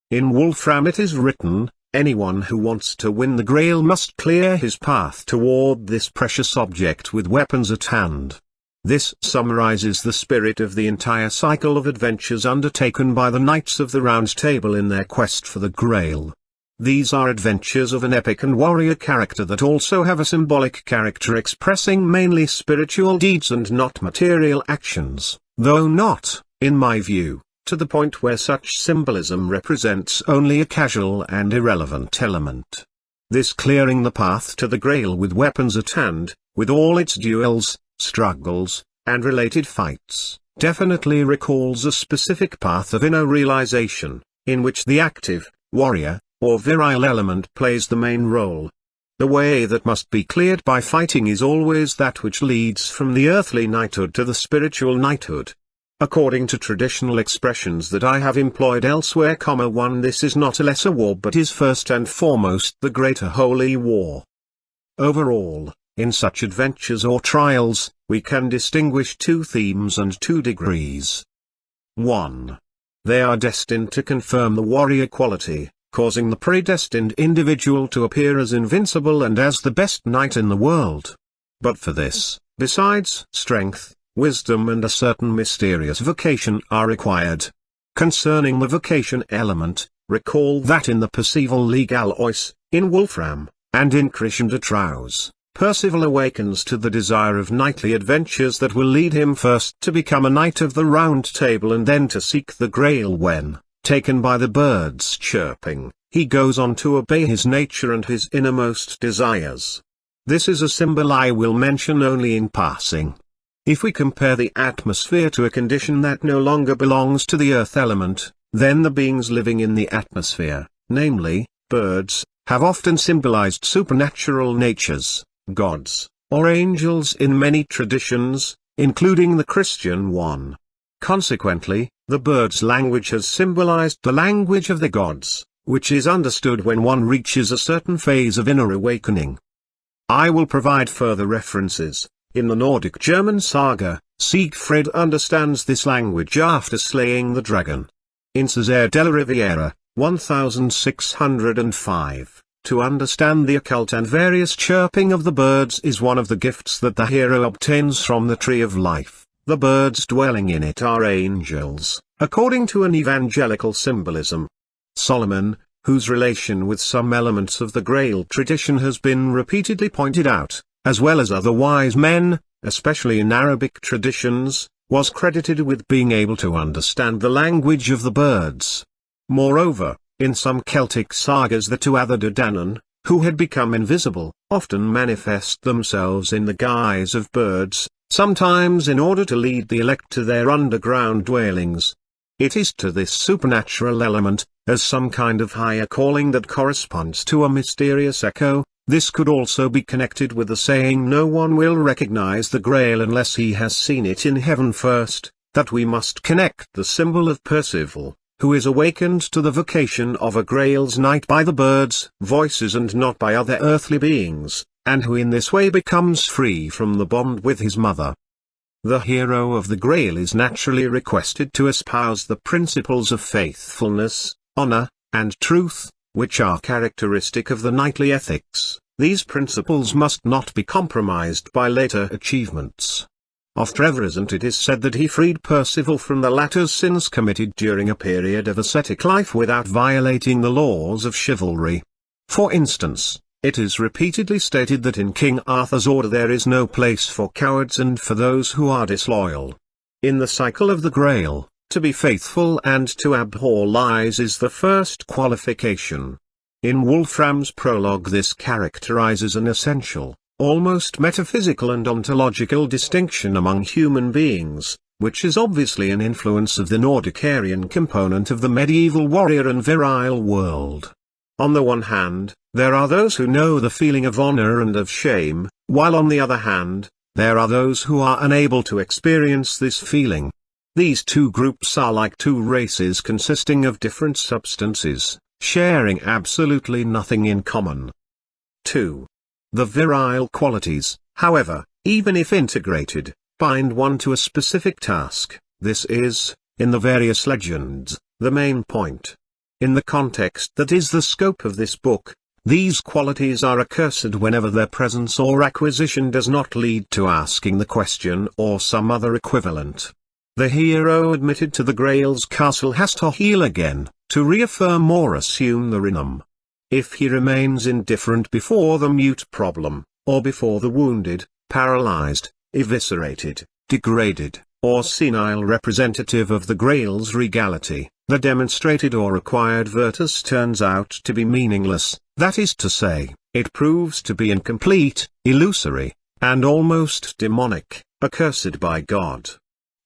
Speaker 1: In Wolfram it is written, anyone who wants to win the Grail must clear his path toward this precious object with weapons at hand. This summarizes the spirit of the entire cycle of adventures undertaken by the Knights of the Round Table in their quest for the Grail. These are adventures of an epic and warrior character that also have a symbolic character expressing mainly spiritual deeds and not material actions, though not, in my view, to the point where such symbolism represents only a casual and irrelevant element. This clearing the path to the Grail with weapons at hand, with all its duels, struggles, and related fights, definitely recalls a specific path of inner realization, in which the active, warrior, or virile element plays the main role. The way that must be cleared by fighting is always that which leads from the earthly knighthood to the spiritual knighthood. According to traditional expressions that I have employed elsewhere, 1 This is not a lesser war but is first and foremost the greater holy war. Overall, in such adventures or trials, we can distinguish two themes and two degrees. 1. They are destined to confirm the warrior quality, causing the predestined individual to appear as invincible and as the best knight in the world. But for this, besides strength, wisdom and a certain mysterious vocation are required. Concerning the vocation element, recall that in the Percival Legal Ois, in Wolfram, and in Crescenda Traus, Percival awakens to the desire of knightly adventures that will lead him first to become a knight of the Round Table and then to seek the Grail when, taken by the birds chirping, he goes on to obey his nature and his innermost desires. This is a symbol I will mention only in passing. If we compare the atmosphere to a condition that no longer belongs to the earth element, then the beings living in the atmosphere, namely, birds, have often symbolized supernatural natures, gods, or angels in many traditions, including the Christian one. Consequently, the bird's language has symbolized the language of the gods, which is understood when one reaches a certain phase of inner awakening. I will provide further references. In the Nordic German saga, Siegfried understands this language after slaying the dragon. In Cesare della Riviera, 1605, to understand the occult and various chirping of the birds is one of the gifts that the hero obtains from the tree of life. The birds dwelling in it are angels, according to an evangelical symbolism. Solomon, whose relation with some elements of the Grail tradition has been repeatedly pointed out, as well as other wise men, especially in Arabic traditions, was credited with being able to understand the language of the birds. Moreover, in some Celtic sagas the Tuatha De Danann, who had become invisible, often manifest themselves in the guise of birds, sometimes in order to lead the elect to their underground dwellings. It is to this supernatural element, as some kind of higher calling that corresponds to a mysterious echo. This could also be connected with the saying no one will recognize the Grail unless he has seen it in heaven first, that we must connect the symbol of Percival, who is awakened to the vocation of a Grail's night by the birds' voices and not by other earthly beings, and who in this way becomes free from the bond with his mother. The hero of the Grail is naturally requested to espouse the principles of faithfulness, honor, and truth, which are characteristic of the knightly ethics. These principles must not be compromised by later achievements. Of Trevisan it is said that he freed Percival from the latter's sins committed during a period of ascetic life without violating the laws of chivalry. For instance, it is repeatedly stated that in King Arthur's order there is no place for cowards and for those who are disloyal. In the cycle of the Grail, to be faithful and to abhor lies is the first qualification. In Wolfram's prologue this characterizes an essential, almost metaphysical and ontological distinction among human beings, which is obviously an influence of the Nordic Aryan component of the medieval warrior and virile world. On the one hand, there are those who know the feeling of honor and of shame, while on the other hand, there are those who are unable to experience this feeling. These two groups are like two races consisting of different substances, sharing absolutely nothing in common. 2. The virile qualities, however, even if integrated, bind one to a specific task. This is, in the various legends, the main point. In the context that is the scope of this book, these qualities are accursed whenever their presence or acquisition does not lead to asking the question or some other equivalent. The hero admitted to the Grail's castle has to heal again, to reaffirm or assume the rhythm. If he remains indifferent before the mute problem, or before the wounded, paralyzed, eviscerated, degraded, or senile representative of the Grail's regality, the demonstrated or acquired virtus turns out to be meaningless, that is to say, it proves to be incomplete, illusory, and almost demonic, accursed by God.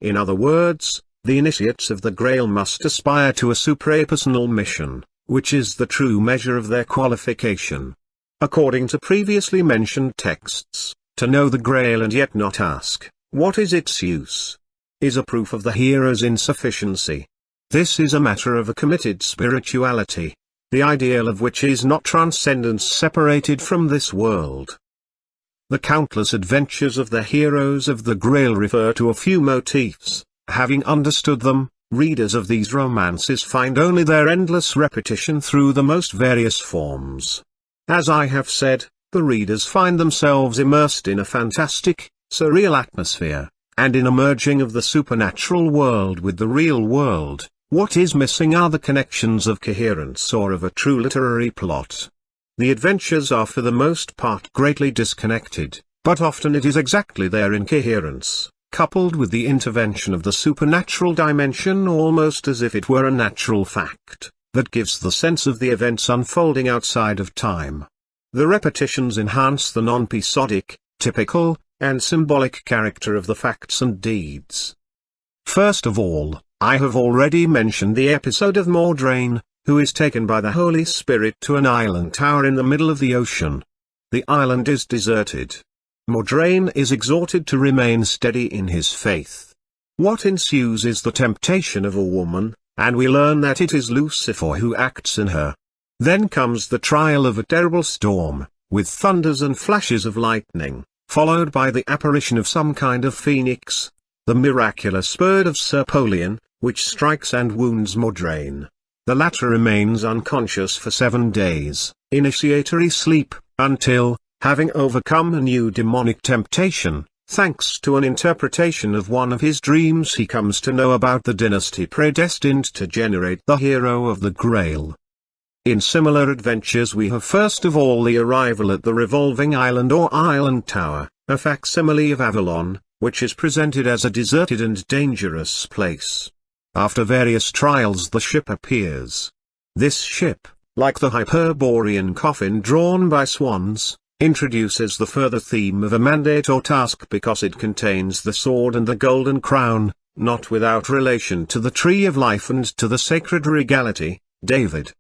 Speaker 1: In other words, the initiates of the Grail must aspire to a suprapersonal mission, which is the true measure of their qualification. According to previously mentioned texts, to know the Grail and yet not ask, what is its use, is a proof of the hero's insufficiency. This is a matter of a committed spirituality, the ideal of which is not transcendence separated from this world. The countless adventures of the heroes of the Grail refer to a few motifs. Having understood them, readers of these romances find only their endless repetition through the most various forms. As I have said, the readers find themselves immersed in a fantastic, surreal atmosphere, and in a merging of the supernatural world with the real world. What is missing are the connections of coherence or of a true literary plot. The adventures are for the most part greatly disconnected, but often it is exactly their incoherence, coupled with the intervention of the supernatural dimension almost as if it were a natural fact, that gives the sense of the events unfolding outside of time. The repetitions enhance the non-episodic, typical, and symbolic character of the facts and deeds. First of all, I have already mentioned the episode of Mordraine, who is taken by the Holy Spirit to an island tower in the middle of the ocean. The island is deserted. Mordraine is exhorted to remain steady in his faith. What ensues is the temptation of a woman, and we learn that it is Lucifer who acts in her. Then comes the trial of a terrible storm, with thunders and flashes of lightning, followed by the apparition of some kind of phoenix, the miraculous bird of Sir Polion, which strikes and wounds Mordraine. The latter remains unconscious for 7 days, initiatory sleep, until, having overcome a new demonic temptation, thanks to an interpretation of one of his dreams, he comes to know about the dynasty predestined to generate the hero of the Grail. In similar adventures we have first of all the arrival at the revolving island or island tower, a facsimile of Avalon, which is presented as a deserted and dangerous place. After various trials the ship appears. This ship, like the Hyperborean coffin drawn by swans, introduces the further theme of a mandate or task because it contains the sword and the golden crown, not without relation to the tree of life and to the sacred regality, David.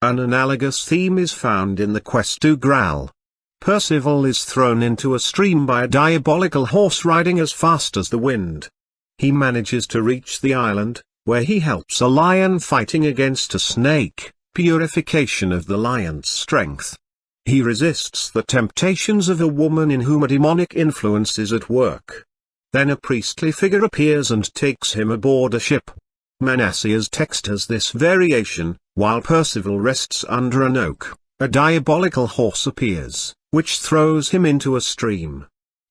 Speaker 1: An analogous theme is found in the quest to Grail. Percival is thrown into a stream by a diabolical horse riding as fast as the wind. He manages to reach the island, where he helps a lion fighting against a snake, purification of the lion's strength. He resists the temptations of a woman in whom a demonic influence is at work. Then a priestly figure appears and takes him aboard a ship. Manasseh's text has this variation: while Percival rests under an oak, a diabolical horse appears, which throws him into a stream.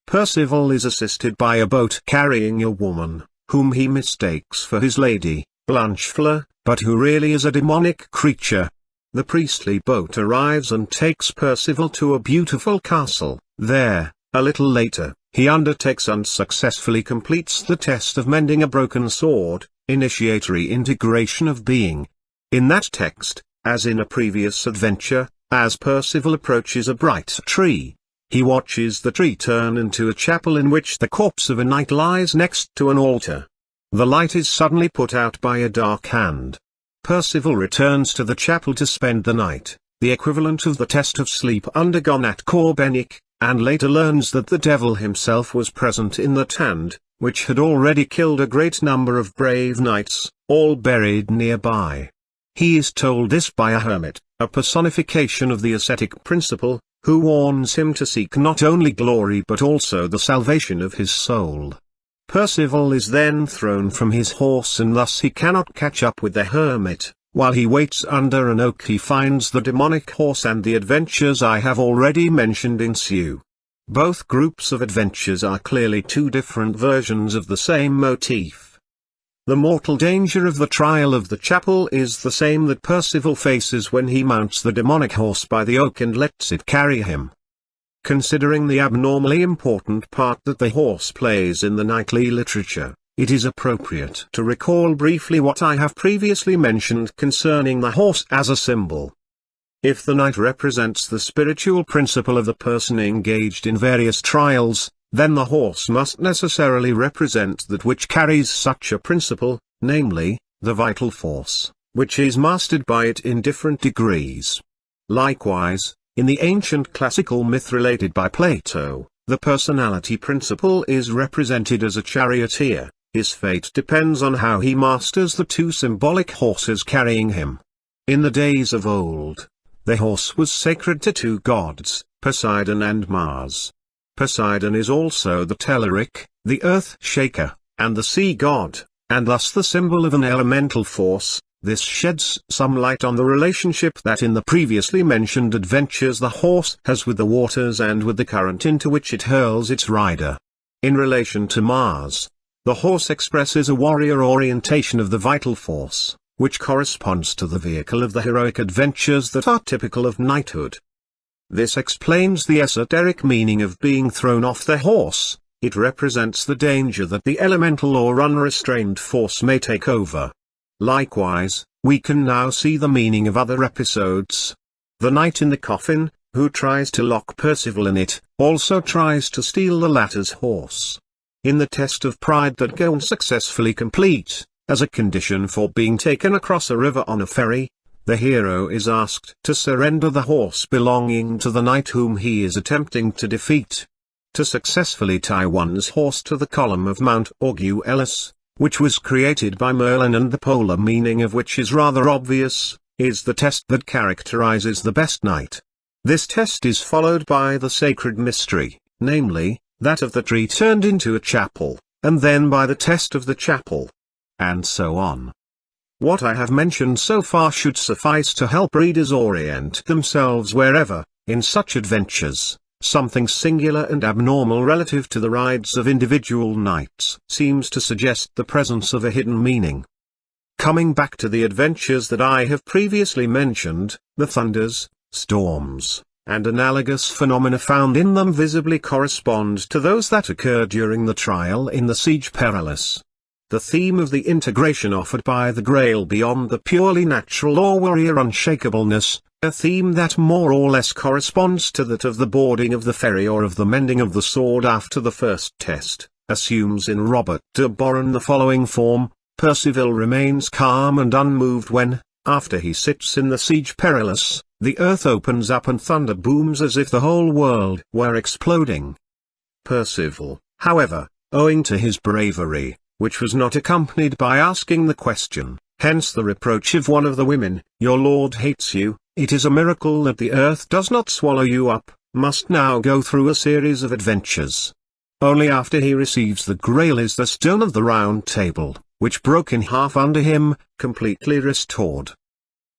Speaker 1: Percival is assisted by a boat carrying a woman, whom he mistakes for his lady, Blanchefleur, but who really is a demonic creature. The priestly boat arrives and takes Percival to a beautiful castle. There, a little later, he undertakes and successfully completes the test of mending a broken sword, initiatory integration of being. In that text, as in a previous adventure, as Percival approaches a bright tree, he watches the tree turn into a chapel in which the corpse of a knight lies next to an altar. The light is suddenly put out by a dark hand. Percival returns to the chapel to spend the night, the equivalent of the test of sleep undergone at Corbenic, and later learns that the devil himself was present in that hand, which had already killed a great number of brave knights, all buried nearby. He is told this by a hermit, a personification of the ascetic principle, who warns him to seek not only glory but also the salvation of his soul. Percival is then thrown from his horse and thus he cannot catch up with the hermit. While he waits under an oak he finds the demonic horse and the adventures I have already mentioned ensue. Both groups of adventures are clearly two different versions of the same motif. The mortal danger of the trial of the chapel is the same that Percival faces when he mounts the demonic horse by the oak and lets it carry him. Considering the abnormally important part that the horse plays in the knightly literature, it is appropriate to recall briefly what I have previously mentioned concerning the horse as a symbol. If the knight represents the spiritual principle of the person engaged in various trials, then the horse must necessarily represent that which carries such a principle, namely, the vital force, which is mastered by it in different degrees. Likewise, in the ancient classical myth related by Plato, the personality principle is represented as a charioteer. His fate depends on how he masters the two symbolic horses carrying him. In the days of old, the horse was sacred to two gods, Poseidon and Mars. Poseidon is also the Telluric, the earth shaker, and the sea god, and thus the symbol of an elemental force. This sheds some light on the relationship that in the previously mentioned adventures the horse has with the waters and with the current into which it hurls its rider. In relation to Mars, the horse expresses a warrior orientation of the vital force, which corresponds to the vehicle of the heroic adventures that are typical of knighthood. This explains the esoteric meaning of being thrown off the horse. It represents the danger that the elemental or unrestrained force may take over. Likewise, we can now see the meaning of other episodes. The knight in the coffin, who tries to lock Percival in it, also tries to steal the latter's horse. In the test of pride that Gawain successfully complete, as a condition for being taken across a river on a ferry, the hero is asked to surrender the horse belonging to the knight whom he is attempting to defeat. To successfully tie one's horse to the column of Mount Auguelus, which was created by Merlin and the polar meaning of which is rather obvious, is the test that characterizes the best knight. This test is followed by the sacred mystery, namely, that of the tree turned into a chapel, and then by the test of the chapel. And so on. What I have mentioned so far should suffice to help readers orient themselves wherever, in such adventures, something singular and abnormal relative to the rides of individual knights seems to suggest the presence of a hidden meaning. Coming back to the adventures that I have previously mentioned, the thunders, storms, and analogous phenomena found in them visibly correspond to those that occur during the trial in the Siege Perilous. The theme of the integration offered by the Grail beyond the purely natural or warrior unshakableness, a theme that more or less corresponds to that of the boarding of the ferry or of the mending of the sword after the first test, assumes in Robert de Boron the following form: Percival remains calm and unmoved when, after he sits in the Siege Perilous, the earth opens up and thunder booms as if the whole world were exploding. Percival, however, owing to his bravery, which was not accompanied by asking the question, hence the reproach of one of the women, "Your lord hates you, it is a miracle that the earth does not swallow you up," must now go through a series of adventures. Only after he receives the Grail is the stone of the Round Table, which broke in half under him, completely restored.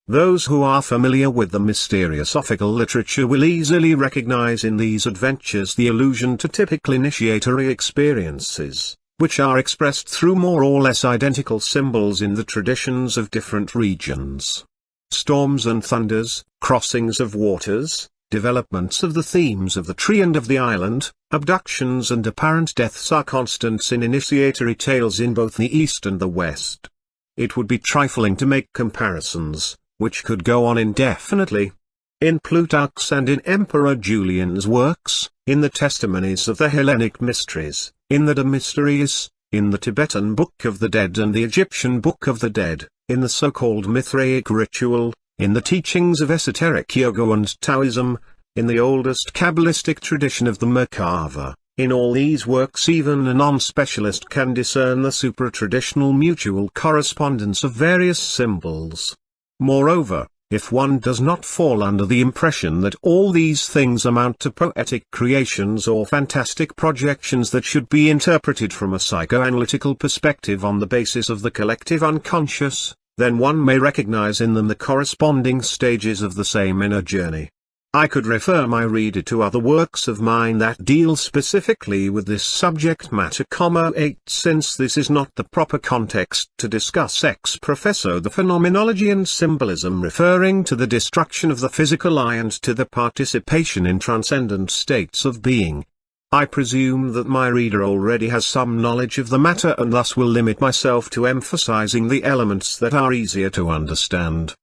Speaker 1: Those who are familiar with the mysteriosophical literature will easily recognize in these adventures the allusion to typical initiatory experiences, which are expressed through more or less identical symbols in the traditions of different regions. Storms and thunders, crossings of waters, developments of the themes of the tree and of the island, abductions and apparent deaths are constants in initiatory tales in both the East and the West. It would be trifling to make comparisons, which could go on indefinitely. In Plutarch's and in Emperor Julian's works, in the testimonies of the Hellenic mysteries, in the De Mysteries, in the Tibetan Book of the Dead and the Egyptian Book of the Dead, in the so-called Mithraic ritual, in the teachings of esoteric yoga and Taoism, in the oldest Kabbalistic tradition of the Merkava, in all these works even a non-specialist can discern the supra-traditional mutual correspondence of various symbols. Moreover, if one does not fall under the impression that all these things amount to poetic creations or fantastic projections that should be interpreted from a psychoanalytical perspective on the basis of the collective unconscious, then one may recognize in them the corresponding stages of the same inner journey. I could refer my reader to other works of mine that deal specifically with this subject matter, 8 since this is not the proper context to discuss ex professo the phenomenology and symbolism referring to the destruction of the physical I and to the participation in transcendent states of being. I presume that my reader already has some knowledge of the matter and thus will limit myself to emphasizing the elements that are easier to understand.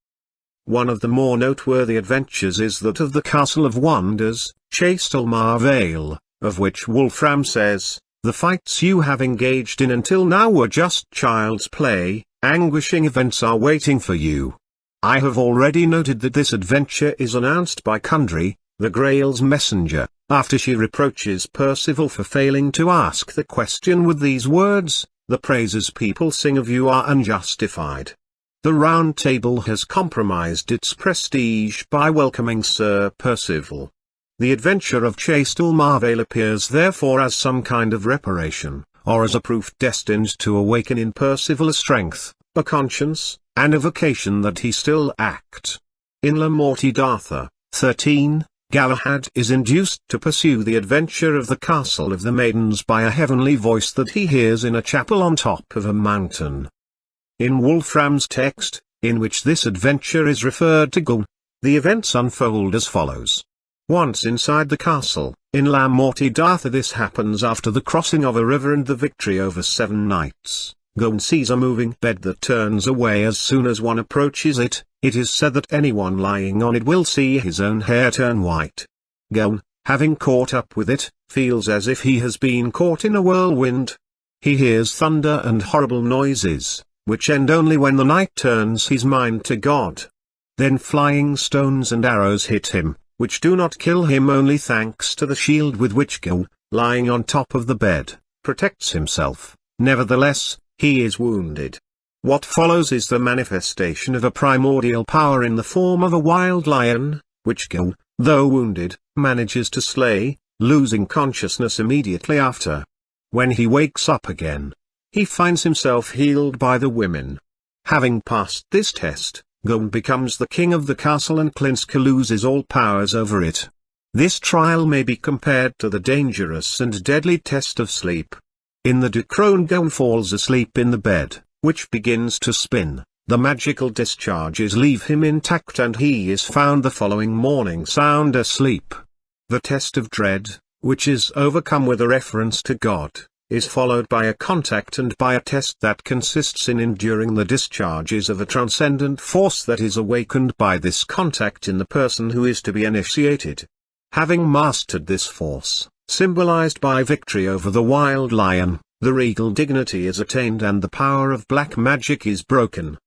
Speaker 1: One of the more noteworthy adventures is that of the Castle of Wonders, Chastelmar Vale, of which Wolfram says, "The fights you have engaged in until now were just child's play, anguishing events are waiting for you." I have already noted that this adventure is announced by Kundry, the Grail's messenger, after she reproaches Percival for failing to ask the question with these words, "The praises people sing of you are unjustified." The Round Table has compromised its prestige by welcoming Sir Percival. The adventure of Chastelmar Vale appears therefore as some kind of reparation, or as a proof destined to awaken in Percival a strength, a conscience, and a vocation that he still act. In La Morte d'Arthur, 13, Galahad is induced to pursue the adventure of the Castle of the Maidens by a heavenly voice that he hears in a chapel on top of a mountain. In Wolfram's text, in which this adventure is referred to, the events unfold as follows. Once inside the castle, in La Morte d'Arthur, this happens after the crossing of a river and the victory over 7 knights, Gon sees a moving bed that turns away as soon as one approaches it. It is said that anyone lying on it will see his own hair turn white. Gon, having caught up with it, feels as if he has been caught in a whirlwind. He hears thunder and horrible noises, which end only when the knight turns his mind to God. Then flying stones and arrows hit him, which do not kill him only thanks to the shield with which Gon, lying on top of the bed, protects himself. Nevertheless, he is wounded. What follows is the manifestation of a primordial power in the form of a wild lion, which Gon, though wounded, manages to slay, losing consciousness immediately after. When he wakes up again, he finds himself healed by the women. Having passed this test, Gon becomes the king of the castle and Klinska loses all powers over it. This trial may be compared to the dangerous and deadly test of sleep. In the Decrone, Gon falls asleep in the bed, which begins to spin. The magical discharges leave him intact and he is found the following morning sound asleep. The test of dread, which is overcome with a reference to God, is followed by a contact and by a test that consists in enduring the discharges of a transcendent force that is awakened by this contact in the person who is to be initiated. Having mastered this force, symbolized by victory over the wild lion, the regal dignity is attained and the power of black magic is broken.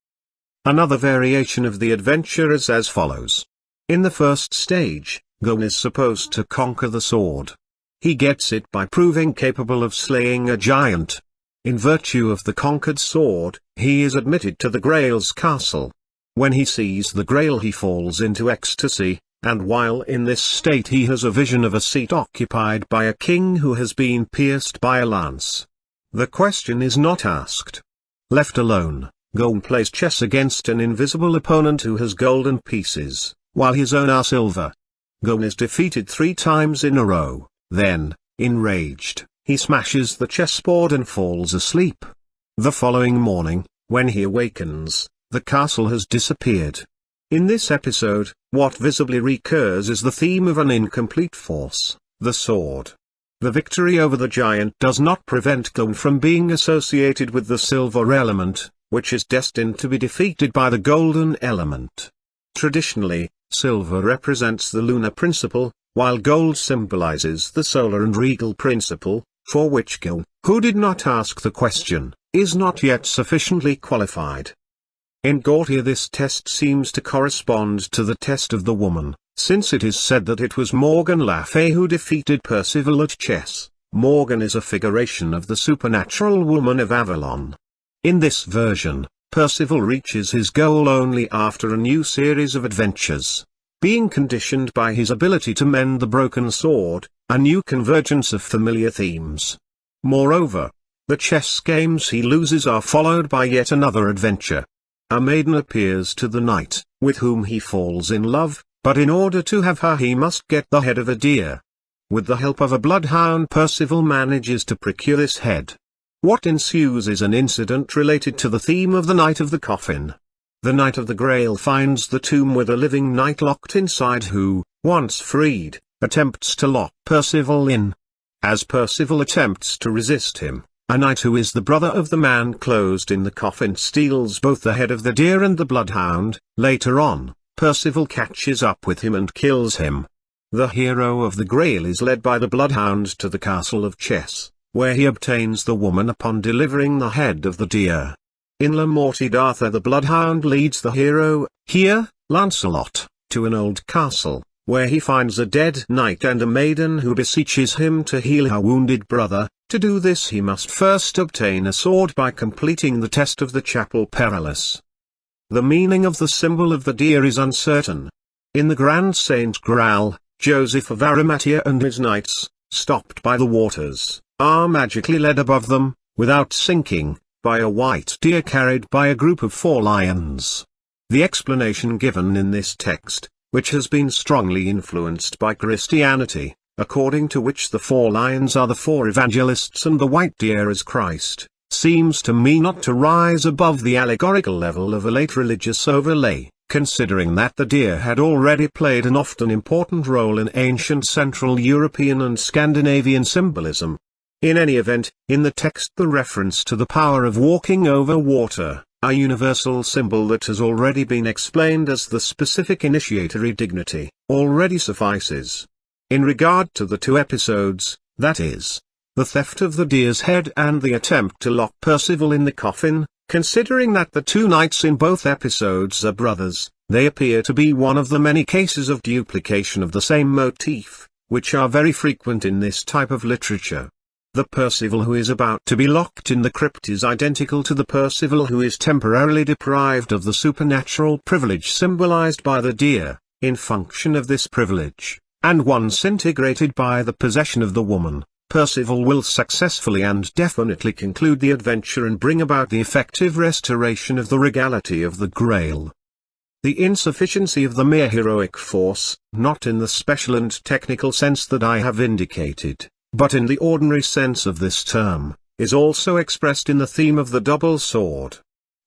Speaker 1: Another variation of the adventure is as follows. In the first stage, Gon is supposed to conquer the sword. He gets it by proving capable of slaying a giant. In virtue of the conquered sword, he is admitted to the Grail's castle. When he sees the Grail he falls into ecstasy, and while in this state he has a vision of a seat occupied by a king who has been pierced by a lance. The question is not asked. Left alone, Gon plays chess against an invisible opponent who has golden pieces, while his own are silver. Gon is defeated 3 times in a row, then, enraged, he smashes the chessboard and falls asleep. The following morning, when he awakens, the castle has disappeared. In this episode, what visibly recurs is the theme of an incomplete force, the sword. The victory over the giant does not prevent Gon from being associated with the silver element, which is destined to be defeated by the golden element. Traditionally, silver represents the lunar principle, while gold symbolizes the solar and regal principle, for which Gon, who did not ask the question, is not yet sufficiently qualified. In Gortia this test seems to correspond to the test of the woman, since it is said that it was Morgan Le Fay who defeated Percival at chess. Morgan is a figuration of the supernatural woman of Avalon. In this version, Percival reaches his goal only after a new series of adventures. Being conditioned by his ability to mend the broken sword, a new convergence of familiar themes. Moreover, the chess games he loses are followed by yet another adventure. A maiden appears to the knight, with whom he falls in love, but in order to have her he must get the head of a deer. With the help of a bloodhound Percival manages to procure this head. What ensues is an incident related to the theme of the Knight of the Coffin. The Knight of the Grail finds the tomb with a living knight locked inside who, once freed, attempts to lock Percival in. As Percival attempts to resist him, a knight who is the brother of the man closed in the coffin steals both the head of the deer and the bloodhound. Later on, Percival catches up with him and kills him. The hero of the Grail is led by the bloodhound to the castle of Chess, where he obtains the woman upon delivering the head of the deer. In Le Morte d'Arthur the bloodhound leads the hero, here, Lancelot, to an old castle, where he finds a dead knight and a maiden who beseeches him to heal her wounded brother. To do this he must first obtain a sword by completing the test of the Chapel Perilous. The meaning of the symbol of the deer is uncertain. In the Grand Saint Grail, Joseph of Arimathea and his knights, stopped by the waters, are magically led above them, without sinking, by a white deer carried by a group of 4 lions. The explanation given in this text, which has been strongly influenced by Christianity, according to which the 4 lions are the 4 evangelists and the white deer is Christ, seems to me not to rise above the allegorical level of a late religious overlay, considering that the deer had already played an often important role in ancient Central European and Scandinavian symbolism. In any event, in the text the reference to the power of walking over water, a universal symbol that has already been explained as the specific initiatory dignity, already suffices. In regard to the two episodes, that is, the theft of the deer's head and the attempt to lock Percival in the coffin, considering that the two knights in both episodes are brothers, they appear to be one of the many cases of duplication of the same motif, which are very frequent in this type of literature. The Percival who is about to be locked in the crypt is identical to the Percival who is temporarily deprived of the supernatural privilege symbolized by the deer, in function of this privilege, and once integrated by the possession of the woman, Percival will successfully and definitely conclude the adventure and bring about the effective restoration of the regality of the Grail. The insufficiency of the mere heroic force, not in the special and technical sense that I have indicated, but in the ordinary sense of this term, is also expressed in the theme of the double sword.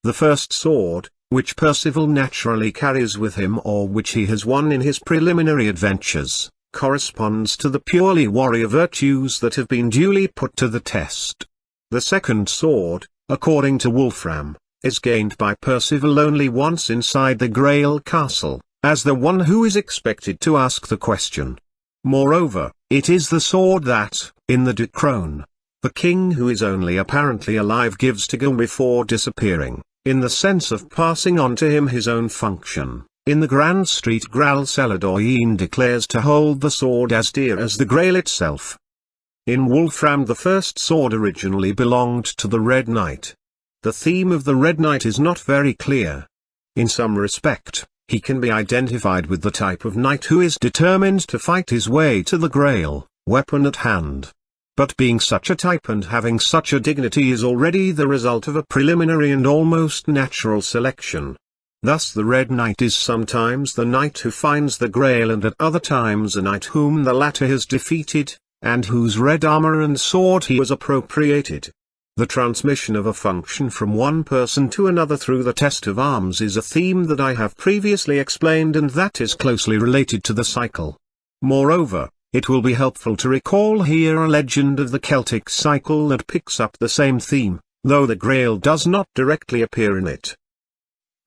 Speaker 1: The first sword, which Percival naturally carries with him or which he has won in his preliminary adventures, corresponds to the purely warrior virtues that have been duly put to the test. The second sword, according to Wolfram, is gained by Percival only once inside the Grail castle, as the one who is expected to ask the question. Moreover, it is the sword that, in the De Crone, the king who is only apparently alive gives to Gawain before disappearing, in the sense of passing on to him his own function. In the Grand Street Grail Celadorine declares to hold the sword as dear as the Grail itself. In Wolfram the first sword originally belonged to the Red Knight. The theme of the Red Knight is not very clear. In some respect, he can be identified with the type of knight who is determined to fight his way to the Grail, weapon at hand. But being such a type and having such a dignity is already the result of a preliminary and almost natural selection. Thus the Red Knight is sometimes the knight who finds the Grail and at other times a knight whom the latter has defeated, and whose red armor and sword he has appropriated. The transmission of a function from one person to another through the test of arms is a theme that I have previously explained and that is closely related to the cycle. Moreover, it will be helpful to recall here a legend of the Celtic cycle that picks up the same theme, though the Grail does not directly appear in it.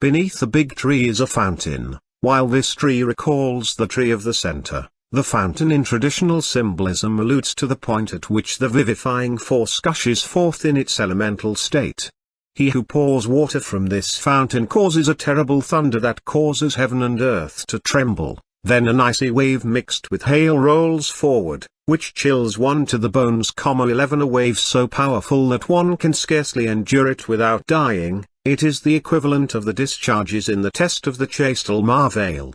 Speaker 1: Beneath the big tree is a fountain. While this tree recalls the tree of the center, the fountain in traditional symbolism alludes to the point at which the vivifying force gushes forth in its elemental state. He who pours water from this fountain causes a terrible thunder that causes heaven and earth to tremble, then an icy wave mixed with hail rolls forward, which chills one to the bones. 11 A wave so powerful that one can scarcely endure it without dying, it is the equivalent of the discharges in the test of the Chastel Vale.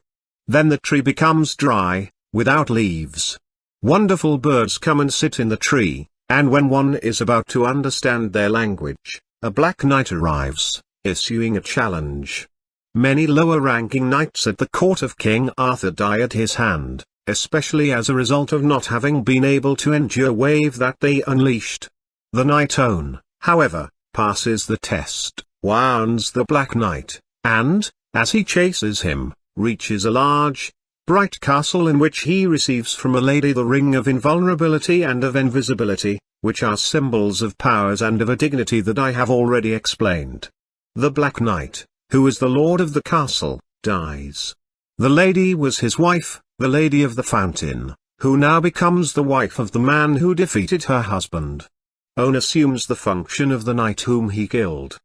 Speaker 1: Then the tree becomes dry, without leaves. Wonderful birds come and sit in the tree, and when one is about to understand their language, a black knight arrives, issuing a challenge. Many lower-ranking knights at the court of King Arthur die at his hand, especially as a result of not having been able to endure wave that they unleashed. The knight Owen, however, passes the test, wounds the black knight, and, as he chases him, reaches a large, bright castle in which he receives from a lady the ring of invulnerability and of invisibility, which are symbols of powers and of a dignity that I have already explained. The Black Knight, who was the lord of the castle, dies. The lady was his wife, the Lady of the Fountain, who now becomes the wife of the man who defeated her husband. Owen assumes the function of the knight whom he killed.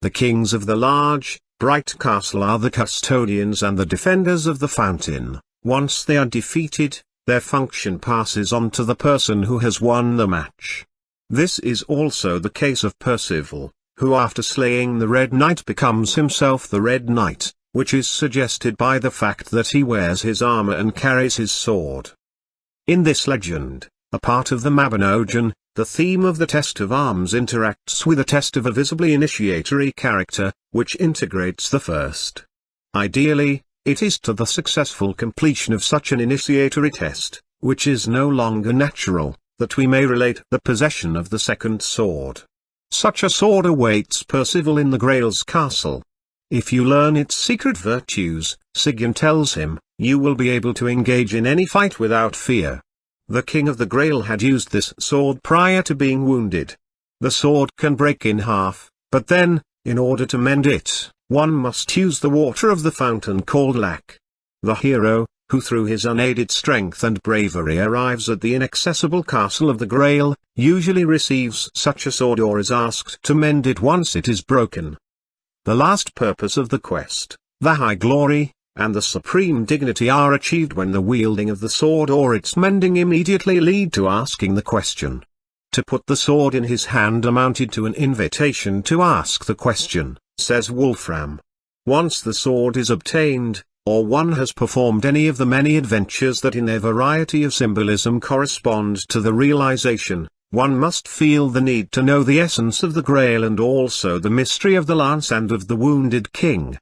Speaker 1: The kings of the large, bright castle are the custodians and the defenders of the fountain. Once they are defeated, their function passes on to the person who has won the match. This is also the case of Percival, who after slaying the Red Knight becomes himself the Red Knight, which is suggested by the fact that he wears his armor and carries his sword. In this legend, a part of the Mabinogion, the theme of the test of arms interacts with a test of a visibly initiatory character, which integrates the first. Ideally, it is to the successful completion of such an initiatory test, which is no longer natural, that we may relate the possession of the second sword. Such a sword awaits Percival in the Grail's castle. If you learn its secret virtues, Sigyn tells him, you will be able to engage in any fight without fear. The king of the Grail had used this sword prior to being wounded. The sword can break in half, but then, in order to mend it, one must use the water of the fountain called Lac. The hero, who through his unaided strength and bravery arrives at the inaccessible castle of the Grail, usually receives such a sword or is asked to mend it once it is broken. The last purpose of the quest, the high glory, and the supreme dignity are achieved when the wielding of the sword or its mending immediately lead to asking the question. To put the sword in his hand amounted to an invitation to ask the question, says Wolfram. Once the sword is obtained, or one has performed any of the many adventures that in their variety of symbolism correspond to the realization, one must feel the need to know the essence of the Grail and also the mystery of the lance and of the wounded king.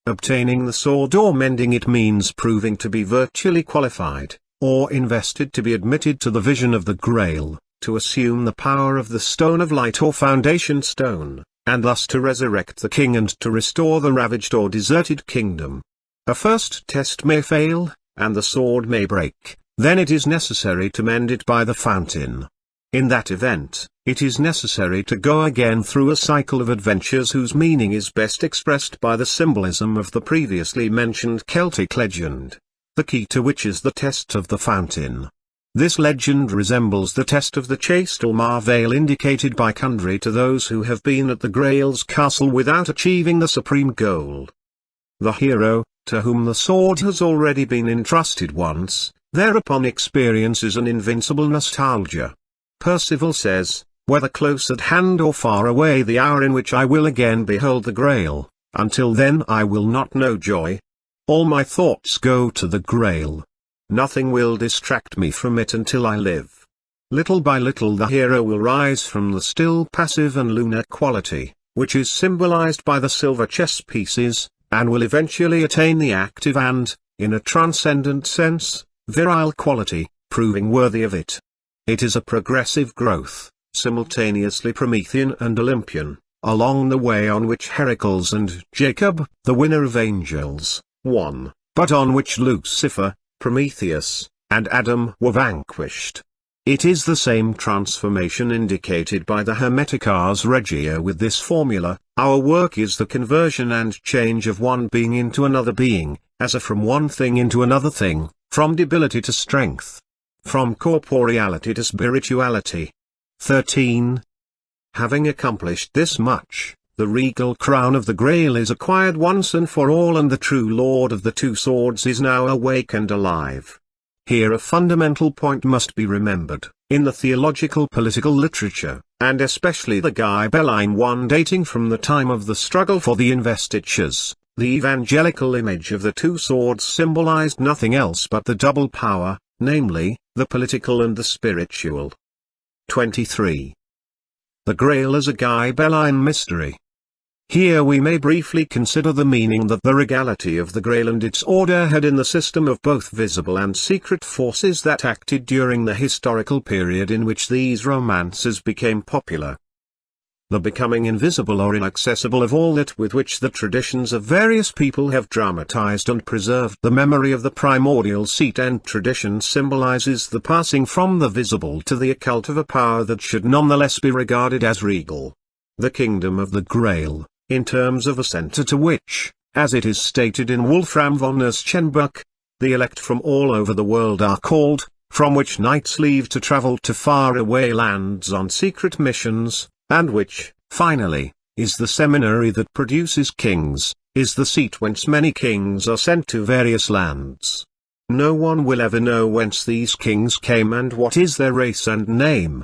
Speaker 1: Obtaining the sword or mending it means proving to be virtually qualified, or invested to be admitted to the vision of the Grail, to assume the power of the Stone of Light or Foundation Stone, and thus to resurrect the king and to restore the ravaged or deserted kingdom. A first test may fail, and the sword may break, then it is necessary to mend it by the fountain. In that event, it is necessary to go again through a cycle of adventures whose meaning is best expressed by the symbolism of the previously mentioned Celtic legend, the key to which is the test of the fountain. This legend resembles the test of the chaste Ulmar veil indicated by Kundry to those who have been at the Grail's castle without achieving the supreme goal. The hero, to whom the sword has already been entrusted once, thereupon experiences an invincible nostalgia. Percival says, "Whether close at hand or far away the hour in which I will again behold the Grail, until then I will not know joy. All my thoughts go to the Grail. Nothing will distract me from it until I live." Little by little the hero will rise from the still passive and lunar quality, which is symbolized by the silver chess pieces, and will eventually attain the active and, in a transcendent sense, virile quality, proving worthy of it. It is a progressive growth, simultaneously Promethean and Olympian, along the way on which Heracles and Jacob, the winner of angels, won, but on which Lucifer, Prometheus, and Adam were vanquished. It is the same transformation indicated by the Hermetic Ars Regia with this formula: our work is the conversion and change of one being into another being, as from one thing into another thing, from debility to strength, from corporeality to spirituality. 13. Having accomplished this much, the regal crown of the Grail is acquired once and for all, and the true Lord of the Two Swords is now awake and alive. Here a fundamental point must be remembered. In the theological political literature, and especially the Ghibelline one dating from the time of the struggle for the investitures, the evangelical image of the two swords symbolized nothing else but the double power, namely, the political and the spiritual. 23. The Grail as a Ghibelline mystery. Here we may briefly consider the meaning that the regality of the Grail and its order had in the system of both visible and secret forces that acted during the historical period in which these romances became popular. The becoming invisible or inaccessible of all that with which the traditions of various people have dramatized and preserved the memory of the primordial seat and tradition symbolizes the passing from the visible to the occult of a power that should nonetheless be regarded as regal. The kingdom of the Grail, in terms of a center to which, as it is stated in Wolfram von Eschenbach, the elect from all over the world are called, from which knights leave to travel to far-away lands on secret missions, and which, finally, is the seminary that produces kings, is the seat whence many kings are sent to various lands. No one will ever know whence these kings came and what is their race and name.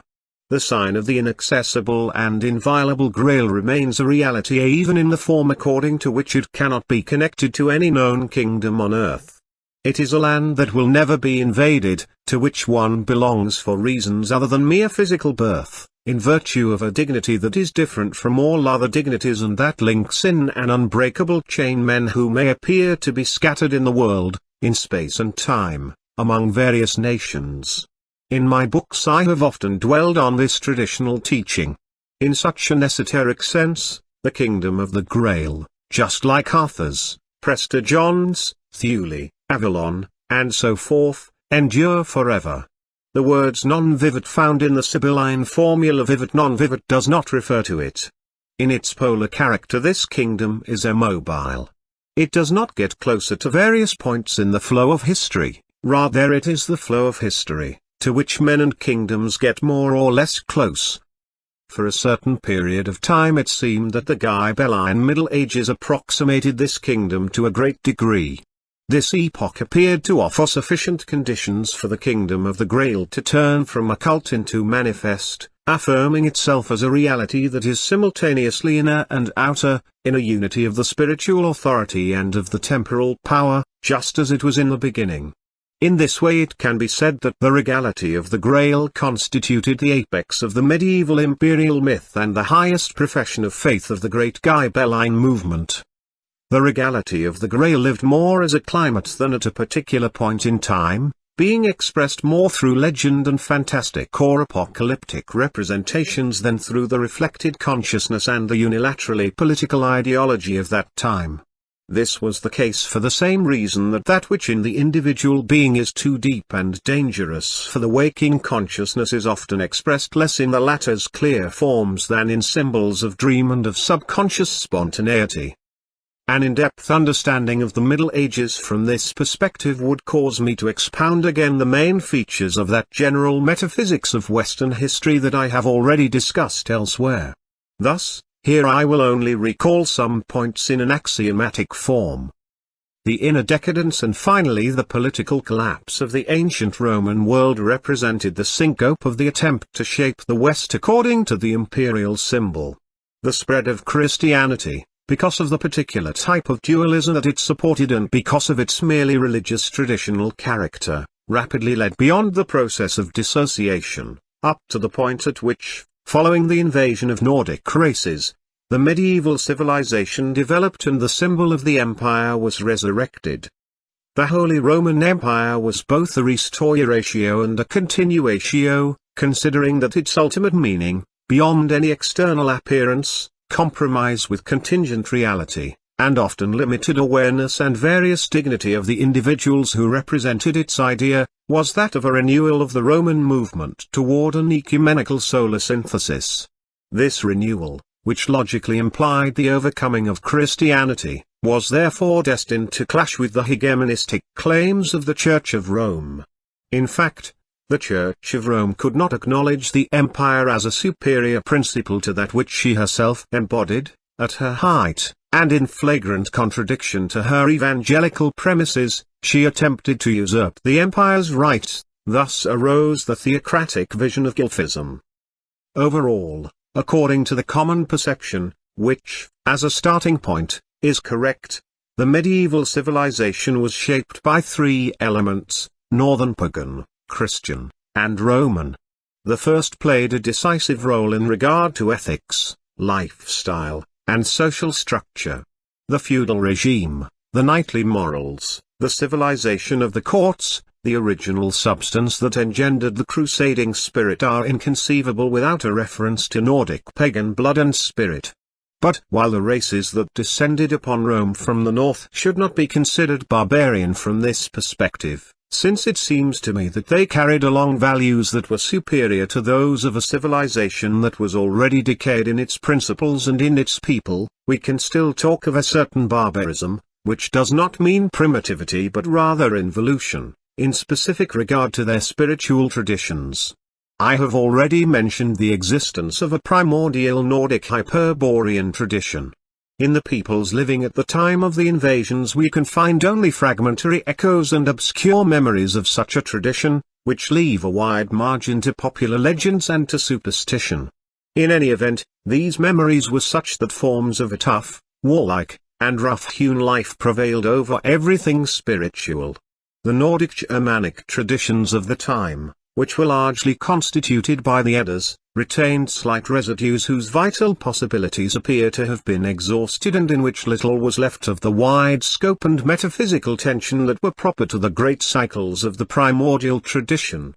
Speaker 1: The sign of the inaccessible and inviolable Grail remains a reality even in the form according to which it cannot be connected to any known kingdom on earth. It is a land that will never be invaded, to which one belongs for reasons other than mere physical birth, in virtue of a dignity that is different from all other dignities and that links in an unbreakable chain men who may appear to be scattered in the world, in space and time, among various nations. In my books I have often dwelled on this traditional teaching. In such an esoteric sense, the kingdom of the Grail, just like Arthur's, Prester John's, Thule, Avalon, and so forth, endure forever. The words non-vivid found in the Sibylline formula vivid non-vivid does not refer to it. In its polar character this kingdom is immobile. It does not get closer to various points in the flow of history, rather it is the flow of history, to which men and kingdoms get more or less close. For a certain period of time it seemed that the Ghibelline Middle Ages approximated this kingdom to a great degree. This epoch appeared to offer sufficient conditions for the kingdom of the Grail to turn from occult into manifest, affirming itself as a reality that is simultaneously inner and outer, in a unity of the spiritual authority and of the temporal power, just as it was in the beginning. In this way it can be said that the regality of the Grail constituted the apex of the medieval imperial myth and the highest profession of faith of the great Ghibelline movement. The regality of the Grail lived more as a climate than at a particular point in time, being expressed more through legend and fantastic or apocalyptic representations than through the reflected consciousness and the unilaterally political ideology of that time. This was the case for the same reason that that which in the individual being is too deep and dangerous for the waking consciousness is often expressed less in the latter's clear forms than in symbols of dream and of subconscious spontaneity. An in-depth understanding of the Middle Ages from this perspective would cause me to expound again the main features of that general metaphysics of Western history that I have already discussed elsewhere. Thus, here I will only recall some points in an axiomatic form. The inner decadence and finally the political collapse of the ancient Roman world represented the syncope of the attempt to shape the West according to the imperial symbol. The spread of Christianity, because of the particular type of dualism that it supported and because of its merely religious traditional character, rapidly led beyond the process of dissociation, up to the point at which, following the invasion of Nordic races, the medieval civilization developed and the symbol of the empire was resurrected. The Holy Roman Empire was both a restauratio and a continuatio, considering that its ultimate meaning, beyond any external appearance, compromise with contingent reality, and often limited awareness and various dignity of the individuals who represented its idea, was that of a renewal of the Roman movement toward an ecumenical solar synthesis. This renewal, which logically implied the overcoming of Christianity, was therefore destined to clash with the hegemonistic claims of the Church of Rome. In fact, the Church of Rome could not acknowledge the empire as a superior principle to that which she herself embodied, at her height, and in flagrant contradiction to her evangelical premises, she attempted to usurp the empire's rights. Thus arose the theocratic vision of Guelphism. Overall, according to the common perception, which, as a starting point, is correct, the medieval civilization was shaped by three elements: northern pagan, Christian, and Roman. The first played a decisive role in regard to ethics, lifestyle, and social structure. The feudal regime, the knightly morals, the civilization of the courts, the original substance that engendered the crusading spirit are inconceivable without a reference to Nordic pagan blood and spirit. But while the races that descended upon Rome from the north should not be considered barbarian from this perspective, since it seems to me that they carried along values that were superior to those of a civilization that was already decayed in its principles and in its people, we can still talk of a certain barbarism, which does not mean primitivity but rather involution, in specific regard to their spiritual traditions. I have already mentioned the existence of a primordial Nordic Hyperborean tradition. In the peoples living at the time of the invasions we can find only fragmentary echoes and obscure memories of such a tradition, which leave a wide margin to popular legends and to superstition. In any event, these memories were such that forms of a tough, warlike, and rough-hewn life prevailed over everything spiritual. The Nordic Germanic traditions of the time, which were largely constituted by the Eddas, retained slight residues whose vital possibilities appear to have been exhausted and in which little was left of the wide scope and metaphysical tension that were proper to the great cycles of the primordial tradition.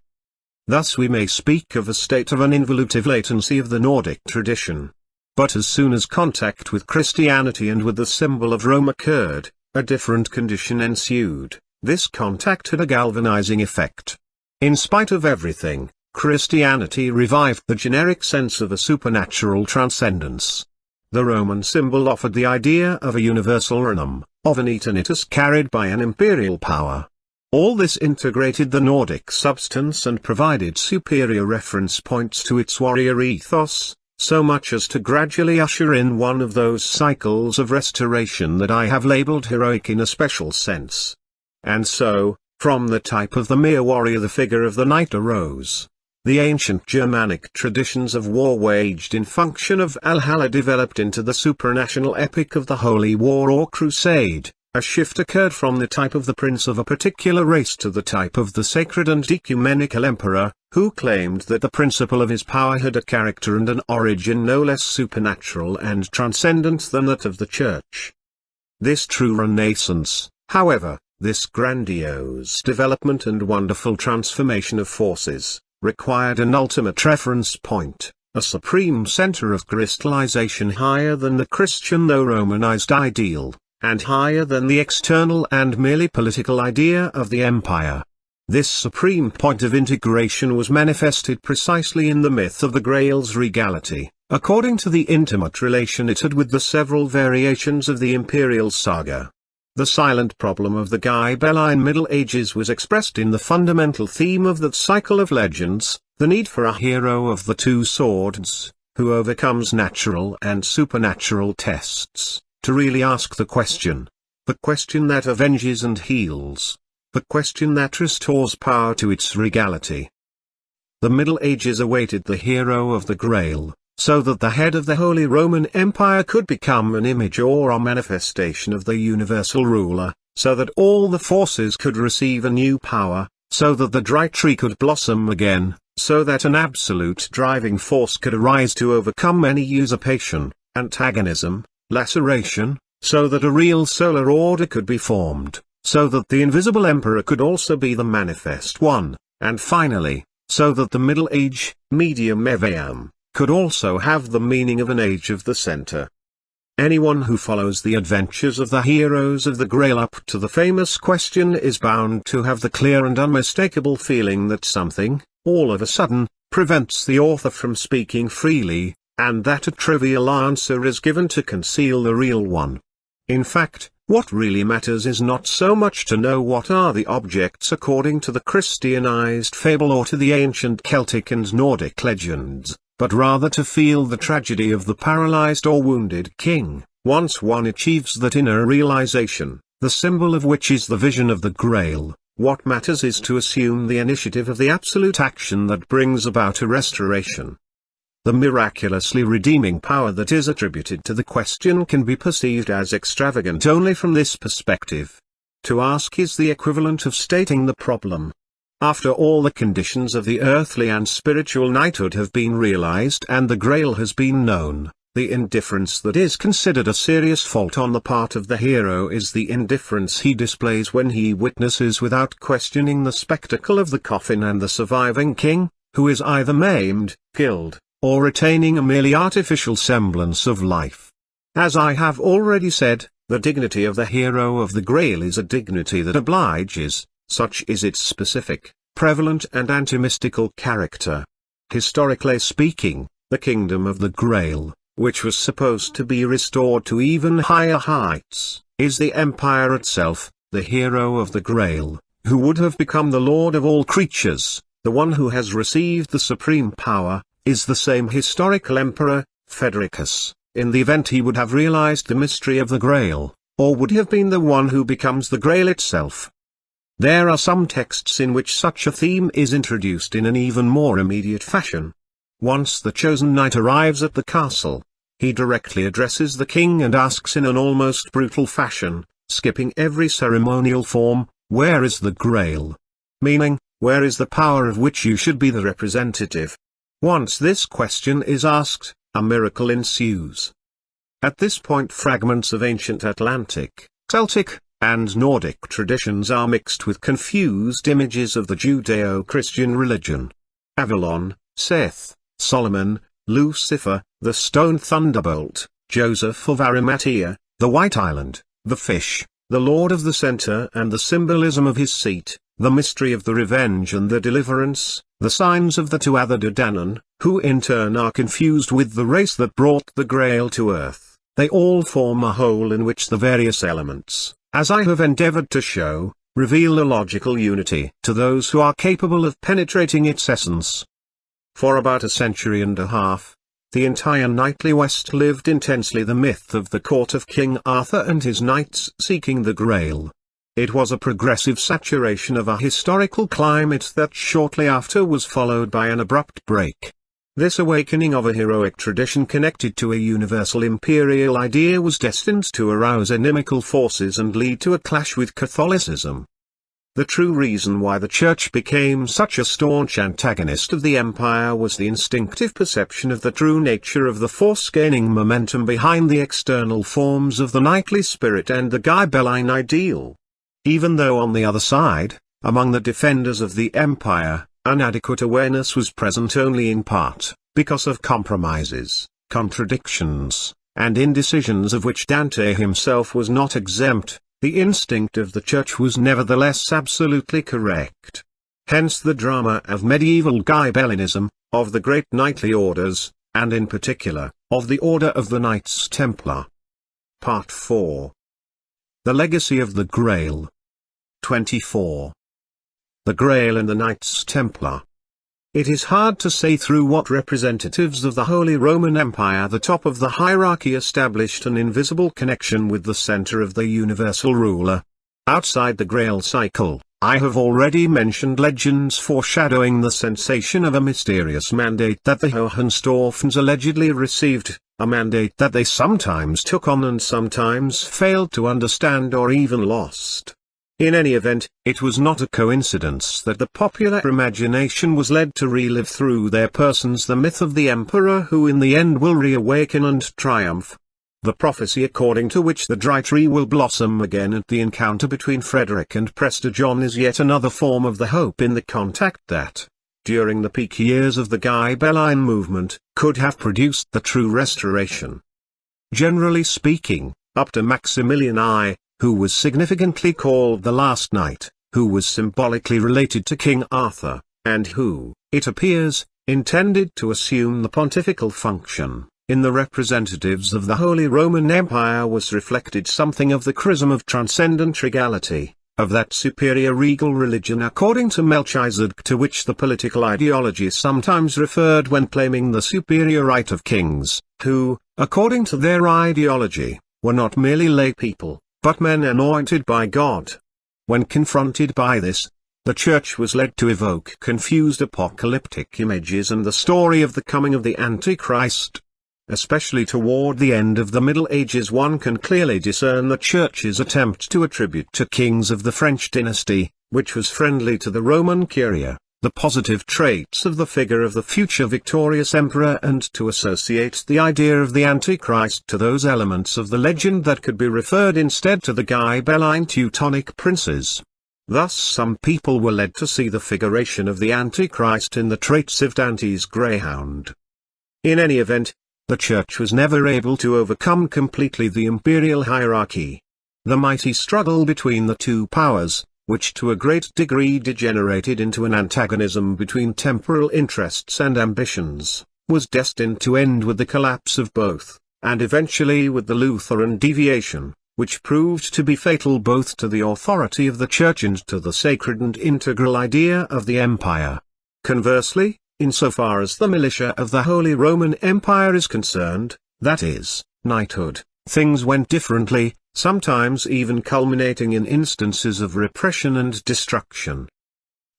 Speaker 1: Thus we may speak of a state of an involutive latency of the Nordic tradition. But as soon as contact with Christianity and with the symbol of Rome occurred, a different condition ensued. This contact had a galvanizing effect. In spite of everything, Christianity revived the generic sense of a supernatural transcendence. The Roman symbol offered the idea of a universal realm, of an eternitas carried by an imperial power. All this integrated the Nordic substance and provided superior reference points to its warrior ethos, so much as to gradually usher in one of those cycles of restoration that I have labeled heroic in a special sense. And so, from the type of the mere warrior the figure of the knight arose. The ancient Germanic traditions of war waged in function of Valhalla developed into the supranational epic of the Holy War or Crusade. A shift occurred from the type of the prince of a particular race to the type of the sacred and ecumenical emperor, who claimed that the principle of his power had a character and an origin no less supernatural and transcendent than that of the Church. This true renaissance, however, this grandiose development and wonderful transformation of forces, required an ultimate reference point, a supreme center of crystallization higher than the Christian though Romanized ideal, and higher than the external and merely political idea of the empire. This supreme point of integration was manifested precisely in the myth of the Grail's regality, according to the intimate relation it had with the several variations of the imperial saga. The silent problem of the Ghibelline Middle Ages was expressed in the fundamental theme of that cycle of legends, the need for a hero of the two swords, who overcomes natural and supernatural tests, to really ask the question that avenges and heals, the question that restores power to its regality. The Middle Ages awaited the hero of the Grail, so that the head of the Holy Roman Empire could become an image or a manifestation of the universal ruler, so that all the forces could receive a new power, so that the dry tree could blossom again, so that an absolute driving force could arise to overcome any usurpation, antagonism, laceration, so that a real solar order could be formed, so that the invisible emperor could also be the manifest one, and finally, so that the Middle Age, medium eveum, could also have the meaning of an age of the center. Anyone who follows the adventures of the heroes of the Grail up to the famous question is bound to have the clear and unmistakable feeling that something, all of a sudden, prevents the author from speaking freely, and that a trivial answer is given to conceal the real one. In fact, what really matters is not so much to know what are the objects according to the Christianized fable or to the ancient Celtic and Nordic legends, but rather to feel the tragedy of the paralyzed or wounded king. Once one achieves that inner realization, the symbol of which is the vision of the Grail, what matters is to assume the initiative of the absolute action that brings about a restoration. The miraculously redeeming power that is attributed to the question can be perceived as extravagant only from this perspective. To ask is the equivalent of stating the problem. After all the conditions of the earthly and spiritual knighthood have been realized and the Grail has been known, the indifference that is considered a serious fault on the part of the hero is the indifference he displays when he witnesses without questioning the spectacle of the coffin and the surviving king, who is either maimed, killed, or retaining a merely artificial semblance of life. As I have already said, the dignity of the hero of the Grail is a dignity that obliges, such is its specific, prevalent and anti-mystical character. Historically speaking, the kingdom of the Grail, which was supposed to be restored to even higher heights, is the empire itself, the hero of the Grail, who would have become the lord of all creatures, the one who has received the supreme power, is the same historical emperor, Federicus, in the event he would have realized the mystery of the Grail, or would have been the one who becomes the Grail itself. There are some texts in which such a theme is introduced in an even more immediate fashion. Once the chosen knight arrives at the castle, he directly addresses the king and asks in an almost brutal fashion, skipping every ceremonial form, "Where is the Grail?" Meaning, where is the power of which you should be the representative? Once this question is asked, a miracle ensues. At this point fragments of ancient Atlantic, Celtic, and Nordic traditions are mixed with confused images of the Judeo-Christian religion. Avalon, Seth, Solomon, Lucifer, the stone thunderbolt, Joseph of Arimathea, the White Island, the fish, the Lord of the Center and the symbolism of his seat, the mystery of the revenge and the deliverance, the signs of the Tuatha De Danann, who in turn are confused with the race that brought the Grail to earth. They all form a whole in which the various elements, as I have endeavored to show, reveal a logical unity to those who are capable of penetrating its essence. For about a century and a half, the entire knightly West lived intensely the myth of the court of King Arthur and his knights seeking the Grail. It was a progressive saturation of a historical climate that shortly after was followed by an abrupt break. This awakening of a heroic tradition connected to a universal imperial idea was destined to arouse inimical forces and lead to a clash with Catholicism. The true reason why the Church became such a staunch antagonist of the Empire was the instinctive perception of the true nature of the force gaining momentum behind the external forms of the knightly spirit and the Ghibelline ideal. Even though on the other side, among the defenders of the Empire, inadequate awareness was present only in part, because of compromises, contradictions, and indecisions of which Dante himself was not exempt. The instinct of the Church was nevertheless absolutely correct. Hence the drama of medieval Ghibellinism, of the great knightly orders, and in particular, of the Order of the Knights Templar. Part 4. The Legacy of the Grail. 24. The Grail and the Knights Templar. It is hard to say through what representatives of the Holy Roman Empire the top of the hierarchy established an invisible connection with the center of the universal ruler. Outside the Grail cycle, I have already mentioned legends foreshadowing the sensation of a mysterious mandate that the Hohenstaufens allegedly received, a mandate that they sometimes took on and sometimes failed to understand or even lost. In any event, it was not a coincidence that the popular imagination was led to relive through their persons the myth of the emperor who in the end will reawaken and triumph. The prophecy according to which the dry tree will blossom again at the encounter between Frederick and Prester John is yet another form of the hope in the contact that, during the peak years of the Ghibelline movement, could have produced the true restoration. Generally speaking, up to Maximilian I, who was significantly called the Last Knight, who was symbolically related to King Arthur, and who, it appears, intended to assume the pontifical function, in the representatives of the Holy Roman Empire was reflected something of the chrism of transcendent regality, of that superior regal religion according to Melchizedek to which the political ideology sometimes referred when claiming the superior right of kings, who, according to their ideology, were not merely lay people, but men anointed by God. When confronted by this, the Church was led to evoke confused apocalyptic images and the story of the coming of the Antichrist. Especially toward the end of the Middle Ages one can clearly discern the Church's attempt to attribute to kings of the French dynasty, which was friendly to the Roman Curia, the positive traits of the figure of the future victorious emperor and to associate the idea of the Antichrist to those elements of the legend that could be referred instead to the Ghibelline Teutonic princes. Thus some people were led to see the figuration of the Antichrist in the traits of Dante's greyhound. In any event, the Church was never able to overcome completely the imperial hierarchy. The mighty struggle between the two powers, which to a great degree degenerated into an antagonism between temporal interests and ambitions, was destined to end with the collapse of both, and eventually with the Lutheran deviation, which proved to be fatal both to the authority of the Church and to the sacred and integral idea of the empire. Conversely, insofar as the militia of the Holy Roman Empire is concerned, that is, knighthood, things went differently, sometimes even culminating in instances of repression and destruction.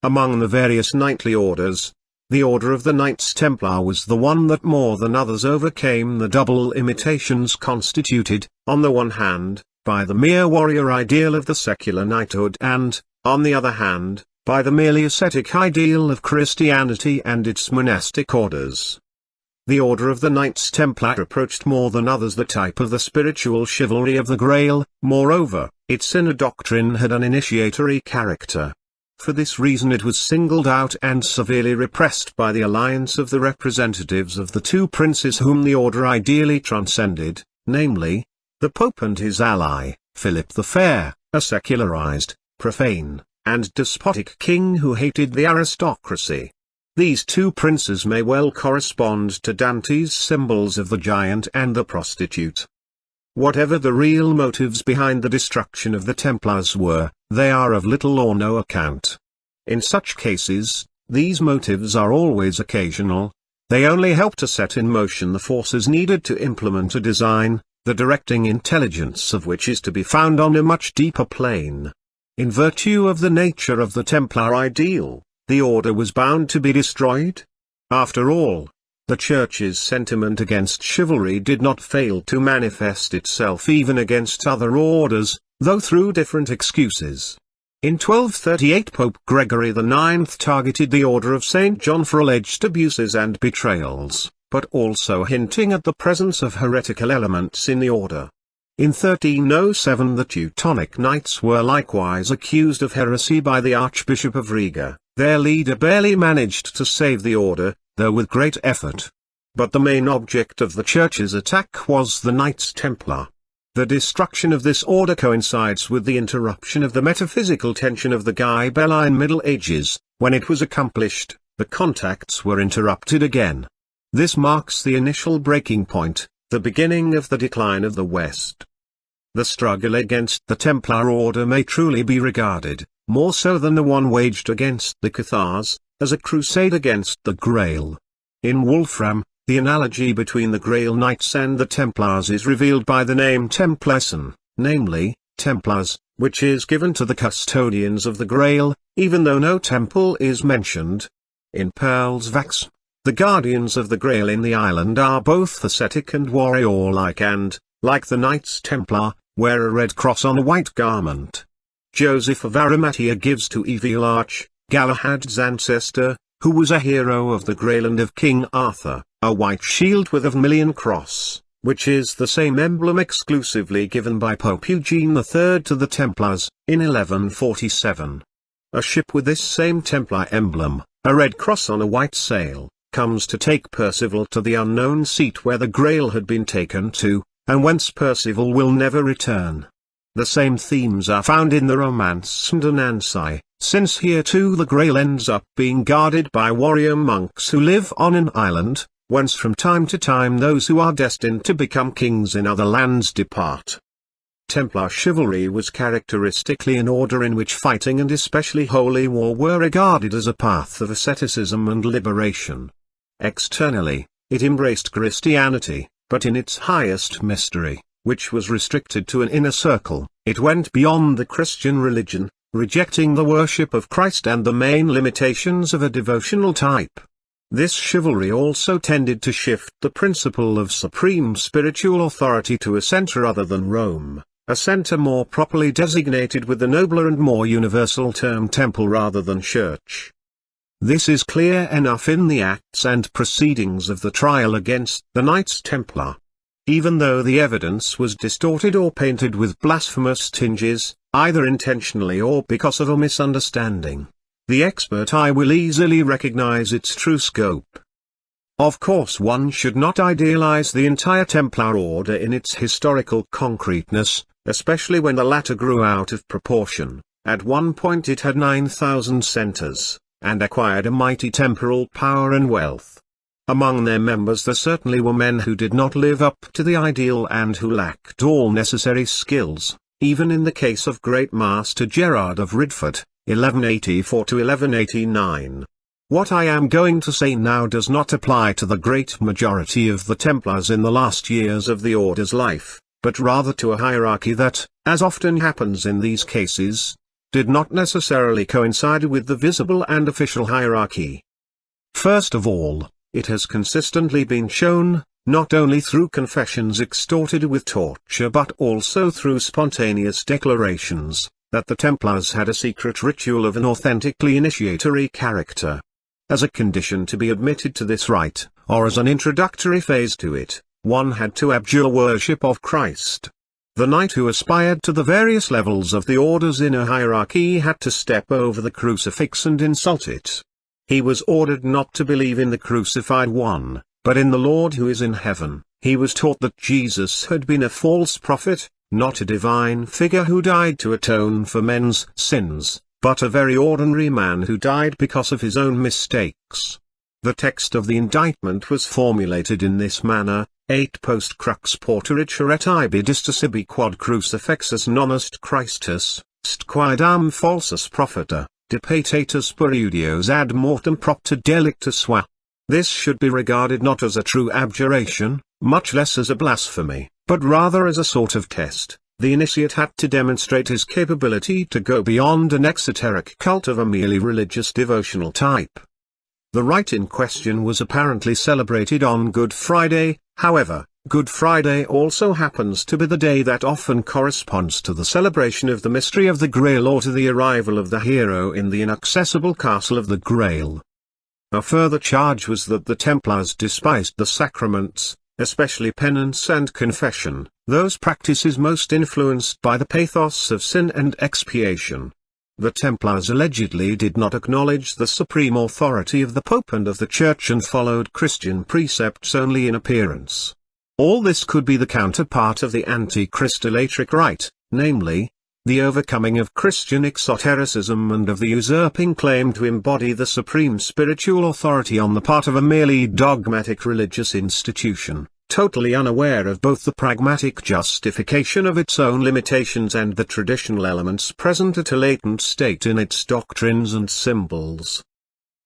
Speaker 1: Among the various knightly orders, the Order of the Knights Templar was the one that more than others overcame the double limitations constituted, on the one hand, by the mere warrior ideal of the secular knighthood and, on the other hand, by the merely ascetic ideal of Christianity and its monastic orders. The Order of the Knights Templar approached more than others the type of the spiritual chivalry of the Grail. Moreover, its inner doctrine had an initiatory character. For this reason it was singled out and severely repressed by the alliance of the representatives of the two princes whom the order ideally transcended, namely, the Pope and his ally, Philip the Fair, a secularized, profane, and despotic king who hated the aristocracy. These two princes may well correspond to Dante's symbols of the giant and the prostitute. Whatever the real motives behind the destruction of the Templars were, they are of little or no account. In such cases, these motives are always occasional. They only help to set in motion the forces needed to implement a design, the directing intelligence of which is to be found on a much deeper plane. In virtue of the nature of the Templar ideal, the order was bound to be destroyed. After all, the Church's sentiment against chivalry did not fail to manifest itself even against other orders, though through different excuses. In 1238 Pope Gregory IX targeted the Order of St. John for alleged abuses and betrayals, but also hinting at the presence of heretical elements in the order. In 1307 the Teutonic Knights were likewise accused of heresy by the Archbishop of Riga. Their leader barely managed to save the order, though with great effort. But the main object of the Church's attack was the Knights Templar. The destruction of this order coincides with the interruption of the metaphysical tension of the Ghibelline Middle Ages. When it was accomplished, the contacts were interrupted again. This marks the initial breaking point, the beginning of the decline of the West. The struggle against the Templar order may truly be regarded, more so than the one waged against the Cathars, as a crusade against the Grail. In Wolfram, the analogy between the Grail Knights and the Templars is revealed by the name Templesen, namely, Templars, which is given to the custodians of the Grail, even though no temple is mentioned. In Pearl's Vax, the guardians of the Grail in the island are both ascetic and warrior-like and, like the Knights Templar, wear a red cross on a white garment. Joseph of Arimathea gives to Evola, Galahad's ancestor, who was a hero of the Grail and of King Arthur, a white shield with a vermilion cross, which is the same emblem exclusively given by Pope Eugene III to the Templars, in 1147. A ship with this same Templar emblem, a red cross on a white sail, comes to take Percival to the unknown seat where the Grail had been taken to, and whence Percival will never return. The same themes are found in the romance Anansi, since here too the Grail ends up being guarded by warrior monks who live on an island, whence from time to time those who are destined to become kings in other lands depart. Templar chivalry was characteristically an order in which fighting and especially holy war were regarded as a path of asceticism and liberation. Externally, it embraced Christianity, but in its highest mystery, which was restricted to an inner circle, it went beyond the Christian religion, rejecting the worship of Christ and the main limitations of a devotional type. This chivalry also tended to shift the principle of supreme spiritual authority to a center other than Rome, a center more properly designated with the nobler and more universal term temple rather than church. This is clear enough in the acts and proceedings of the trial against the Knights Templar. Even though the evidence was distorted or painted with blasphemous tinges, either intentionally or because of a misunderstanding, the expert eye will easily recognize its true scope. Of course, one should not idealize the entire Templar order in its historical concreteness, especially when the latter grew out of proportion. At one point it had 9,000 centers, and acquired a mighty temporal power and wealth. Among their members there certainly were men who did not live up to the ideal and who lacked all necessary skills, even in the case of Great Master Gerard of Ridford, 1184 to 1189. What I am going to say now does not apply to the great majority of the Templars in the last years of the order's life, but rather to a hierarchy that, as often happens in these cases, did not necessarily coincide with the visible and official hierarchy. First of all, it has consistently been shown, not only through confessions extorted with torture but also through spontaneous declarations, that the Templars had a secret ritual of an authentically initiatory character. As a condition to be admitted to this rite, or as an introductory phase to it, one had to abjure worship of Christ. The knight who aspired to the various levels of the order's inner hierarchy had to step over the crucifix and insult it. He was ordered not to believe in the crucified one, but in the Lord who is in heaven. He was taught that Jesus had been a false prophet, not a divine figure who died to atone for men's sins, but a very ordinary man who died because of his own mistakes. The text of the indictment was formulated in this manner: 8 post crux porteritur et ibidistus ibi quod crucifixus non est Christus, st quidam falsus profeta, depetatus periudios ad mortem propter delictus va. This should be regarded not as a true abjuration, much less as a blasphemy, but rather as a sort of test. The initiate had to demonstrate his capability to go beyond an exoteric cult of a merely religious devotional type. The rite in question was apparently celebrated on Good Friday. However, Good Friday also happens to be the day that often corresponds to the celebration of the mystery of the Grail, or to the arrival of the hero in the inaccessible castle of the Grail. A further charge was that the Templars despised the sacraments, especially penance and confession, those practices most influenced by the pathos of sin and expiation. The Templars allegedly did not acknowledge the supreme authority of the Pope and of the Church, and followed Christian precepts only in appearance. All this could be the counterpart of the anti-Christolatric rite, namely, the overcoming of Christian exotericism and of the usurping claim to embody the supreme spiritual authority on the part of a merely dogmatic religious institution, totally unaware of both the pragmatic justification of its own limitations and the traditional elements present at a latent state in its doctrines and symbols.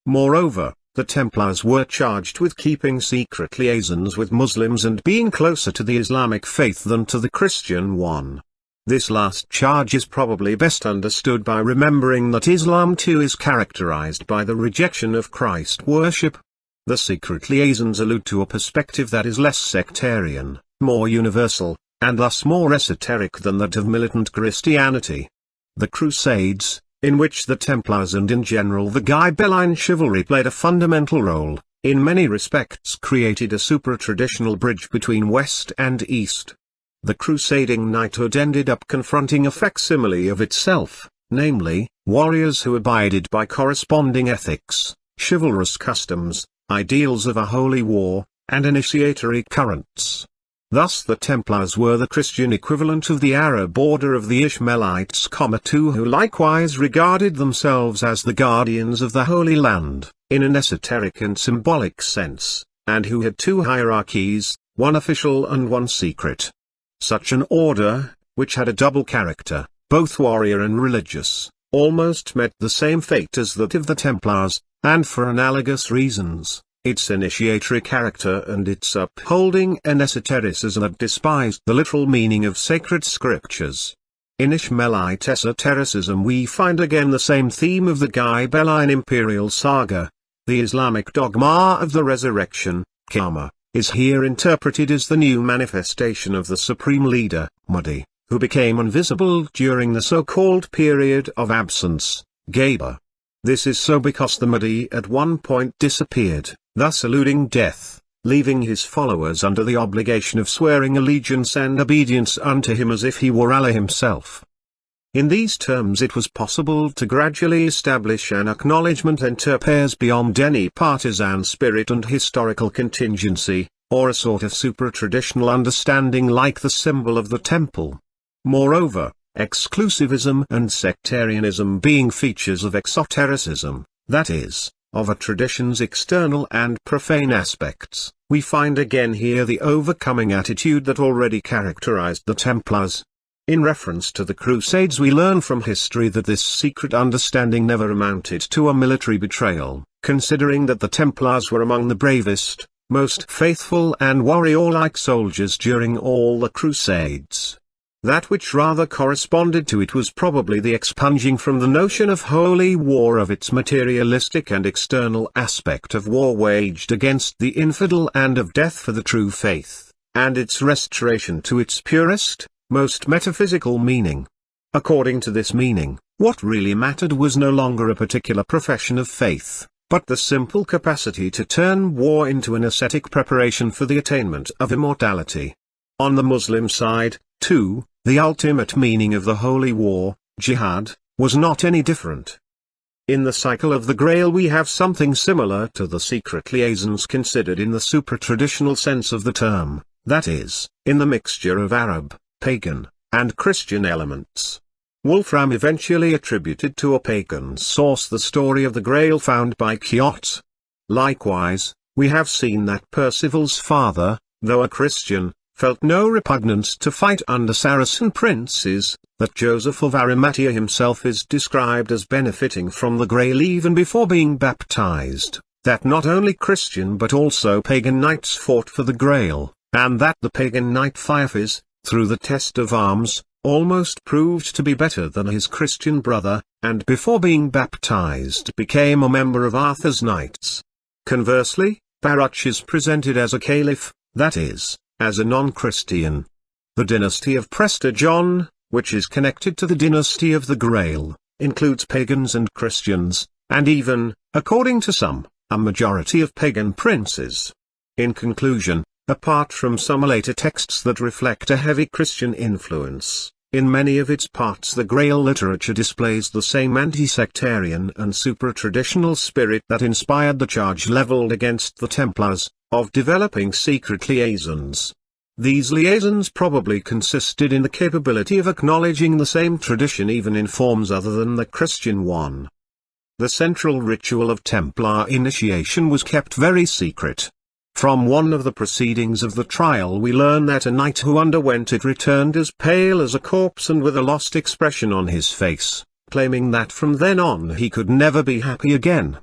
Speaker 1: Moreover, the Templars were charged with keeping secret liaisons with Muslims and being closer to the Islamic faith than to the Christian one. This last charge is probably best understood by remembering that Islam too is characterized by the rejection of Christ worship. The secret liaisons allude to a perspective that is less sectarian, more universal, and thus more esoteric than that of militant Christianity. The Crusades, in which the Templars and in general the Ghibelline chivalry played a fundamental role, in many respects created a supra-traditional bridge between West and East. The crusading knighthood ended up confronting a facsimile of itself, namely, warriors who abided by corresponding ethics, chivalrous customs, ideals of a holy war, and initiatory currents. Thus the Templars were the Christian equivalent of the Arab order of the Ishmaelites, who likewise regarded themselves as the guardians of the Holy Land, in an esoteric and symbolic sense, and who had 2 hierarchies, one official and one secret. Such an order, which had a double character, both warrior and religious, almost met the same fate as that of the Templars, and for analogous reasons, its initiatory character and its upholding an esotericism that despised the literal meaning of sacred scriptures. In Ishmaelite esotericism we find again the same theme of the Ghibelline imperial saga. The Islamic dogma of the resurrection, Qiyamah, is here interpreted as the new manifestation of the supreme leader, Mahdi, who became invisible during the so-called period of absence, Gaba. This is so because the Mahdi at one point disappeared, thus eluding death, leaving his followers under the obligation of swearing allegiance and obedience unto him as if he were Allah himself. In these terms it was possible to gradually establish an acknowledgement inter pares beyond any partisan spirit and historical contingency, or a sort of supra-traditional understanding like the symbol of the temple. Moreover, exclusivism and sectarianism being features of exotericism, that is, of a tradition's external and profane aspects, we find again here the overcoming attitude that already characterized the Templars. In reference to the Crusades we learn from history that this secret understanding never amounted to a military betrayal, considering that the Templars were among the bravest, most faithful and warrior-like soldiers during all the Crusades. That which rather corresponded to it was probably the expunging from the notion of holy war of its materialistic and external aspect of war waged against the infidel and of death for the true faith, and its restoration to its purest, most metaphysical meaning. According to this meaning, what really mattered was no longer a particular profession of faith, but the simple capacity to turn war into an ascetic preparation for the attainment of immortality. On the Muslim side, too, the ultimate meaning of the holy war, jihad, was not any different. In the cycle of the Grail we have something similar to the secret liaisons considered in the supra-traditional sense of the term, that is, in the mixture of Arab, pagan, and Christian elements. Wolfram eventually attributed to a pagan source the story of the Grail found by Quixote. Likewise, we have seen that Percival's father, though a Christian, felt no repugnance to fight under Saracen princes, that Joseph of Arimathea himself is described as benefiting from the Grail even before being baptized, that not only Christian but also pagan knights fought for the Grail, and that the pagan knight Phaethus, through the test of arms, almost proved to be better than his Christian brother, and before being baptized became a member of Arthur's knights. Conversely, Baruch is presented as a caliph, that is, as a non-Christian. The dynasty of Prester John, which is connected to the dynasty of the Grail, includes pagans and Christians, and even, according to some, a majority of pagan princes. In conclusion, apart from some later texts that reflect a heavy Christian influence, in many of its parts the Grail literature displays the same anti-sectarian and supra-traditional spirit that inspired the charge leveled against the Templars, of developing secret liaisons. These liaisons probably consisted in the capability of acknowledging the same tradition even in forms other than the Christian one. The central ritual of Templar initiation was kept very secret. From one of the proceedings of the trial we learn that a knight who underwent it returned as pale as a corpse and with a lost expression on his face, claiming that from then on he could never be happy again.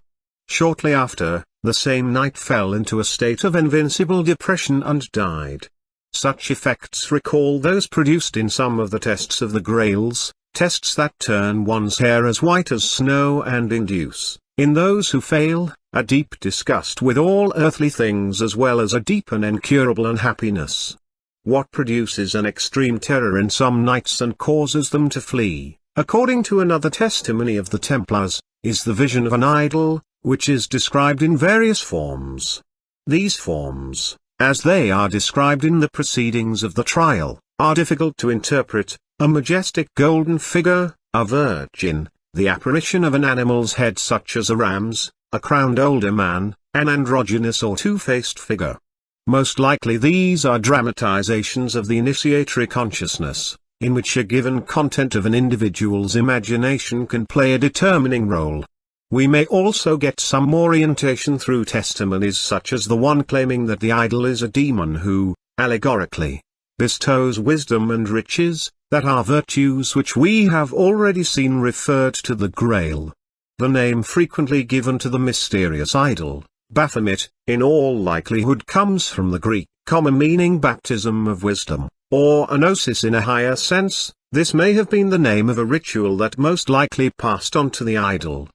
Speaker 1: Shortly after, the same knight fell into a state of invincible depression and died. Such effects recall those produced in some of the tests of the Grails, tests that turn one's hair as white as snow and induce, in those who fail, a deep disgust with all earthly things as well as a deep and incurable unhappiness. What produces an extreme terror in some knights and causes them to flee, according to another testimony of the Templars, is the vision of an idol, which is described in various forms. These forms, as they are described in the proceedings of the trial, are difficult to interpret: a majestic golden figure, a virgin, the apparition of an animal's head such as a ram's, a crowned older man, an androgynous or two-faced figure. Most likely these are dramatizations of the initiatory consciousness, in which a given content of an individual's imagination can play a determining role. We may also get some orientation through testimonies such as the one claiming that the idol is a demon who, allegorically, bestows wisdom and riches, that are virtues which we have already seen referred to the Grail. The name frequently given to the mysterious idol, Baphomet, in all likelihood comes from the Greek comma meaning baptism of wisdom, or gnosis in a higher sense. This may have been the name of a ritual that most likely passed on to the idol.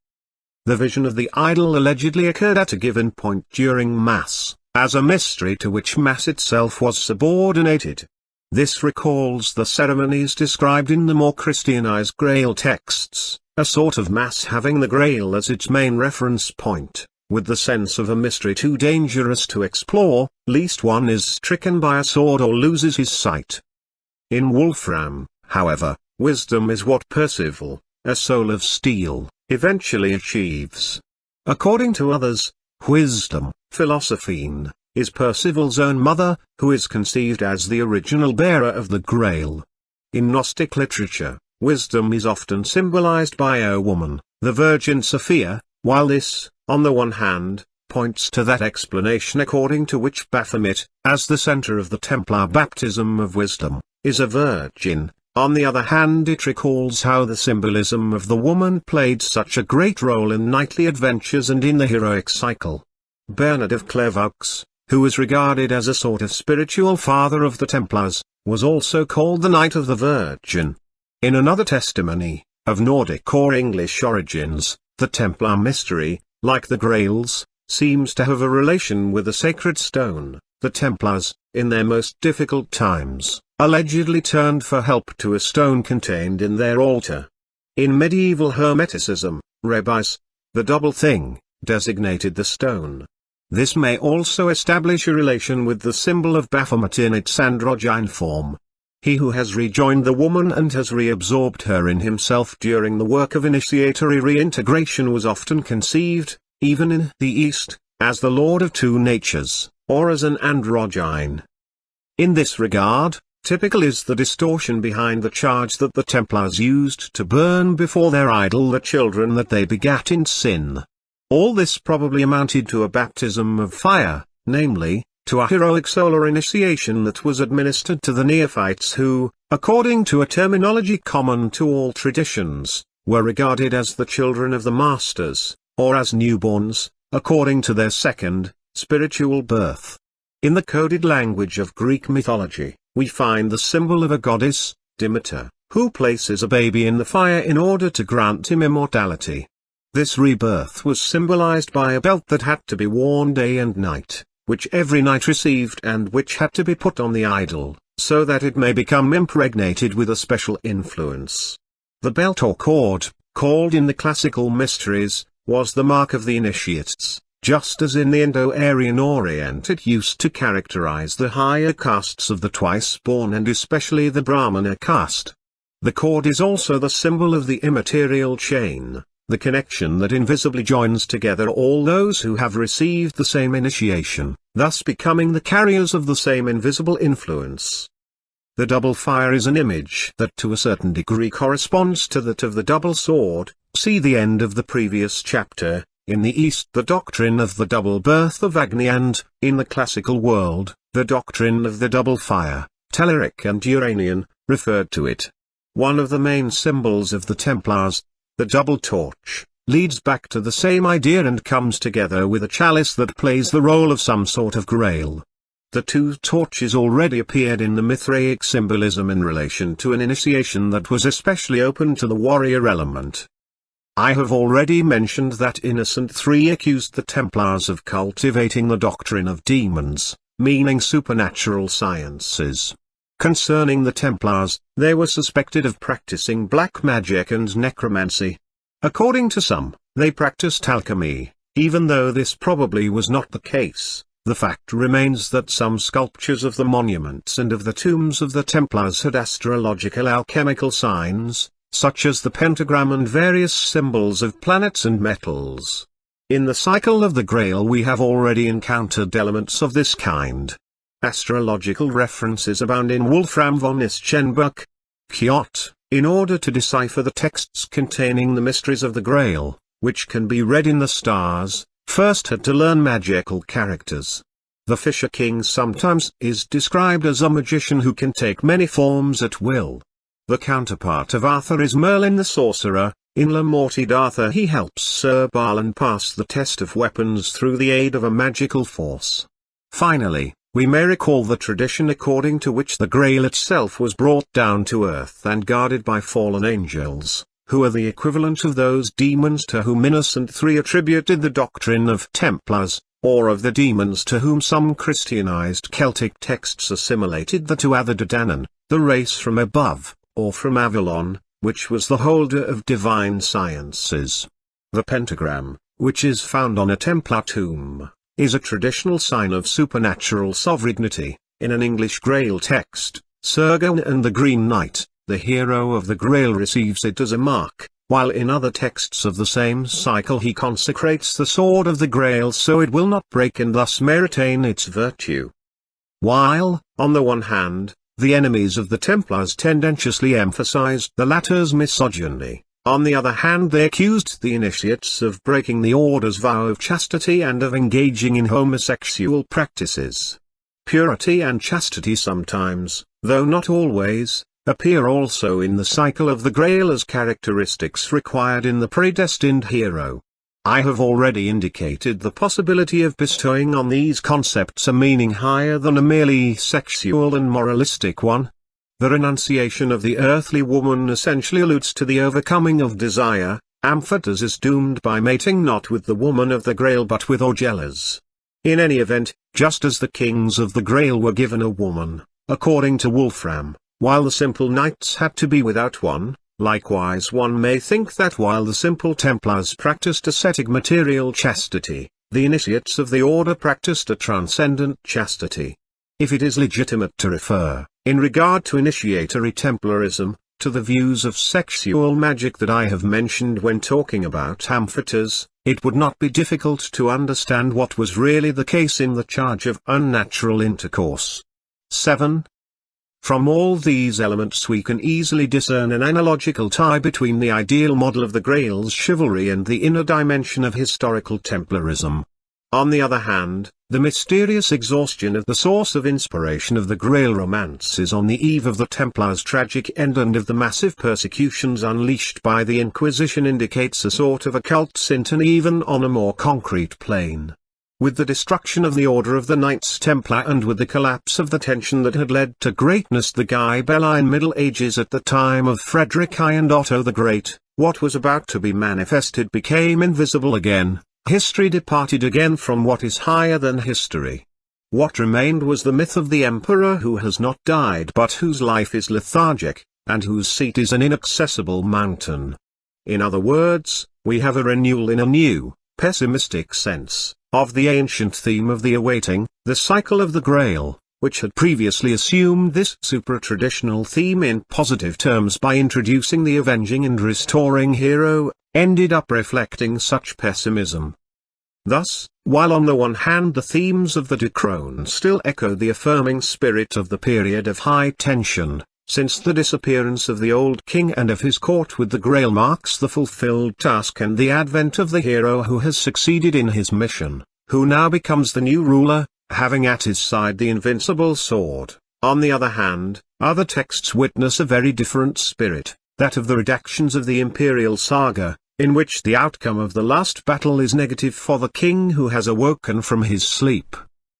Speaker 1: The vision of the idol allegedly occurred at a given point during Mass, as a mystery to which Mass itself was subordinated. This recalls the ceremonies described in the more Christianized Grail texts, a sort of Mass having the Grail as its main reference point, with the sense of a mystery too dangerous to explore, lest one is stricken by a sword or loses his sight. In Wolfram, however, wisdom is what Percival, a soul of steel, eventually achieves. According to others, wisdom, Philosophine, is Percival's own mother, who is conceived as the original bearer of the Grail. In Gnostic literature, wisdom is often symbolized by a woman, the Virgin Sophia, while this, on the one hand, points to that explanation according to which Baphomet, as the center of the Templar baptism of wisdom, is a virgin. On the other hand, it recalls how the symbolism of the woman played such a great role in knightly adventures and in the heroic cycle. Bernard of Clairvaux, who was regarded as a sort of spiritual father of the Templars, was also called the Knight of the Virgin. In another testimony, of Nordic or English origins, the Templar mystery, like the Grails, seems to have a relation with the sacred stone. The Templars, in their most difficult times, allegedly turned for help to a stone contained in their altar. In medieval Hermeticism, rabbis, the double thing, designated the stone. This may also establish a relation with the symbol of Baphomet in its androgyne form. He who has rejoined the woman and has reabsorbed her in himself during the work of initiatory reintegration was often conceived, even in the East, as the lord of two natures, or as an androgyne. In this regard, Typical is the distortion behind the charge that the Templars used to burn before their idol the children that they begat in sin. All this probably amounted to a baptism of fire, namely, to a heroic solar initiation that was administered to the neophytes who, according to a terminology common to all traditions, were regarded as the children of the masters, or as newborns, according to their second, spiritual birth. In the coded language of Greek mythology, we find the symbol of a goddess, Demeter, who places a baby in the fire in order to grant him immortality. This rebirth was symbolized by a belt that had to be worn day and night, which every night received and which had to be put on the idol, so that it may become impregnated with a special influence. The belt or cord, called in the classical mysteries, was the mark of the initiates, just as in the Indo-Aryan Orient it used to characterize the higher castes of the twice-born and especially the Brahmana caste. The cord is also the symbol of the immaterial chain, the connection that invisibly joins together all those who have received the same initiation, thus becoming the carriers of the same invisible influence. The double fire is an image that to a certain degree corresponds to that of the double sword. See the end of the previous chapter. In the East the doctrine of the double birth of Agni and, in the classical world, the doctrine of the double fire, Telluric and Uranian, referred to it. One of the main symbols of the Templars, the double torch, leads back to the same idea and comes together with a chalice that plays the role of some sort of grail. The two torches already appeared in the Mithraic symbolism in relation to an initiation that was especially open to the warrior element. I have already mentioned that Innocent III accused the Templars of cultivating the doctrine of demons, meaning supernatural sciences. Concerning the Templars, they were suspected of practicing black magic and necromancy. According to some, they practiced alchemy, even though this probably was not the case. The fact remains that some sculptures of the monuments and of the tombs of the Templars had astrological alchemical signs, such as the pentagram and various symbols of planets and metals. In the cycle of the Grail we have already encountered elements of this kind. Astrological references abound in Wolfram von Ischenbuch. Kjot, in order to decipher the texts containing the mysteries of the Grail, which can be read in the stars, first had to learn magical characters. The Fisher King sometimes is described as a magician who can take many forms at will. The counterpart of Arthur is Merlin the sorcerer. In Le Morte d'Arthur he helps Sir Balin pass the test of weapons through the aid of a magical force. Finally, we may recall the tradition according to which the Grail itself was brought down to earth and guarded by fallen angels, who are the equivalent of those demons to whom Innocent III attributed the doctrine of Templars, or of the demons to whom some Christianized Celtic texts assimilated the Tuatha De Danann, the race from above, or from Avalon, which was the holder of divine sciences. The pentagram, which is found on a Templar tomb, is a traditional sign of supernatural sovereignty. In an English Grail text, Sir Gawain and the Green Knight, the hero of the Grail, receives it as a mark, while in other texts of the same cycle he consecrates the sword of the Grail so it will not break and thus may retain its virtue. While, on the one hand, the enemies of the Templars tendentiously emphasized the latter's misogyny, on the other hand they accused the initiates of breaking the order's vow of chastity and of engaging in homosexual practices. Purity and chastity sometimes, though not always, appear also in the cycle of the Grail as characteristics required in the predestined hero. I have already indicated the possibility of bestowing on these concepts a meaning higher than a merely sexual and moralistic one. The renunciation of the earthly woman essentially alludes to the overcoming of desire. Amphitrite is doomed by mating not with the woman of the Grail but with Orgelas. In any event, just as the kings of the Grail were given a woman, according to Wolfram, while the simple knights had to be without one, likewise one may think that while the simple Templars practiced ascetic material chastity, the initiates of the order practiced a transcendent chastity. If it is legitimate to refer, in regard to initiatory Templarism, to the views of sexual magic that I have mentioned when talking about amphitheaters, it would not be difficult to understand what was really the case in the charge of unnatural intercourse. 7. From all these elements we can easily discern an analogical tie between the ideal model of the Grail's chivalry and the inner dimension of historical Templarism. On the other hand, the mysterious exhaustion of the source of inspiration of the Grail romances on the eve of the Templars' tragic end and of the massive persecutions unleashed by the Inquisition indicates a sort of occult syntony even on a more concrete plane. With the destruction of the Order of the Knights Templar and with the collapse of the tension that had led to greatness the Ghibelline Middle Ages at the time of Frederick I and Otto the Great, what was about to be manifested became invisible again. History departed again from what is higher than history. What remained was the myth of the emperor who has not died but whose life is lethargic, and whose seat is an inaccessible mountain. In other words, we have a renewal in a new, pessimistic sense, of the ancient theme of the awaiting, the cycle of the Grail, which had previously assumed this supra-traditional theme in positive terms by introducing the avenging and restoring hero, ended up reflecting such pessimism. Thus, while on the one hand the themes of the Decron still echo the affirming spirit of the period of high tension, since the disappearance of the old king and of his court with the Grail marks the fulfilled task and the advent of the hero who has succeeded in his mission, who now becomes the new ruler, having at his side the invincible sword. On the other hand, other texts witness a very different spirit, that of the redactions of the imperial saga, in which the outcome of the last battle is negative for the king who has awoken from his sleep.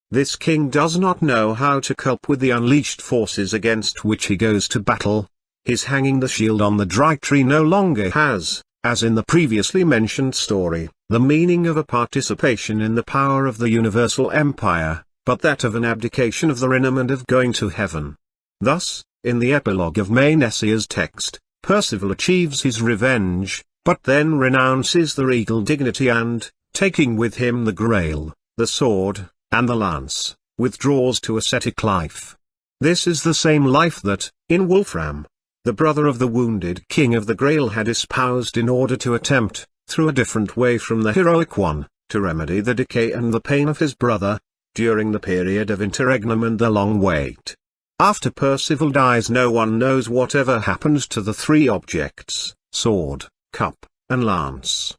Speaker 1: This king does not know how to cope with the unleashed forces against which he goes to battle. His hanging the shield on the dry tree no longer has, as in the previously mentioned story, the meaning of a participation in the power of the universal empire, but that of an abdication of the realm and of going to heaven. Thus, in the epilogue of Maynesia's text, Percival achieves his revenge, but then renounces the regal dignity and, taking with him the Grail, the sword, and the lance, withdraws to ascetic life. This is the same life that, in Wolfram, the brother of the wounded king of the Grail had espoused in order to attempt, through a different way from the heroic one, to remedy the decay and the pain of his brother, during the period of interregnum and the long wait. After Percival dies no one knows whatever happened to the three objects, sword, cup, and lance.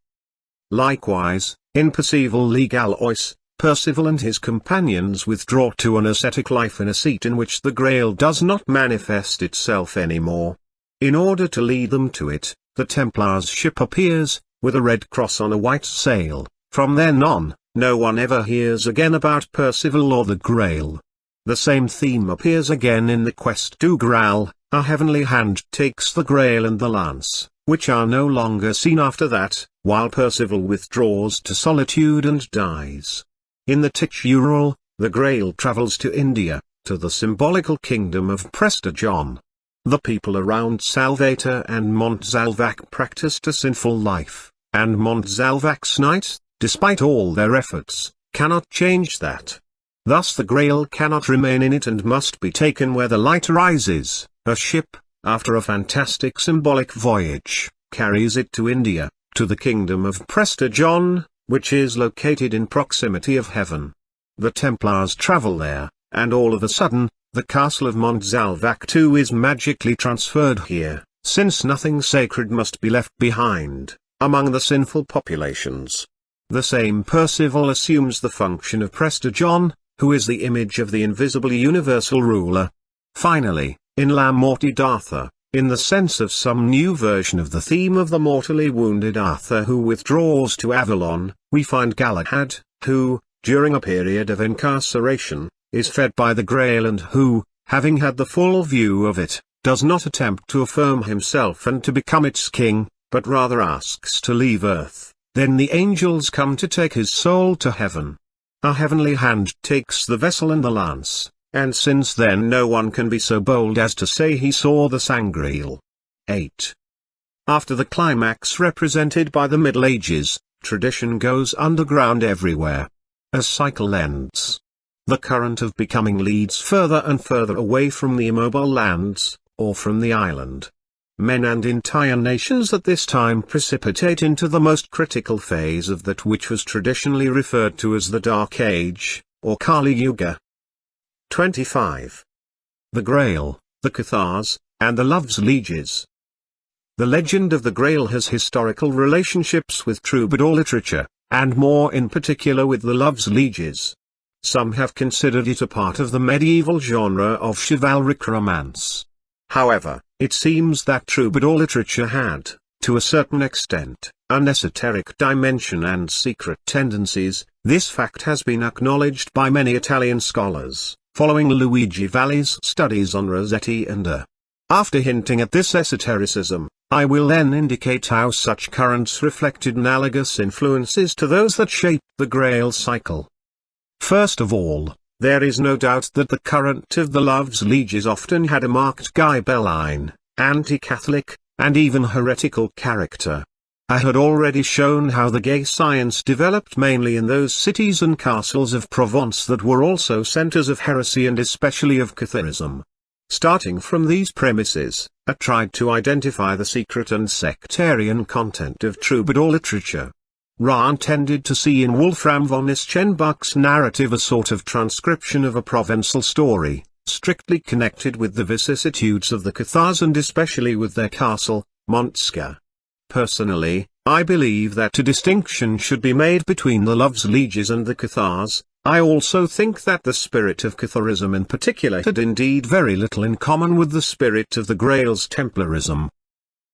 Speaker 1: Likewise, in Percival Legalois, Percival and his companions withdraw to an ascetic life in a seat in which the Grail does not manifest itself anymore. In order to lead them to it, the Templars' ship appears, with a red cross on a white sail. From then on, no one ever hears again about Percival or the Grail. The same theme appears again in the quest du Graal. A heavenly hand takes the Grail and the lance, which are no longer seen after that, while Percival withdraws to solitude and dies. In the Titural, the Grail travels to India, to the symbolical kingdom of Prester John. The people around Salvator and Montsalvac practiced a sinful life, and Montsalvac's knights, despite all their efforts, cannot change that. Thus the Grail cannot remain in it and must be taken where the light rises. A ship, after a fantastic symbolic voyage, carries it to India, to the kingdom of Prester John, which is located in proximity of heaven. The Templars travel there, and all of a sudden, the castle of Montsalvac too is magically transferred here, since nothing sacred must be left behind, among the sinful populations. The same Percival assumes the function of Prester John, who is the image of the invisible universal ruler. Finally, in La Morte d'Arthur, in the sense of some new version of the theme of the mortally wounded Arthur who withdraws to Avalon, we find Galahad, who, during a period of incarceration, is fed by the Grail and who, having had the full view of it, does not attempt to affirm himself and to become its king, but rather asks to leave earth. Then the angels come to take his soul to heaven. A heavenly hand takes the vessel and the lance, and since then no one can be so bold as to say he saw the Sangreal. 8. After the climax represented by the Middle Ages, tradition goes underground everywhere. As cycle ends, the current of becoming leads further and further away from the immobile lands, or from the island. Men and entire nations at this time precipitate into the most critical phase of that which was traditionally referred to as the Dark Age, or Kali Yuga. 25. The Grail, the Cathars, and the Love's Lieges. The legend of the Grail has historical relationships with troubadour literature, and more in particular with the Love's Lieges. Some have considered it a part of the medieval genre of chivalric romance. However, it seems that troubadour literature had, to a certain extent, an esoteric dimension and secret tendencies. This fact has been acknowledged by many Italian scholars, following Luigi Valli's studies on Rossetti and After hinting at this esotericism, I will then indicate how such currents reflected analogous influences to those that shaped the Grail cycle. First of all, there is no doubt that the current of the Love's Lieges often had a marked Ghibelline, anti-Catholic, and even heretical character. I had already shown how the gay science developed mainly in those cities and castles of Provence that were also centers of heresy and especially of Catharism. Starting from these premises, I tried to identify the secret and sectarian content of troubadour literature. Ra intended to see in Wolfram von Eschenbach's narrative a sort of transcription of a Provençal story, strictly connected with the vicissitudes of the Cathars and especially with their castle, Montska. Personally, I believe that a distinction should be made between the Love's Lieges and the Cathars. I also think that the spirit of Catharism in particular had indeed very little in common with the spirit of the Grail's Templarism.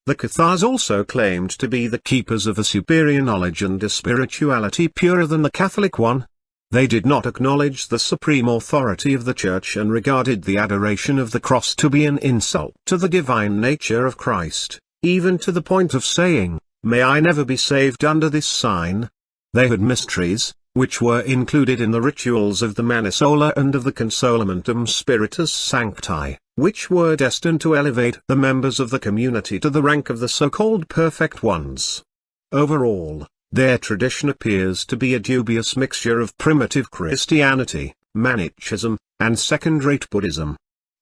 Speaker 1: The Cathars also claimed to be the keepers of a superior knowledge and a spirituality purer than the Catholic one. They did not acknowledge the supreme authority of the Church and regarded the adoration of the cross to be an insult to the divine nature of Christ, even to the point of saying, "May I never be saved under this sign." They had mysteries, which were included in the rituals of the Manisola and of the Consolamentum Spiritus Sancti, which were destined to elevate the members of the community to the rank of the so-called perfect ones. Overall, their tradition appears to be a dubious mixture of primitive Christianity, Manichaeism, and second-rate Buddhism.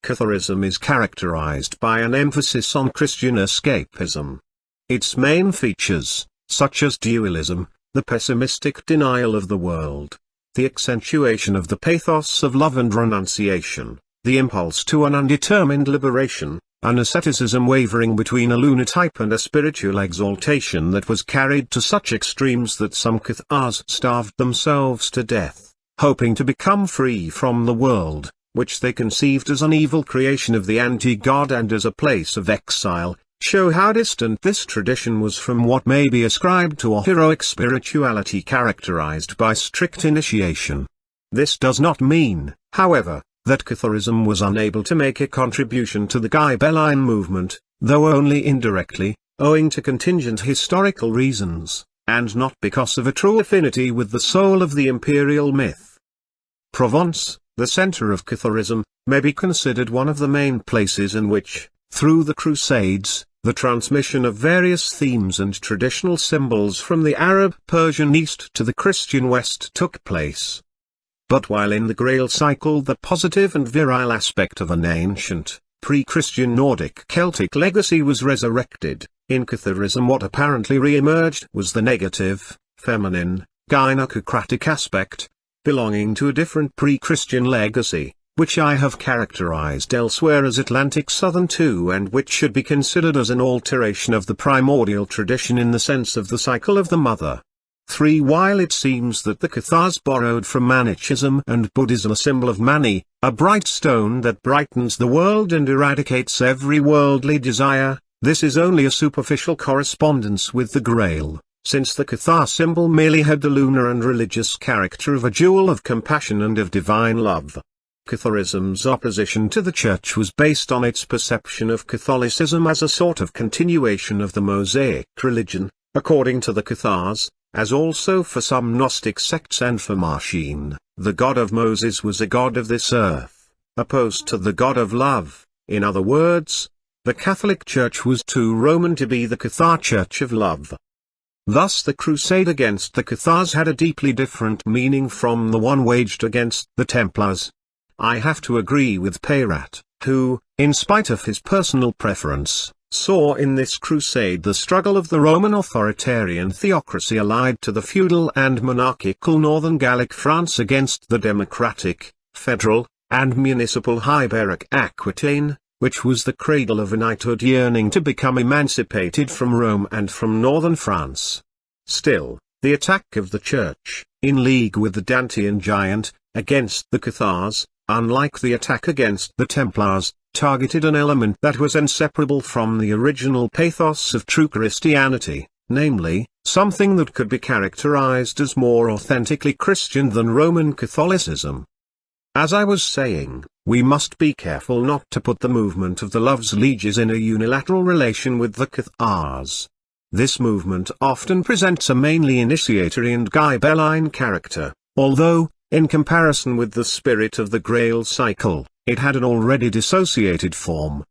Speaker 1: Catharism is characterized by an emphasis on Christian escapism. Its main features, such as dualism, the pessimistic denial of the world, the accentuation of the pathos of love and renunciation, the impulse to an undetermined liberation, an asceticism wavering between a lunatic and a spiritual exaltation that was carried to such extremes that some Cathars starved themselves to death, hoping to become free from the world, which they conceived as an evil creation of the anti-God and as a place of exile, show how distant this tradition was from what may be ascribed to a heroic spirituality characterized by strict initiation. This does not mean, however, that Catharism was unable to make a contribution to the Ghibelline movement, though only indirectly, owing to contingent historical reasons, and not because of a true affinity with the soul of the imperial myth. Provence, the center of Catharism, may be considered one of the main places in which, through the Crusades, the transmission of various themes and traditional symbols from the Arab-Persian East to the Christian West took place. But while in the Grail cycle the positive and virile aspect of an ancient, pre-Christian Nordic Celtic legacy was resurrected, in Catharism what apparently re-emerged was the negative, feminine, gynecocratic aspect, belonging to a different pre-Christian legacy, which I have characterized elsewhere as Atlantic Southern too and which should be considered as an alteration of the primordial tradition in the sense of the cycle of the mother. 3. While it seems that the Cathars borrowed from Manichaeism and Buddhism a symbol of Mani, a bright stone that brightens the world and eradicates every worldly desire, this is only a superficial correspondence with the Grail, since the Cathar symbol merely had the lunar and religious character of a jewel of compassion and of divine love. Catharism's opposition to the Church was based on its perception of Catholicism as a sort of continuation of the Mosaic religion, according to the Cathars, as also for some Gnostic sects and for Marcion, the God of Moses was a God of this earth, opposed to the God of love. In other words, the Catholic Church was too Roman to be the Cathar Church of love. Thus the crusade against the Cathars had a deeply different meaning from the one waged against the Templars. I have to agree with Peyrat, who, in spite of his personal preference, saw in this crusade the struggle of the Roman authoritarian theocracy allied to the feudal and monarchical northern Gallic France against the democratic, federal, and municipal Iberic Aquitaine, which was the cradle of a knighthood yearning to become emancipated from Rome and from northern France. Still, the attack of the Church, in league with the Dantean giant, against the Cathars, unlike the attack against the Templars, targeted an element that was inseparable from the original pathos of true Christianity, namely, something that could be characterized as more authentically Christian than Roman Catholicism. As I was saying, we must be careful not to put the movement of the Love's Lieges in a unilateral relation with the Cathars. This movement often presents a mainly initiatory and Ghibelline character, although, in comparison with the spirit of the Grail cycle, it had an already dissociated form.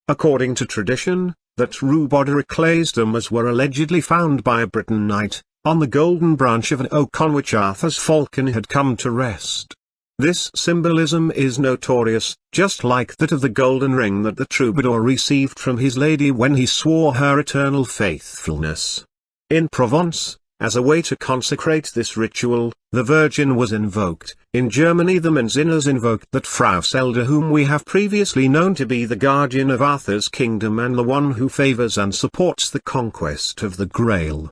Speaker 1: According to tradition, the true Bodoriclasdamas were allegedly found by a Briton knight, on the golden branch of an oak on which Arthur's falcon had come to rest. This symbolism is notorious, just like that of the golden ring that the troubadour received from his lady when he swore her eternal faithfulness. In Provence, as a way to consecrate this ritual, the Virgin was invoked. In Germany the Menzinners invoked that Frau Selda, whom we have previously known to be the guardian of Arthur's kingdom and the one who favors and supports the conquest of the Grail.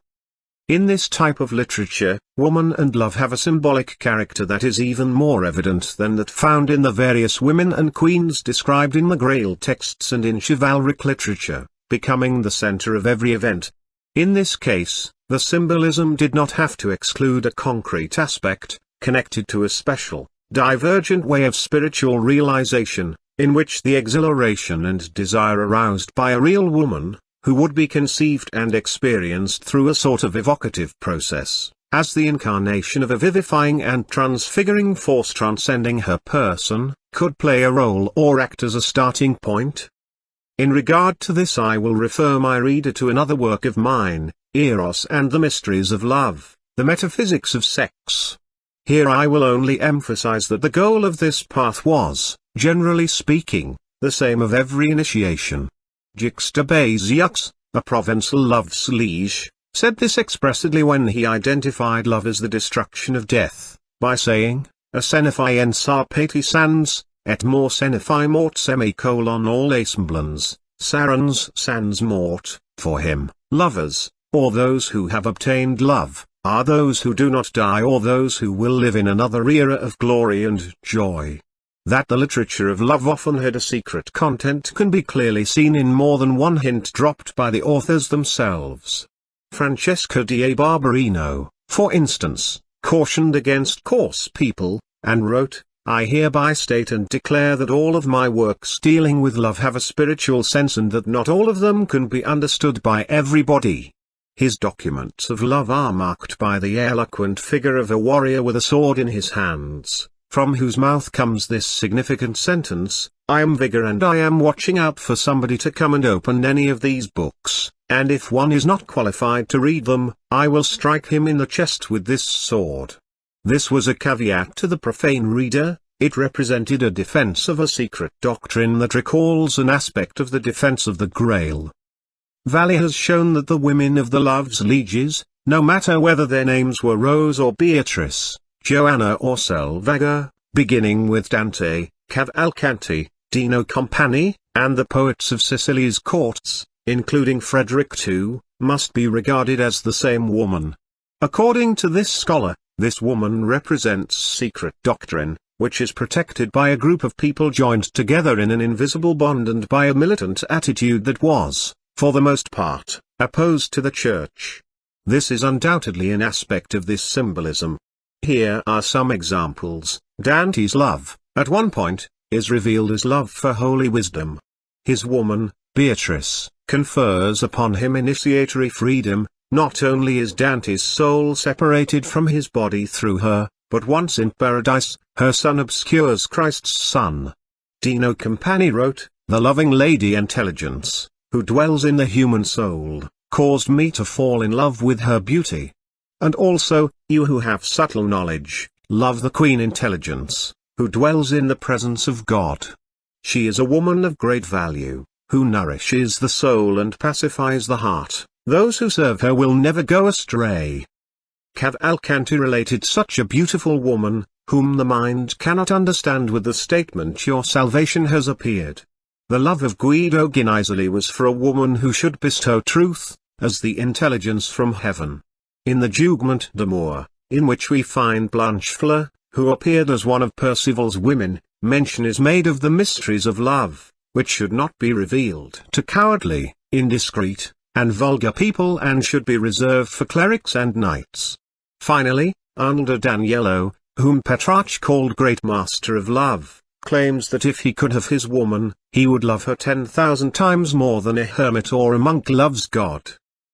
Speaker 1: In this type of literature, woman and love have a symbolic character that is even more evident than that found in the various women and queens described in the Grail texts and in chivalric literature, becoming the center of every event. In this case, the symbolism did not have to exclude a concrete aspect, connected to a special, divergent way of spiritual realization, in which the exhilaration and desire aroused by a real woman, who would be conceived and experienced through a sort of evocative process, as the incarnation of a vivifying and transfiguring force transcending her person, could play a role or act as a starting point. In regard to this I will refer my reader to another work of mine, Eros and the Mysteries of Love, The Metaphysics of Sex. Here I will only emphasize that the goal of this path was, generally speaking, the same of every initiation. Jacques Bézieux, a Provençal love's liege, said this expressly when he identified love as the destruction of death, by saying, a senify en sa pati sans, et mort senify mort all les semblants, sarans sans mort, for him, lovers, or those who have obtained love, are those who do not die or those who will live in another era of glory and joy. That the literature of love often had a secret content can be clearly seen in more than one hint dropped by the authors themselves. Francesca da Barberino, for instance, cautioned against coarse people, and wrote, I hereby state and declare that all of my works dealing with love have a spiritual sense and that not all of them can be understood by everybody. His documents of love are marked by the eloquent figure of a warrior with a sword in his hands, from whose mouth comes this significant sentence, I am vigor and I am watching out for somebody to come and open any of these books, and if one is not qualified to read them, I will strike him in the chest with this sword. This was a caveat to the profane reader, it represented a defense of a secret doctrine that recalls an aspect of the defense of the Grail. Valley has shown that the women of the Love's Lieges, no matter whether their names were Rose or Beatrice, Joanna or Selvaga, beginning with Dante, Cavalcanti, Dino Campani, and the poets of Sicily's courts, including Frederick II, must be regarded as the same woman. According to this scholar, this woman represents secret doctrine, which is protected by a group of people joined together in an invisible bond and by a militant attitude that was, for the most part, opposed to the Church. This is undoubtedly an aspect of this symbolism. Here are some examples. Dante's love, at one point, is revealed as love for holy wisdom. His woman, Beatrice, confers upon him initiatory freedom. Not only is Dante's soul separated from his body through her, but once in paradise, her son obscures Christ's Son. Dino Campani wrote, the loving Lady Intelligence, who dwells in the human soul, caused me to fall in love with her beauty. And also, you who have subtle knowledge, love the Queen Intelligence, who dwells in the presence of God. She is a woman of great value, who nourishes the soul and pacifies the heart. Those who serve her will never go astray. Cavalcanti related such a beautiful woman, whom the mind cannot understand with the statement your salvation has appeared. The love of Guido Guinizoli was for a woman who should bestow truth, as the intelligence from heaven. In the Jugement d'Amour, in which we find Blanchefleur, who appeared as one of Percival's women, mention is made of the mysteries of love, which should not be revealed to cowardly, indiscreet, and vulgar people and should be reserved for clerics and knights. Finally, Arnoldo Daniello, whom Petrarch called Great Master of Love, claims that if he could have his woman, he would love her 10,000 times more than a hermit or a monk loves God.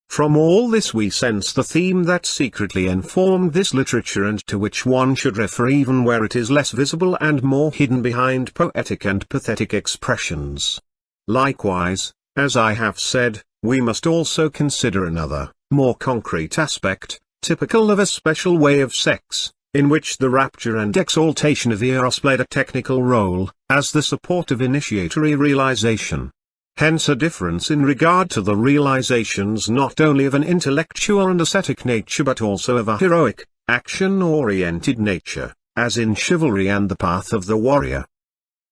Speaker 1: From all this we sense the theme that secretly informed this literature and to which one should refer even where it is less visible and more hidden behind poetic and pathetic expressions. Likewise, as I have said, we must also consider another, more concrete aspect, typical of a special way of sex, in which the rapture and exaltation of Eros played a technical role, as the support of initiatory realization. Hence a difference in regard to the realizations not only of an intellectual and ascetic nature but also of a heroic, action-oriented nature, as in chivalry and the path of the warrior.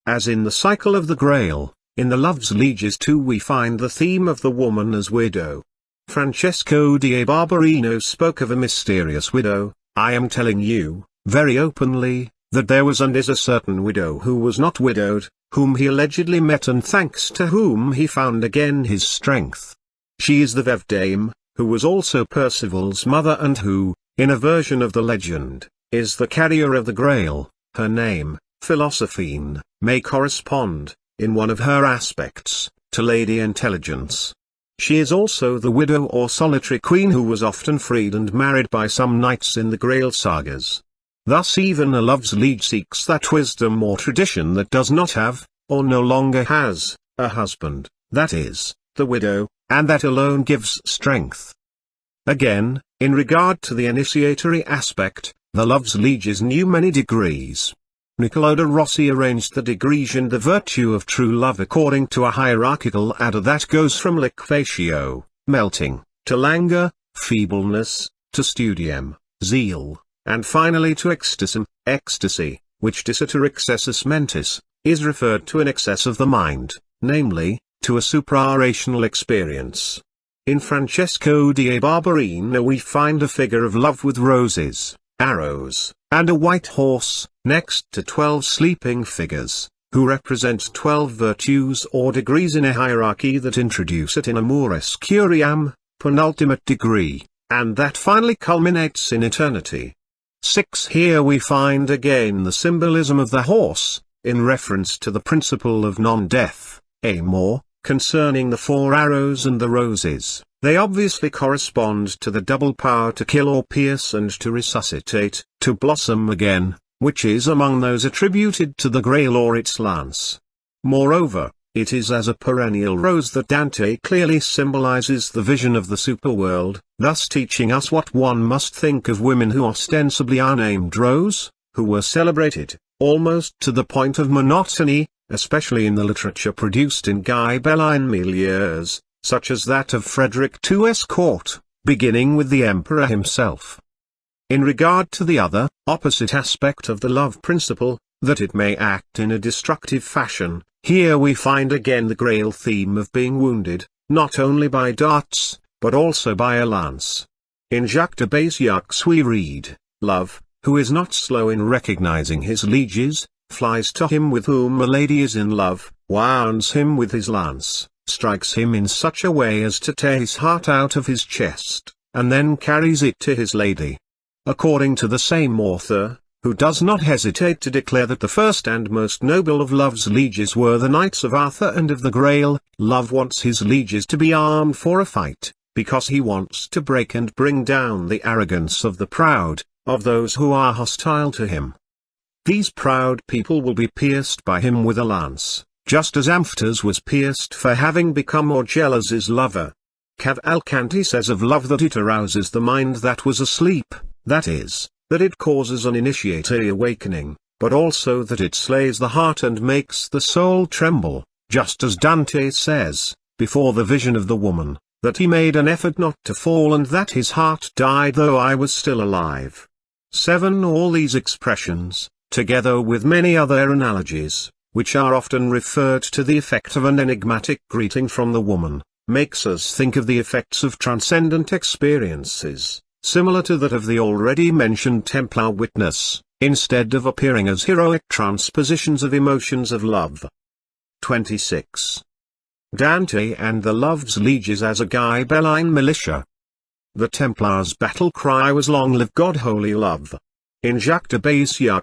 Speaker 1: As in the cycle of the Grail, in the Love's Lieges too we find the theme of the woman as widow. Francesco da Barberino spoke of a mysterious widow. I am telling you, very openly, that there was and is a certain widow who was not widowed, whom he allegedly met and thanks to whom he found again his strength. She is the Veuve Dame, who was also Percival's mother and who, in a version of the legend, is the carrier of the Grail. Her name, Philosophine, may correspond, in one of her aspects, to Lady Intelligence. She is also the widow or solitary queen who was often freed and married by some knights in the Grail sagas. Thus even a love's liege seeks that wisdom or tradition that does not have, or no longer has, a husband, that is, the widow, and that alone gives strength. Again, in regard to the initiatory aspect, the love's lieges knew many degrees. Niccolò da Rossi arranged the degrees in the virtue of true love according to a hierarchical adder that goes from liquatio, melting, to languor, feebleness, to studium, zeal, and finally to ecstasim, ecstasy, which dissiter excessus mentis, is referred to an excess of the mind, namely, to a suprarational experience. In Francesco da Barberino we find a figure of love with roses, arrows, and a white horse, next to 12 sleeping figures, who represent 12 virtues or degrees in a hierarchy that introduce it in Amoris Curiam, penultimate degree, and that finally culminates in eternity. 6. Here we find again the symbolism of the horse, in reference to the principle of non-death, amor, concerning the 4 arrows and the roses. They obviously correspond to the double power to kill or pierce and to resuscitate, to blossom again, which is among those attributed to the Grail or its lance. Moreover, it is as a perennial rose that Dante clearly symbolizes the vision of the superworld, thus teaching us what one must think of women who ostensibly are named Rose, who were celebrated, almost to the point of monotony, especially in the literature produced in Ghibelline milieus, such as that of Frederick II's court, beginning with the emperor himself. In regard to the other, opposite aspect of the love principle, that it may act in a destructive fashion, here we find again the Grail theme of being wounded, not only by darts, but also by a lance. In Jacques de Bézieux we read, Love, who is not slow in recognizing his lieges, flies to him with whom a lady is in love, wounds him with his lance, strikes him in such a way as to tear his heart out of his chest, and then carries it to his lady. According to the same author, who does not hesitate to declare that the first and most noble of love's lieges were the Knights of Arthur and of the Grail, love wants his lieges to be armed for a fight, because he wants to break and bring down the arrogance of the proud, of those who are hostile to him. These proud people will be pierced by him with a lance, just as Amphtas was pierced for having become more jealous his lover. Cavalcanti says of love that it arouses the mind that was asleep, that is, that it causes an initiatory awakening, but also that it slays the heart and makes the soul tremble, just as Dante says, before the vision of the woman, that he made an effort not to fall and that his heart died though I was still alive. 7. All these expressions, together with many other analogies, which are often referred to the effect of an enigmatic greeting from the woman, makes us think of the effects of transcendent experiences, similar to that of the already mentioned Templar witness, instead of appearing as heroic transpositions of emotions of love. 26. Dante and the Love's Lieges as a Ghibelline militia. The Templars' battle cry was "Long live God, holy love." In Jacques de Baisieux,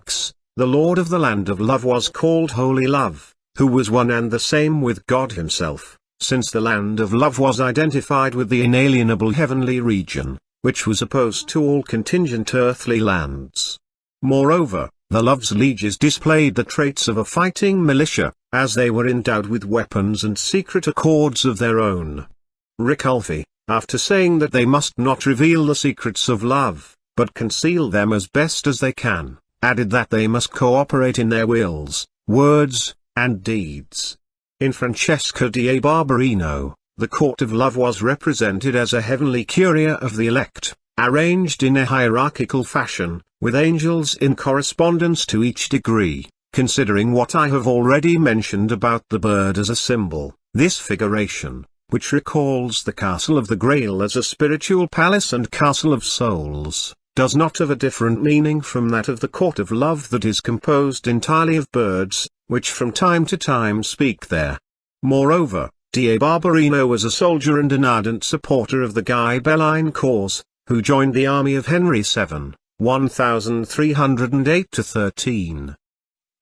Speaker 1: the lord of the land of love was called Holy Love, who was one and the same with God himself, since the land of love was identified with the inalienable heavenly region, which was opposed to all contingent earthly lands. Moreover, the Love's Lieges displayed the traits of a fighting militia, as they were endowed with weapons and secret accords of their own. Riculfi, after saying that they must not reveal the secrets of love, but conceal them as best as they can, added that they must cooperate in their wills, words, and deeds. In Francesco di Barberino, the court of love was represented as a heavenly curia of the elect, arranged in a hierarchical fashion, with angels in correspondence to each degree. Considering what I have already mentioned about the bird as a symbol, this figuration, which recalls the castle of the Grail as a spiritual palace and castle of souls, does not have a different meaning from that of the court of love that is composed entirely of birds, which from time to time speak there. Moreover, Di Barberino was a soldier and an ardent supporter of the Ghibelline cause, who joined the army of Henry VII, 1308–13.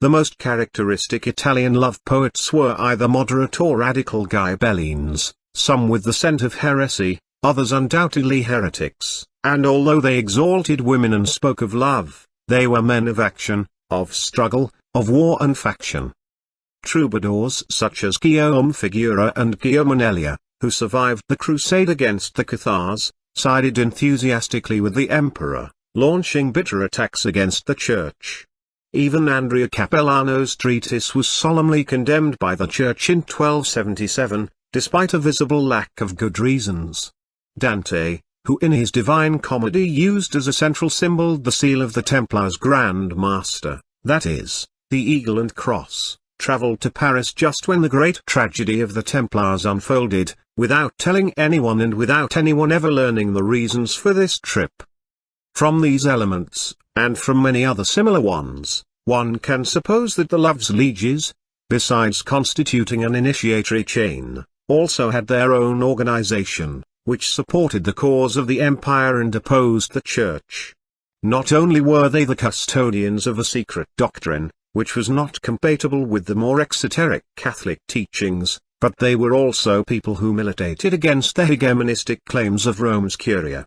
Speaker 1: The most characteristic Italian love poets were either moderate or radical Ghibellines, some with the scent of heresy, others undoubtedly heretics, and although they exalted women and spoke of love, they were men of action, of struggle, of war and faction. Troubadours such as Guillaume Figura and Guillaume Anelia, who survived the crusade against the Cathars, sided enthusiastically with the emperor, launching bitter attacks against the church. Even Andrea Capellano's treatise was solemnly condemned by the Church in 1277, despite a visible lack of good reasons. Dante, who in his Divine Comedy used as a central symbol the seal of the Templars' Grand Master, that is, the eagle and cross, travelled to Paris just when the great tragedy of the Templars unfolded, without telling anyone and without anyone ever learning the reasons for this trip. From these elements, and from many other similar ones, one can suppose that the Love's Lieges, besides constituting an initiatory chain, also had their own organization, which supported the cause of the empire and opposed the church. Not only were they the custodians of a secret doctrine, which was not compatible with the more exoteric Catholic teachings, but they were also people who militated against the hegemonistic claims of Rome's Curia.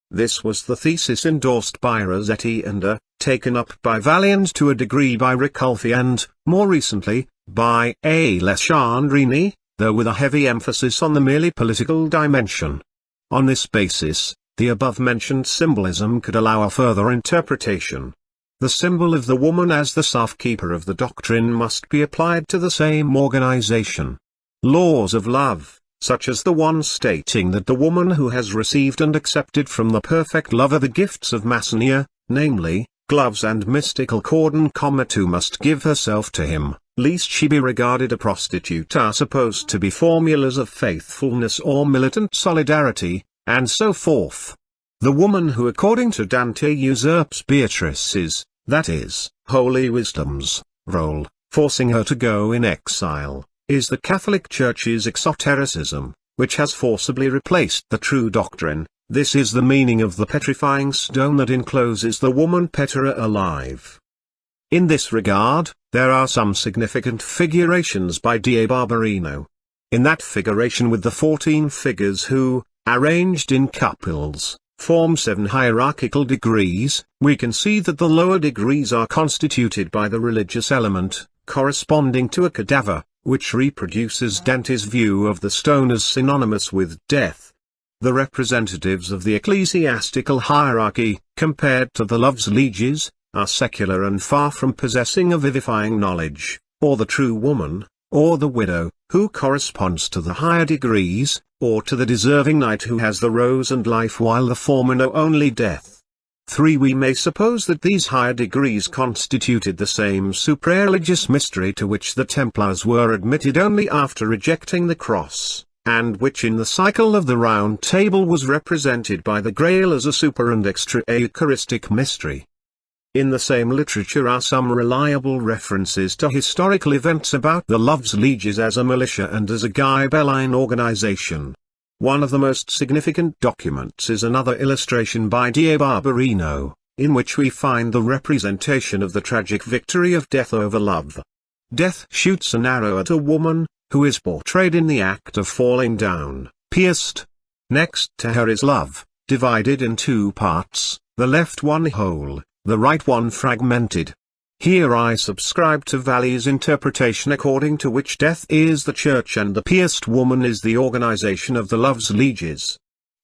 Speaker 1: This was the thesis endorsed by Rossetti and taken up by Valiant to a degree by Riculfi and, more recently, by Alessandrini, though with a heavy emphasis on the merely political dimension. On this basis, the above-mentioned symbolism could allow a further interpretation. The symbol of the woman as the staff-keeper of the doctrine must be applied to the same organization. Laws of love, such as the one stating that the woman who has received and accepted from the perfect lover the gifts of Masonia, namely, gloves and mystical cordon comatu, must give herself to him, lest she be regarded a prostitute, are supposed to be formulas of faithfulness or militant solidarity, and so forth. The woman who according to Dante usurps Beatrice's, that is, Holy Wisdom's, role, forcing her to go in exile, is the Catholic Church's exotericism, which has forcibly replaced the true doctrine. This is the meaning of the petrifying stone that encloses the woman Petra alive. In this regard, there are some significant figurations by Di Barberino. In that figuration with the 14 figures who, arranged in couples, form 7 hierarchical degrees, we can see that the lower degrees are constituted by the religious element, corresponding to a cadaver, which reproduces Dante's view of the stone as synonymous with death. The representatives of the ecclesiastical hierarchy, compared to the Love's Lieges, are secular and far from possessing a vivifying knowledge, or the true woman, or the widow, who corresponds to the higher degrees, or to the deserving knight who has the rose and life while the former know only death. 3. We may suppose that these higher degrees constituted the same suprareligious mystery to which the Templars were admitted only after rejecting the cross, and which in the cycle of the Round Table was represented by the Grail as a super and extra Eucharistic mystery. In the same literature are some reliable references to historical events about the Loves Lieges as a militia and as a Ghibelline organization. One of the most significant documents is another illustration by D. Barberino, in which we find the representation of the tragic victory of death over love. Death shoots an arrow at a woman, who is portrayed in the act of falling down, pierced. Next to her is love, divided in two parts, the left one whole, the right one fragmented. Here I subscribe to Valli's interpretation according to which death is the church and the pierced woman is the organization of the Loves Lieges.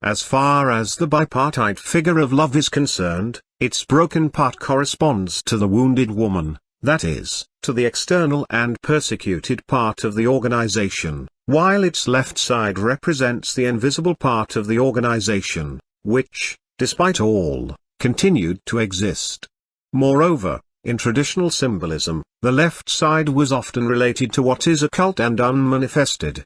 Speaker 1: As far as the bipartite figure of love is concerned, its broken part corresponds to the wounded woman, that is, to the external and persecuted part of the organization, while its left side represents the invisible part of the organization, which, despite all, continued to exist. Moreover, in traditional symbolism, the left side was often related to what is occult and unmanifested.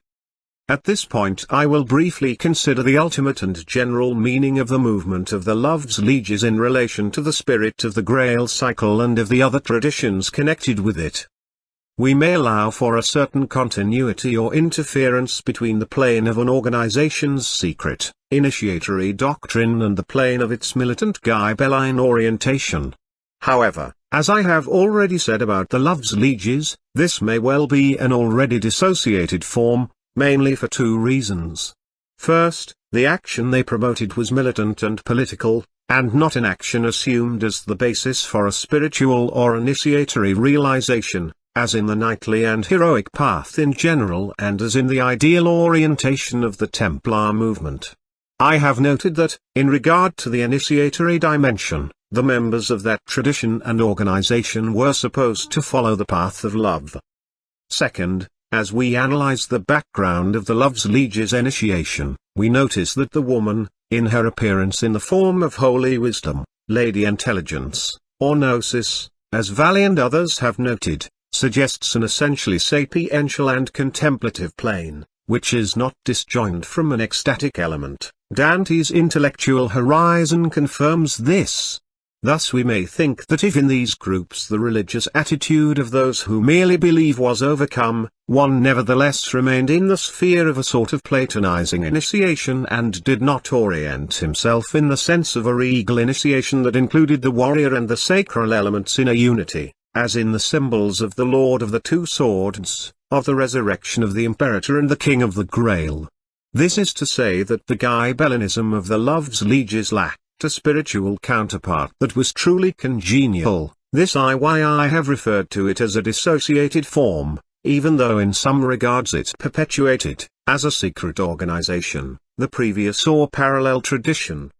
Speaker 1: At this point I will briefly consider the ultimate and general meaning of the movement of the Loves Lieges in relation to the spirit of the Grail cycle and of the other traditions connected with it. We may allow for a certain continuity or interference between the plane of an organization's secret, initiatory doctrine and the plane of its militant Ghibelline orientation. However, as I have already said about the Loves Lieges, this may well be an already dissociated form, mainly for two reasons. First, the action they promoted was militant and political, and not an action assumed as the basis for a spiritual or initiatory realization, as in the knightly and heroic path in general and as in the ideal orientation of the Templar movement. I have noted that, in regard to the initiatory dimension, the members of that tradition and organization were supposed to follow the path of love. Second, as we analyze the background of the Loves Lieges initiation, we notice that the woman, in her appearance in the form of Holy Wisdom, Lady Intelligence, or Gnosis, as Valli and others have noted, suggests an essentially sapiential and contemplative plane, which is not disjoined from an ecstatic element. Dante's intellectual horizon confirms this. Thus we may think that if in these groups the religious attitude of those who merely believe was overcome, one nevertheless remained in the sphere of a sort of Platonizing initiation and did not orient himself in the sense of a regal initiation that included the warrior and the sacral elements in a unity, as in the symbols of the Lord of the Two Swords, of the resurrection of the Imperator and the King of the Grail. This is to say that the Ghibellinism of the Loves Lieges lacked a spiritual counterpart that was truly congenial. This is why I have referred to it as a dissociated form, even though in some regards it perpetuated, as a secret organization, the previous or parallel tradition.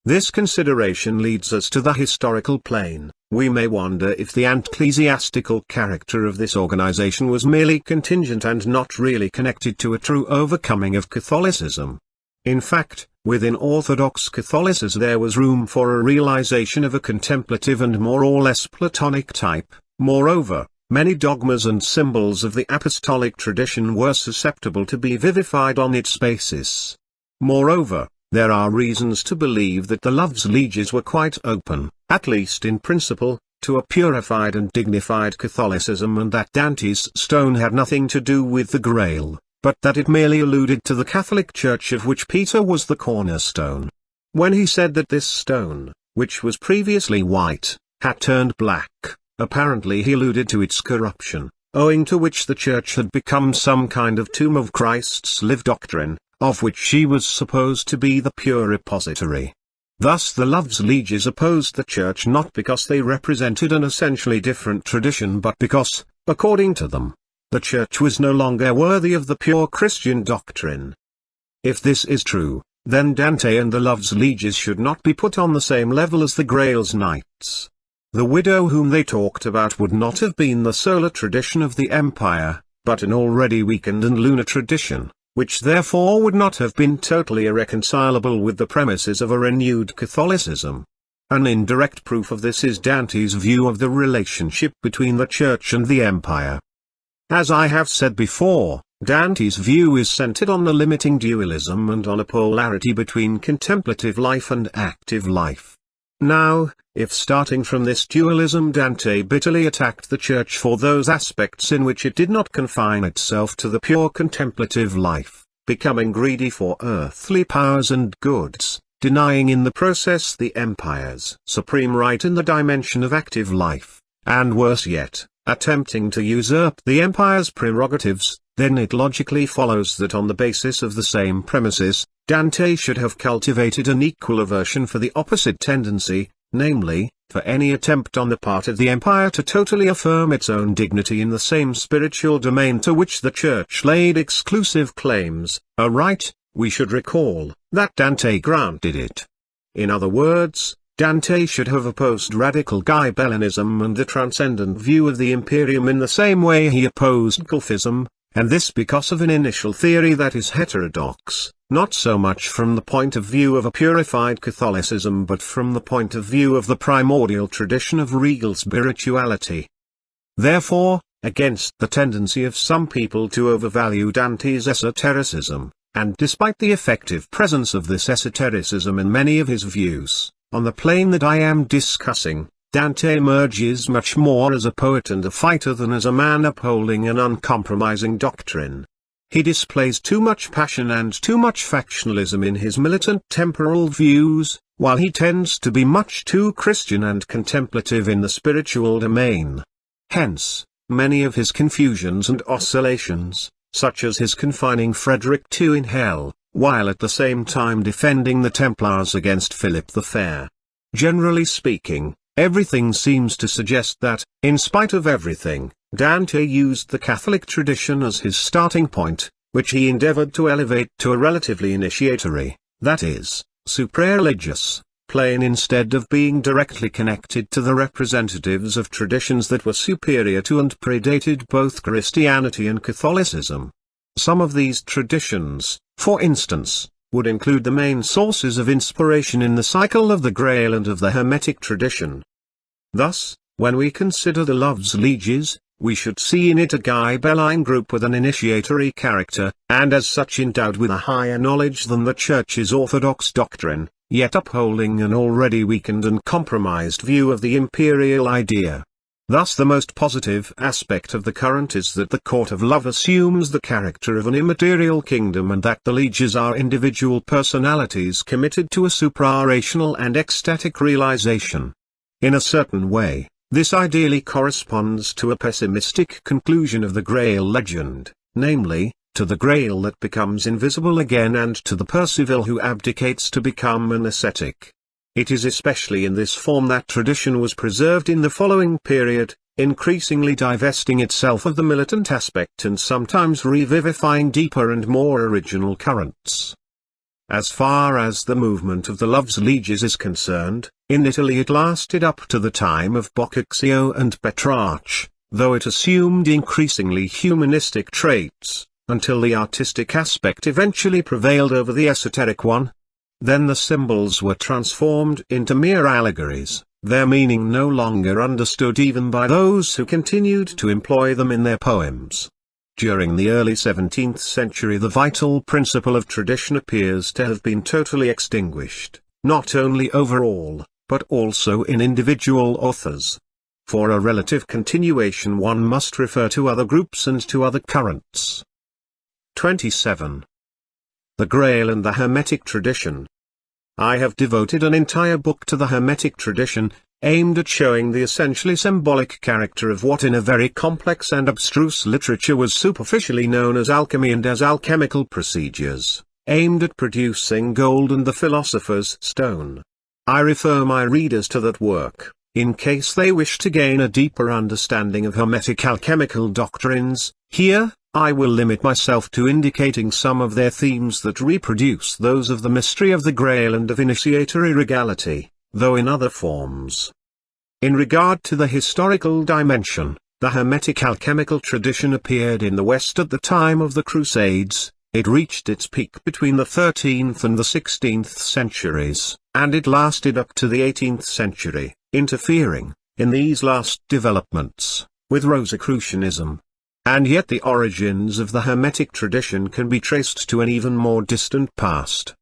Speaker 1: This consideration leads us to the historical plane. We may wonder if the ecclesiastical character of this organization was merely contingent and not really connected to a true overcoming of Catholicism. In fact, within Orthodox Catholicism there was room for a realization of a contemplative and more or less Platonic type. Moreover, many dogmas and symbols of the apostolic tradition were susceptible to be vivified on its basis. Moreover, there are reasons to believe that the Loves Lieges were quite open, at least in principle, to a purified and dignified Catholicism and that Dante's stone had nothing to do with the Grail, but that it merely alluded to the Catholic Church of which Peter was the cornerstone. When he said that this stone, which was previously white, had turned black, apparently he alluded to its corruption, owing to which the Church had become some kind of tomb of Christ's live doctrine, of which she was supposed to be the pure repository. Thus the Loves Lieges opposed the Church not because they represented an essentially different tradition but because, according to them, the Church was no longer worthy of the pure Christian doctrine. If this is true, then Dante and the Loves Lieges should not be put on the same level as the Grail's knights. The widow whom they talked about would not have been the solar tradition of the empire, but an already weakened and lunar tradition, which therefore would not have been totally irreconcilable with the premises of a renewed Catholicism. An indirect proof of this is Dante's view of the relationship between the Church and the Empire. As I have said before, Dante's view is centered on the limiting dualism and on a polarity between contemplative life and active life. Now, if starting from this dualism Dante bitterly attacked the Church for those aspects in which it did not confine itself to the pure contemplative life, becoming greedy for earthly powers and goods, denying in the process the Empire's supreme right in the dimension of active life, and worse yet, attempting to usurp the Empire's prerogatives, then it logically follows that on the basis of the same premises, Dante should have cultivated an equal aversion for the opposite tendency, namely, for any attempt on the part of the Empire to totally affirm its own dignity in the same spiritual domain to which the Church laid exclusive claims, a right, we should recall, that Dante granted it. In other words, Dante should have opposed radical Ghibellinism and the transcendent view of the Imperium in the same way he opposed Guelphism, and this because of an initial theory that is heterodox, not so much from the point of view of a purified Catholicism but from the point of view of the primordial tradition of regal spirituality. Therefore, against the tendency of some people to overvalue Dante's esotericism, and despite the effective presence of this esotericism in many of his views, on the plane that I am discussing, Dante emerges much more as a poet and a fighter than as a man upholding an uncompromising doctrine. He displays too much passion and too much factionalism in his militant temporal views, while he tends to be much too Christian and contemplative in the spiritual domain. Hence, many of his confusions and oscillations, such as his confining Frederick II in hell, while at the same time defending the Templars against Philip the Fair. Generally speaking, everything seems to suggest that, in spite of everything, Dante used the Catholic tradition as his starting point, which he endeavored to elevate to a relatively initiatory, that is, suprareligious, plane instead of being directly connected to the representatives of traditions that were superior to and predated both Christianity and Catholicism. Some of these traditions, for instance, would include the main sources of inspiration in the cycle of the Grail and of the Hermetic tradition. Thus, when we consider the Love's Lieges, we should see in it a Ghibelline group with an initiatory character, and as such endowed with a higher knowledge than the Church's orthodox doctrine, yet upholding an already weakened and compromised view of the imperial idea. Thus the most positive aspect of the current is that the court of love assumes the character of an immaterial kingdom and that the lieges are individual personalities committed to a suprarational and ecstatic realization. In a certain way, this ideally corresponds to a pessimistic conclusion of the Grail legend, namely, to the Grail that becomes invisible again and to the Percival who abdicates to become an ascetic. It is especially in this form that tradition was preserved in the following period, increasingly divesting itself of the militant aspect and sometimes revivifying deeper and more original currents. As far as the movement of the Love's Lieges is concerned, in Italy it lasted up to the time of Boccaccio and Petrarch, though it assumed increasingly humanistic traits, until the artistic aspect eventually prevailed over the esoteric one. Then the symbols were transformed into mere allegories, their meaning no longer understood even by those who continued to employ them in their poems. During the early 17th century the vital principle of tradition appears to have been totally extinguished, not only overall, but also in individual authors. For a relative continuation one must refer to other groups and to other currents. 27. The Grail and the Hermetic tradition. I have devoted an entire book to the Hermetic tradition, aimed at showing the essentially symbolic character of what in a very complex and abstruse literature was superficially known as alchemy and as alchemical procedures, aimed at producing gold and the philosopher's stone. I refer my readers to that work, in case they wish to gain a deeper understanding of Hermetic alchemical doctrines. Here, I will limit myself to indicating some of their themes that reproduce those of the mystery of the Grail and of initiatory regality, though in other forms. In regard to the historical dimension, the Hermetic alchemical tradition appeared in the West at the time of the Crusades. It reached its peak between the 13th and the 16th centuries, and it lasted up to the 18th century, interfering, in these last developments, with Rosicrucianism. And yet the origins of the Hermetic tradition can be traced to an even more distant past.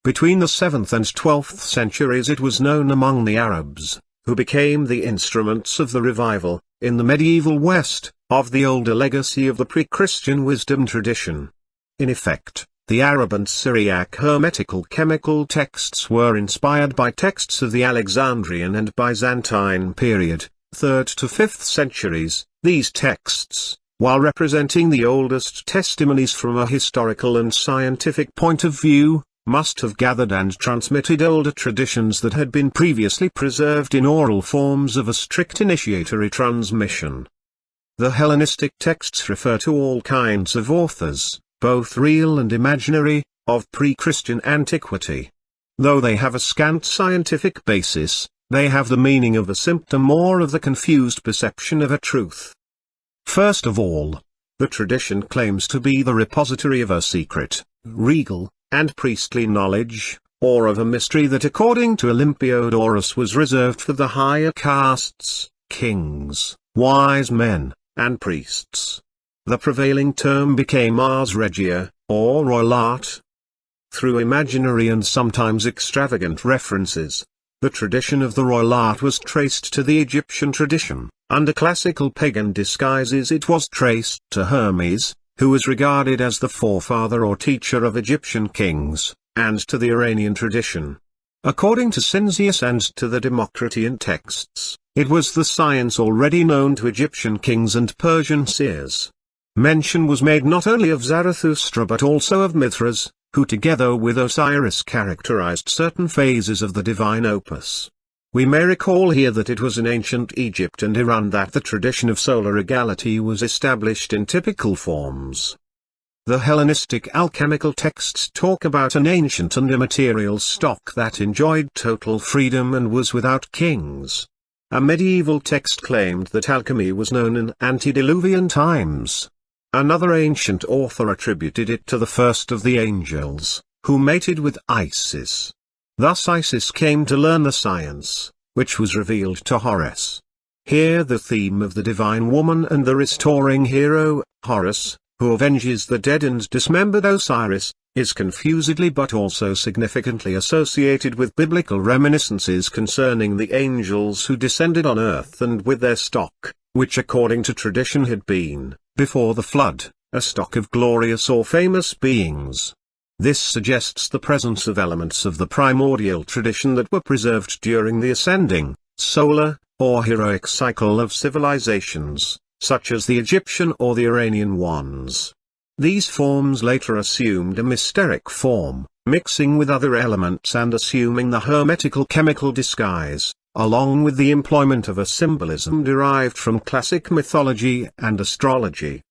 Speaker 1: Between the 7th and 12th centuries it was known among the Arabs, who became the instruments of the revival, in the medieval West, of the older legacy of the pre-Christian wisdom tradition. In effect, the Arab and Syriac Hermetical chemical texts were inspired by texts of the Alexandrian and Byzantine period, 3rd to 5th centuries. These texts, while representing the oldest testimonies from a historical and scientific point of view, must have gathered and transmitted older traditions that had been previously preserved in oral forms of a strict initiatory transmission. The Hellenistic texts refer to all kinds of authors, both real and imaginary, of pre-Christian antiquity. Though they have a scant scientific basis, they have the meaning of a symptom or of the confused perception of a truth. First of all, the tradition claims to be the repository of a secret, regal, and priestly knowledge, or of a mystery that according to Olympiodorus was reserved for the higher castes, kings, wise men, and priests. The prevailing term became ars regia, or royal art. Through imaginary and sometimes extravagant references, the tradition of the royal art was traced to the Egyptian tradition. Under classical pagan disguises it was traced to Hermes, who was regarded as the forefather or teacher of Egyptian kings, and to the Iranian tradition. According to Cinzius and to the Democritean texts, it was the science already known to Egyptian kings and Persian seers. Mention was made not only of Zarathustra but also of Mithras, who together with Osiris characterized certain phases of the divine opus. We may recall here that it was in ancient Egypt and Iran that the tradition of solar egality was established in typical forms. The Hellenistic alchemical texts talk about an ancient and immaterial stock that enjoyed total freedom and was without kings. A medieval text claimed that alchemy was known in antediluvian times. Another ancient author attributed it to the first of the angels, who mated with Isis. Thus Isis came to learn the science, which was revealed to Horus. Here the theme of the divine woman and the restoring hero, Horus, who avenges the dead and dismembered Osiris, is confusedly but also significantly associated with biblical reminiscences concerning the angels who descended on earth and with their stock, which according to tradition had been, before the flood, a stock of glorious or famous beings. This suggests the presence of elements of the primordial tradition that were preserved during the ascending, solar, or heroic cycle of civilizations, such as the Egyptian or the Iranian ones. These forms later assumed a mysteric form, mixing with other elements and assuming the hermetical chemical disguise, along with the employment of a symbolism derived from classic mythology and astrology.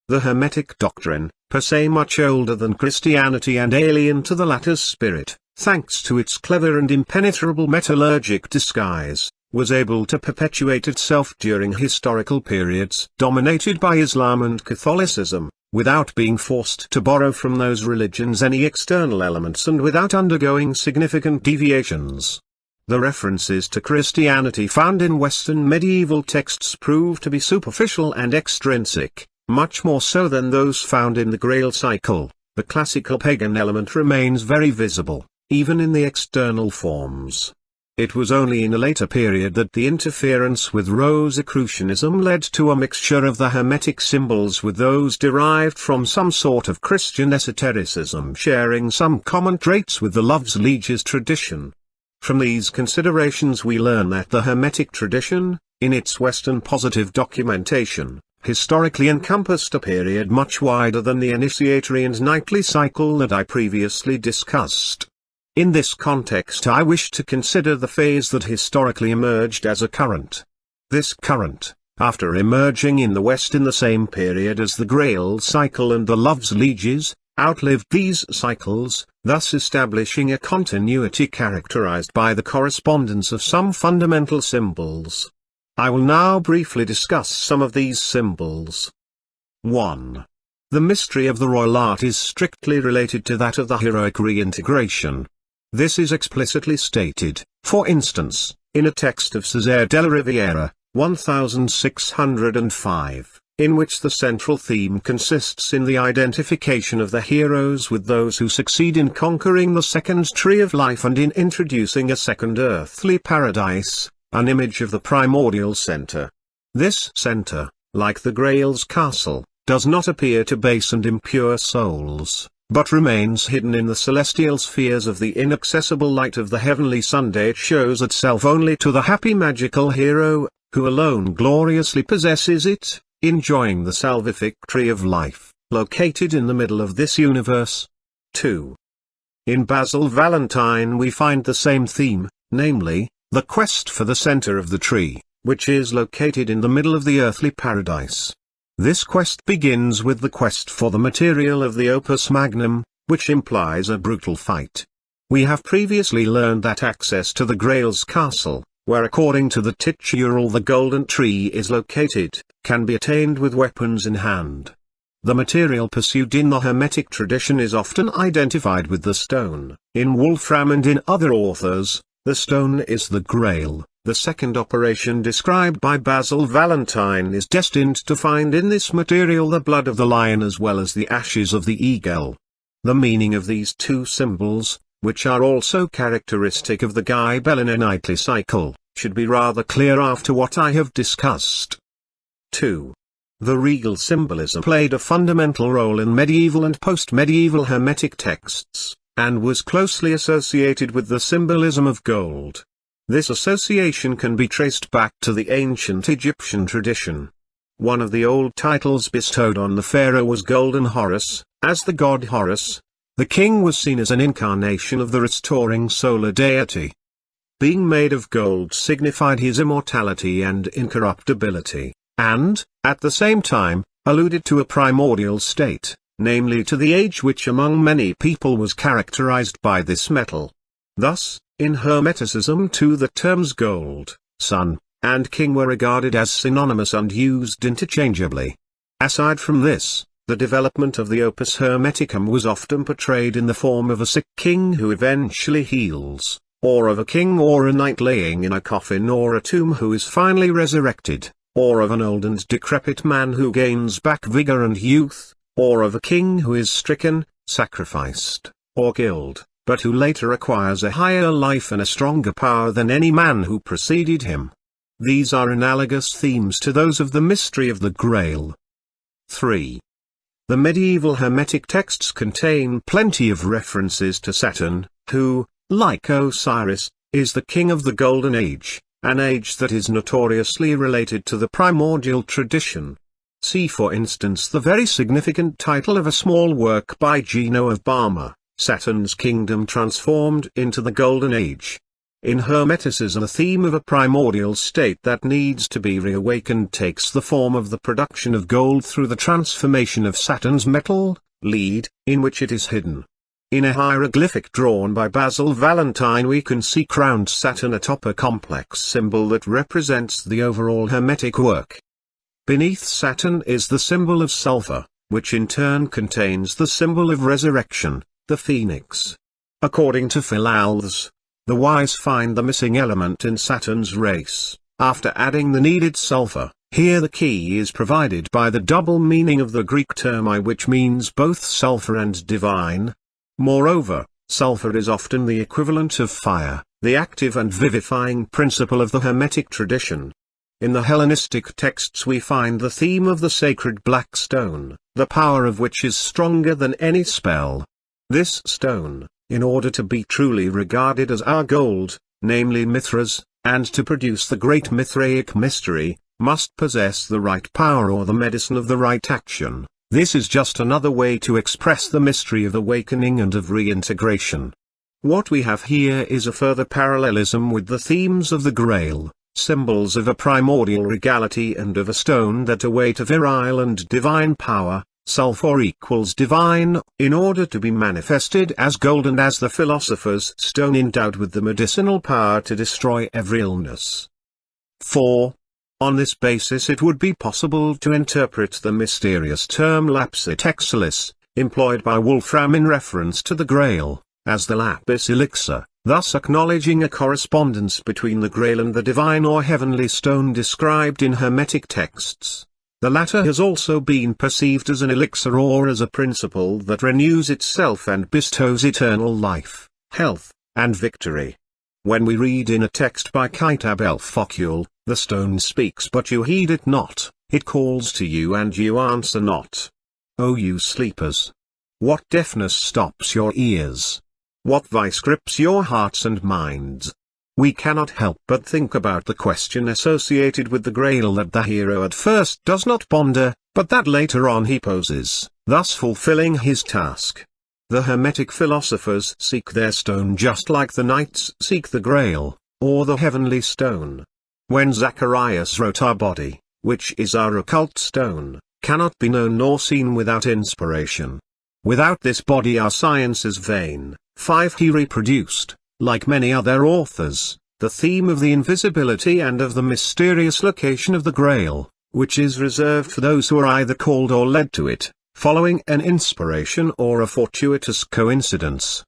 Speaker 1: The Hermetic doctrine, per se much older than Christianity and alien to the latter's spirit, thanks to its clever and impenetrable metallurgic disguise, was able to perpetuate itself during historical periods dominated by Islam and Catholicism, without being forced to borrow from those religions any external elements and without undergoing significant deviations. The references to Christianity found in Western medieval texts prove to be superficial and extrinsic. Much more so than those found in the Grail cycle, the classical pagan element remains very visible, even in the external forms. It was only in a later period that the interference with Rosicrucianism led to a mixture of the Hermetic symbols with those derived from some sort of Christian esotericism sharing some common traits with the Loves Lieges tradition. From these considerations we learn that the Hermetic tradition, in its Western positive documentation, historically encompassed a period much wider than the initiatory and nightly cycle that I previously discussed. In this context I wish to consider the phase that historically emerged as a current. This current, after emerging in the West in the same period as the Grail cycle and the Loves Lieges, outlived these cycles, thus establishing a continuity characterized by the correspondence of some fundamental symbols. I will now briefly discuss some of these symbols. 1. The mystery of the royal art is strictly related to that of the heroic reintegration. This is explicitly stated, for instance, in a text of César de la Riviera, 1605, in which the central theme consists in the identification of the heroes with those who succeed in conquering the second tree of life and in introducing a second earthly paradise, an image of the primordial center. This center, like the Grail's castle, does not appear to base and impure souls, but remains hidden in the celestial spheres of the inaccessible light of the heavenly Sunday. It shows itself only to the happy magical hero, who alone gloriously possesses it, enjoying the salvific tree of life, located in the middle of this universe. 2. In Basil Valentine we find the same theme, namely, the quest for the center of the tree, which is located in the middle of the earthly paradise. This quest begins with the quest for the material of the opus magnum, which implies a brutal fight. We have previously learned that access to the Grail's castle, where according to the titular the golden tree is located, can be attained with weapons in hand. The material pursued in the Hermetic tradition is often identified with the stone. In Wolfram and in other authors, the stone is the Grail. The second operation described by Basil Valentine is destined to find in this material the blood of the lion as well as the ashes of the eagle. The meaning of these two symbols, which are also characteristic of the Ghibelline nightly cycle, should be rather clear after what I have discussed. 2. The regal symbolism played a fundamental role in medieval and post-medieval Hermetic texts, and was closely associated with the symbolism of gold. This association can be traced back to the ancient Egyptian tradition. One of the old titles bestowed on the pharaoh was Golden Horus. As the god Horus, the king was seen as an incarnation of the restoring solar deity. Being made of gold signified his immortality and incorruptibility, and, at the same time, alluded to a primordial state, namely to the age which among many people was characterized by this metal. Thus, in Hermeticism too the terms gold, sun, and king were regarded as synonymous and used interchangeably. Aside from this, the development of the opus hermeticum was often portrayed in the form of a sick king who eventually heals, or of a king or a knight laying in a coffin or a tomb who is finally resurrected, or of an old and decrepit man who gains back vigor and youth, or of a king who is stricken, sacrificed, or killed, but who later acquires a higher life and a stronger power than any man who preceded him. These are analogous themes to those of the mystery of the Grail. 3. The medieval Hermetic texts contain plenty of references to Saturn, who, like Osiris, is the king of the Golden Age, an age that is notoriously related to the primordial tradition. See for instance the very significant title of a small work by Gino of Barma, Saturn's Kingdom Transformed into the Golden Age. In Hermeticism the theme of a primordial state that needs to be reawakened takes the form of the production of gold through the transformation of Saturn's metal, lead, in which it is hidden. In a hieroglyphic drawn by Basil Valentine we can see crowned Saturn atop a complex symbol that represents the overall Hermetic work. Beneath Saturn is the symbol of sulfur, which in turn contains the symbol of resurrection, the phoenix. According to Philalders, the wise find the missing element in Saturn's race, after adding the needed sulfur. Here the key is provided by the double meaning of the Greek term I, which means both sulfur and divine. Moreover, sulfur is often the equivalent of fire, the active and vivifying principle of the Hermetic tradition. In the Hellenistic texts we find the theme of the sacred black stone, the power of which is stronger than any spell. This stone, in order to be truly regarded as our gold, namely Mithras, and to produce the great Mithraic mystery, must possess the right power or the medicine of the right action. This is just another way to express the mystery of awakening and of reintegration. What we have here is a further parallelism with the themes of the Grail, symbols of a primordial regality and of a stone that await a virile and divine power. Sulfur equals divine, in order to be manifested as gold and as the philosopher's stone endowed with the medicinal power to destroy every illness. 4. On this basis it would be possible to interpret the mysterious term lapsit exilis, employed by Wolfram in reference to the Grail, as the lapis elixir, thus acknowledging a correspondence between the Grail and the divine or heavenly stone described in Hermetic texts. The latter has also been perceived as an elixir or as a principle that renews itself and bestows eternal life, health, and victory. When we read in a text by Kitab el-Fokul, the stone speaks but you heed it not, it calls to you and you answer not. O you sleepers! What deafness stops your ears? What vice grips your hearts and minds? We cannot help but think about the question associated with the Grail that the hero at first does not ponder, but that later on he poses, thus fulfilling his task. The Hermetic philosophers seek their stone just like the knights seek the Grail, or the heavenly stone. When Zacharias wrote our body, which is our occult stone, cannot be known nor seen without inspiration. Without this body our science is vain. 5. He reproduced, like many other authors, the theme of the invisibility and of the mysterious location of the Grail, which is reserved for those who are either called or led to it, following an inspiration or a fortuitous coincidence.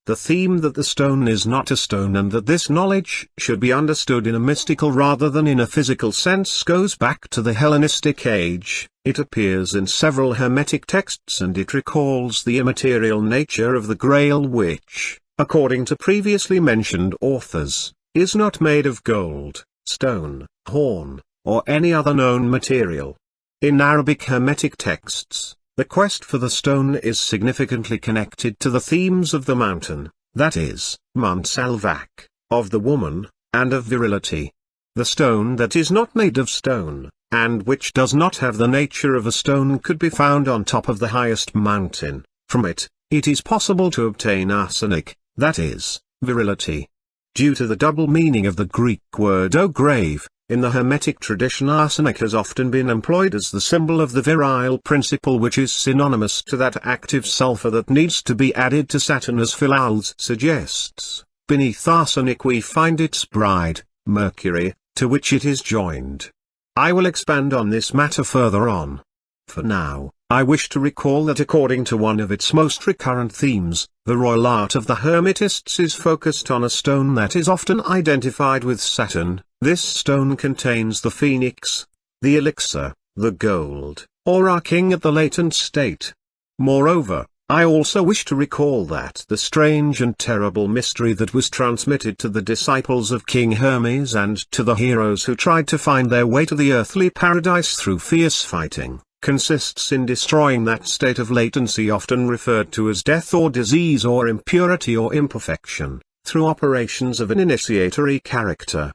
Speaker 1: The theme that the stone is not a stone and that this knowledge should be understood in a mystical rather than in a physical sense goes back to the Hellenistic age. It appears in several Hermetic texts and it recalls the immaterial nature of the Grail which, according to previously mentioned authors, is not made of gold, stone, horn, or any other known material. In Arabic Hermetic texts, the quest for the stone is significantly connected to the themes of the mountain, that is, Mount Salvak, of the woman, and of virility. The stone that is not made of stone, and which does not have the nature of a stone could be found on top of the highest mountain. From it, it is possible to obtain arsenic, that is, virility. Due to the double meaning of the Greek word o grave, in the Hermetic tradition arsenic has often been employed as the symbol of the virile principle which is synonymous to that active sulfur that needs to be added to Saturn as Philalz suggests. Beneath arsenic we find its bride, Mercury, to which it is joined. I will expand on this matter further on. For now, I wish to recall that according to one of its most recurrent themes, the royal art of the Hermetists is focused on a stone that is often identified with Saturn. This stone contains the phoenix, the elixir, the gold, or our king at the latent state. Moreover, I also wish to recall that the strange and terrible mystery that was transmitted to the disciples of King Hermes and to the heroes who tried to find their way to the earthly paradise through fierce fighting, consists in destroying that state of latency often referred to as death or disease or impurity or imperfection, through operations of an initiatory character.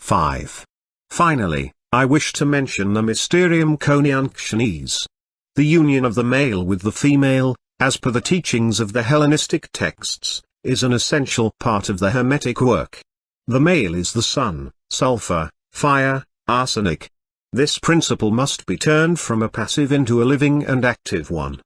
Speaker 1: 5. Finally, I wish to mention the Mysterium Coniunctionis. The union of the male with the female, as per the teachings of the Hellenistic texts, is an essential part of the Hermetic work. The male is the sun, sulfur, fire, arsenic. This principle must be turned from a passive into a living and active one.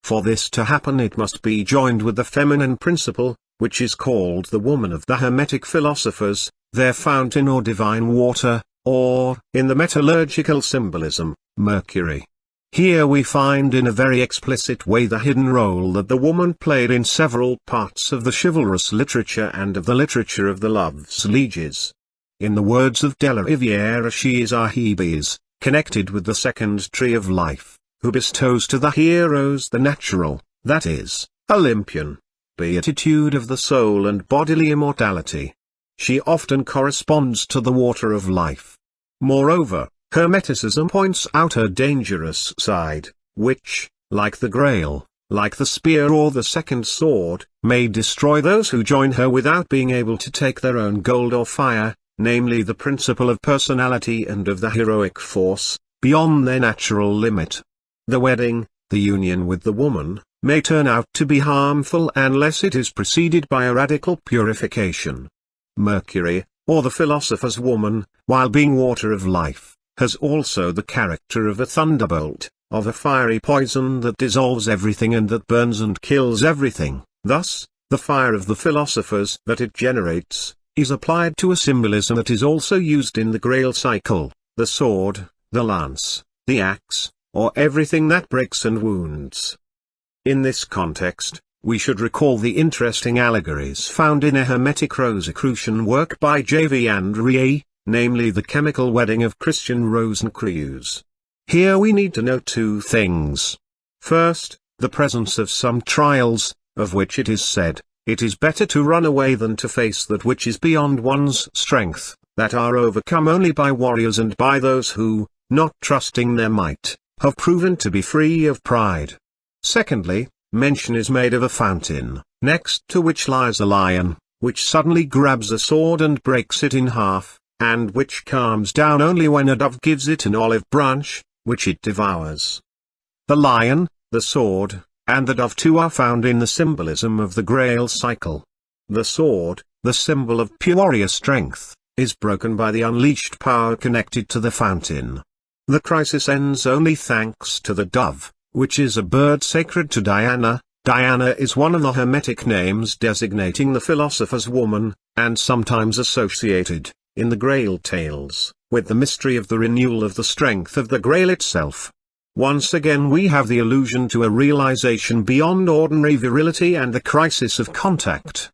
Speaker 1: For this to happen it must be joined with the feminine principle, which is called the woman of the Hermetic philosophers, their fountain or divine water, or, in the metallurgical symbolism, Mercury. Here we find in a very explicit way the hidden role that the woman played in several parts of the chivalrous literature and of the literature of the love's lieges. In the words of Della Riviera, she is our Hebe, connected with the second tree of life, who bestows to the heroes the natural, that is, Olympian, beatitude of the soul and bodily immortality. She often corresponds to the water of life. Moreover, Hermeticism points out her dangerous side, which, like the Grail, like the spear or the second sword, may destroy those who join her without being able to take their own gold or fire, namely the principle of personality and of the heroic force, beyond their natural limit. The wedding, the union with the woman, may turn out to be harmful unless it is preceded by a radical purification. Mercury, or the philosopher's woman, while being water of life, has also the character of a thunderbolt, of a fiery poison that dissolves everything and that burns and kills everything. Thus, the fire of the philosophers that it generates, is applied to a symbolism that is also used in the Grail cycle, the sword, the lance, the axe, or everything that breaks and wounds. In this context, we should recall the interesting allegories found in a Hermetic Rosicrucian work by J.V. Andrea, namely the chemical wedding of Christian Rosencreutz. Here we need to note two things. First, the presence of some trials, of which it is said, "It is better to run away than to face that which is beyond one's strength," that are overcome only by warriors and by those who, not trusting their might, have proven to be free of pride. Secondly, mention is made of a fountain, next to which lies a lion, which suddenly grabs a sword and breaks it in half, and which calms down only when a dove gives it an olive branch, which it devours. The lion, the sword, and the dove too are found in the symbolism of the Grail cycle. The sword, the symbol of pure warrior strength, is broken by the unleashed power connected to the fountain. The crisis ends only thanks to the dove, which is a bird sacred to Diana. Diana is one of the Hermetic names designating the philosopher's woman, and sometimes associated, in the Grail tales, with the mystery of the renewal of the strength of the Grail itself. Once again we have the allusion to a realization beyond ordinary virility and the crisis of contact.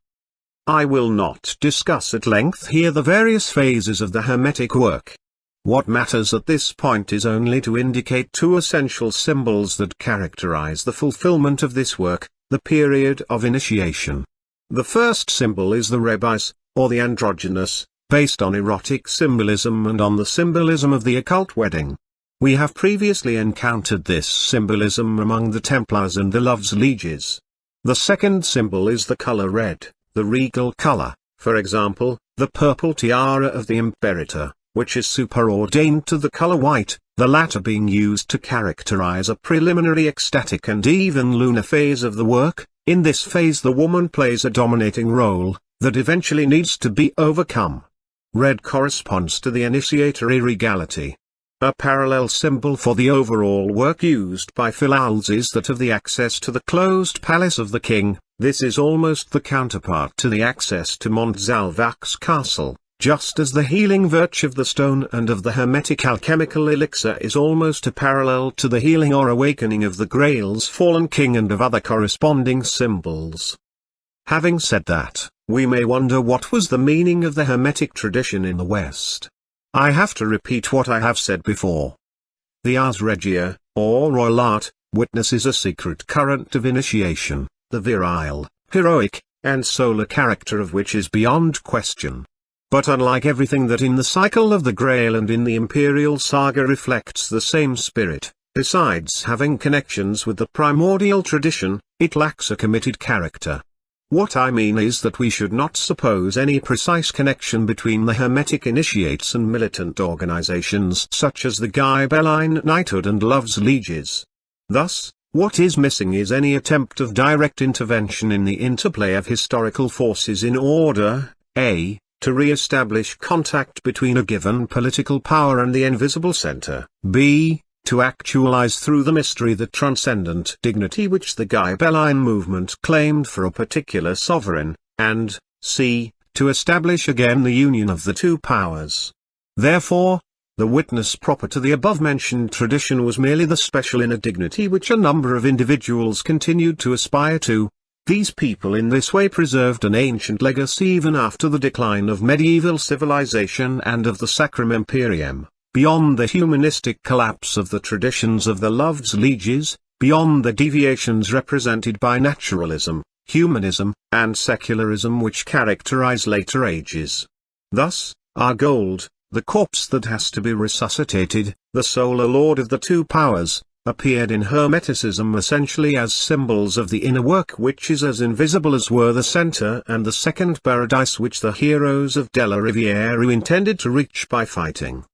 Speaker 1: I will not discuss at length here the various phases of the Hermetic work. What matters at this point is only to indicate two essential symbols that characterize the fulfillment of this work, the period of initiation. The first symbol is the rebis, or the androgynous, based on erotic symbolism and on the symbolism of the occult wedding. We have previously encountered this symbolism among the Templars and the Love's Lieges. The second symbol is the color red, the regal color, for example, the purple tiara of the Imperator, which is superordained to the color white, the latter being used to characterize a preliminary ecstatic and even lunar phase of the work. In this phase the woman plays a dominating role, that eventually needs to be overcome. Red corresponds to the initiatory regality. A parallel symbol for the overall work used by Philals is that of the access to the closed palace of the king. This is almost the counterpart to the access to Montsalvac's castle, just as the healing virtue of the stone and of the Hermetic alchemical elixir is almost a parallel to the healing or awakening of the Grail's fallen king and of other corresponding symbols. Having said that, we may wonder what was the meaning of the Hermetic tradition in the West. I have to repeat what I have said before. The ars regia, or royal art, witnesses a secret current of initiation, the virile, heroic, and solar character of which is beyond question. But unlike everything that in the cycle of the Grail and in the Imperial Saga reflects the same spirit, besides having connections with the primordial tradition, it lacks a committed character. What I mean is that we should not suppose any precise connection between the Hermetic initiates and militant organizations such as the Ghibelline Knighthood and Love's Lieges. Thus, what is missing is any attempt of direct intervention in the interplay of historical forces in order, a, to re-establish contact between a given political power and the invisible center, b, to actualize through the mystery the transcendent dignity which the Ghibelline movement claimed for a particular sovereign, and, c, to establish again the union of the two powers. Therefore, the witness proper to the above-mentioned tradition was merely the special inner dignity which a number of individuals continued to aspire to. These people in this way preserved an ancient legacy even after the decline of medieval civilization and of the Sacrum Imperium. Beyond the humanistic collapse of the traditions of the Love's Lieges, beyond the deviations represented by naturalism, humanism, and secularism which characterize later ages. Thus, our gold, the corpse that has to be resuscitated, the solar lord of the two powers, appeared in Hermeticism essentially as symbols of the inner work which is as invisible as were the center and the second paradise which the heroes of Della Riviera intended to reach by fighting.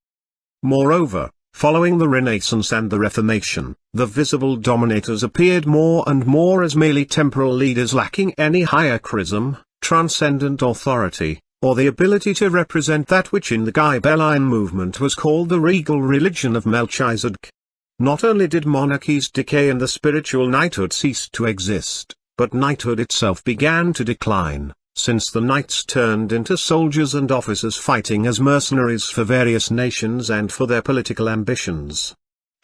Speaker 1: Moreover, following the Renaissance and the Reformation, the visible dominators appeared more and more as merely temporal leaders lacking any higher charism, transcendent authority, or the ability to represent that which in the Ghibelline movement was called the regal religion of Melchizedek. Not only did monarchies decay and the spiritual knighthood cease to exist, but knighthood itself began to decline, since the knights turned into soldiers and officers fighting as mercenaries for various nations and for their political ambitions.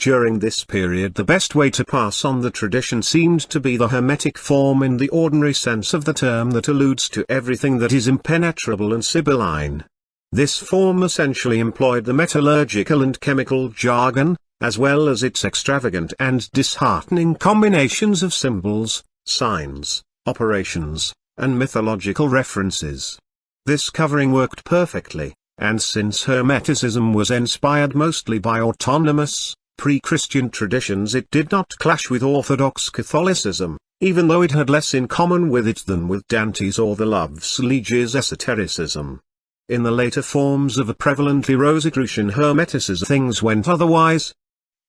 Speaker 1: During this period the best way to pass on the tradition seemed to be the Hermetic form in the ordinary sense of the term that alludes to everything that is impenetrable and sibylline. This form essentially employed the metallurgical and chemical jargon, as well as its extravagant and disheartening combinations of symbols, signs, operations, and mythological references. This covering worked perfectly, and since Hermeticism was inspired mostly by autonomous, pre-Christian traditions, it did not clash with Orthodox Catholicism, even though it had less in common with it than with Dante's or the Love's Liege's esotericism. In the later forms of a prevalently Rosicrucian Hermeticism things went otherwise.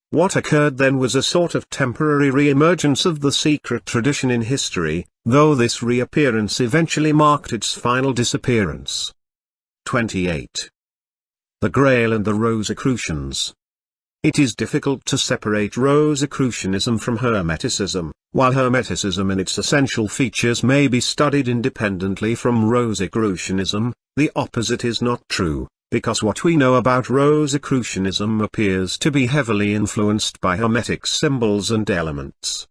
Speaker 1: What occurred then was a sort of temporary re-emergence of the secret tradition in history, though this reappearance eventually marked its final disappearance. 28. The Grail and the Rosicrucians. It is difficult to separate Rosicrucianism from Hermeticism. While Hermeticism in its essential features may be studied independently from Rosicrucianism, the opposite is not true, because what we know about Rosicrucianism appears to be heavily influenced by Hermetic symbols and elements.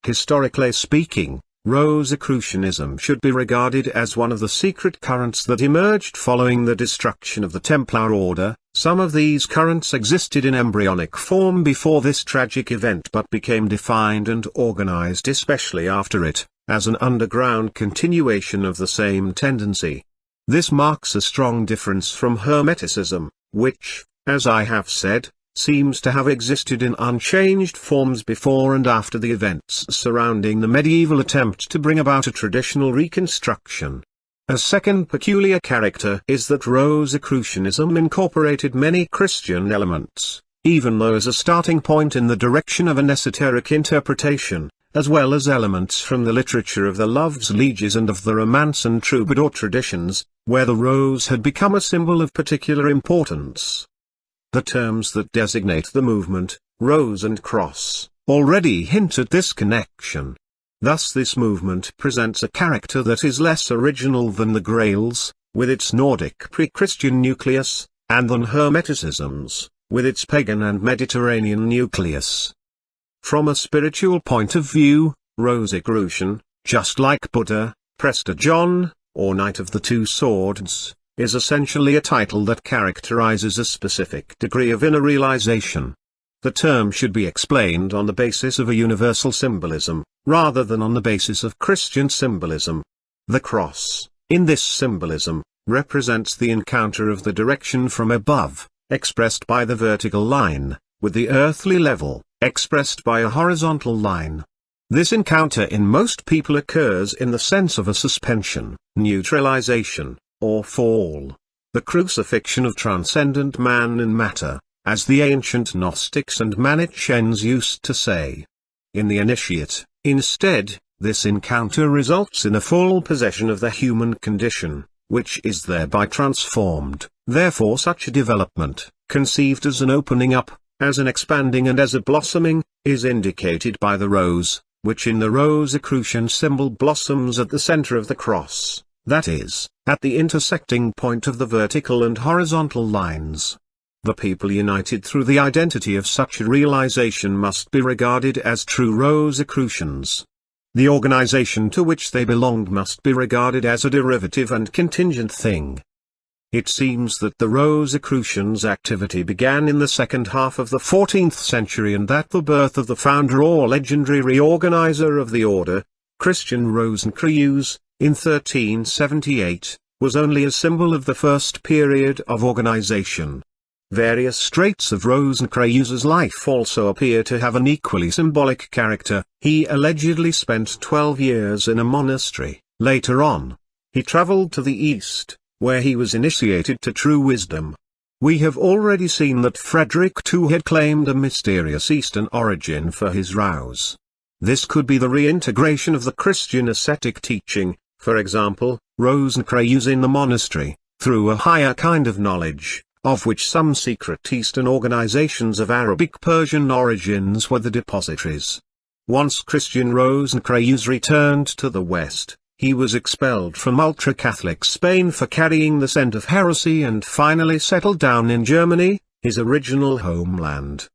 Speaker 1: Historically speaking, Rosicrucianism should be regarded as one of the secret currents that emerged following the destruction of the Templar Order. Some of these currents existed in embryonic form before this tragic event but became defined and organized especially after it, as an underground continuation of the same tendency. This marks a strong difference from Hermeticism, which, as I have said, seems to have existed in unchanged forms before and after the events surrounding the medieval attempt to bring about a traditional reconstruction. A second peculiar character is that Rosicrucianism incorporated many Christian elements, even though as a starting point in the direction of an esoteric interpretation, as well as elements from the literature of the Love's Lieges and of the Romance and Troubadour traditions, where the rose had become a symbol of particular importance. The terms that designate the movement, rose and cross, already hint at this connection. Thus this movement presents a character that is less original than the Grail's, with its Nordic pre-Christian nucleus, and than Hermeticism's, with its pagan and Mediterranean nucleus. From a spiritual point of view, Rosicrucian, just like Buddha, Prester John, or Knight of the Two Swords, is essentially a title that characterizes a specific degree of inner realization. The term should be explained on the basis of a universal symbolism, rather than on the basis of Christian symbolism. The cross, in this symbolism, represents the encounter of the direction from above, expressed by the vertical line, with the earthly level, expressed by a horizontal line. This encounter in most people occurs in the sense of a suspension, neutralization, or fall, the crucifixion of transcendent man in matter, as the ancient Gnostics and Manichaeans used to say. In the initiate, instead, this encounter results in a full possession of the human condition, which is thereby transformed. Therefore such a development, conceived as an opening up, as an expanding and as a blossoming, is indicated by the rose, which in the Rosicrucian symbol blossoms at the center of the cross, that is, at the intersecting point of the vertical and horizontal lines. The people united through the identity of such a realization must be regarded as true Rosicrucians. The organization to which they belonged must be regarded as a derivative and contingent thing. It seems that the Rosicrucians' activity began in the second half of the 14th century and that the birth of the founder or legendary reorganizer of the order, Christian Rosencreutz, in 1378, was only a symbol of the first period of organization. Various traits of Rosencreutz's life also appear to have an equally symbolic character. He allegedly spent 12 years in a monastery. Later on, he traveled to the east, where he was initiated to true wisdom. We have already seen that Frederick II had claimed a mysterious Eastern origin for his rouse. This could be the reintegration of the Christian ascetic teaching, for example, Rosencreutz in the monastery, through a higher kind of knowledge, of which some secret Eastern organizations of Arabic-Persian origins were the depositories. Once Christian Rosencreutz returned to the West, he was expelled from ultra-Catholic Spain for carrying the scent of heresy and finally settled down in Germany, his original homeland.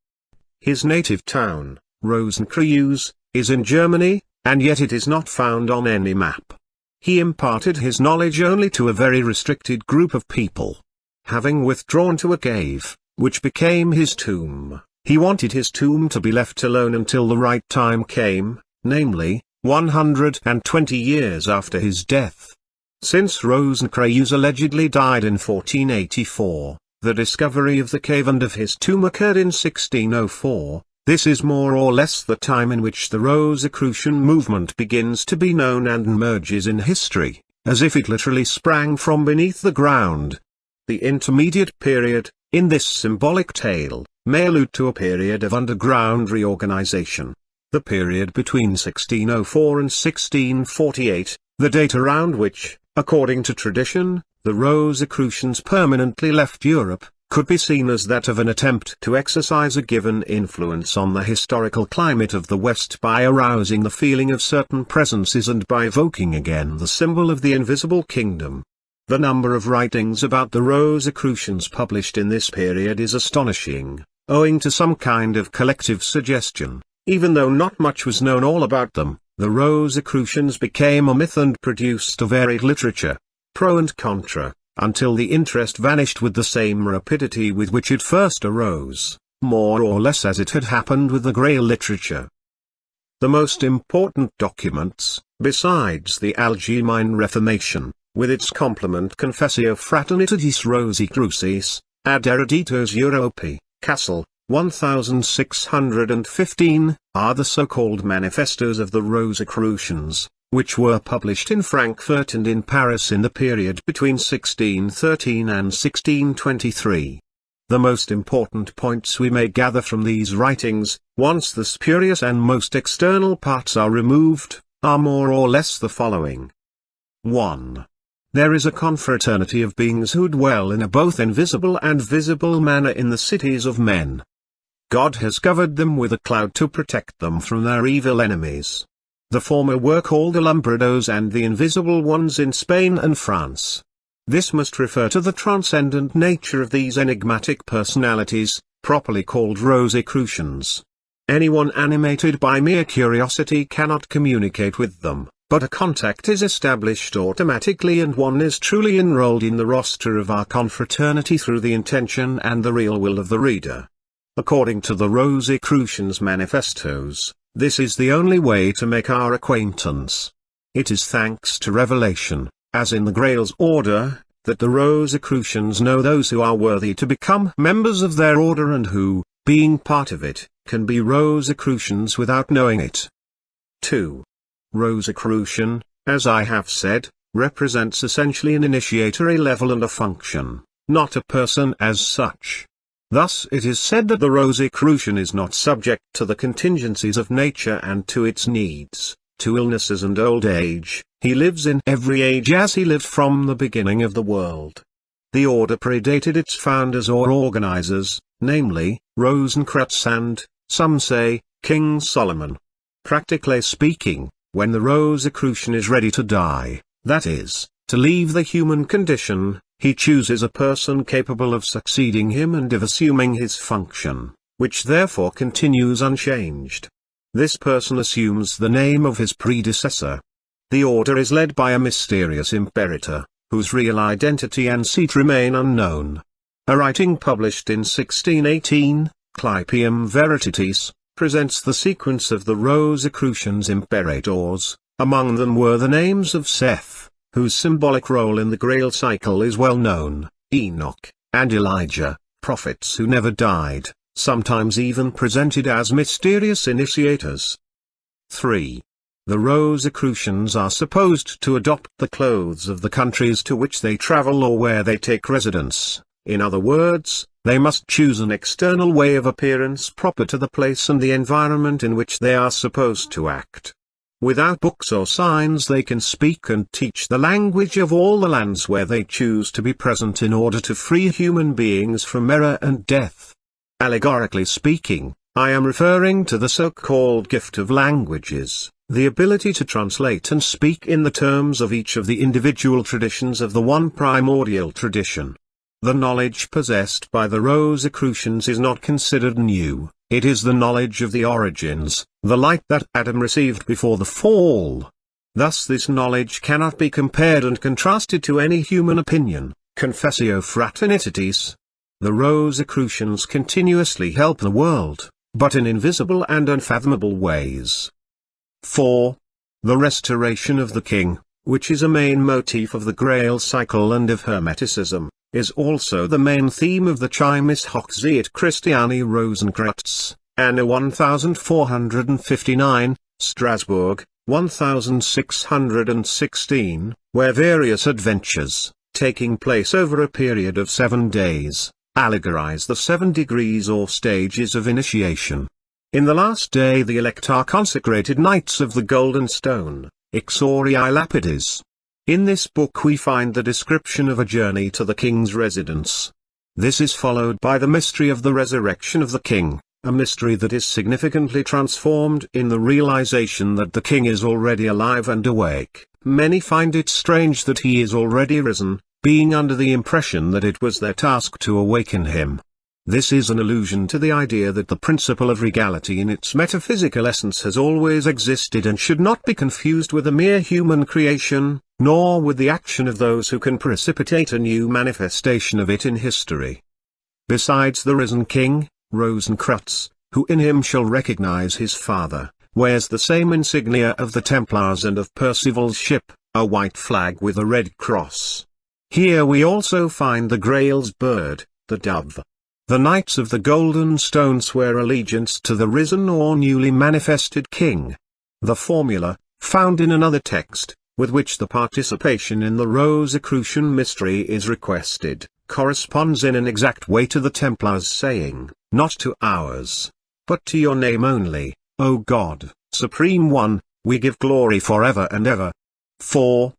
Speaker 1: His native town, Rosenkreuz, is in Germany, and yet it is not found on any map. He imparted his knowledge only to a very restricted group of people. Having withdrawn to a cave, which became his tomb, he wanted his tomb to be left alone until the right time came, namely, 120 years after his death. Since Rosenkreuz allegedly died in 1484, the discovery of the cave and of his tomb occurred in 1604, this is more or less the time in which the Rosicrucian movement begins to be known and emerges in history, as if it literally sprang from beneath the ground. The intermediate period, in this symbolic tale, may allude to a period of underground reorganization. The period between 1604 and 1648, the date around which, according to tradition, the Rosicrucians permanently left Europe, could be seen as that of an attempt to exercise a given influence on the historical climate of the West by arousing the feeling of certain presences and by evoking again the symbol of the invisible kingdom. The number of writings about the Rosicrucians published in this period is astonishing, owing to some kind of collective suggestion. Even though not much was known all about them, the Rosicrucians became a myth and produced a varied literature, pro and contra, until the interest vanished with the same rapidity with which it first arose, more or less as it had happened with the Grail literature. The most important documents, besides the Algemine Reformation, with its complement Confessio Fraternitatis Rosicrucis, ad Eruditos Europae, Kassel, 1615, are the so-called manifestos of the Rosicrucians, which were published in Frankfurt and in Paris in the period between 1613 and 1623. The most important points we may gather from these writings, once the spurious and most external parts are removed, are more or less the following. 1. There is a confraternity of beings who dwell in a both invisible and visible manner in the cities of men. God has covered them with a cloud to protect them from their evil enemies. The former were called Alumbrados and the invisible ones in Spain and France. This must refer to the transcendent nature of these enigmatic personalities, properly called Rosicrucians. Anyone animated by mere curiosity cannot communicate with them, but a contact is established automatically and one is truly enrolled in the roster of our confraternity through the intention and the real will of the reader. According to the Rosicrucians' manifestos, this is the only way to make our acquaintance. It is thanks to revelation, as in the Grail's order, that the Rosicrucians know those who are worthy to become members of their order and who, being part of it, can be Rosicrucians without knowing it. 2. Rosicrucian, as I have said, represents essentially an initiatory level and a function, not a person as such. Thus it is said that the Rosicrucian is not subject to the contingencies of nature and to its needs, to illnesses and old age. He lives in every age as he lived from the beginning of the world. The order predated its founders or organizers, namely, Rosenkreuz and, some say, King Solomon. Practically speaking, when the Rosicrucian is ready to die, that is, to leave the human condition, he chooses a person capable of succeeding him and of assuming his function, which therefore continues unchanged. This person assumes the name of his predecessor. The order is led by a mysterious imperator, whose real identity and seat remain unknown. A writing published in 1618, Clypium Veritatis, presents the sequence of the Rosicrucians' imperators. Among them were the names of Seth, whose symbolic role in the Grail cycle is well known, Enoch, and Elijah, prophets who never died, sometimes even presented as mysterious initiators. 3. The Rosicrucians are supposed to adopt the clothes of the countries to which they travel or where they take residence. In other words, they must choose an external way of appearance proper to the place and the environment in which they are supposed to act. Without books or signs they can speak and teach the language of all the lands where they choose to be present in order to free human beings from error and death. Allegorically speaking, I am referring to the so-called gift of languages, the ability to translate and speak in the terms of each of the individual traditions of the one primordial tradition. The knowledge possessed by the Rosicrucians is not considered new, it is the knowledge of the origins, the light that Adam received before the fall. Thus this knowledge cannot be compared and contrasted to any human opinion, confessio fraternitatis. The Rosicrucians continuously help the world, but in invisible and unfathomable ways. 4. The restoration of the king, which is a main motif of the Grail cycle and of Hermeticism, is also the main theme of the Chimis Hoc Ziet Christiani Rosenkreuz, Anno 1459, Strasbourg, 1616, where various adventures, taking place over a period of 7 days, allegorize the 7 degrees or stages of initiation. In the last day the elect are consecrated Knights of the Golden Stone, Ixorii Lapides. In this book we find the description of a journey to the king's residence. This is followed by the mystery of the resurrection of the king, a mystery that is significantly transformed in the realization that the king is already alive and awake. Many find it strange that he is already risen, being under the impression that it was their task to awaken him. This is an allusion to the idea that the principle of regality in its metaphysical essence has always existed and should not be confused with a mere human creation, nor with the action of those who can precipitate a new manifestation of it in history. Besides the risen king, Rosenkreuz, who in him shall recognize his father, wears the same insignia of the Templars and of Percival's ship, a white flag with a red cross. Here we also find the Grail's bird, the dove. The Knights of the Golden Stone swear allegiance to the risen or newly manifested king. The formula, found in another text, with which the participation in the Rosicrucian mystery is requested, corresponds in an exact way to the Templars' saying, "Not to ours, but to your name only, O God, Supreme One, we give glory forever and ever." 4.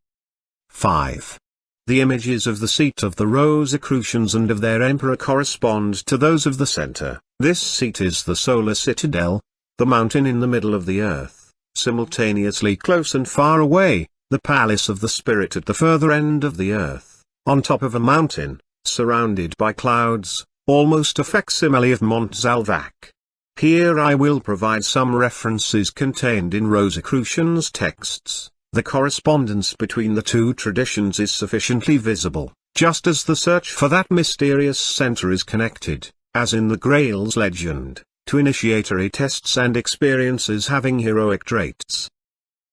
Speaker 1: 5. The images of the seat of the Rosicrucians and of their emperor correspond to those of the center. This seat is the solar citadel, the mountain in the middle of the earth, simultaneously close and far away, the palace of the spirit at the further end of the earth, on top of a mountain, surrounded by clouds, almost a facsimile of Mont Zalvac. Here I will provide some references contained in Rosicrucians' texts. The correspondence between the two traditions is sufficiently visible, just as the search for that mysterious center is connected, as in the Grail's legend, to initiatory tests and experiences having heroic traits.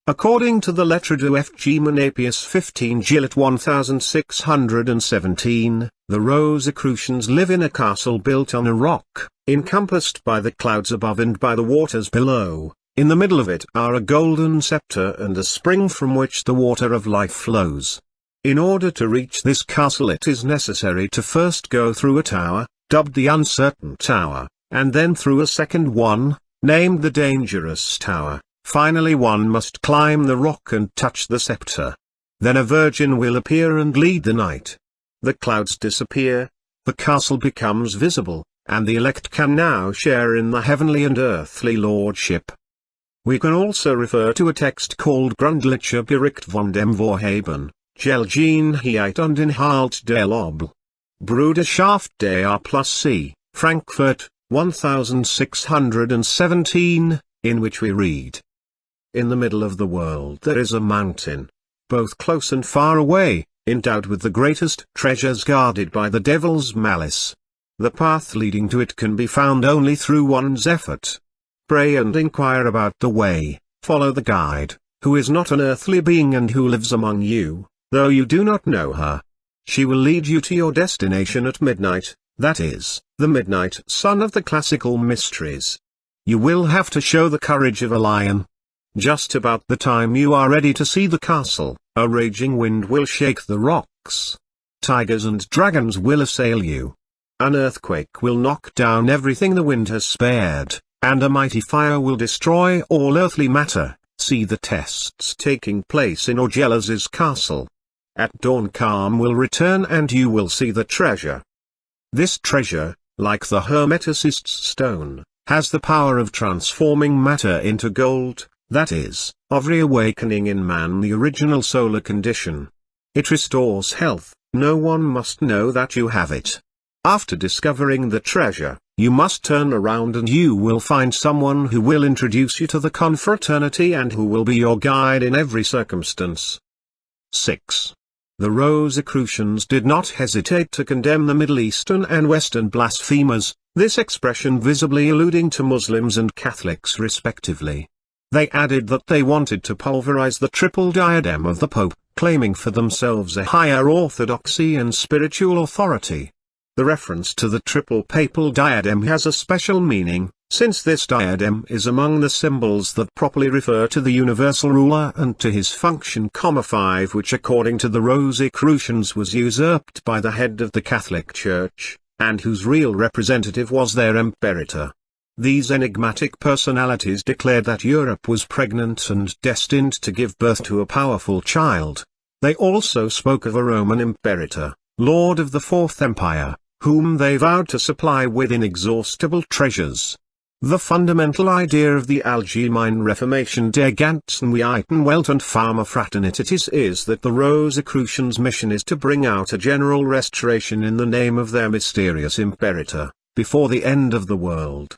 Speaker 1: According to the Lettre de F.G. Menapius 15 Gillet 1617, the Rosicrucians live in a castle built on a rock, encompassed by the clouds above and by the waters below. In the middle of it are a golden scepter and a spring from which the water of life flows. In order to reach this castle it is necessary to first go through a tower, dubbed the Uncertain Tower, and then through a second one, named the Dangerous Tower. Finally one must climb the rock and touch the scepter. Then a virgin will appear and lead the knight. The clouds disappear, the castle becomes visible, and the elect can now share in the heavenly and earthly lordship. We can also refer to a text called Grundliche Bericht von dem Vorhaben, Gelgenheit und Inhalt der Lobel. Bruderschaft der plus C, Frankfurt, 1617, in which we read: In the middle of the world there is a mountain, both close and far away, endowed with the greatest treasures guarded by the devil's malice. The path leading to it can be found only through one's effort. Pray and inquire about the way, follow the guide, who is not an earthly being and who lives among you, though you do not know her. She will lead you to your destination at midnight, that is, the midnight sun of the classical mysteries. You will have to show the courage of a lion. Just about the time you are ready to see the castle, a raging wind will shake the rocks. Tigers and dragons will assail you. An earthquake will knock down everything the wind has spared, and a mighty fire will destroy all earthly matter. See the tests taking place in Orgelas's castle. At dawn calm will return and you will see the treasure. This treasure, like the Hermeticist's stone, has the power of transforming matter into gold, that is, of reawakening in man the original solar condition. It restores health, No one must know that you have it. After discovering the treasure, you must turn around and you will find someone who will introduce you to the confraternity and who will be your guide in every circumstance. 6. The Rosicrucians did not hesitate to condemn the Middle Eastern and Western blasphemers, this expression visibly alluding to Muslims and Catholics respectively. They added that they wanted to pulverize the triple diadem of the Pope, claiming for themselves a higher orthodoxy and spiritual authority. The reference to the triple papal diadem has a special meaning, since this diadem is among the symbols that properly refer to the universal ruler and to his function, 5, which according to the Rosicrucians was usurped by the head of the Catholic Church, and whose real representative was their imperator. These enigmatic personalities declared that Europe was pregnant and destined to give birth to a powerful child. They also spoke of a Roman imperator, lord of the Fourth Empire, whom they vowed to supply with inexhaustible treasures. The fundamental idea of the Allgemeine Reformation der ganzen Weiten Welt und Pharmafraternities is that the Rosicrucians' mission is to bring out a general restoration in the name of their mysterious imperator, before the end of the world.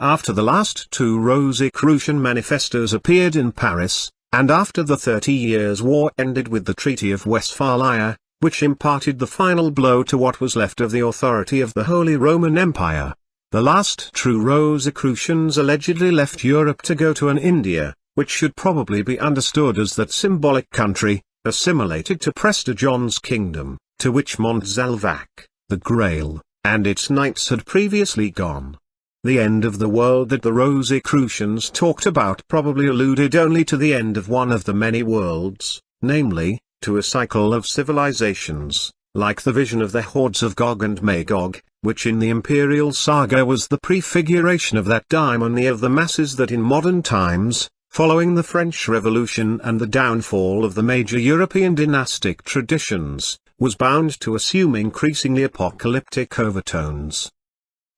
Speaker 1: After the last two Rosicrucian manifestos appeared in Paris, and after the 30 Years' War ended with the Treaty of Westphalia, which imparted the final blow to what was left of the authority of the Holy Roman Empire, the last true Rosicrucians allegedly left Europe to go to an India, which should probably be understood as that symbolic country, assimilated to Prester John's kingdom, to which Montsalvac, the Grail, and its knights had previously gone. The end of the world that the Rosicrucians talked about probably alluded only to the end of one of the many worlds, namely, to a cycle of civilizations, like the vision of the hordes of Gog and Magog, which in the imperial saga was the prefiguration of that daimony of the masses that in modern times, following the French Revolution and the downfall of the major European dynastic traditions, was bound to assume increasingly apocalyptic overtones.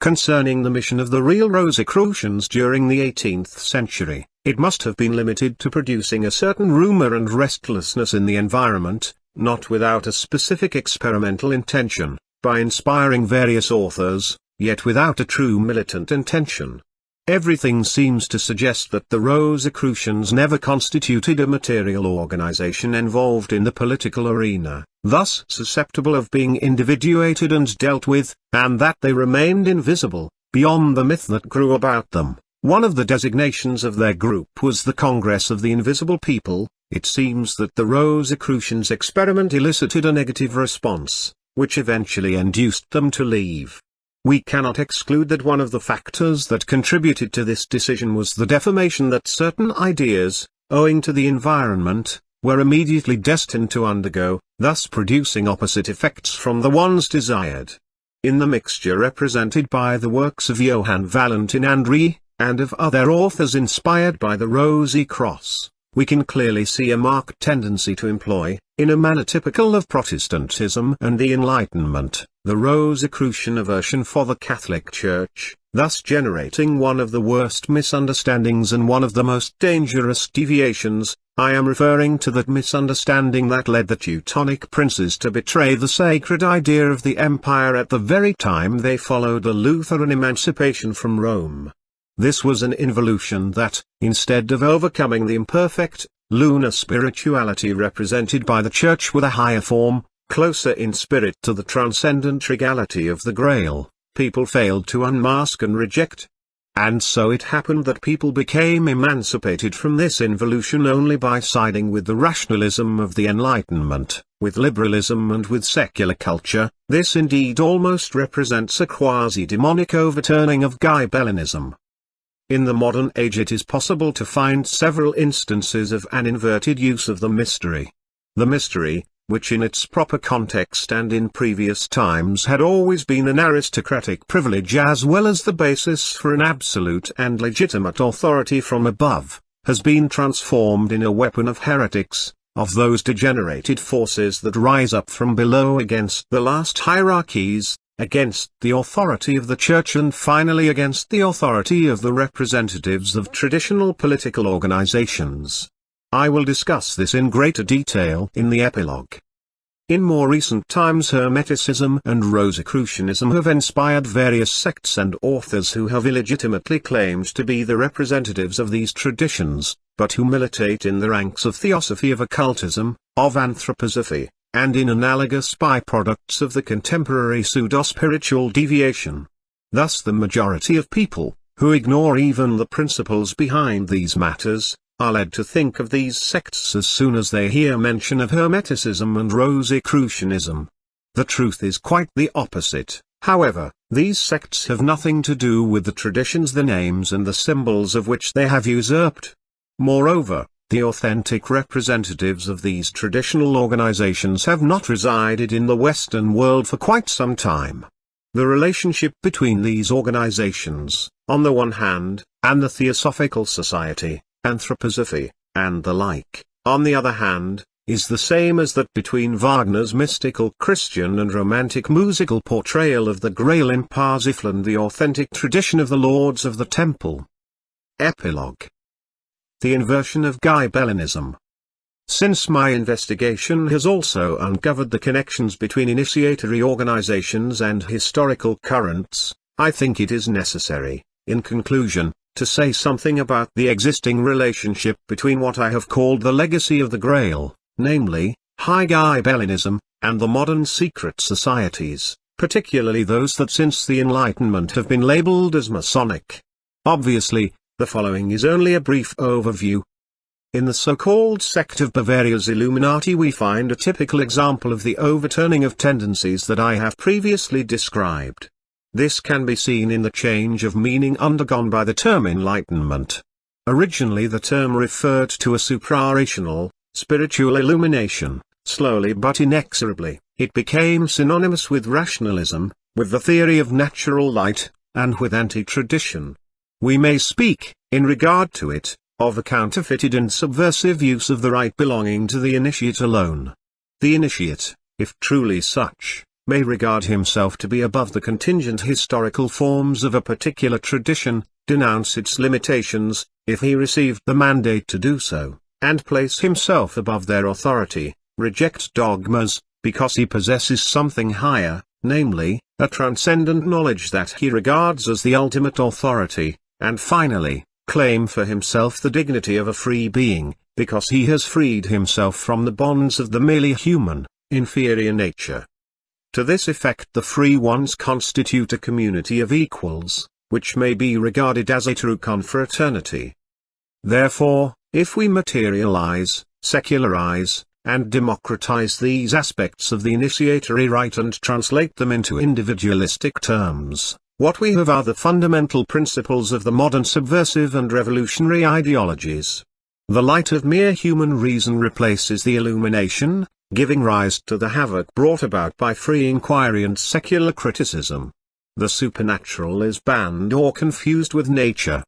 Speaker 1: Concerning the mission of the real Rosicrucians during the 18th century, it must have been limited to producing a certain rumor and restlessness in the environment, not without a specific experimental intention, by inspiring various authors, yet without a true militant intention. Everything seems to suggest that the Rosicrucians never constituted a material organization involved in the political arena, thus susceptible of being individuated and dealt with, and that they remained invisible, beyond the myth that grew about them. One of the designations of their group was the Congress of the Invisible People. It seems that the Rosicrucians' experiment elicited a negative response, which eventually induced them to leave. We cannot exclude that one of the factors that contributed to this decision was the deformation that certain ideas, owing to the environment, were immediately destined to undergo, thus producing opposite effects from the ones desired. In the mixture represented by the works of Johann Valentin André, and of other authors inspired by the Rosy Cross, we can clearly see a marked tendency to employ, in a manner typical of Protestantism and the Enlightenment, the Rosicrucian aversion for the Catholic Church, thus generating one of the worst misunderstandings and one of the most dangerous deviations. I am referring to that misunderstanding that led the Teutonic princes to betray the sacred idea of the empire at the very time they followed the Lutheran emancipation from Rome. This was an involution that, instead of overcoming the imperfect, lunar spirituality represented by the Church with a higher form, closer in spirit to the transcendent regality of the Grail, people failed to unmask and reject. And so it happened that people became emancipated from this involution only by siding with the rationalism of the Enlightenment, with liberalism and with secular culture. This indeed almost represents a quasi-demonic overturning of Ghibellinism. In the modern age it is possible to find several instances of an inverted use of the mystery. The mystery, which in its proper context and in previous times had always been an aristocratic privilege as well as the basis for an absolute and legitimate authority from above, has been transformed in a weapon of heretics, of those degenerated forces that rise up from below against the last hierarchies, against the authority of the Church and finally against the authority of the representatives of traditional political organizations. I will discuss this in greater detail in the epilogue. In more recent times Hermeticism and Rosicrucianism have inspired various sects and authors who have illegitimately claimed to be the representatives of these traditions, but who militate in the ranks of theosophy, of occultism, of anthroposophy, and in analogous byproducts of the contemporary pseudo-spiritual deviation. Thus the majority of people, who ignore even the principles behind these matters, are led to think of these sects as soon as they hear mention of Hermeticism and Rosicrucianism. The truth is quite the opposite. However, these sects have nothing to do with the traditions, the names and the symbols of which they have usurped. Moreover, the authentic representatives of these traditional organizations have not resided in the Western world for quite some time. The relationship between these organizations, on the one hand, and the Theosophical Society, anthroposophy, and the like, on the other hand, is the same as that between Wagner's mystical Christian and romantic musical portrayal of the Grail in Parsifal, the authentic tradition of the Lords of the Temple. Epilogue. The inversion of Gibellinism. Since my investigation has also uncovered the connections between initiatory organizations and historical currents, I think it is necessary, in conclusion, to say something about the existing relationship between what I have called the legacy of the Grail, namely, High Gibellinism, and the modern secret societies, particularly those that since the Enlightenment have been labeled as Masonic. Obviously, the following is only a brief overview. In the so-called sect of Bavaria's Illuminati we find a typical example of the overturning of tendencies that I have previously described. This can be seen in the change of meaning undergone by the term enlightenment. Originally the term referred to a suprarational, spiritual illumination. Slowly but inexorably, it became synonymous with rationalism, with the theory of natural light, and with anti-tradition. We may speak, in regard to it, of a counterfeited and subversive use of the right belonging to the initiate alone. The initiate, if truly such, may regard himself to be above the contingent historical forms of a particular tradition, denounce its limitations, if he received the mandate to do so, and place himself above their authority, reject dogmas, because he possesses something higher, namely, a transcendent knowledge that he regards as the ultimate authority, and finally, claim for himself the dignity of a free being, because he has freed himself from the bonds of the merely human, inferior nature. To this effect the free ones constitute a community of equals, which may be regarded as a true confraternity. Therefore, if we materialize, secularize, and democratize these aspects of the initiatory rite and translate them into individualistic terms, what we have are the fundamental principles of the modern subversive and revolutionary ideologies. The light of mere human reason replaces the illumination, giving rise to the havoc brought about by free inquiry and secular criticism. The supernatural is banned or confused with nature.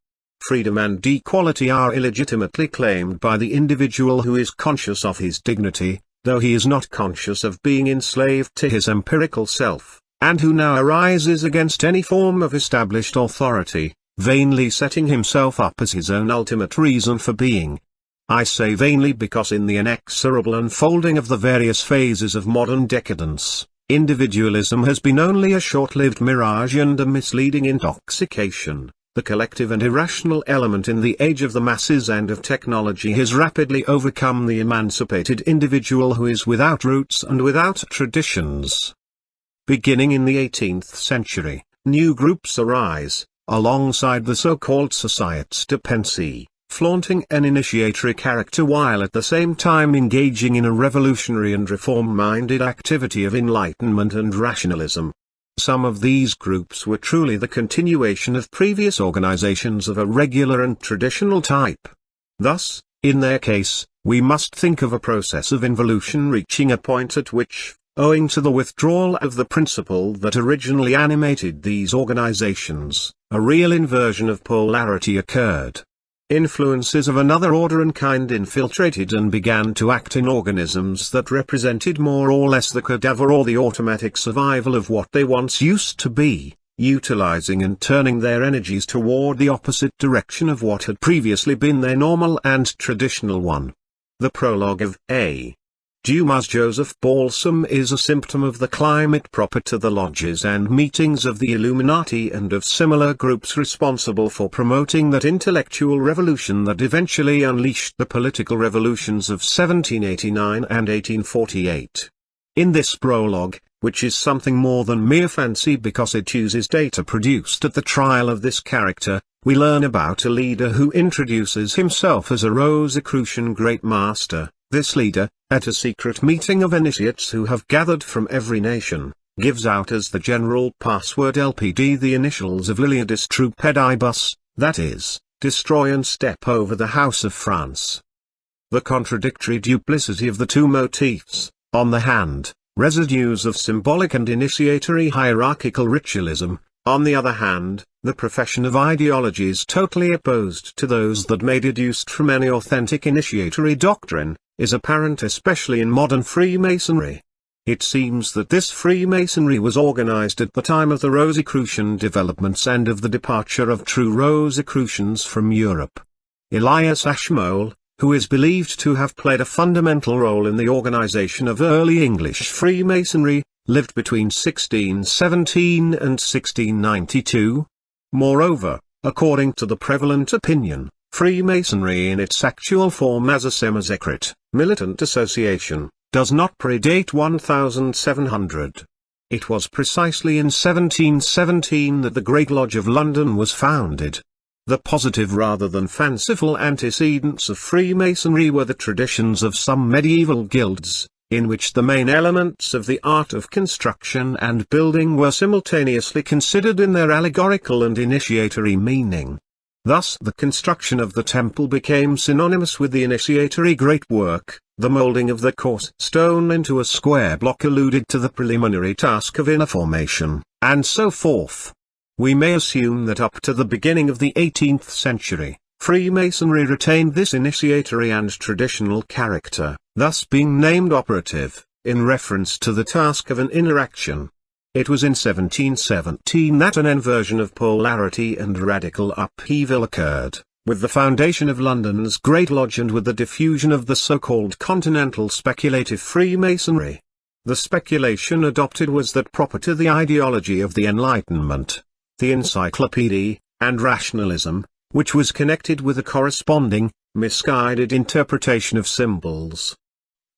Speaker 1: Freedom and equality are illegitimately claimed by the individual who is conscious of his dignity, though he is not conscious of being enslaved to his empirical self, and who now arises against any form of established authority, vainly setting himself up as his own ultimate reason for being. I say vainly because in the inexorable unfolding of the various phases of modern decadence, individualism has been only a short-lived mirage and a misleading intoxication. The collective and irrational element in the age of the masses and of technology has rapidly overcome the emancipated individual who is without roots and without traditions. Beginning in the 18th century, new groups arise, alongside the so-called Societés de Pensée, flaunting an initiatory character while at the same time engaging in a revolutionary and reform-minded activity of enlightenment and rationalism. Some of these groups were truly the continuation of previous organizations of a regular and traditional type. Thus, in their case, we must think of a process of involution reaching a point at which, owing to the withdrawal of the principle that originally animated these organizations, a real inversion of polarity occurred. Influences of another order and kind infiltrated and began to act in organisms that represented more or less the cadaver or the automatic survival of what they once used to be, utilizing and turning their energies toward the opposite direction of what had previously been their normal and traditional one. The prologue of A. Dumas' Joseph Balsam is a symptom of the climate proper to the lodges and meetings of the Illuminati and of similar groups responsible for promoting that intellectual revolution that eventually unleashed the political revolutions of 1789 and 1848. In this prologue, which is something more than mere fancy because it uses data produced at the trial of this character, we learn about a leader who introduces himself as a Rosicrucian great master. This leader, at a secret meeting of initiates who have gathered from every nation, gives out as the general password LPD the initials of Lilia Distrupedibus, that is, destroy and step over the House of France. The contradictory duplicity of the two motifs, on the hand, residues of symbolic and initiatory hierarchical ritualism, on the other hand, the profession of ideologies totally opposed to those that may be deduced from any authentic initiatory doctrine, is apparent especially in modern Freemasonry. It seems that this Freemasonry was organized at the time of the Rosicrucian developments and of the departure of true Rosicrucians from Europe. Elias Ashmole, who is believed to have played a fundamental role in the organization of early English Freemasonry, lived between 1617 and 1692. Moreover, according to the prevalent opinion, Freemasonry in its actual form as a semi-secret, militant association, does not predate 1700. It was precisely in 1717 that the Great Lodge of London was founded. The positive rather than fanciful antecedents of Freemasonry were the traditions of some medieval guilds, in which the main elements of the art of construction and building were simultaneously considered in their allegorical and initiatory meaning. Thus the construction of the temple became synonymous with the initiatory great work, the molding of the coarse stone into a square block alluded to the preliminary task of inner formation, and so forth. We may assume that up to the beginning of the 18th century, Freemasonry retained this initiatory and traditional character, thus being named operative, in reference to the task of an inner action. It was in 1717 that an inversion of polarity and radical upheaval occurred, with the foundation of London's Great Lodge and with the diffusion of the so-called continental speculative Freemasonry. The speculation adopted was that proper to the ideology of the Enlightenment, the encyclopedia, and rationalism, which was connected with a corresponding, misguided interpretation of symbols.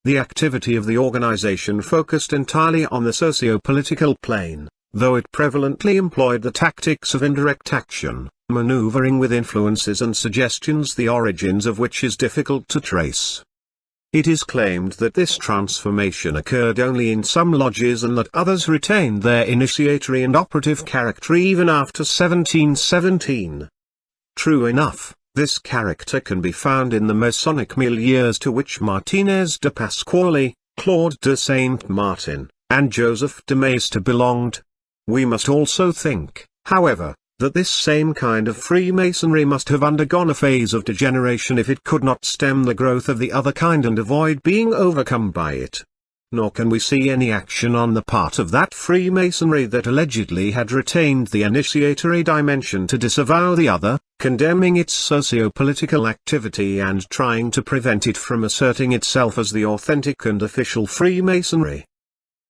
Speaker 1: The activity of the organization focused entirely on the socio-political plane, though it prevalently employed the tactics of indirect action, maneuvering with influences and suggestions the origins of which is difficult to trace. It is claimed that this transformation occurred only in some lodges and that others retained their initiatory and operative character even after 1717. True enough, this character can be found in the Masonic milieus to which Martinez de Pasquale, Claude de Saint Martin, and Joseph de Maistre belonged. We must also think, however, that this same kind of Freemasonry must have undergone a phase of degeneration if it could not stem the growth of the other kind and avoid being overcome by it. Nor can we see any action on the part of that Freemasonry that allegedly had retained the initiatory dimension to disavow the other, condemning its socio-political activity and trying to prevent it from asserting itself as the authentic and official Freemasonry.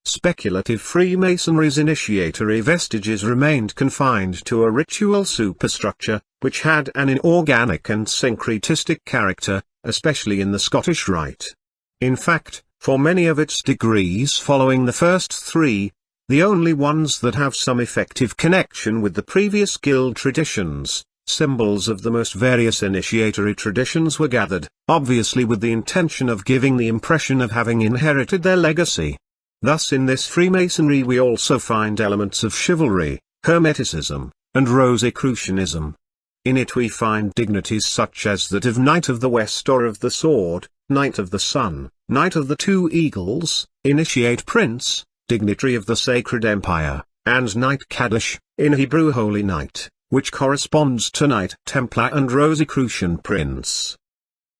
Speaker 1: Speculative Freemasonry's initiatory vestiges remained confined to a ritual superstructure, which had an inorganic and syncretistic character, especially in the Scottish Rite. In fact, for many of its degrees following the first three, the only ones that have some effective connection with the previous guild traditions, symbols of the most various initiatory traditions were gathered, obviously with the intention of giving the impression of having inherited their legacy. Thus in this Freemasonry we also find elements of chivalry, Hermeticism, and Rosicrucianism. In it we find dignities such as that of Knight of the West or of the Sword, Knight of the Sun, Knight of the Two Eagles, Initiate Prince, Dignitary of the Sacred Empire, and Knight Kaddish, in Hebrew Holy Knight, which corresponds to Knight Templar and Rosicrucian Prince.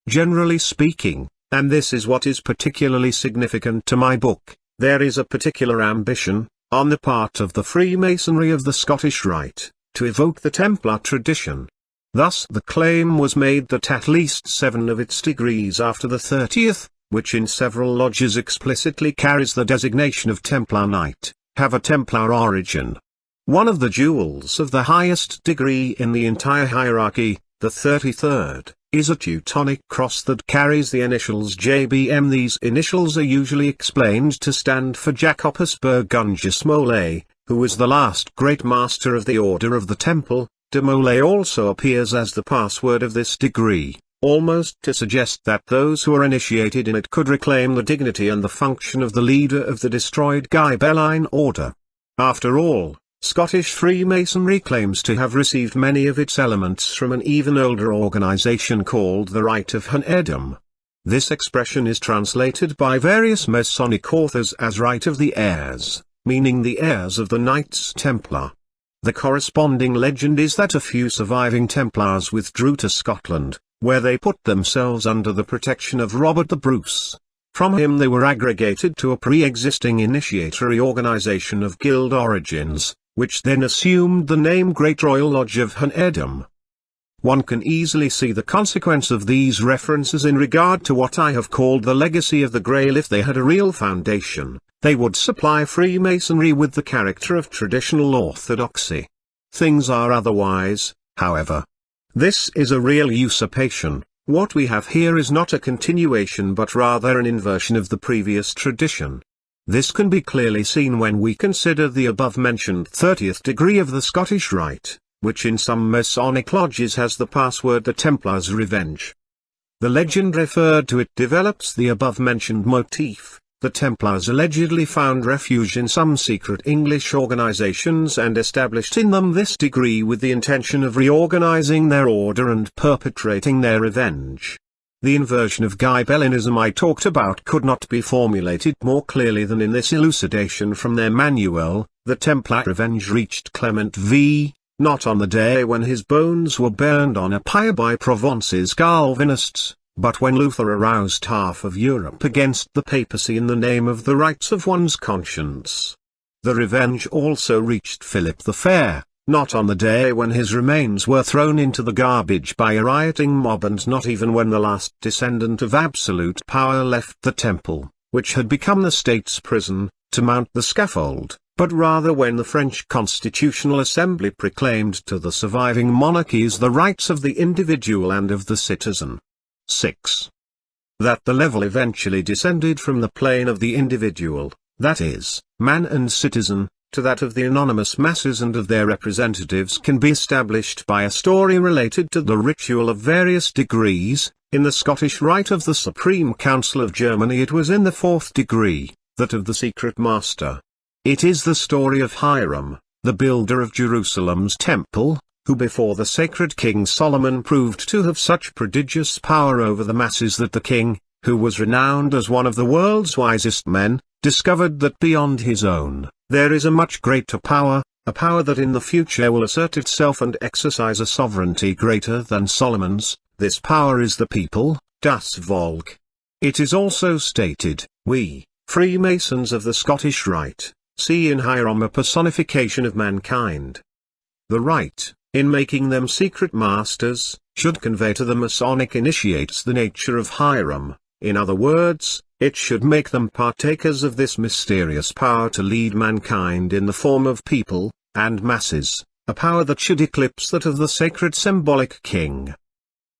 Speaker 1: Generally speaking, and this is what is particularly significant to my book, there is a particular ambition, on the part of the Freemasonry of the Scottish Rite, to evoke the Templar tradition. Thus the claim was made that at least 7 of its degrees after the 30th, which in several lodges explicitly carries the designation of Templar Knight, have a Templar origin. One of the jewels of the highest degree in the entire hierarchy, the 33rd, is a Teutonic cross that carries the initials JBM. These initials are usually explained to stand for Jacopus Burgundius Mole, who was the last great master of the Order of the Temple. De Mole also appears as the password of this degree, almost to suggest that those who are initiated in it could reclaim the dignity and the function of the leader of the destroyed Ghibelline order. After all, Scottish Freemasonry claims to have received many of its elements from an even older organization called the Rite of Hun Edom. This expression is translated by various Masonic authors as Rite of the Heirs, meaning the heirs of the Knights Templar. The corresponding legend is that a few surviving Templars withdrew to Scotland, where they put themselves under the protection of Robert the Bruce. From him they were aggregated to a pre-existing initiatory organization of guild origins, which then assumed the name Great Royal Lodge of Hun Edom. One can easily see the consequence of these references in regard to what I have called the legacy of the Grail. If they had a real foundation, they would supply Freemasonry with the character of traditional orthodoxy. Things are otherwise, however. This is a real usurpation. What we have here is not a continuation but rather an inversion of the previous tradition. This can be clearly seen when we consider the above-mentioned 30th degree of the Scottish Rite, which in some Masonic lodges has the password the Templars' Revenge. The legend referred to it develops the above-mentioned motif. The Templars allegedly found refuge in some secret English organizations and established in them this degree with the intention of reorganizing their order and perpetrating their revenge. The inversion of Ghibellinism I talked about could not be formulated more clearly than in this elucidation from their manual. The Templar revenge reached Clement V, not on the day when his bones were burned on a pyre by Provence's Calvinists, but when Luther aroused half of Europe against the papacy in the name of the rights of one's conscience. The revenge also reached Philip the Fair, not on the day when his remains were thrown into the garbage by a rioting mob, and not even when the last descendant of absolute power left the temple, which had become the state's prison, to mount the scaffold, but rather when the French Constitutional Assembly proclaimed to the surviving monarchies the rights of the individual and of the citizen. 6. That the level eventually descended from the plane of the individual, that is, man and citizen, to that of the anonymous masses and of their representatives can be established by a story related to the ritual of various degrees. In the Scottish Rite of the Supreme Council of Germany it was in the 4th degree, that of the Secret Master. It is the story of Hiram, the builder of Jerusalem's temple, who before the sacred King Solomon proved to have such prodigious power over the masses that the king, who was renowned as one of the world's wisest men, discovered that beyond his own, there is a much greater power, a power that in the future will assert itself and exercise a sovereignty greater than Solomon's. This power is the people, das Volk. It is also stated, we, Freemasons of the Scottish Rite, see in Hiram a personification of mankind. The Rite, in making them secret masters, should convey to the Masonic initiates the nature of Hiram. In other words, it should make them partakers of this mysterious power to lead mankind in the form of people, and masses, a power that should eclipse that of the sacred symbolic king.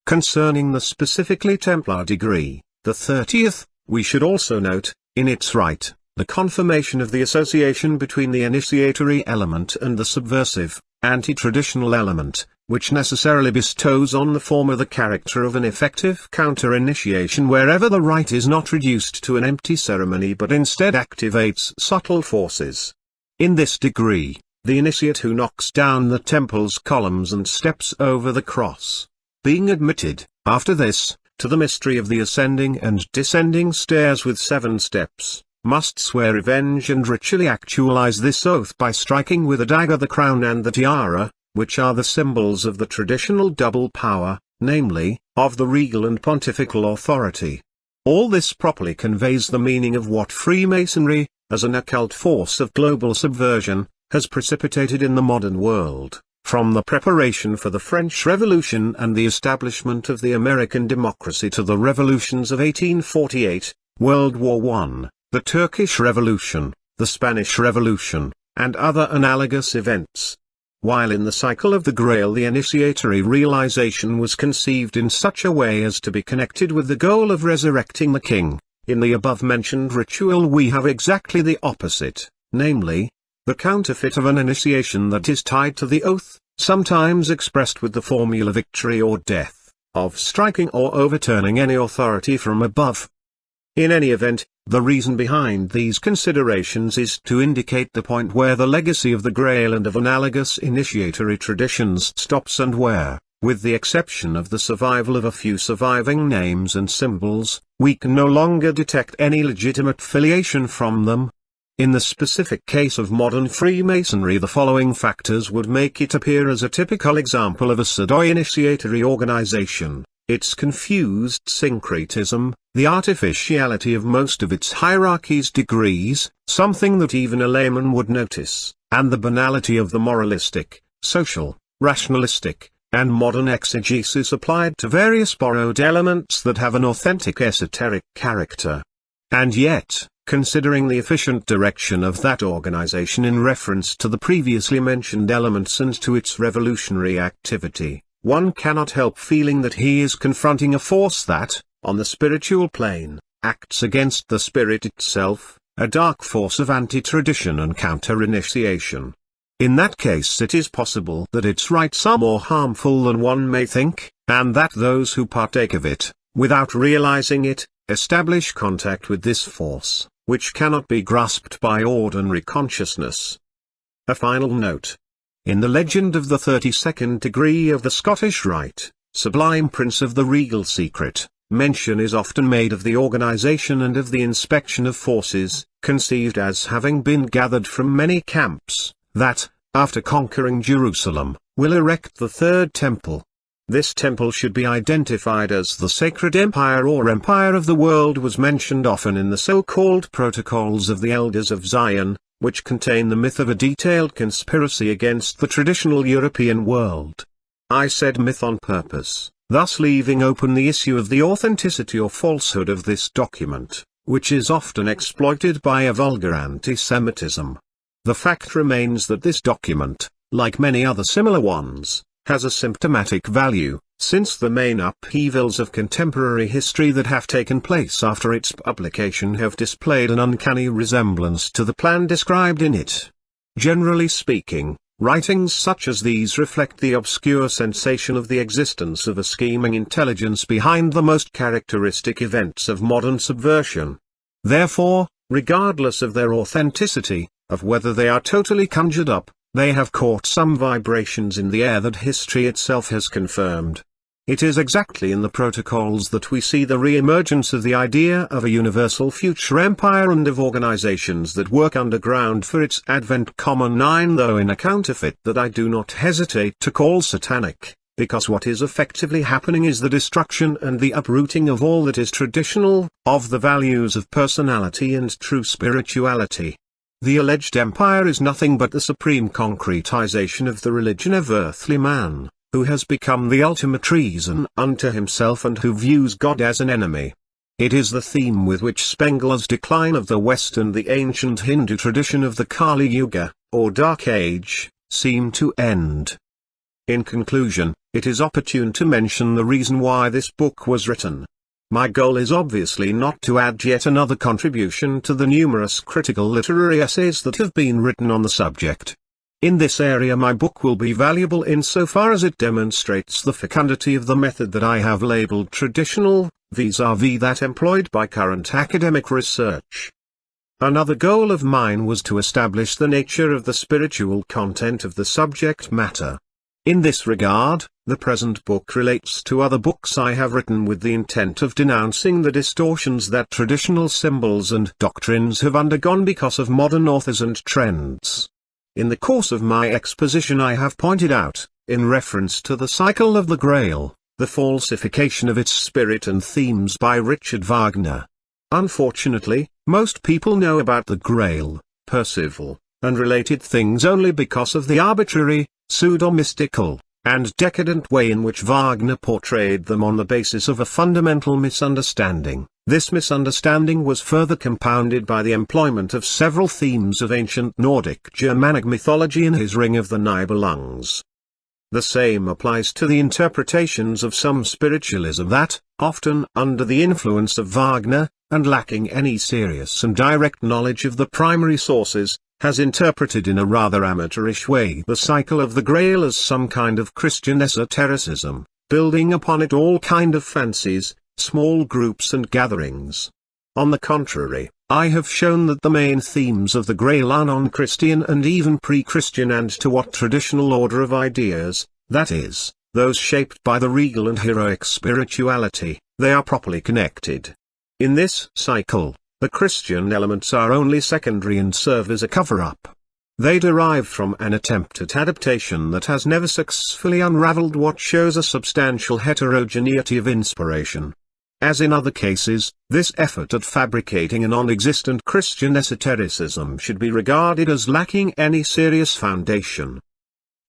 Speaker 1: Concerning the specifically Templar degree, the 30th, we should also note, in its rite, the confirmation of the association between the initiatory element and the subversive, anti-traditional element, which necessarily bestows on the former the character of an effective counter-initiation wherever the rite is not reduced to an empty ceremony but instead activates subtle forces. In this degree, the initiate who knocks down the temple's columns and steps over the cross, being admitted, after this, to the mystery of the ascending and descending stairs with 7 steps, must swear revenge and ritually actualize this oath by striking with a dagger the crown and the tiara, which are the symbols of the traditional double power, namely, of the regal and pontifical authority. All this properly conveys the meaning of what Freemasonry, as an occult force of global subversion, has precipitated in the modern world. From the preparation for the French Revolution and the establishment of the American democracy to the revolutions of 1848, World War I, the Turkish Revolution, the Spanish Revolution, and other analogous events. While in the cycle of the Grail the initiatory realization was conceived in such a way as to be connected with the goal of resurrecting the king, in the above-mentioned ritual we have exactly the opposite, namely, the counterfeit of an initiation that is tied to the oath, sometimes expressed with the formula victory or death, of striking or overturning any authority from above. In any event, the reason behind these considerations is to indicate the point where the legacy of the Grail and of analogous initiatory traditions stops and where, with the exception of the survival of a few surviving names and symbols, we can no longer detect any legitimate filiation from them. In the specific case of modern Freemasonry, the following factors would make it appear as a typical example of a pseudo-initiatory organization: its confused syncretism, the artificiality of most of its hierarchies degrees, something that even a layman would notice, and the banality of the moralistic, social, rationalistic, and modern exegesis applied to various borrowed elements that have an authentic esoteric character. And yet, considering the efficient direction of that organization in reference to the previously mentioned elements and to its revolutionary activity, one cannot help feeling that he is confronting a force that, on the spiritual plane, acts against the spirit itself, a dark force of anti-tradition and counter-initiation. In that case it is possible that its rites are more harmful than one may think, and that those who partake of it, without realizing it, establish contact with this force, which cannot be grasped by ordinary consciousness. A final note. In the legend of the 32nd degree of the Scottish Rite, Sublime Prince of the Regal Secret, mention is often made of the organization and of the inspection of forces, conceived as having been gathered from many camps, that, after conquering Jerusalem, will erect the third temple. This temple should be identified as the Sacred Empire or Empire of the World was mentioned often in the so-called Protocols of the Elders of Zion, which contain the myth of a detailed conspiracy against the traditional European world. I said myth on purpose, thus leaving open the issue of the authenticity or falsehood of this document, which is often exploited by a vulgar anti-Semitism. The fact remains that this document, like many other similar ones, has a symptomatic value, since the main upheavals of contemporary history that have taken place after its publication have displayed an uncanny resemblance to the plan described in it. Generally speaking, writings such as these reflect the obscure sensation of the existence of a scheming intelligence behind the most characteristic events of modern subversion. Therefore, regardless of their authenticity, of whether they are totally conjured up, they have caught some vibrations in the air that history itself has confirmed. It is exactly in the protocols that we see the re-emergence of the idea of a universal future empire and of organizations that work underground for its advent. 9 Though in a counterfeit that I do not hesitate to call satanic, because what is effectively happening is the destruction and the uprooting of all that is traditional, of the values of personality and true spirituality. The alleged empire is nothing but the supreme concretization of the religion of earthly man, who has become the ultimate treason unto himself and who views God as an enemy. It is the theme with which Spengler's Decline of the West and the ancient Hindu tradition of the Kali Yuga, or Dark Age, seem to end. In conclusion, it is opportune to mention the reason why this book was written. My goal is obviously not to add yet another contribution to the numerous critical literary essays that have been written on the subject. In this area my book will be valuable insofar as it demonstrates the fecundity of the method that I have labeled traditional, vis-à-vis that employed by current academic research. Another goal of mine was to establish the nature of the spiritual content of the subject matter. In this regard, the present book relates to other books I have written with the intent of denouncing the distortions that traditional symbols and doctrines have undergone because of modern authors and trends. In the course of my exposition I have pointed out, in reference to the cycle of the Grail, the falsification of its spirit and themes by Richard Wagner. Unfortunately, most people know about the Grail, Percival, and related things only because of the arbitrary, pseudo-mystical, and decadent way in which Wagner portrayed them on the basis of a fundamental misunderstanding. This misunderstanding was further compounded by the employment of several themes of ancient Nordic Germanic mythology in his Ring of the Nibelungs. The same applies to the interpretations of some spiritualism that, often under the influence of Wagner, and lacking any serious and direct knowledge of the primary sources, has interpreted in a rather amateurish way the cycle of the Grail as some kind of Christian esotericism, building upon it all kind of fancies, small groups and gatherings. On the contrary, I have shown that the main themes of the Grail are non-Christian and even pre-Christian, and to what traditional order of ideas, that is, those shaped by the regal and heroic spirituality, they are properly connected. In this cycle, the Christian elements are only secondary and serve as a cover-up. They derive from an attempt at adaptation that has never successfully unraveled what shows a substantial heterogeneity of inspiration. As in other cases, this effort at fabricating a non-existent Christian esotericism should be regarded as lacking any serious foundation.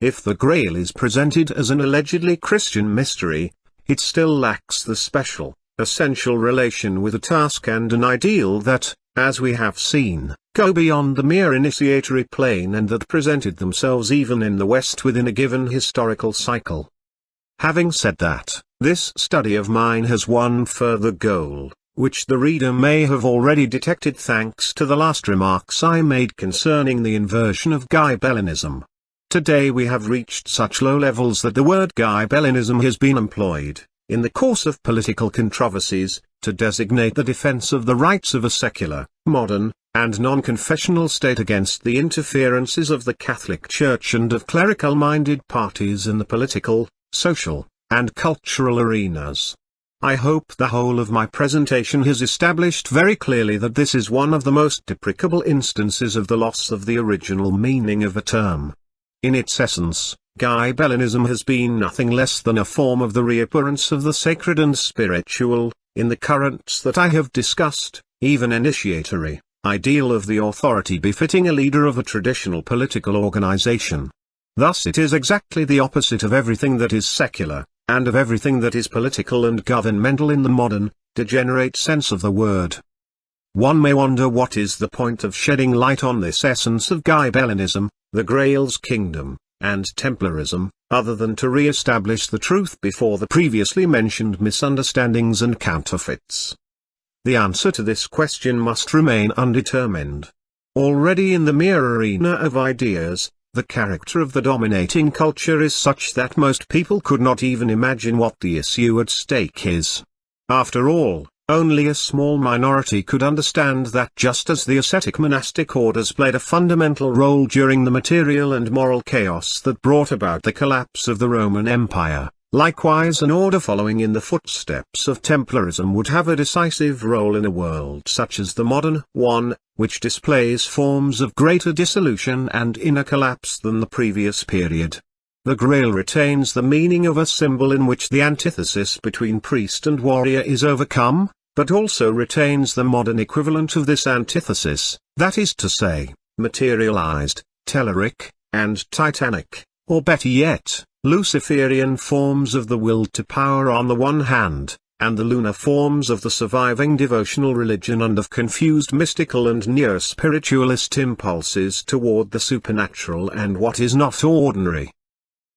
Speaker 1: If the Grail is presented as an allegedly Christian mystery, it still lacks the special, essential relation with a task and an ideal that, as we have seen, go beyond the mere initiatory plane and that presented themselves even in the West within a given historical cycle. Having said that, this study of mine has one further goal, which the reader may have already detected thanks to the last remarks I made concerning the inversion of Ghibellinism. Today we have reached such low levels that the word Ghibellinism has been employed, in the course of political controversies, to designate the defense of the rights of a secular, modern, and non-confessional state against the interferences of the Catholic Church and of clerical-minded parties in the political, social, and cultural arenas. I hope the whole of my presentation has established very clearly that this is one of the most deprecable instances of the loss of the original meaning of a term. In its essence, Ghibellinism has been nothing less than a form of the reappearance of the sacred and spiritual, in the currents that I have discussed, even initiatory, ideal of the authority befitting a leader of a traditional political organization. Thus it is exactly the opposite of everything that is secular, and of everything that is political and governmental in the modern, degenerate sense of the word. One may wonder what is the point of shedding light on this essence of Ghibellinism, the Grail's kingdom, and Templarism, other than to re-establish the truth before the previously mentioned misunderstandings and counterfeits. The answer to this question must remain undetermined. Already in the mere arena of ideas, the character of the dominating culture is such that most people could not even imagine what the issue at stake is. After all, only a small minority could understand that just as the ascetic monastic orders played a fundamental role during the material and moral chaos that brought about the collapse of the Roman Empire, likewise an order following in the footsteps of Templarism would have a decisive role in a world such as the modern one, which displays forms of greater dissolution and inner collapse than the previous period. The Grail retains the meaning of a symbol in which the antithesis between priest and warrior is overcome, but also retains the modern equivalent of this antithesis, that is to say, materialized, telluric, and titanic, or better yet, Luciferian forms of the will to power on the one hand, and the lunar forms of the surviving devotional religion and of confused mystical and neo-spiritualist impulses toward the supernatural and what is not ordinary.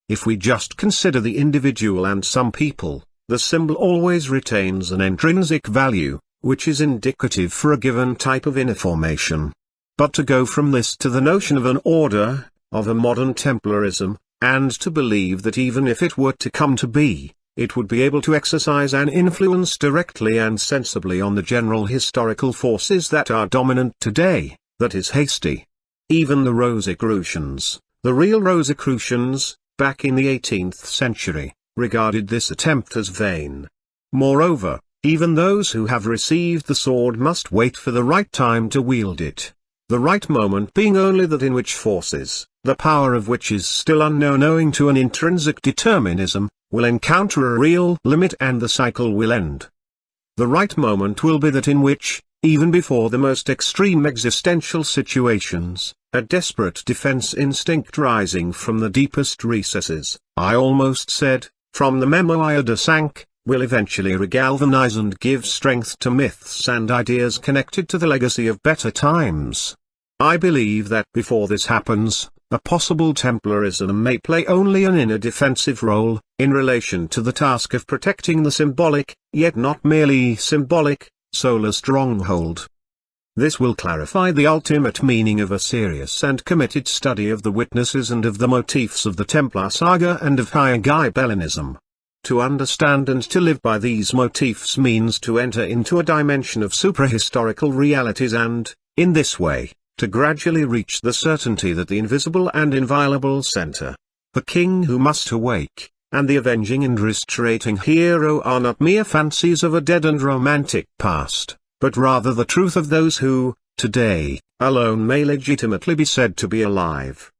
Speaker 1: If we just consider the individual and some people, the symbol always retains an intrinsic value, which is indicative for a given type of inner formation. But to go from this to the notion of an order, of a modern Templarism, and to believe that even if it were to come to be, it would be able to exercise an influence directly and sensibly on the general historical forces that are dominant today, that is hasty. Even the Rosicrucians, the real Rosicrucians, back in the 18th century, regarded this attempt as vain. Moreover, even those who have received the sword must wait for the right time to wield it. The right moment being only that in which forces, the power of which is still unknown owing to an intrinsic determinism, will encounter a real limit and the cycle will end. The right moment will be that in which, even before the most extreme existential situations, a desperate defense instinct rising from the deepest recesses, I almost said, from the Memoir de Cinq, will eventually regalvanize and give strength to myths and ideas connected to the legacy of better times. I believe that before this happens, a possible Templarism may play only an inner defensive role, in relation to the task of protecting the symbolic, yet not merely symbolic, solar stronghold. This will clarify the ultimate meaning of a serious and committed study of the witnesses and of the motifs of the Templar saga and of higher Ghibellinism. To understand and to live by these motifs means to enter into a dimension of suprahistorical realities and, in this way, to gradually reach the certainty that the invisible and inviolable center, the king who must awake, and the avenging and restrating hero are not mere fancies of a dead and romantic past, but rather the truth of those who, today, alone may legitimately be said to be alive.